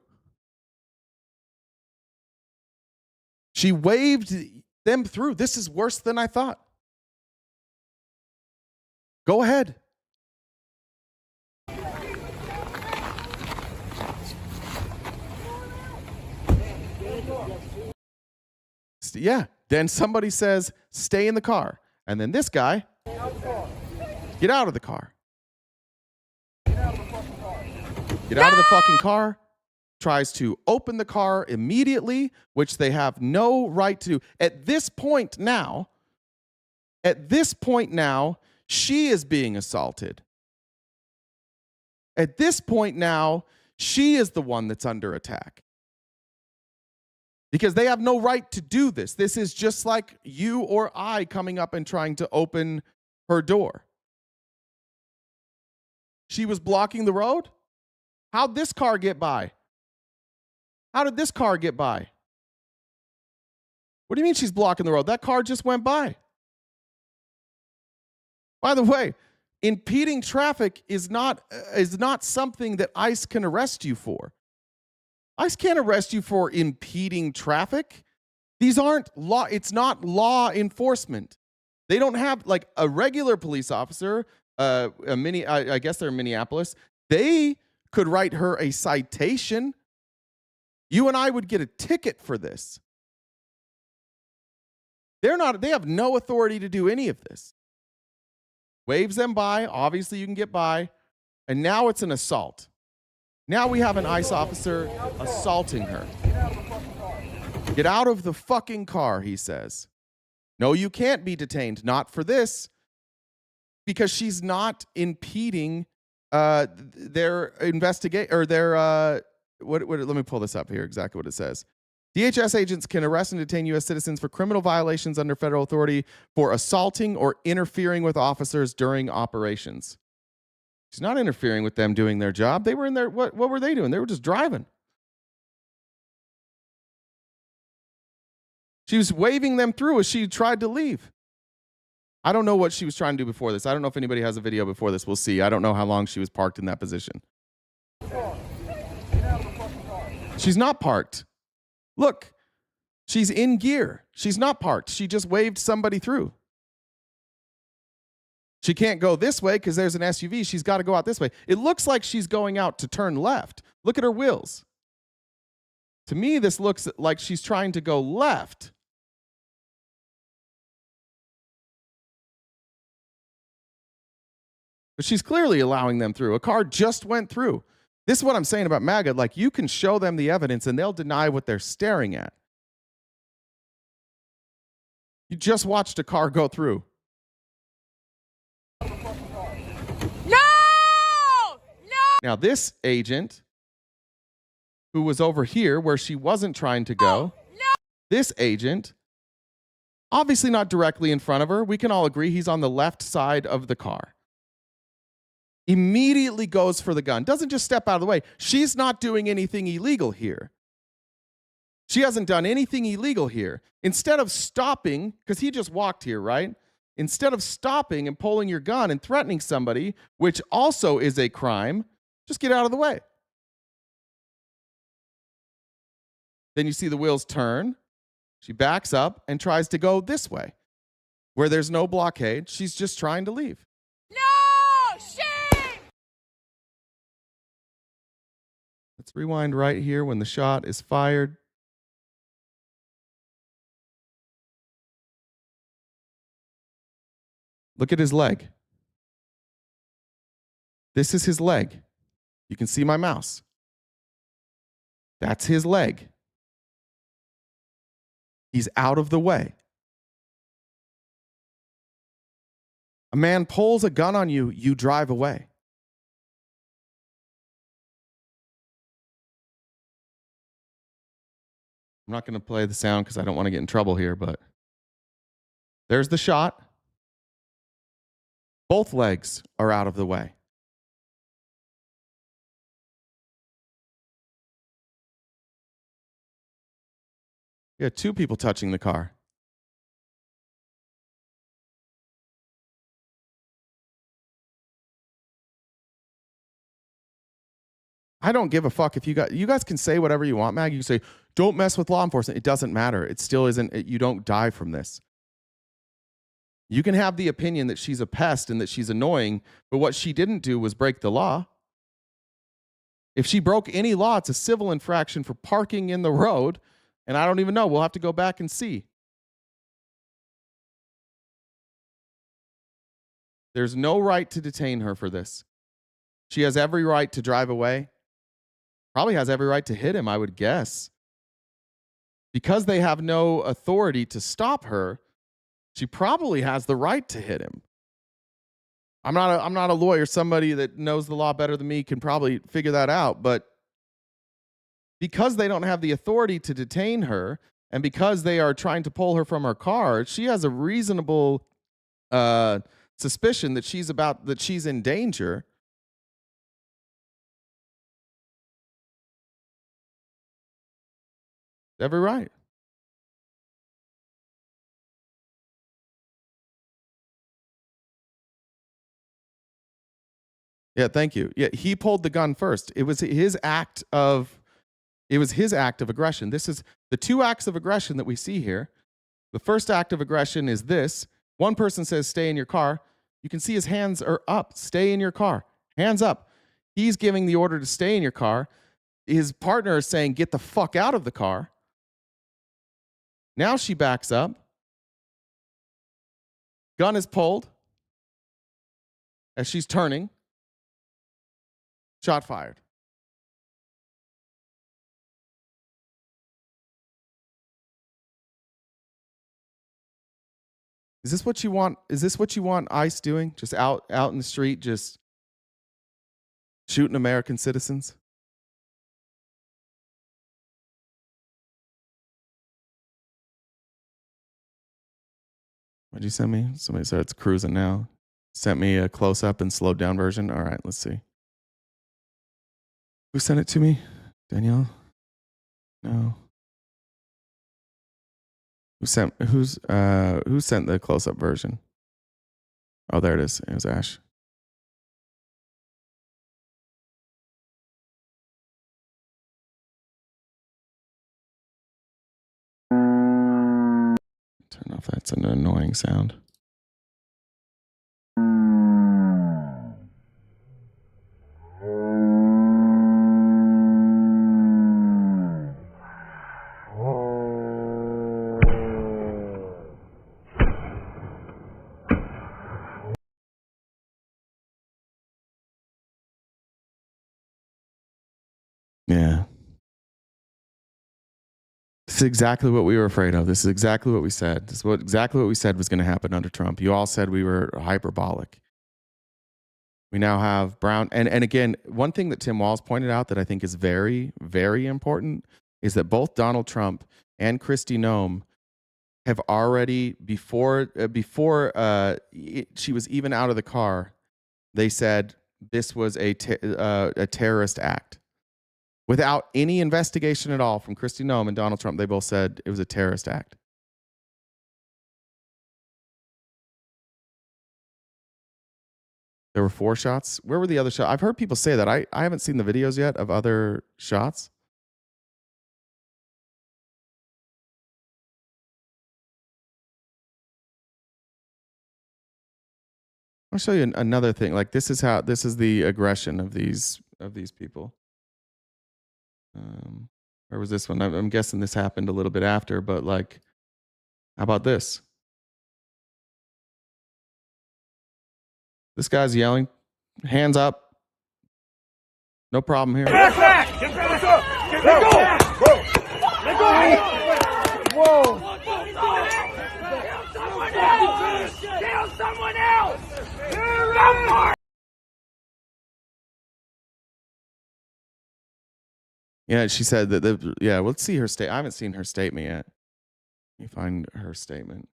She waved them through. This is worse than I thought. Go ahead. Yeah. Then somebody says, stay in the car. And then this guy, get out of the car. Get out of the fucking car. Tries to open the car immediately, which they have no right to do. At this point now, she is being assaulted. At this point now, she is the one that's under attack. Because they have no right to do this. This is just like you or I coming up and trying to open her door. She was blocking the road? How'd this car get by? How did this car get by? What do you mean she's blocking the road? That car just went by. By the way, impeding traffic is not something that ICE can arrest you for. ICE can't arrest you for impeding traffic. These aren't law. It's not law enforcement. They don't have like a regular police officer. I guess they're in Minneapolis. They could write her a citation. You and I would get a ticket for this. They have no authority to do any of this. Waves them by. Obviously, you can get by. And now it's an assault. Now we have an ICE officer assaulting her. Get out of the fucking car, he says. No, you can't be detained. Not for this. Because she's not impeding their investigate or their let me pull this up here, exactly what it says. DHS agents can arrest and detain U.S. citizens for criminal violations under federal authority for assaulting or interfering with officers during operations. She's not interfering with them doing their job. They were in there. What were they doing? They were just driving. She was waving them through as she tried to leave. I don't know what she was trying to do before this. I don't know if anybody has a video before this. We'll see. I don't know how long she was parked in that position. She's not parked. Look, she's in gear. She's not parked. She just waved somebody through. She can't go this way because there's an SUV. She's got to go out this way. It looks like she's going out to turn left. Look at her wheels. To me, this looks like she's trying to go left. But she's clearly allowing them through. A car just went through. This is what I'm saying about MAGA. Like, you can show them the evidence and they'll deny what they're staring at. You just watched a car go through. No! Now, this agent who was over here where she wasn't trying to go, this agent, obviously not directly in front of her. We can all agree he's on the left side of the car. Immediately goes for the gun. Doesn't just step out of the way. She's not doing anything illegal here. She hasn't done anything illegal here. Instead of stopping, because he just walked here, right? Instead of stopping and pulling your gun and threatening somebody, which also is a crime, just get out of the way. Then you see the wheels turn. She backs up and tries to go this way, where there's no blockade. She's just trying to leave. No! Shame! Let's rewind right here when the shot is fired. Look at his leg. This is his leg. You can see my mouse. That's his leg. He's out of the way. A man pulls a gun on you, you drive away. I'm not going to play the sound because I don't want to get in trouble here, but there's the shot. Both legs are out of the way. You had two people touching the car. I don't give a fuck if you guys can say whatever you want, Maggie. You say, don't mess with law enforcement. It doesn't matter. It still isn't, you don't die from this. You can have the opinion that she's a pest and that she's annoying, but what she didn't do was break the law. If she broke any law, it's a civil infraction for parking in the road, and I don't even know. We'll have to go back and see. There's no right to detain her for this. She has every right to drive away. Probably has every right to hit him, I would guess. Because they have no authority to stop her, she probably has the right to hit him. I'm not a lawyer. Somebody that knows the law better than me can probably figure that out. But because they don't have the authority to detain her, and because they are trying to pull her from her car, she has a reasonable suspicion that she's in danger. Every right. Yeah, thank you. Yeah, he pulled the gun first. It was his act of aggression. This is the two acts of aggression that we see here. The first act of aggression is this. One person says, stay in your car. You can see his hands are up. Stay in your car. Hands up. He's giving the order to stay in your car. His partner is saying, get the fuck out of the car. Now she backs up. Gun is pulled as she's turning. Shot fired. Is this what you want? Is this what you want ICE doing? Just out in the street, just shooting American citizens? What'd you send me? Somebody said it's cruising now. Sent me a close-up and slowed down version. All right, let's see. Who sent it to me? Danielle? No. Who sent the close-up version? Oh, there it is. It was Ash. Turn off. That's an annoying sound. Yeah. This is exactly what we were afraid of. This is exactly what we said. This is exactly what we said was going to happen under Trump. You all said we were hyperbolic. We now have Brown. And again, one thing that Tim Walz pointed out that I think is very, very important is that both Donald Trump and Kristi Noem have already, before she was even out of the car, they said this was a terrorist act. Without any investigation at all from Kristi Noem and Donald Trump, they both said it was a terrorist act. There were 4 shots. Where were the other shots? I've heard people say that. I haven't seen the videos yet of other shots. I'll show you another thing. Like this is the aggression of these people. Where was this one? I'm guessing this happened a little bit after, but like, how about this? This guy's yelling, hands up. No problem here. Let go! Let go! Whoa! Kill someone else! Yeah, she said that. Yeah, let's see her I haven't seen her statement yet. Let me find her statement.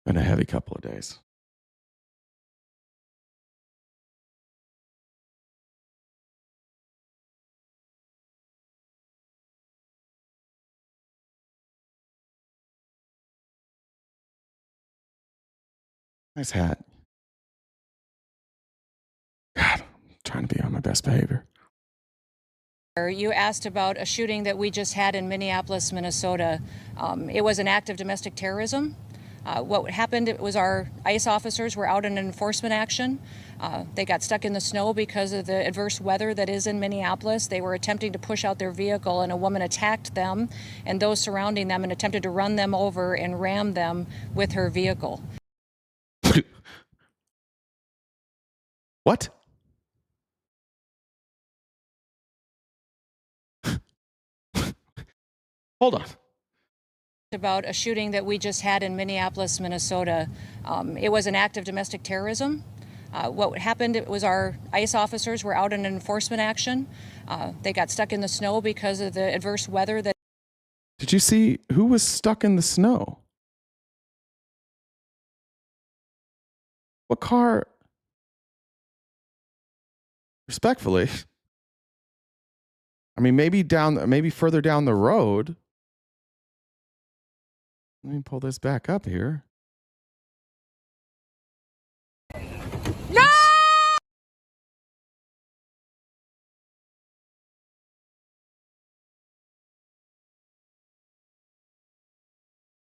Been a heavy couple of days. Nice hat. God, I'm trying to be on my best behavior. You asked about a shooting that we just had in Minneapolis, Minnesota. It was an act of domestic terrorism. What happened, it was our ICE officers were out in an enforcement action. They got stuck in the snow because of the adverse weather that is in Minneapolis. They were attempting to push out their vehicle, and a woman attacked them and those surrounding them and attempted to run them over and ram them with her vehicle. What? Hold on. About a shooting that we just had in Minneapolis, Minnesota. It was an act of domestic terrorism. What happened, it was our ICE officers were out in an enforcement action. They got stuck in the snow because of the adverse weather that... Did you see who was stuck in the snow? What car? Respectfully. I mean, maybe further down the road. Let me pull this back up here. No!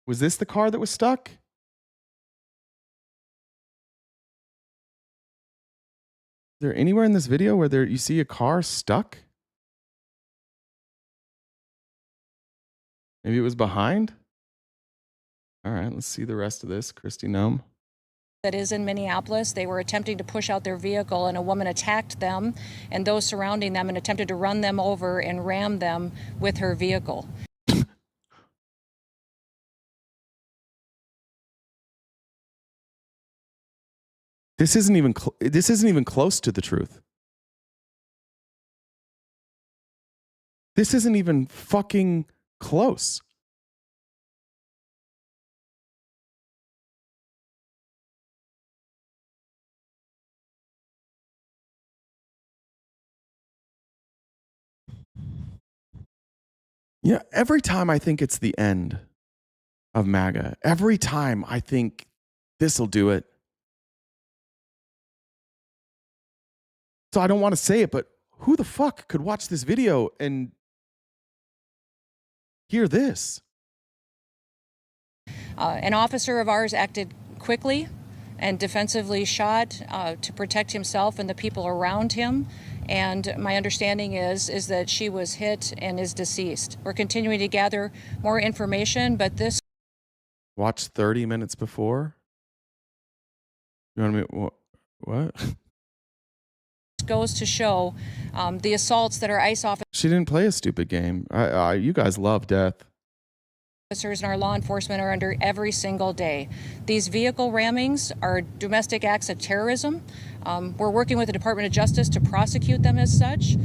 Was this the car that was stuck? Is there anywhere in this video where you see a car stuck? Maybe it was behind? All right, let's see the rest of this. Kristi Noem. That is in Minneapolis. They were attempting to push out their vehicle, and a woman attacked them and those surrounding them and attempted to run them over and ram them with her vehicle. This isn't even close to the truth. This isn't even fucking close. Yeah, every time I think it's the end of MAGA, every time I think this'll do it. So I don't want to say it, but who the fuck could watch this video and hear this? An officer of ours acted quickly and defensively shot to protect himself and the people around him. And my understanding is that she was hit and is deceased. We're continuing to gather more information, but this... Watch 30 minutes before? You want me... What? goes to show the assaults that our ICE She didn't play a stupid game. You guys love death. officers and our law enforcement are under every single day. These vehicle rammings are domestic acts of terrorism. We're working with the Department of Justice to prosecute them as such.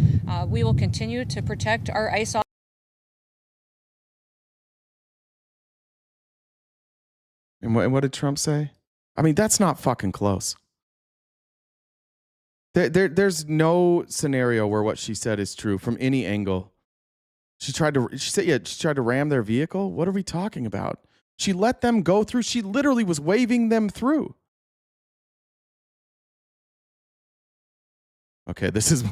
We will continue to protect our ICE officers. And what did Trump say? I mean, that's not fucking close. There's no scenario where what she said is true from any angle. She tried to ram their vehicle. What are we talking about? She let them go through. She literally was waving them through. Okay, this is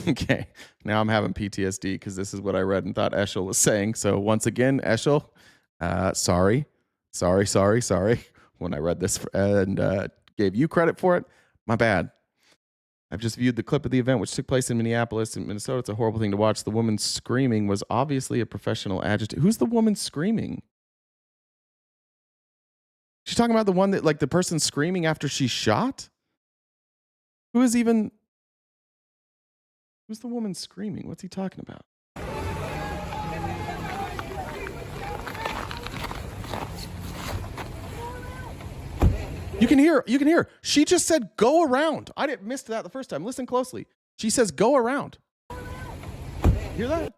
okay. Now I'm having PTSD because this is what I read and thought Eshel was saying. So once again, Eshel, sorry. When I read this and gave you credit for it, my bad. I've just viewed the clip of the event which took place in Minneapolis in Minnesota. It's a horrible thing to watch. The woman screaming was obviously a professional agitator. Who's the woman screaming? She's talking about the one that, like, the person screaming after she's shot? Who's the woman screaming? What's he talking about? You can hear. She just said, go around. I didn't miss that the first time. Listen closely. She says, go around. Hear that?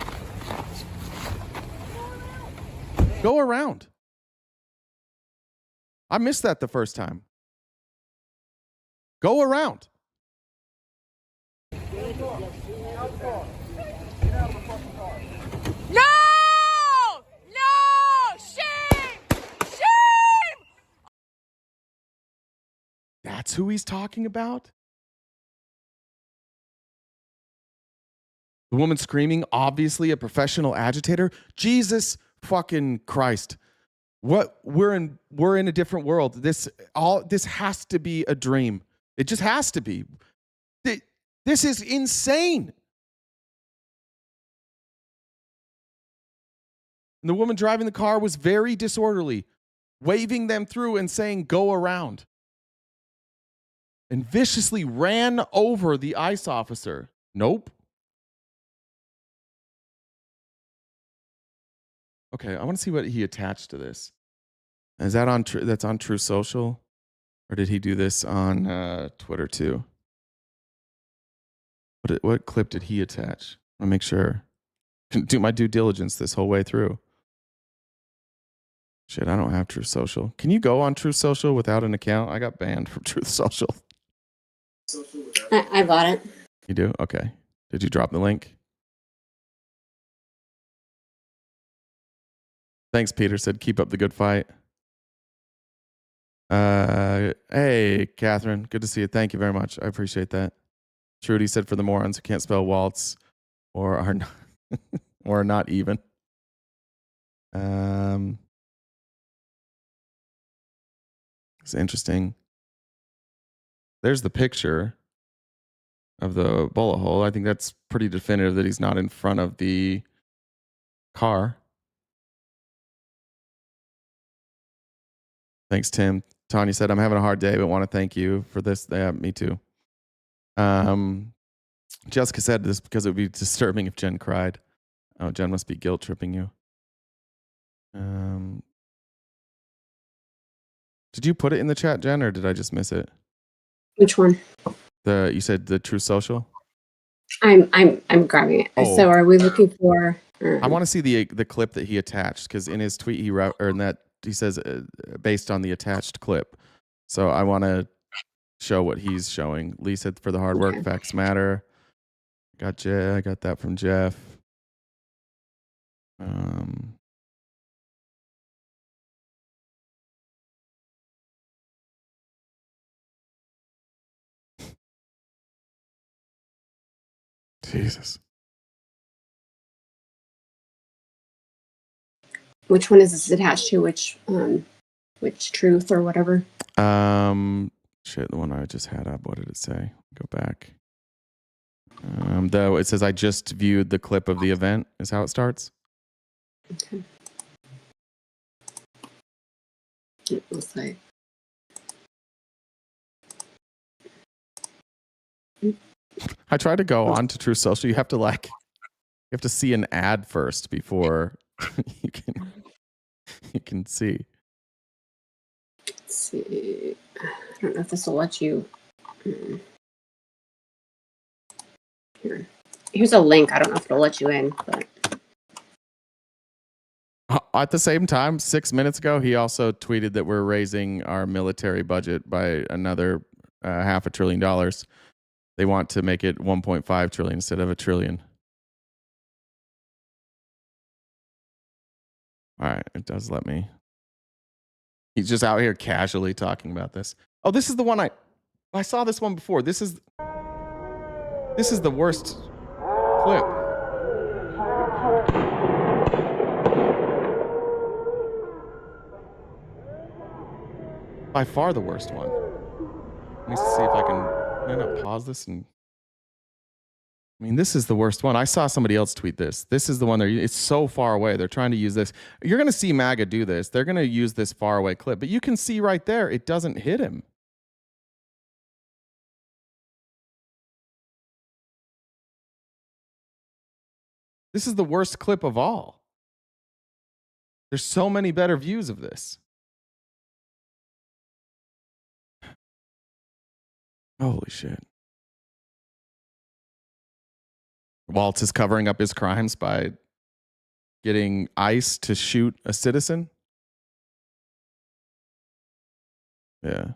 Go around. I missed that the first time. Go around. No! Shame! Shame! That's who he's talking about? The woman screaming, obviously a professional agitator? Jesus fucking Christ. What we're in a different world. This has to be a dream. It just has to be. This is insane. And the woman driving the car was very disorderly, waving them through and saying, go around. And viciously ran over the ICE officer. Nope. Okay, I want to see what he attached to this. Is that on that's on True Social? Or did he do this on Twitter too? What clip did he attach? I want to make sure. Can do my due diligence this whole way through. Shit, I don't have True Social. Can you go on True Social without an account? I got banned from True Social. I bought it. You do? Okay. Did you drop the link? Thanks, Peter said, keep up the good fight. Hey, Catherine. Good to see you. Thank you very much. I appreciate that. Trudy said, for the morons who can't spell waltz or are not, or not even. It's interesting. There's the picture of the bullet hole. I think that's pretty definitive that he's not in front of the car. Thanks, Tim. Tanya said, I'm having a hard day, but want to thank you for this. Yeah, me too. Jessica said this because it would be disturbing if Jen cried. Oh, Jen must be guilt tripping you. Did you put it in the chat, Jen, or did I just miss it? Which one? You said the True Social? I'm grabbing it. Oh. So are we looking for? I want to see the clip that he attached because in his tweet he says based on the attached clip. So I want to show what he's showing. Lee said for the hard work, facts matter. I got that from Jeff. Jesus. Which one is this attached to? Which truth or whatever? Shit, the one I just had up. What did it say? Go back. Though it says I just viewed the clip of the event is how it starts. Okay. It looks like. I tried to go on to True Social. You have to see an ad first before you can see. Let's see. I don't know if this will let you. Here. Here's a link. I don't know if it'll let you in, but. At the same time, 6 minutes ago, he also tweeted that we're raising our military budget by another $500 billion. They want to make it 1.5 trillion instead of $1 trillion. All right, it does let me. He's just out here casually talking about this. Oh, this is the one I saw this one before. This is the worst clip. By far the worst one. Let me see if I can pause this and. I mean, this is the worst one. I saw somebody else tweet this. This is the one it's so far away. They're trying to use this. You're going to see MAGA do this. They're going to use this far away clip, but you can see right there, it doesn't hit him. This is the worst clip of all. There's so many better views of this. Holy shit. Waltz is covering up his crimes by getting ICE to shoot a citizen. Yeah.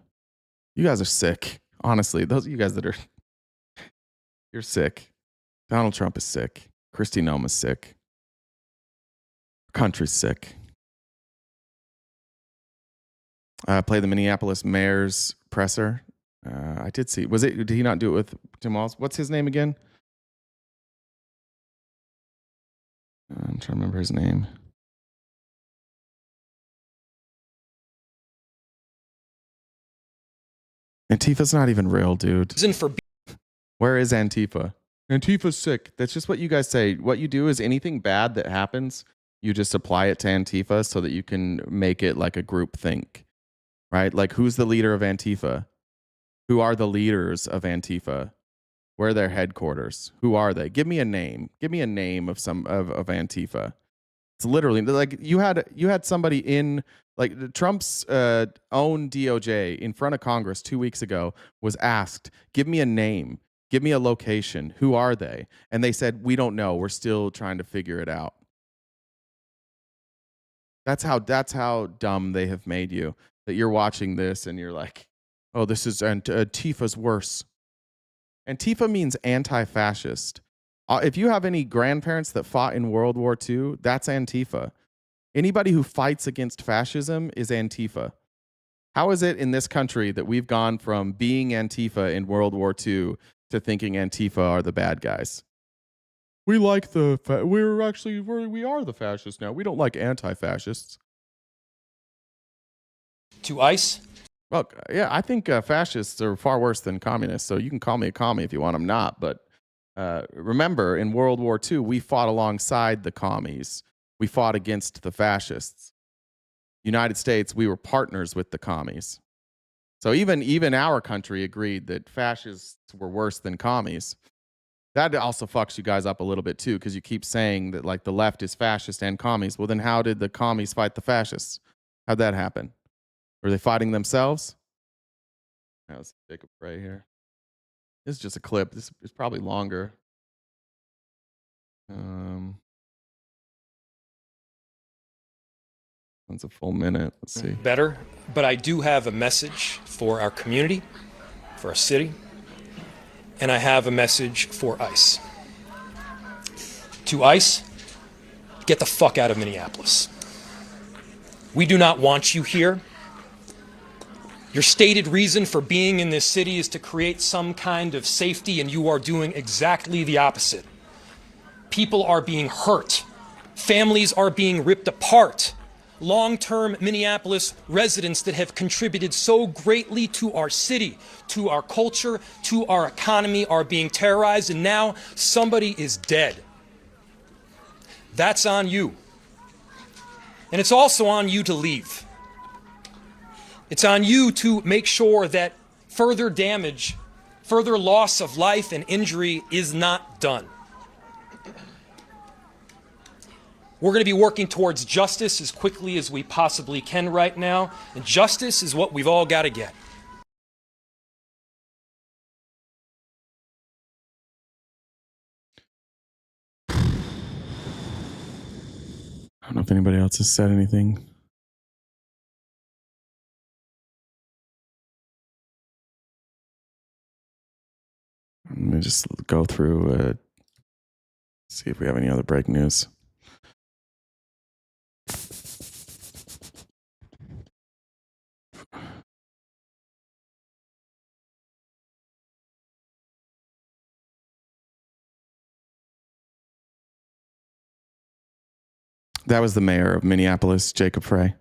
You guys are sick. Honestly, those of you guys that are, you're sick. Donald Trump is sick. Kristi Noem's sick. Our country's sick. Play the Minneapolis mayor's presser. I did see. Did he not do it with Tim Walz? What's his name again? I'm trying to remember his name. Antifa's not even real, dude. Where is Antifa? Antifa's sick. That's just what you guys say. What you do is anything bad that happens, you just apply it to Antifa so that you can make it like a group think, right? Like, who's the leader of Antifa? Who are the leaders of Antifa? Where are their headquarters? Who are they? Give me a name. Give me a name of Antifa. It's literally like you had somebody in like Trump's own DOJ in front of Congress 2 weeks ago was asked, give me a name, give me a location. Who are they? And they said, we don't know. We're still trying to figure it out. That's how dumb they have made you, that you're watching this and you're like, oh, this is Antifa's worse. Antifa means anti-fascist. If you have any grandparents that fought in World War II, that's Antifa. Anybody who fights against fascism is Antifa. How is it in this country that we've gone from being Antifa in World War II to thinking Antifa are the bad guys? We like we are the fascists now. We don't like anti-fascists. To ICE? Well, yeah, I think fascists are far worse than communists, so you can call me a commie if you want. I'm not, but remember, in World War II, we fought alongside the commies. We fought against the fascists. United States, we were partners with the commies. So even our country agreed that fascists were worse than commies. That also fucks you guys up a little bit too, because you keep saying that like the left is fascist and commies. Well, then how did the commies fight the fascists? How'd that happen? Were they fighting themselves? Let's take a break here. This is just a clip. This is probably longer. It's a full minute. Let's see. Better, but I do have a message for our community, for our city, and I have a message for ICE. To ICE, get the fuck out of Minneapolis. We do not want you here. Your stated reason for being in this city is to create some kind of safety, and you are doing exactly the opposite. People are being hurt. Families are being ripped apart. Long-term Minneapolis residents that have contributed so greatly to our city, to our culture, to our economy are being terrorized, and now somebody is dead. That's on you. And it's also on you to leave. It's on you to make sure that further damage further loss of life and injury is not done. We're going to be working towards justice as quickly as we possibly can right now, and justice is what we've all got to get. I don't know if anybody else has said anything. Let me just go through, see if we have any other breaking news. That was the mayor of Minneapolis, Jacob Frey.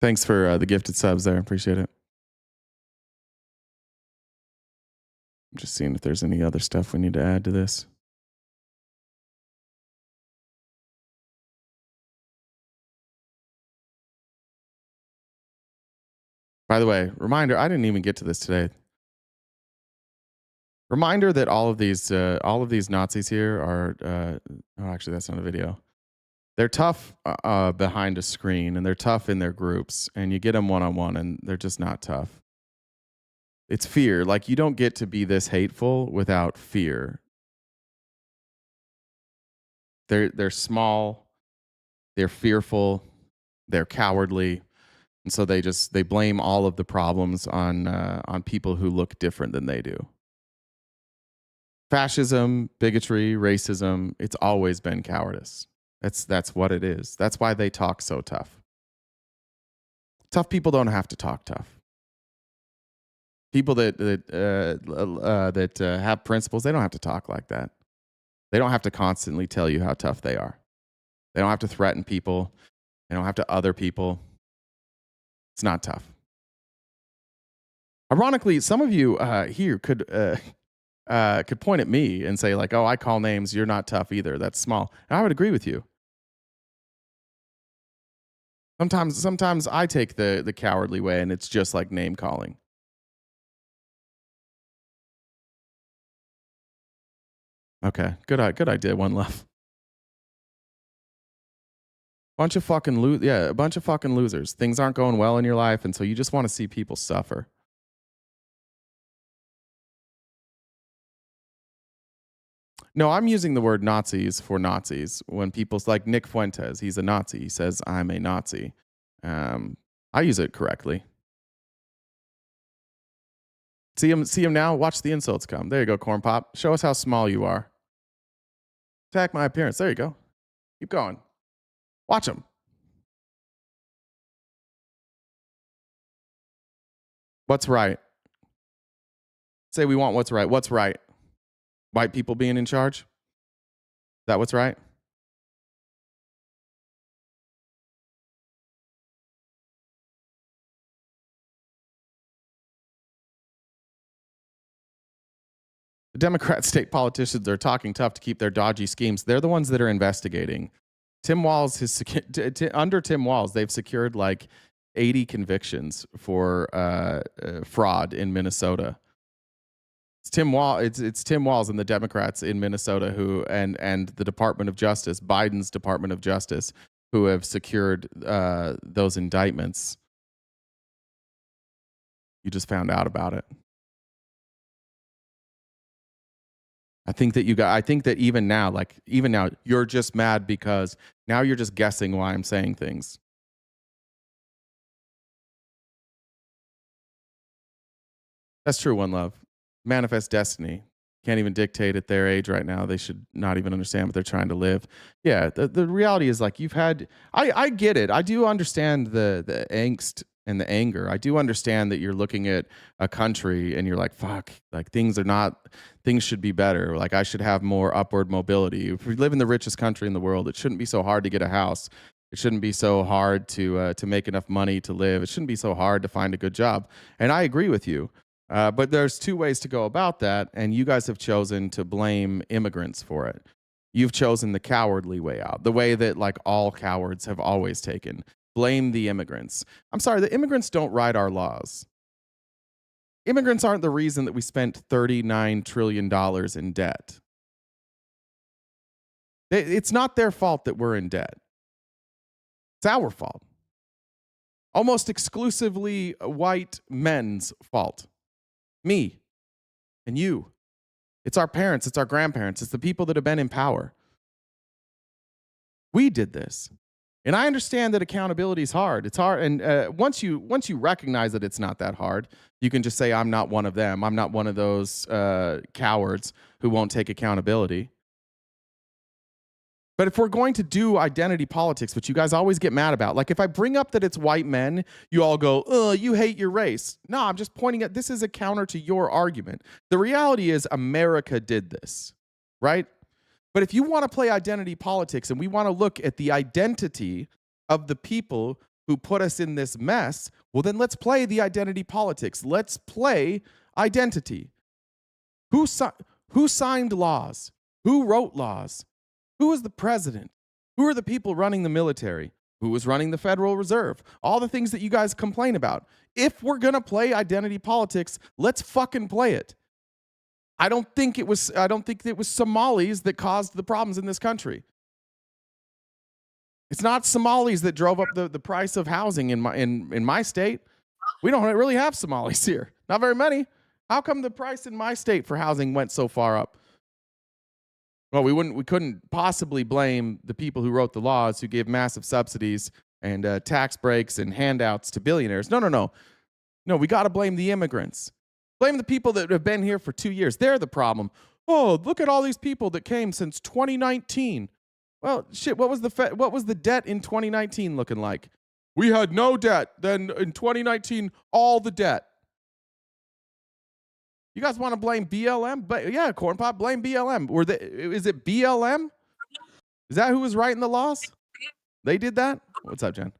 Thanks for the gifted subs there. Appreciate it. I'm just seeing if there's any other stuff we need to add to this. By the way, reminder, I didn't even get to this today. Reminder that all of these Nazis here are, oh, actually, that's not a video. They're tough behind a screen, and they're tough in their groups, and you get them one-on-one, and they're just not tough. It's fear. Like, you don't get to be this hateful without fear. They're small, they're fearful, they're cowardly, and so they blame all of the problems on people who look different than they do. Fascism, bigotry, racism, it's always been cowardice. That's what it is. That's why they talk so tough. Tough people don't have to talk tough. People that have principles, they don't have to talk like that. They don't have to constantly tell you how tough they are. They don't have to threaten people. They don't have to other people. It's not tough. Ironically, some of you here could point at me and say, like, oh, I call names, you're not tough either. That's small. And I would agree with you. Sometimes I take the cowardly way, and it's just like name calling. Okay, good idea. One love. A bunch of fucking losers. Things aren't going well in your life, and so you just want to see people suffer. No, I'm using the word Nazis for Nazis. When people's like Nick Fuentes, he's a Nazi. He says, I'm a Nazi. I use it correctly. See him now? Watch the insults come. There you go, Corn Pop. Show us how small you are. Attack my appearance. There you go. Keep going. Watch him. What's right? Say we want what's right. What's right? White people being in charge? Is that what's right? The Democrat state politicians are talking tough to keep their dodgy schemes. They're the ones that are investigating. Tim Walz under Tim Walz, they've secured like 80 convictions for fraud in Minnesota. It's Tim Walz and the Democrats in Minnesota who and the Department of Justice, Biden's Department of Justice, who have secured those indictments. You just found out about it. I think that even now, you're just mad because now you're just guessing why I'm saying things. That's true, One Love. Manifest destiny. Can't even dictate at their age right now. They should not even understand what they're trying to live. Yeah, the reality is like you've had, I get it. I do understand the angst and the anger. I do understand that you're looking at a country and you're like, fuck, like things should be better. Like I should have more upward mobility. If we live in the richest country in the world, it shouldn't be so hard to get a house. It shouldn't be so hard to make enough money to live. It shouldn't be so hard to find a good job. And I agree with you. But there's two ways to go about that, and you guys have chosen to blame immigrants for it. You've chosen the cowardly way out, the way that like all cowards have always taken. Blame the immigrants. I'm sorry, the immigrants don't write our laws. Immigrants aren't the reason that we spent $39 trillion in debt. It's not their fault that we're in debt. It's our fault. Almost exclusively white men's fault. Me and you. It's our parents, it's our grandparents, it's the people that have been in power. We did this. And I understand that accountability is hard. It's hard. And once you recognize that it's not that hard, you can just say, I'm not one of them. I'm not one of those cowards who won't take accountability. But if we're going to do identity politics, which you guys always get mad about, like if I bring up that it's white men, you all go, oh, you hate your race. No, I'm just pointing at this is a counter to your argument. The reality is America did this, right? But if you want to play identity politics and we want to look at the identity of the people who put us in this mess, well, then let's play the identity politics. Let's play identity. Who signed laws? Who wrote laws? Who was the president? Who are the people running the military? Who was running the Federal Reserve? All the things that you guys complain about. If we're going to play identity politics, let's fucking play it. I don't think it was Somalis that caused the problems in this country. It's not Somalis that drove up the price of housing in my state. We don't really have Somalis here. Not very many. How come the price in my state for housing went so far up? Well, we couldn't possibly blame the people who wrote the laws who gave massive subsidies and tax breaks and handouts to billionaires. No, we got to blame the immigrants. Blame the people that have been here for 2 years. They're the problem. Oh, look at all these people that came since 2019. Well, shit, what was the debt in 2019 looking like? We had no debt. Then in 2019, all the debt. You guys want to blame BLM? But yeah, Corn Pop, blame BLM. Is it BLM? Is that who was writing the laws? They did that? What's up, Jen?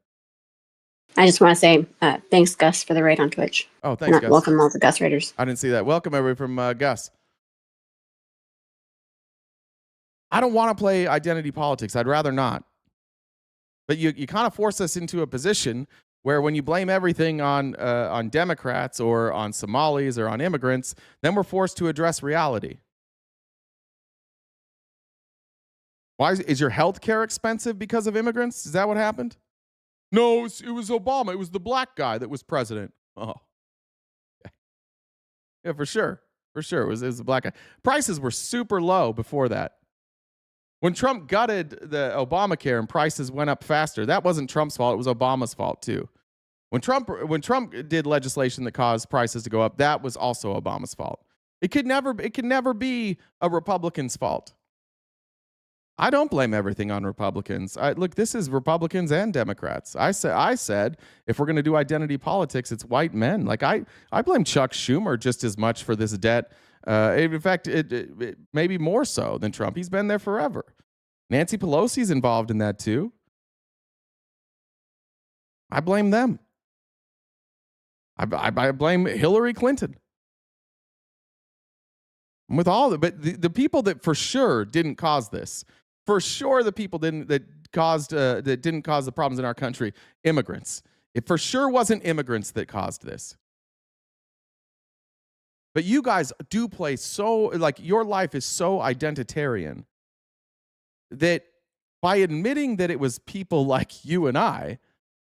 I just want to say thanks, Gus, for the raid on Twitch. Oh, thanks, Gus. Welcome all the Gus raiders. I didn't see that. Welcome, everybody, from Gus. I don't want to play identity politics. I'd rather not. But you kind of force us into a position where when you blame everything on Democrats or on Somalis or on immigrants, then we're forced to address reality. Why is your health care expensive because of immigrants? Is that what happened? No, it was Obama. It was the black guy that was president. Oh. Yeah, for sure. For sure. It was the black guy. Prices were super low before that. When Trump gutted the Obamacare and prices went up faster, that wasn't Trump's fault. It was Obama's fault, too. When Trump did legislation that caused prices to go up, that was also Obama's fault. It could never be a Republican's fault. I don't blame everything on Republicans. Look, this is Republicans and Democrats. I said if we're going to do identity politics, it's white men. Like I blame Chuck Schumer just as much for this debt. In fact, it maybe more so than Trump. He's been there forever. Nancy Pelosi's involved in that too. I blame them. I blame Hillary Clinton. With all of it, but the people that for sure didn't cause this, for sure the people that didn't cause the problems in our country, immigrants. It for sure wasn't immigrants that caused this. But you guys do play so, like your life is so identitarian that by admitting that it was people like you and I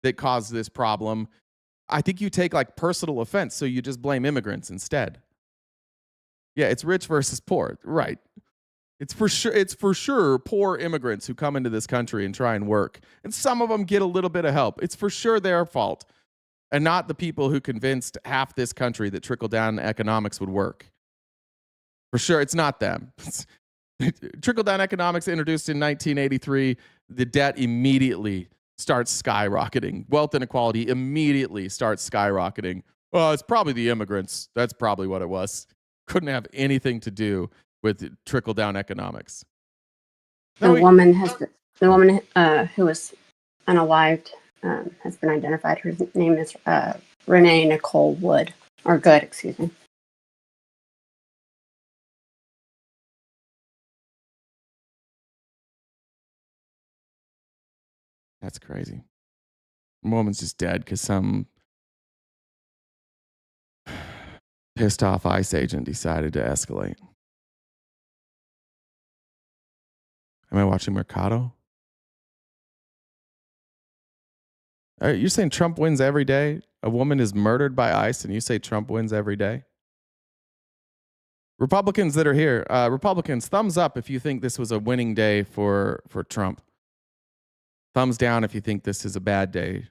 that caused this problem, I think you take like personal offense, so you just blame immigrants instead. Yeah, it's rich versus poor, right? It's for sure poor immigrants who come into this country and try and work, and some of them get a little bit of help. It's for sure their fault, and not the people who convinced half this country that trickle-down economics would work. For sure, it's not them. Trickle-down economics introduced in 1983, the debt immediately starts skyrocketing. Wealth inequality immediately starts skyrocketing. Well, it's probably the immigrants. That's probably what it was. Couldn't have anything to do with trickle-down economics. The woman who was unalived has been identified. Her name is Renee Nicole Wood, or Good, excuse me. That's crazy. The woman's just dead because some pissed off ICE agent decided to escalate. Am I watching Mercado? You're saying Trump wins every day? A woman is murdered by ICE and you say Trump wins every day? Republicans that are here, Republicans, thumbs up if you think this was a winning day for Trump. Thumbs down if you think this is a bad day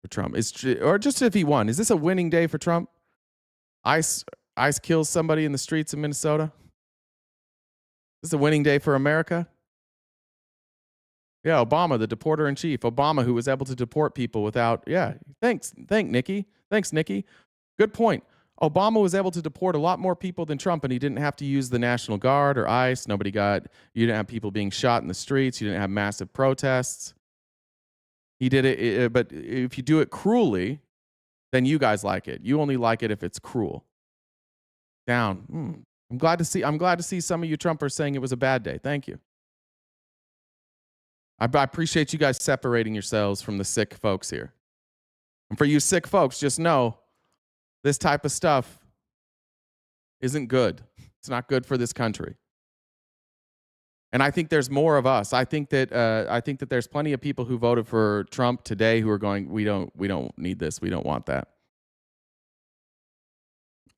for Trump. Or just if he won. Is this a winning day for Trump? ICE kills somebody in the streets of Minnesota? Is this a winning day for America? Yeah, Obama, the deporter in chief. Obama, who was able to deport people without, thanks, Nikki. Thanks, Nikki. Good point. Obama was able to deport a lot more people than Trump, and he didn't have to use the National Guard or ICE. You didn't have people being shot in the streets. You didn't have massive protests. He did it, but if you do it cruelly, then you guys like it. You only like it if it's cruel. Down. I'm glad to see some of you Trumpers saying it was a bad day. Thank you. I appreciate you guys separating yourselves from the sick folks here. And for you sick folks, just know this type of stuff isn't good. It's not good for this country. And I think there's more of us. I think that there's plenty of people who voted for Trump today who are going, we don't need this. We don't want that.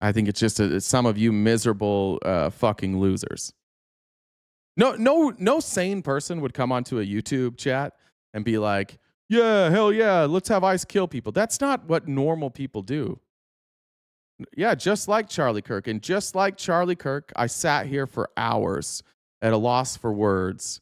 I think it's just some of you miserable fucking losers. No sane person would come onto a YouTube chat and be like, yeah, hell yeah, let's have ICE kill people. That's not what normal people do. Yeah, just like Charlie Kirk. And just like Charlie Kirk, I sat here for hours at a loss for words,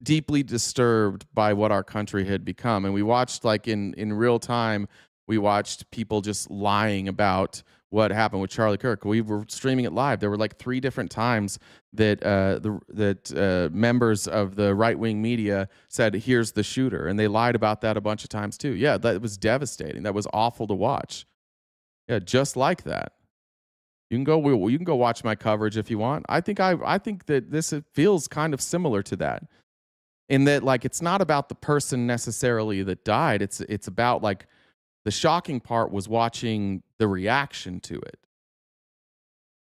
deeply disturbed by what our country had become. And we watched, like in real time, we watched people just lying about what happened with Charlie Kirk. We were streaming it live. There were like 3 different times that members of the right-wing media said, here's the shooter. And they lied about that a bunch of times too. Yeah, that was devastating. That was awful to watch. Yeah, just like that. You can go watch my coverage if you want. I think that this feels kind of similar to that. In that, like, it's not about the person necessarily that died. It's about, like, the shocking part was watching the reaction to it.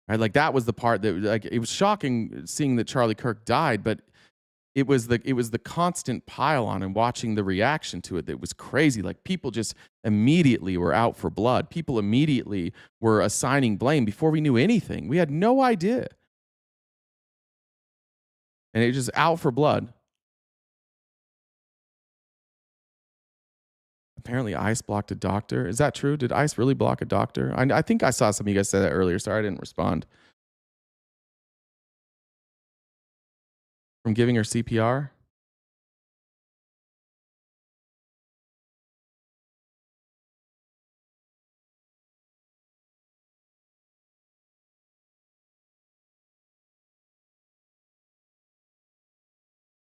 Right? Like, that was the part that, like, it was shocking seeing that Charlie Kirk died, but it was the constant pile on and watching the reaction to it that was crazy. Like, people just immediately were out for blood. People immediately were assigning blame before we knew anything. We had no idea. And it was just out for blood. Apparently ICE blocked a doctor. Is that true? Did ICE really block a doctor? I think I saw some of you guys say that earlier. Sorry I didn't respond. From giving her CPR?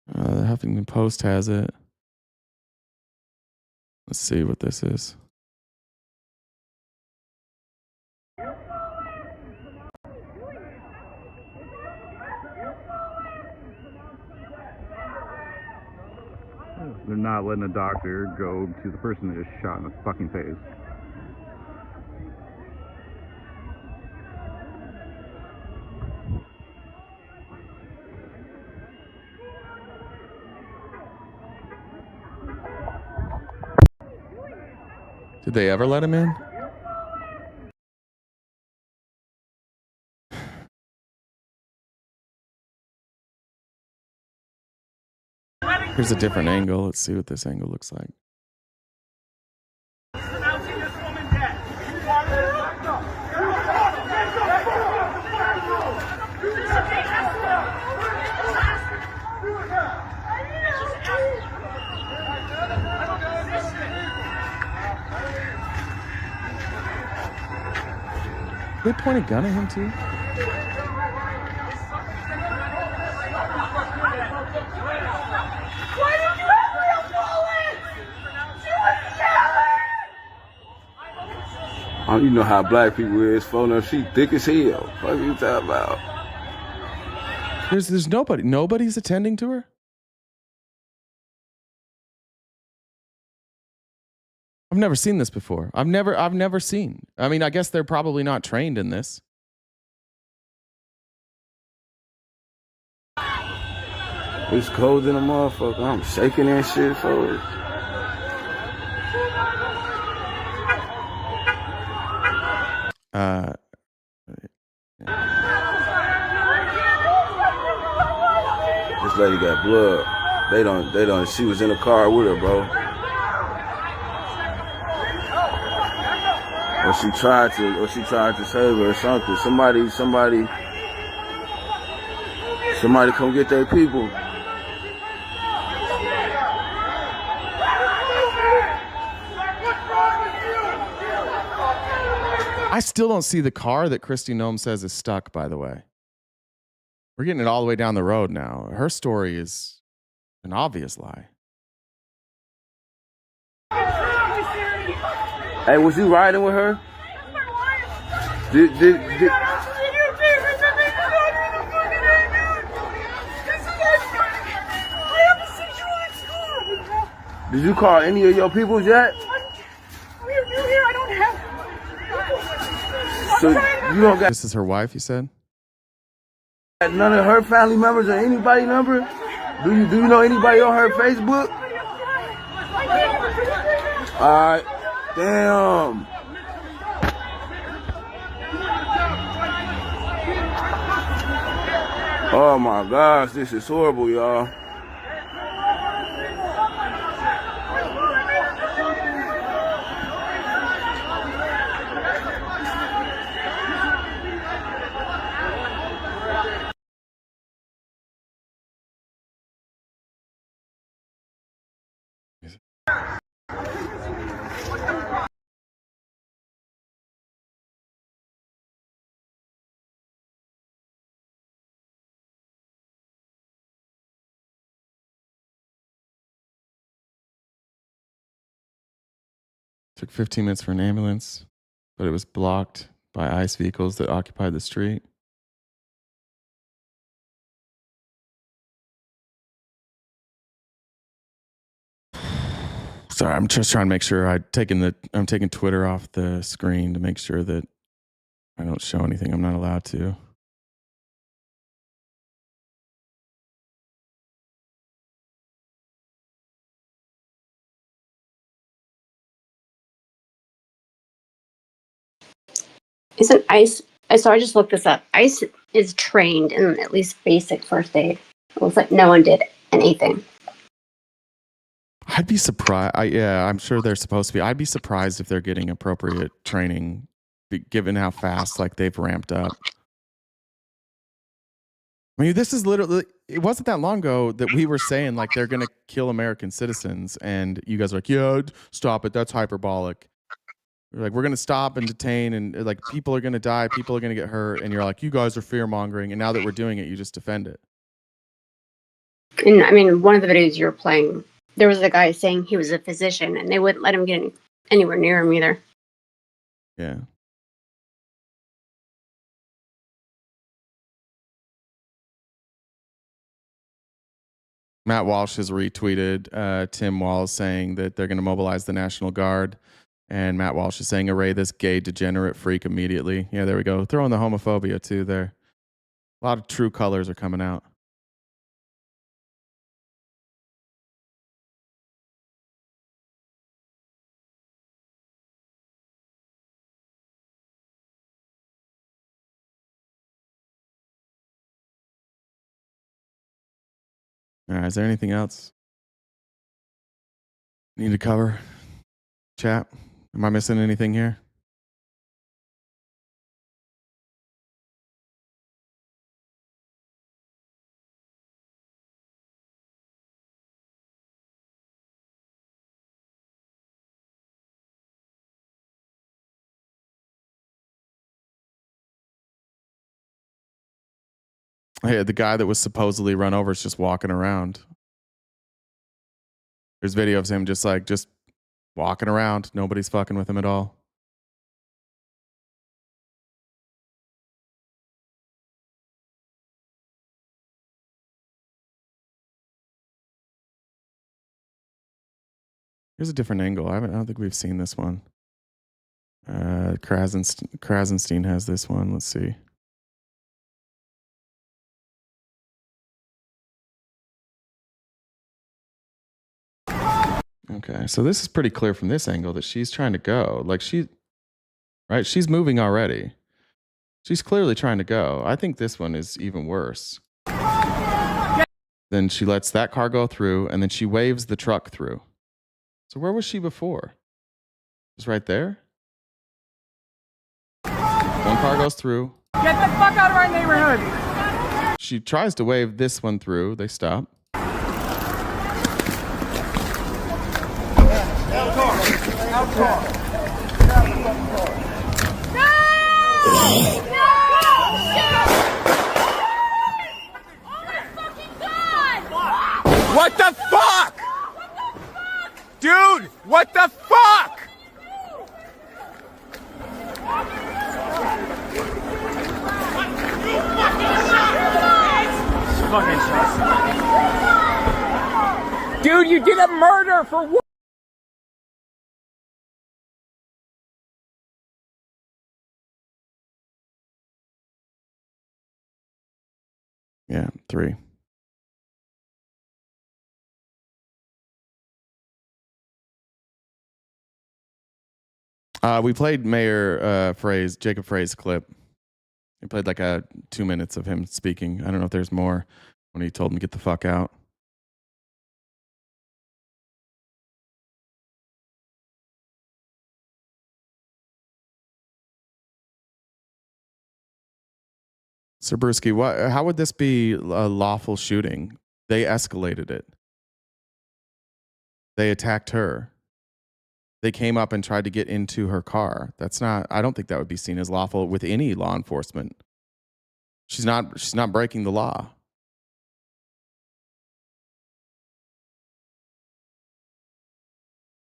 The Huffington Post has it. Let's see what this is. They're not letting a doctor go to the person that just shot in the fucking face. Did they ever let him in? Here's a different angle. Let's see what this angle looks like. Did they point a gun at him too? Why don't you have real bullets? You know how black people is, phone she thick as hell. What are you talking about? There's nobody's attending to her? I've never seen this before. I've never seen. I mean, I guess they're probably not trained in this. It's cold in a motherfucker. I'm shaking that shit for it. This lady got blood. They don't, she was in the car with her, bro. Or she tried to save her or something. Somebody come get their people. I still don't see the car that Kristi Noem says is stuck, by the way. We're getting it all the way down the road now. Her story is an obvious lie. Hey, was you riding with her? Did you call any of your people yet? So you don't got. This is her wife, you said? None of her family members or anybody number? Do you know anybody on her Facebook? Alright. Damn. Oh my gosh, this is horrible, y'all. Took 15 minutes for an ambulance, but it was blocked by ICE vehicles that occupied the street. Sorry, I'm just trying to make sure I'm taking Twitter off the screen to make sure that I don't show anything I'm not allowed to. Isn't ICE? So I just looked this up. ICE is trained in at least basic first aid. It looks like no one did anything. I'd be surprised. I'm sure they're supposed to be. I'd be surprised if they're getting appropriate training, given how fast they've ramped up. I mean, this is literally. It wasn't that long ago that we were saying they're going to kill American citizens, and you guys are like, "Yeah, stop it. That's hyperbolic." We're going to stop and detain, and people are going to die, people are going to get hurt, and you're like, "You guys are fear mongering." And now that we're doing it, you just defend it. And I mean, one of the videos you were playing, there was a guy saying he was a physician, and they wouldn't let him get anywhere near him either. Yeah. Matt Walsh has retweeted Tim Walz saying that they're going to mobilize the National Guard. And Matt Walsh is saying, array this gay degenerate freak immediately. Yeah, there we go. Throw in the homophobia too there. A lot of true colors are coming out. All right, is there anything else need to cover? Chat? Am I missing anything here? Hey, the guy that was supposedly run over is just walking around. There's video of him just walking around. Nobody's fucking with him at all. Here's a different angle. I don't think we've seen this one. Krasenstein has this one. Let's see. Okay, so this is pretty clear from this angle that she's trying to go. Like right? She's moving already. She's clearly trying to go. I think this one is even worse. Then she lets that car go through, and then she waves the truck through. So where was she before? Just right there? One car goes through. Get the fuck out of our neighborhood! She tries to wave this one through. They stop. What the fuck? Dude, what the fuck? Dude, you did a murder for what? Yeah, 3. We played Mayor Jacob Frey's clip. We played like 2 minutes of him speaking. I don't know if there's more when he told him to get the fuck out. Sir Brewski, how would this be a lawful shooting? They escalated it. They attacked her. They came up and tried to get into her car. I don't think that would be seen as lawful with any law enforcement. She's not breaking the law.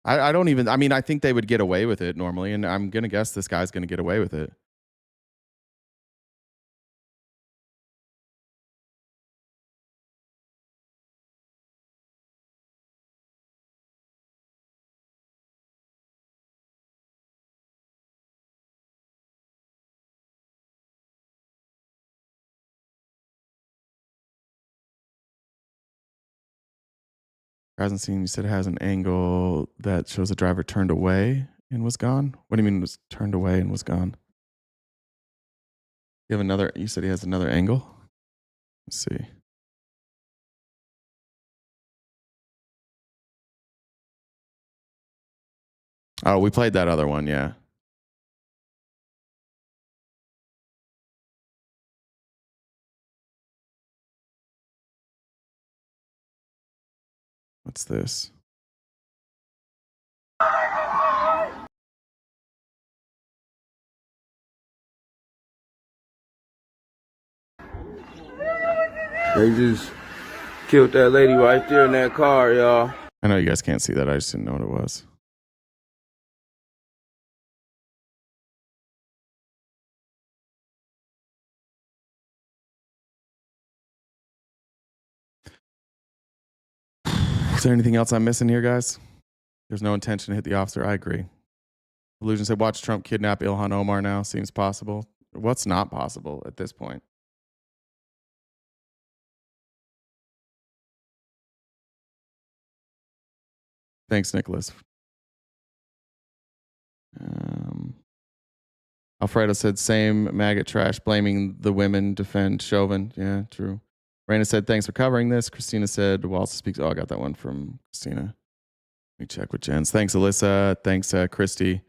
I think they would get away with it normally, and I'm going to guess this guy's going to get away with it. Krasenstein, you said it has an angle that shows the driver turned away and was gone. What do you mean was turned away and was gone? You said he has another angle? Let's see. Oh, we played that other one, yeah. What's this? They just killed that lady right there in that car, y'all. I know you guys can't see that. I just didn't know what it was. Is there anything else I'm missing here, guys? There's no intention to hit the officer. I agree. Illusion said, watch Trump kidnap Ilhan Omar now. Seems possible. What's not possible at this point? Thanks, Nicholas. Alfredo said, same maggot trash, blaming the women, defend Chauvin. Yeah, true. Raina said, thanks for covering this. Christina said, Walter speaks. Oh, I got that one from Christina. Let me check with Jens. Thanks, Alyssa. Thanks, Christy.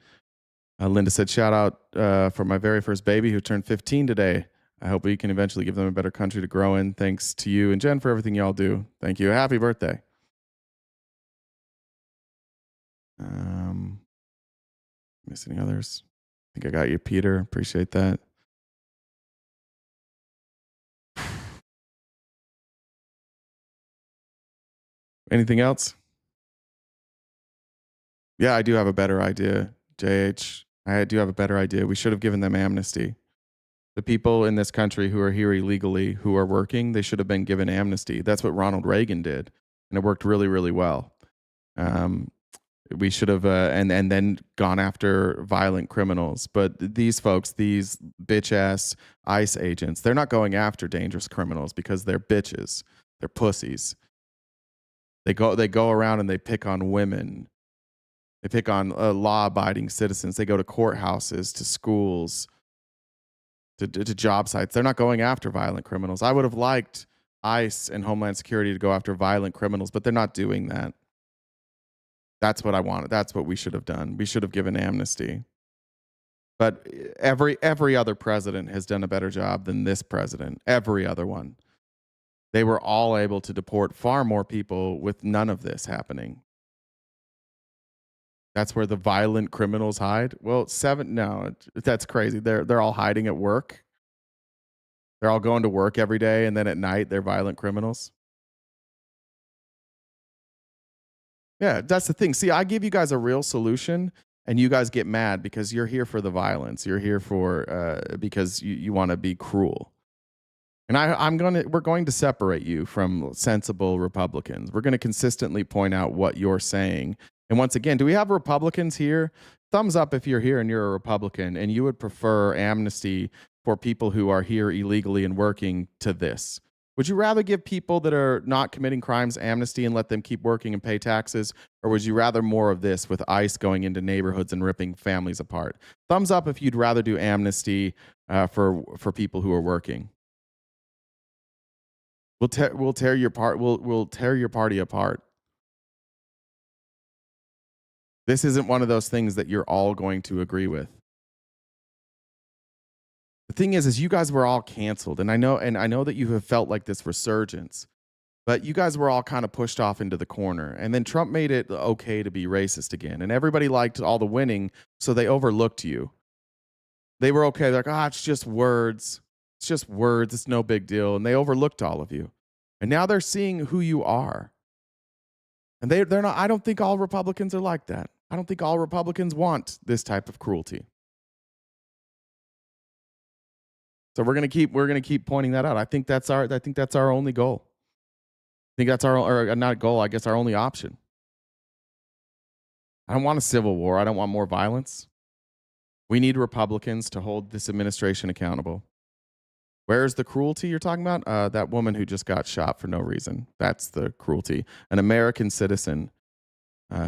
Linda said, shout out for my very first baby who turned 15 today. I hope we can eventually give them a better country to grow in. Thanks to you and Jen for everything y'all do. Thank you. Happy birthday. Miss any others? I think I got you, Peter. Appreciate that. Anything else? Yeah, I do have a better idea, JH. I do have a better idea. We should have given them amnesty. The people in this country who are here illegally, who are working, they should have been given amnesty. That's what Ronald Reagan did, and it worked really, really well. We should have and then gone after violent criminals. But these folks, these bitch ass ICE agents, they're not going after dangerous criminals because they're bitches. They're pussies. They go around and they pick on women. They pick on law-abiding citizens. They go to courthouses, to schools, to job sites. They're not going after violent criminals. I would have liked ICE and Homeland Security to go after violent criminals, but they're not doing that. That's what I wanted. That's what we should have done. We should have given amnesty. But every other president has done a better job than this president. Every other one. They were all able to deport far more people with none of this happening. That's where the violent criminals hide. Well, no, that's crazy. They're all hiding at work. They're all going to work every day, and then at night they're violent criminals. Yeah, that's the thing. See, I give you guys a real solution, and you guys get mad because you're here for the violence. You're here for because you want to be cruel. And we're going to separate you from sensible Republicans. We're going to consistently point out what you're saying. And once again, do we have Republicans here? Thumbs up if you're here and you're a Republican and you would prefer amnesty for people who are here illegally and working to this. Would you rather give people that are not committing crimes amnesty and let them keep working and pay taxes? Or would you rather more of this with ICE going into neighborhoods and ripping families apart? Thumbs up if you'd rather do amnesty for people who are working. We'll tear your party apart. This isn't one of those things that you're all going to agree with. The thing is you guys were all canceled, and I know that you have felt like this resurgence, but you guys were all kind of pushed off into the corner, and then Trump made it okay to be racist again, and everybody liked all the winning, so they overlooked you. They were okay. They're like, it's just words. It's just words. It's no big deal, and they overlooked all of you, and now they're seeing who you are. And they're not. I don't think all Republicans are like that. I don't think all Republicans want this type of cruelty. So we're gonna keep pointing that out. I think that's our only goal. I think that's or not goal. I guess our only option. I don't want a civil war. I don't want more violence. We need Republicans to hold this administration accountable. Where's the cruelty you're talking about? That woman who just got shot for no reason. That's the cruelty. An American citizen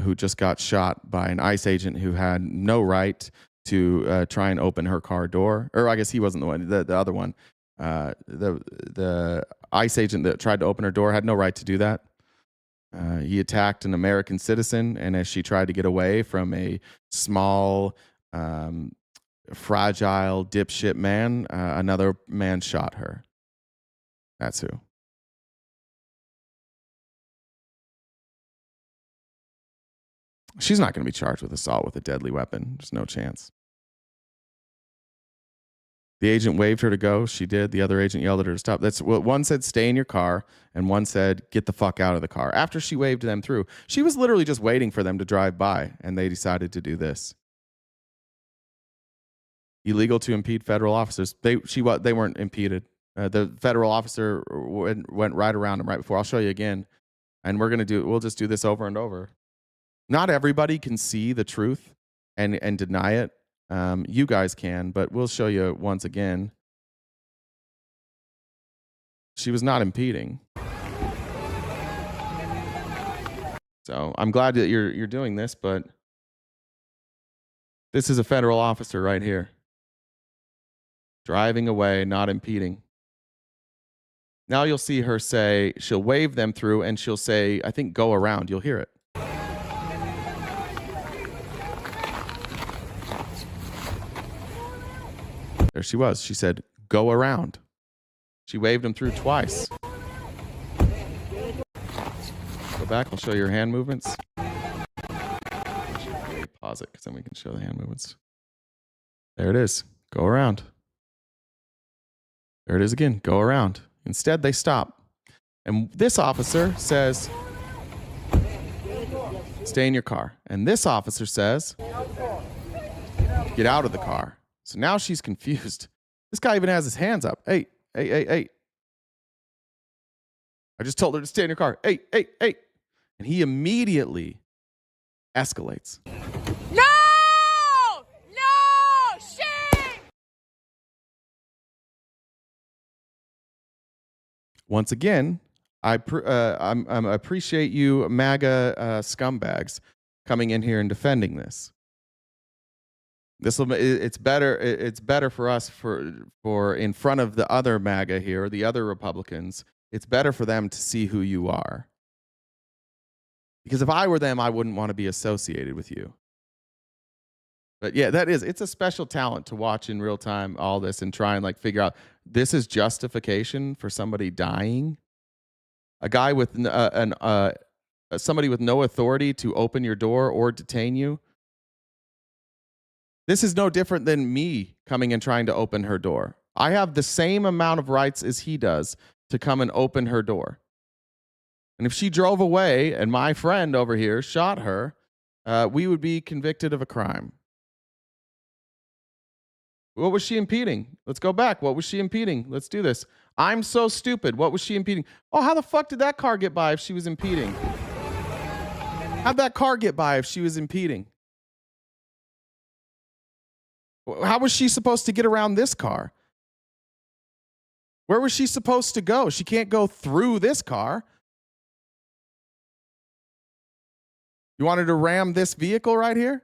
who just got shot by an ICE agent who had no right to try and open her car door. Or I guess he wasn't the one, the other one. The ICE agent that tried to open her door had no right to do that. He attacked an American citizen, and as she tried to get away from a small, fragile dipshit man, another man shot her. That's who. She's not going to be charged with assault with a deadly weapon. There's no chance. The agent waved her to go. She did. The other agent yelled at her to stop. That's what one said, stay in your car, and one said, get the fuck out of the car. After she waved them through, she was literally just waiting for them to drive by, and they decided to do this. Illegal to impede federal officers. They weren't impeded. The federal officer went right around them right before. I'll show you again, and we'll just do this over and over. Not everybody can see the truth and deny it. You guys can, but we'll show you once again. She was not impeding. So I'm glad that you're doing this, but this is a federal officer right here. Driving away, not impeding. Now you'll see her say, she'll wave them through and she'll say, I think, go around. You'll hear it. There she was. She said, go around. She waved him through twice. Go back. I'll show you her hand movements. Pause it because then we can show the hand movements. There it is. Go around. There it is again. Go around. Instead, they stop. And this officer says, stay in your car. And this officer says, get out of the car. So now she's confused. This guy even has his hands up. Hey. I just told her to stay in your car. Hey. And he immediately escalates. No! No! Shame! Once again, I appreciate you, MAGA scumbags, coming in here and defending this. It's better for us for in front of the other MAGA here, the other Republicans. It's better for them to see who you are. Because if I were them, I wouldn't want to be associated with you. But yeah, it's a special talent to watch in real time all this and try and like figure out this is justification for somebody dying. A guy with somebody with no authority to open your door or detain you. This is no different than me coming and trying to open her door. I have the same amount of rights as he does to come and open her door. And if she drove away and my friend over here shot her, we would be convicted of a crime. What was she impeding? Let's go back. What was she impeding? Let's do this. I'm so stupid. What was she impeding? Oh, how the fuck did that car get by if she was impeding? How'd that car get by if she was impeding? How was she supposed to get around this car? Where was she supposed to go? She can't go through this car. You wanted to ram this vehicle right here?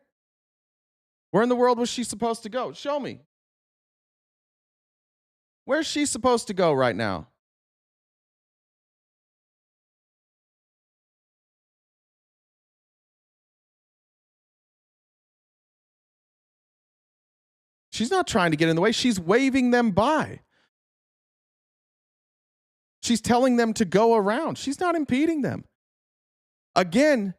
Where in the world was she supposed to go? Show me. Where's she supposed to go right now? She's not trying to get in the way. She's waving them by. She's telling them to go around. She's not impeding them. Again,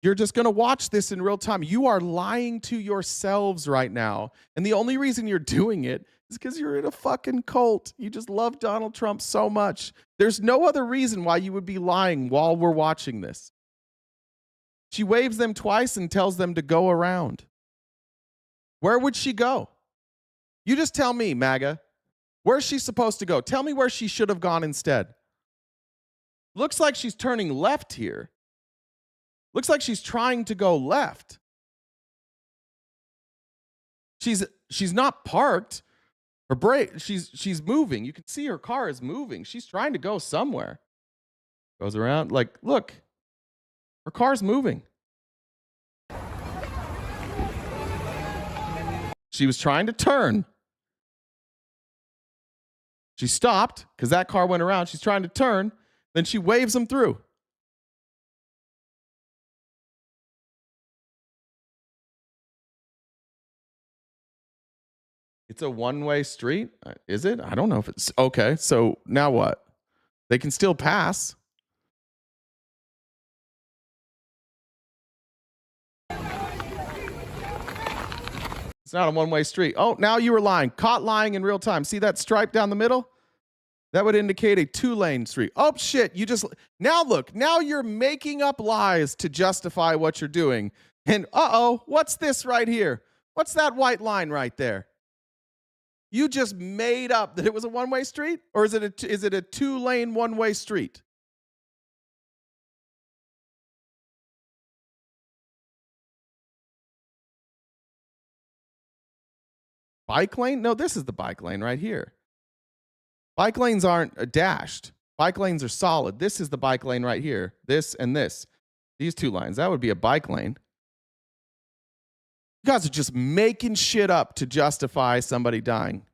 you're just going to watch this in real time. You are lying to yourselves right now. And the only reason you're doing it is because you're in a fucking cult. You just love Donald Trump so much. There's no other reason why you would be lying while we're watching this. She waves them twice and tells them to go around. Where would she go? You just tell me, MAGA. Where's she supposed to go? Tell me where she should have gone instead. Looks like she's turning left here. Looks like she's trying to go left. She's not parked. Her brake, she's moving. You can see her car is moving. She's trying to go somewhere. Goes around, like, look. Her car's moving. She was trying to turn. She stopped because that car went around. She's trying to turn. Then she waves them through. It's a one-way street? Is it? I don't know if it's... Okay, so now what? They can still pass. It's not a one-way street. Oh, now you were lying. Caught lying in real time. See that stripe down the middle? That would indicate a two-lane street. Oh, shit. You just... Now look. Now you're making up lies to justify what you're doing. And uh-oh, what's this right here? What's that white line right there? You just made up that it was a one-way street? Or is it a two-lane one-way street? Bike lane? No, this is the bike lane right here. Bike lanes aren't dashed. Bike lanes are solid. This is the bike lane right here. This and this. These two lines. That would be a bike lane. You guys are just making shit up to justify somebody dying.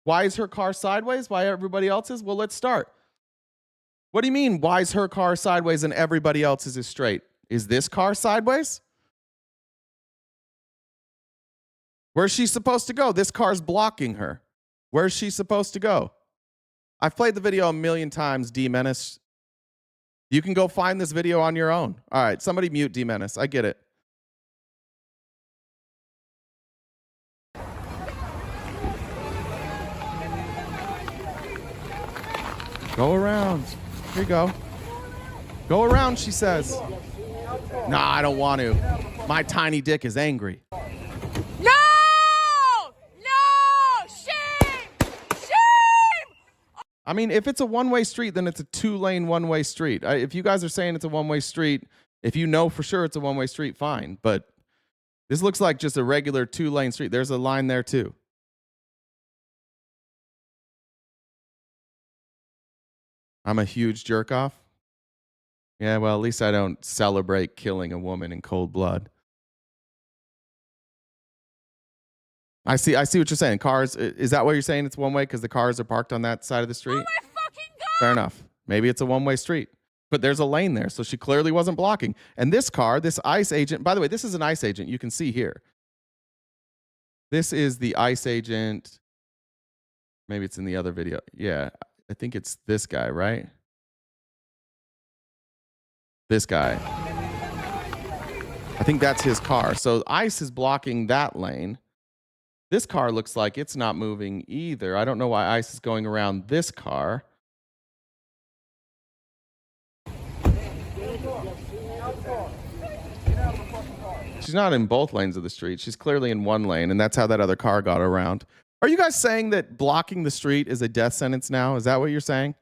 Why is her car sideways? Why everybody else's? Well, let's start. What do you mean, why is her car sideways and everybody else's is straight? Is this car sideways? Where's she supposed to go? This car's blocking her. Where's she supposed to go? I've played the video a million times, D-Menace. You can go find this video on your own. All right, somebody mute D-Menace. I get it. Go around. Here you go. Go around, she says. Nah, I don't want to. My tiny dick is angry. No! No! Shame! Shame! I mean, if it's a one-way street, then it's a two-lane one-way street. If you guys are saying it's a one-way street, if you know for sure it's a one-way street, fine. But this looks like just a regular two-lane street. There's a line there too. I'm a huge jerk off. Yeah, well, at least I don't celebrate killing a woman in cold blood. I see what you're saying. Cars, is that what you're saying? It's one way because the cars are parked on that side of the street? Oh my fucking God! Fair enough. Maybe it's a one-way street. But there's a lane there, so she clearly wasn't blocking. And this car, this ICE agent, by the way, this is an ICE agent. You can see here. This is the ICE agent. Maybe it's in the other video. Yeah, I think it's this guy, right? This guy. I think that's his car. So ICE is blocking that lane. This car looks like it's not moving either. I don't know why ICE is going around this car. She's not in both lanes of the street. She's clearly in one lane, and that's how that other car got around. Are you guys saying that blocking the street is a death sentence now? Is that what you're saying?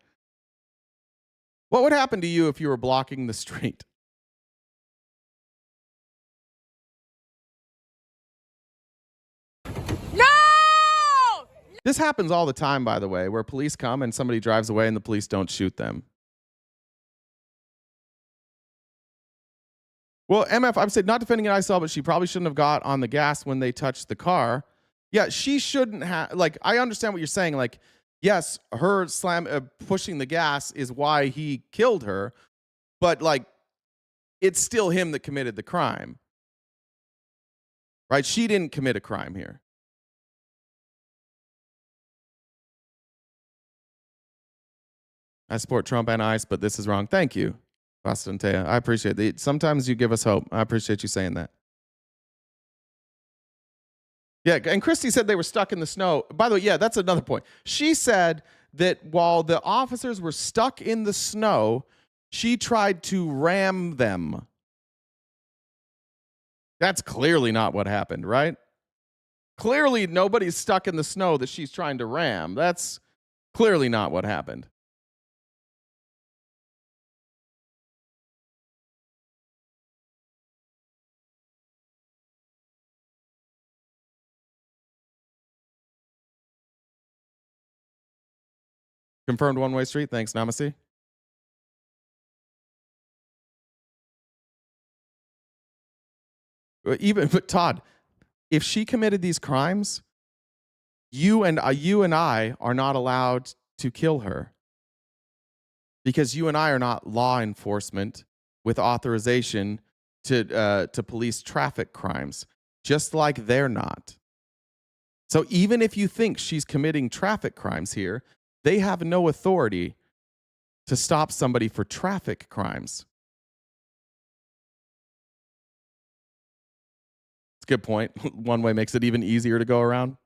What would happen to you if you were blocking the street? No! This happens all the time, by the way, where police come and somebody drives away and the police don't shoot them. Well, MF, I'm saying not defending an ISL, but she probably shouldn't have got on the gas when they touched the car. Yeah, she shouldn't have. Like, I understand what you're saying. Like, yes, her pushing the gas is why he killed her, but like, it's still him that committed the crime, right? She didn't commit a crime here. I support Trump and ICE, but this is wrong. Thank you, Bastantea. I appreciate it. Sometimes you give us hope. I appreciate you saying that. Yeah, and Christy said they were stuck in the snow. By the way, yeah, that's another point. She said that while the officers were stuck in the snow, she tried to ram them. That's clearly not what happened, right? Clearly nobody's stuck in the snow that she's trying to ram. That's clearly not what happened. Confirmed one-way street. Thanks, Namaste. But Todd, if she committed these crimes, you and I are not allowed to kill her because you and I are not law enforcement with authorization to police traffic crimes, just like they're not. So even if you think she's committing traffic crimes here, they have no authority to stop somebody for traffic crimes. It's a good point. One way makes it even easier to go around.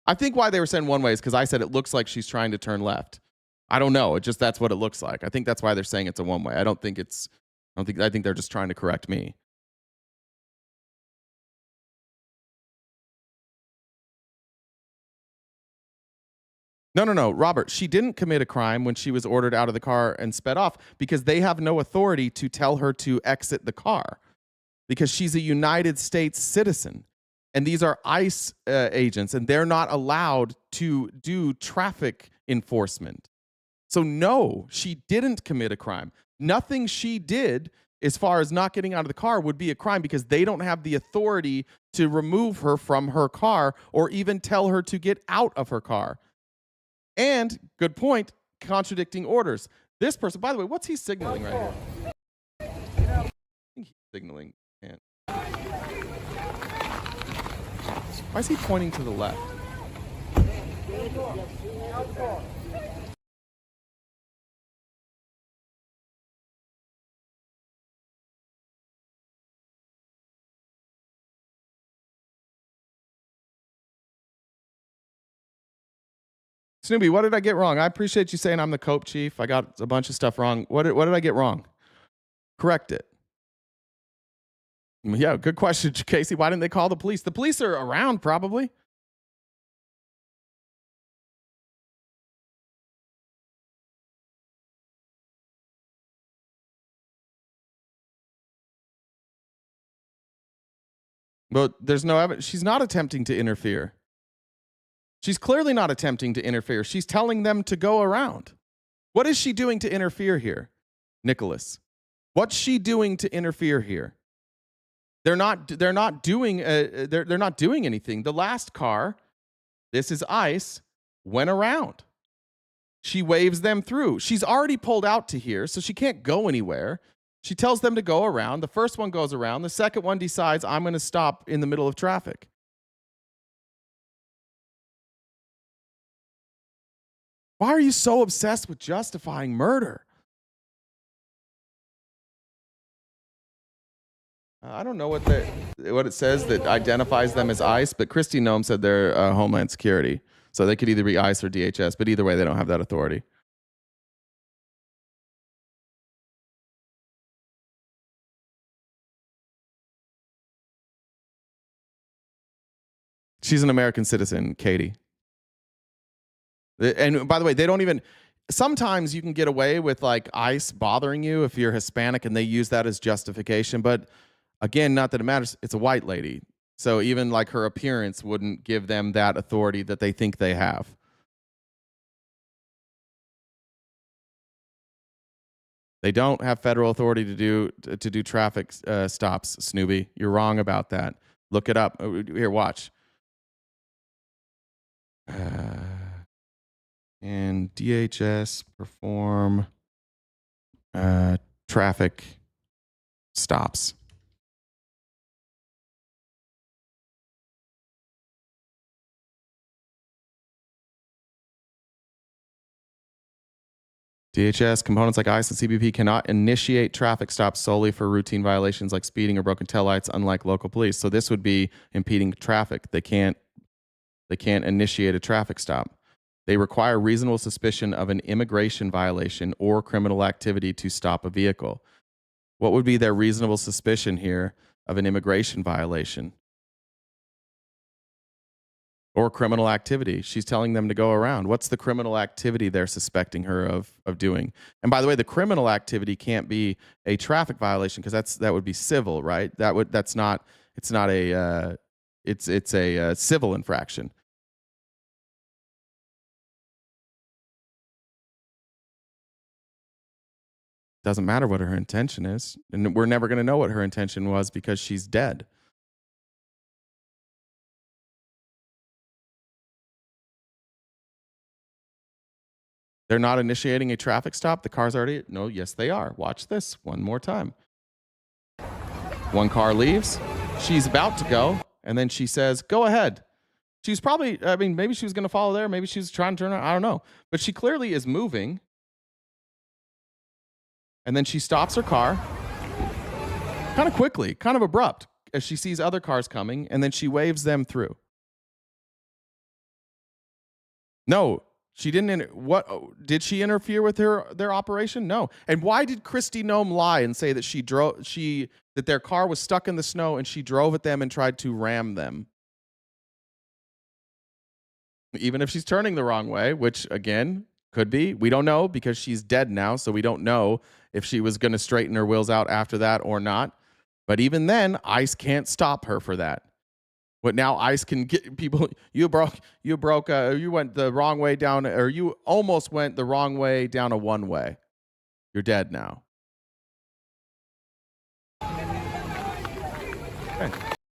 I think why they were saying one way is because I said it looks like she's trying to turn left. I don't know. It just, that's what it looks like. I think that's why they're saying it's a one way. I think they're just trying to correct me. No, Robert, she didn't commit a crime when she was ordered out of the car and sped off because they have no authority to tell her to exit the car because she's a United States citizen. And these are ICE agents, and they're not allowed to do traffic enforcement. So no, she didn't commit a crime. Nothing she did as far as not getting out of the car would be a crime because they don't have the authority to remove her from her car or even tell her to get out of her car. And, good point, contradicting orders. This person, by the way, what's he signaling right here? I think he's signaling. Man. Why is he pointing to the left? Snoopy, what did I get wrong? I appreciate you saying I'm the Cope chief. I got a bunch of stuff wrong. What did I get wrong? Correct it. Yeah, good question, Casey. Why didn't they call the police? The police are around, probably. But there's no evidence. She's not attempting to interfere. She's clearly not attempting to interfere. She's telling them to go around. What is she doing to interfere here, Nicholas? What's she doing to interfere here? They're not doing anything. The last car, this is ICE, went around. She waves them through. She's already pulled out to here, so she can't go anywhere. She tells them to go around. The first one goes around. The second one decides, I'm going to stop in the middle of traffic. Why are you so obsessed with justifying murder? I don't know what it says that identifies them as ICE, but Kristi Noem said they're Homeland Security. So they could either be ICE or DHS, but either way, they don't have that authority. She's an American citizen, Katie. And by the way, they don't even... Sometimes you can get away with like ICE bothering you if you're Hispanic and they use that as justification. But again, not that it matters. It's a white lady. So even like her appearance wouldn't give them that authority that they think they have. They don't have federal authority to do traffic stops, Snoopy. You're wrong about that. Look it up. Here, watch. And DHS perform traffic stops. DHS components like ICE and CBP cannot initiate traffic stops solely for routine violations like speeding or broken taillights, unlike local police. So this would be impeding traffic. They can't initiate a traffic stop. They require reasonable suspicion of an immigration violation or criminal activity to stop a vehicle. What would be their reasonable suspicion here of an immigration violation or criminal activity? She's telling them to go around. What's the criminal activity they're suspecting her of doing? And by the way, the criminal activity can't be a traffic violation because that would be civil, right? It's a civil infraction. Doesn't matter what her intention is. And we're never going to know what her intention was because she's dead. They're not initiating a traffic stop. The car's already... No, yes, they are. Watch this one more time. One car leaves. She's about to go. And then she says, go ahead. She's probably... I mean, maybe she was going to follow there. Maybe she was trying to turn around. I don't know. But she clearly is moving. And then she stops her car kind of quickly, kind of abrupt, as she sees other cars coming, and then she waves them through. No, she didn't. What did she interfere with their operation? No. And why did Kristi Noem lie and say that that their car was stuck in the snow and she drove at them and tried to ram them? Even if she's turning the wrong way, which again could be, we don't know because she's dead now, so we don't know if she was going to straighten her wheels out after that or not. But even then, ICE can't stop her for that. But now ICE can get people. You went the wrong way down, or you almost went the wrong way down a one-way. You're dead now. Okay.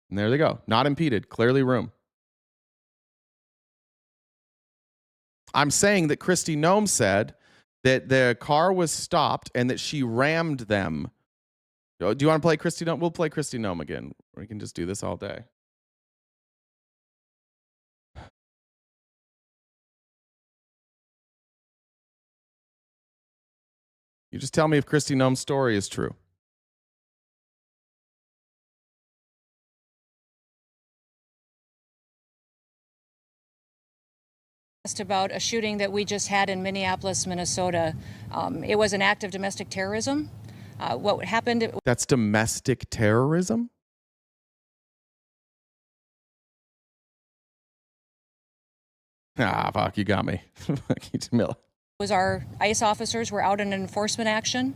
And there they go. Not impeded. Clearly room. I'm saying that Kristi Noem said that the car was stopped and that she rammed them. Do you want to play Kristi Noem? We'll play Kristi Noem again. We can just do this all day. You just tell me if Kristi Noem's story is true. About a shooting that we just had in Minneapolis, Minnesota. It was an act of domestic terrorism. What happened? That's domestic terrorism? Ah, fuck, you got me. Fuck you, Jamila. Our ICE officers were out in an enforcement action.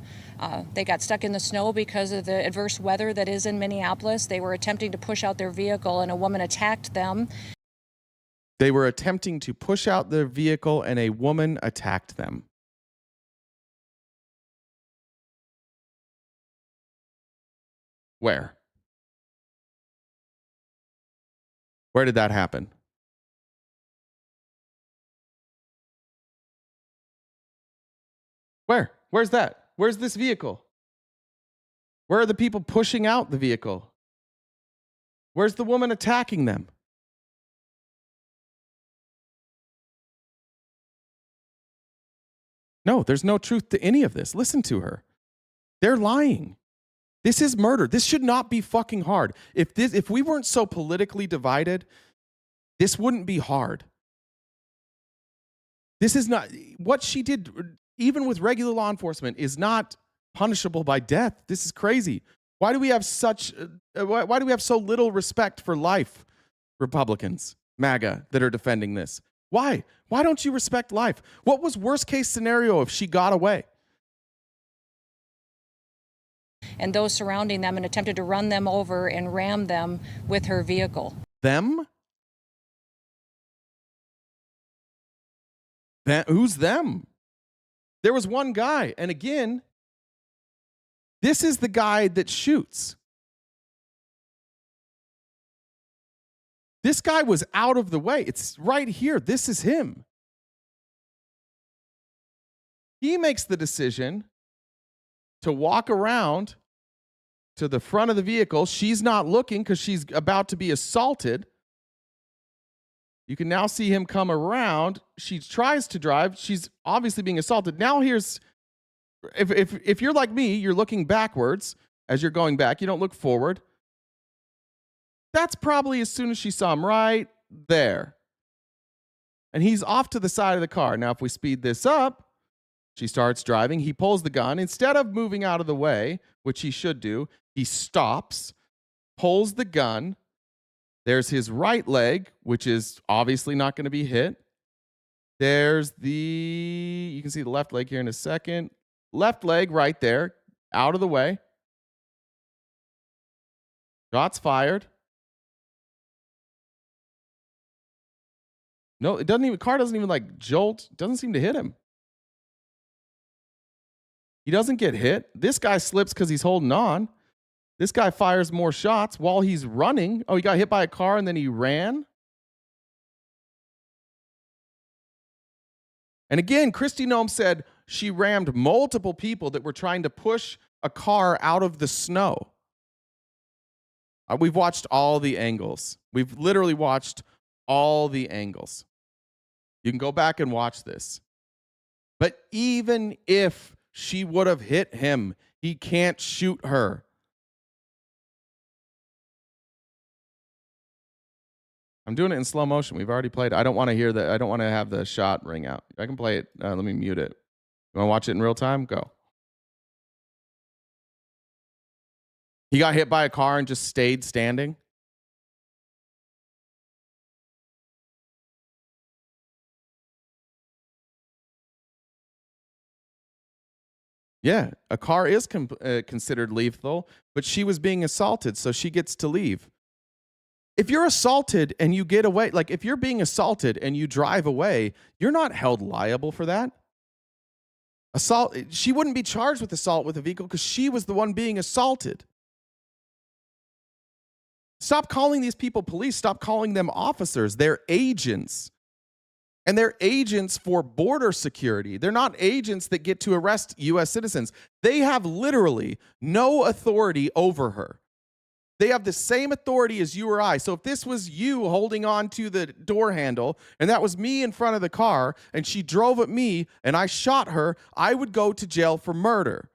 They got stuck in the snow because of the adverse weather that is in Minneapolis. They were attempting to push out their vehicle and a woman attacked them. They were attempting to push out their vehicle and a woman attacked them. Where? Where did that happen? Where? Where's that? Where's this vehicle? Where are the people pushing out the vehicle? Where's the woman attacking them? No, there's no truth to any of this. Listen to her. They're lying. This is murder. This should not be fucking hard. If we weren't so politically divided, this wouldn't be hard. This is not what she did, even with regular law enforcement, is not punishable by death. This is crazy. Why do we have so little respect for life, Republicans, MAGA, that are defending this? Why? Why don't you respect life? What was worst case scenario if she got away? And those surrounding them and attempted to run them over and ram them with her vehicle. Them? Who's them? There was one guy, and again, this is the guy that shoots. This guy was out of the way. It's right here. This is him. He makes the decision to walk around to the front of the vehicle. She's not looking because she's about to be assaulted. You can now see him come around. She tries to drive. She's obviously being assaulted. Now here's, if you're like me, you're looking backwards as you're going back. You don't look forward. That's probably as soon as she saw him right there. And he's off to the side of the car. Now, if we speed this up, she starts driving. He pulls the gun. Instead of moving out of the way, which he should do, he stops, pulls the gun. There's his right leg, which is obviously not going to be hit. There's you can see the left leg here in a second. Left leg right there, out of the way. Shots fired. No, car doesn't even like jolt, doesn't seem to hit him. He doesn't get hit. This guy slips because he's holding on. This guy fires more shots while he's running. Oh, he got hit by a car and then he ran. And again, Kristi Noem said she rammed multiple people that were trying to push a car out of the snow. We've watched all the angles. We've literally watched all the angles. You can go back and watch this. But even if she would have hit him, he can't shoot her. I'm doing it in slow motion. We've already played it. I don't want to hear that. I don't want to have the shot ring out. I can play it. Let me mute it. You want to watch it in real time? Go. He got hit by a car and just stayed standing. Yeah, a car is considered lethal, but she was being assaulted, so she gets to leave. If you're assaulted and you get away, like if you're being assaulted and you drive away, you're not held liable for that. Assault, she wouldn't be charged with assault with a vehicle because she was the one being assaulted. Stop calling these people police. Stop calling them officers. They're agents. And they're agents for border security. They're not agents that get to arrest U.S. citizens. They have literally no authority over her. They have the same authority as you or I. So if this was you holding on to the door handle and that was me in front of the car and she drove at me and I shot her, I would go to jail for murder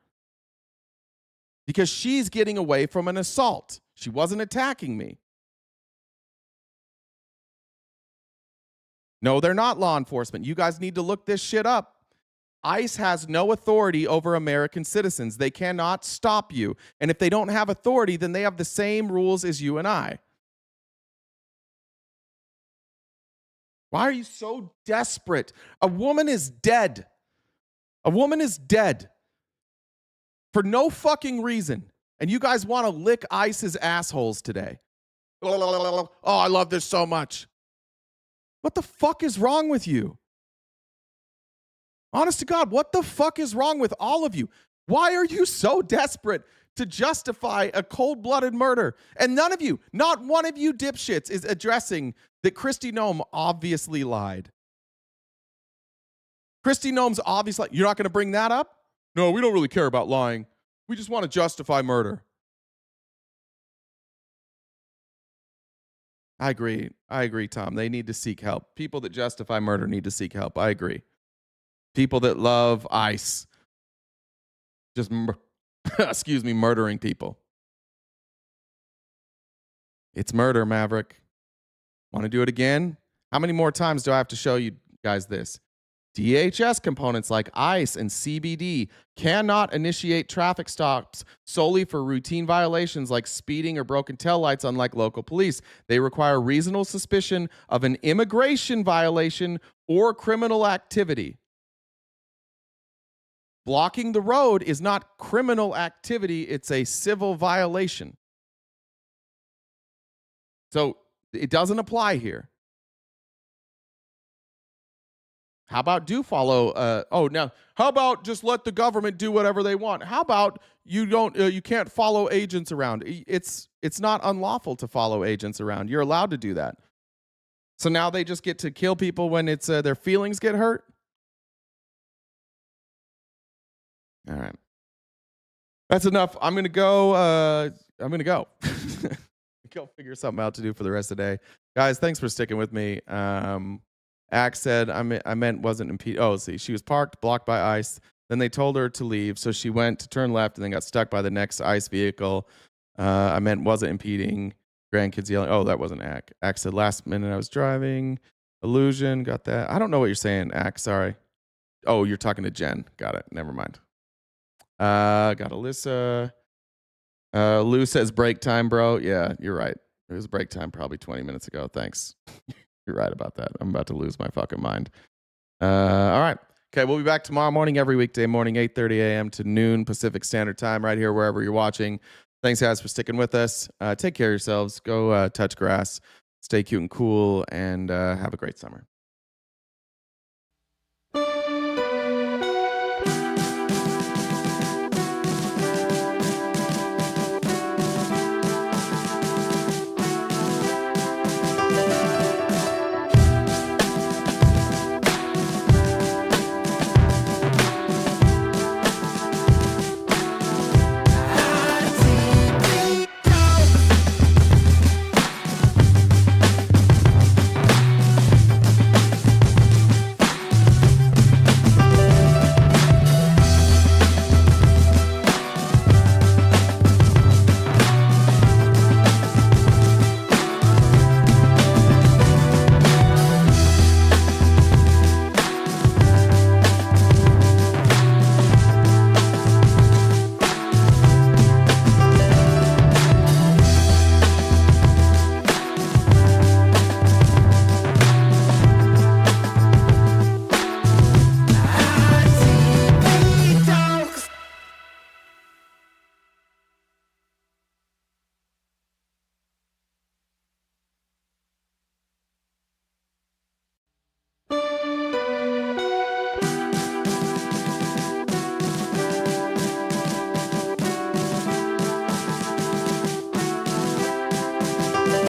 because she's getting away from an assault. She wasn't attacking me. No, they're not law enforcement. You guys need to look this shit up. ICE has no authority over American citizens. They cannot stop you. And if they don't have authority, then they have the same rules as you and I. Why are you so desperate? A woman is dead. A woman is dead for no fucking reason. And you guys want to lick ICE's assholes today. Oh, I love this so much. What the fuck is wrong with you? Honest to God, what the fuck is wrong with all of you? Why are you so desperate to justify a cold-blooded murder? And none of you, not one of you dipshits, is addressing that Kristi Noem obviously lied. Kristi Noem's obviously, you're not going to bring that up? No, we don't really care about lying. We just want to justify murder. I agree, Tom. They need to seek help. People that justify murder need to seek help. I agree. People that love ICE, just, murdering people. It's murder, Maverick. Want to do it again? How many more times do I have to show you guys this? DHS components like ICE and CBD cannot initiate traffic stops solely for routine violations like speeding or broken taillights, unlike local police. They require reasonable suspicion of an immigration violation or criminal activity. Blocking the road is not criminal activity, it's a civil violation. So it doesn't apply here. How about do follow? Now how about just let the government do whatever they want? How about you can't follow agents around? It's not unlawful to follow agents around. You're allowed to do that. So now they just get to kill people when it's their feelings get hurt. All right, that's enough. I'm gonna go. Go figure something out to do for the rest of the day, guys. Thanks for sticking with me. Axe said, I meant wasn't impeded. Oh, see, she was parked, blocked by ICE. Then they told her to leave, so she went to turn left and then got stuck by the next ICE vehicle. I meant wasn't impeding. Grandkids yelling. Oh, that wasn't Axe. Axe said, last minute I was driving. Illusion, got that. I don't know what you're saying, Axe. Sorry. Oh, you're talking to Jen. Got it. Never mind. Got Alyssa. Lou says break time, bro. Yeah, you're right. It was break time probably 20 minutes ago. Thanks. You're right about that. I'm about to lose my fucking mind. All right. Okay, we'll be back tomorrow morning, every weekday morning, 8:30 a.m. to noon Pacific Standard Time, right here, wherever you're watching. Thanks, guys, for sticking with us. Take care of yourselves. Go touch grass. Stay cute and cool, and have a great summer.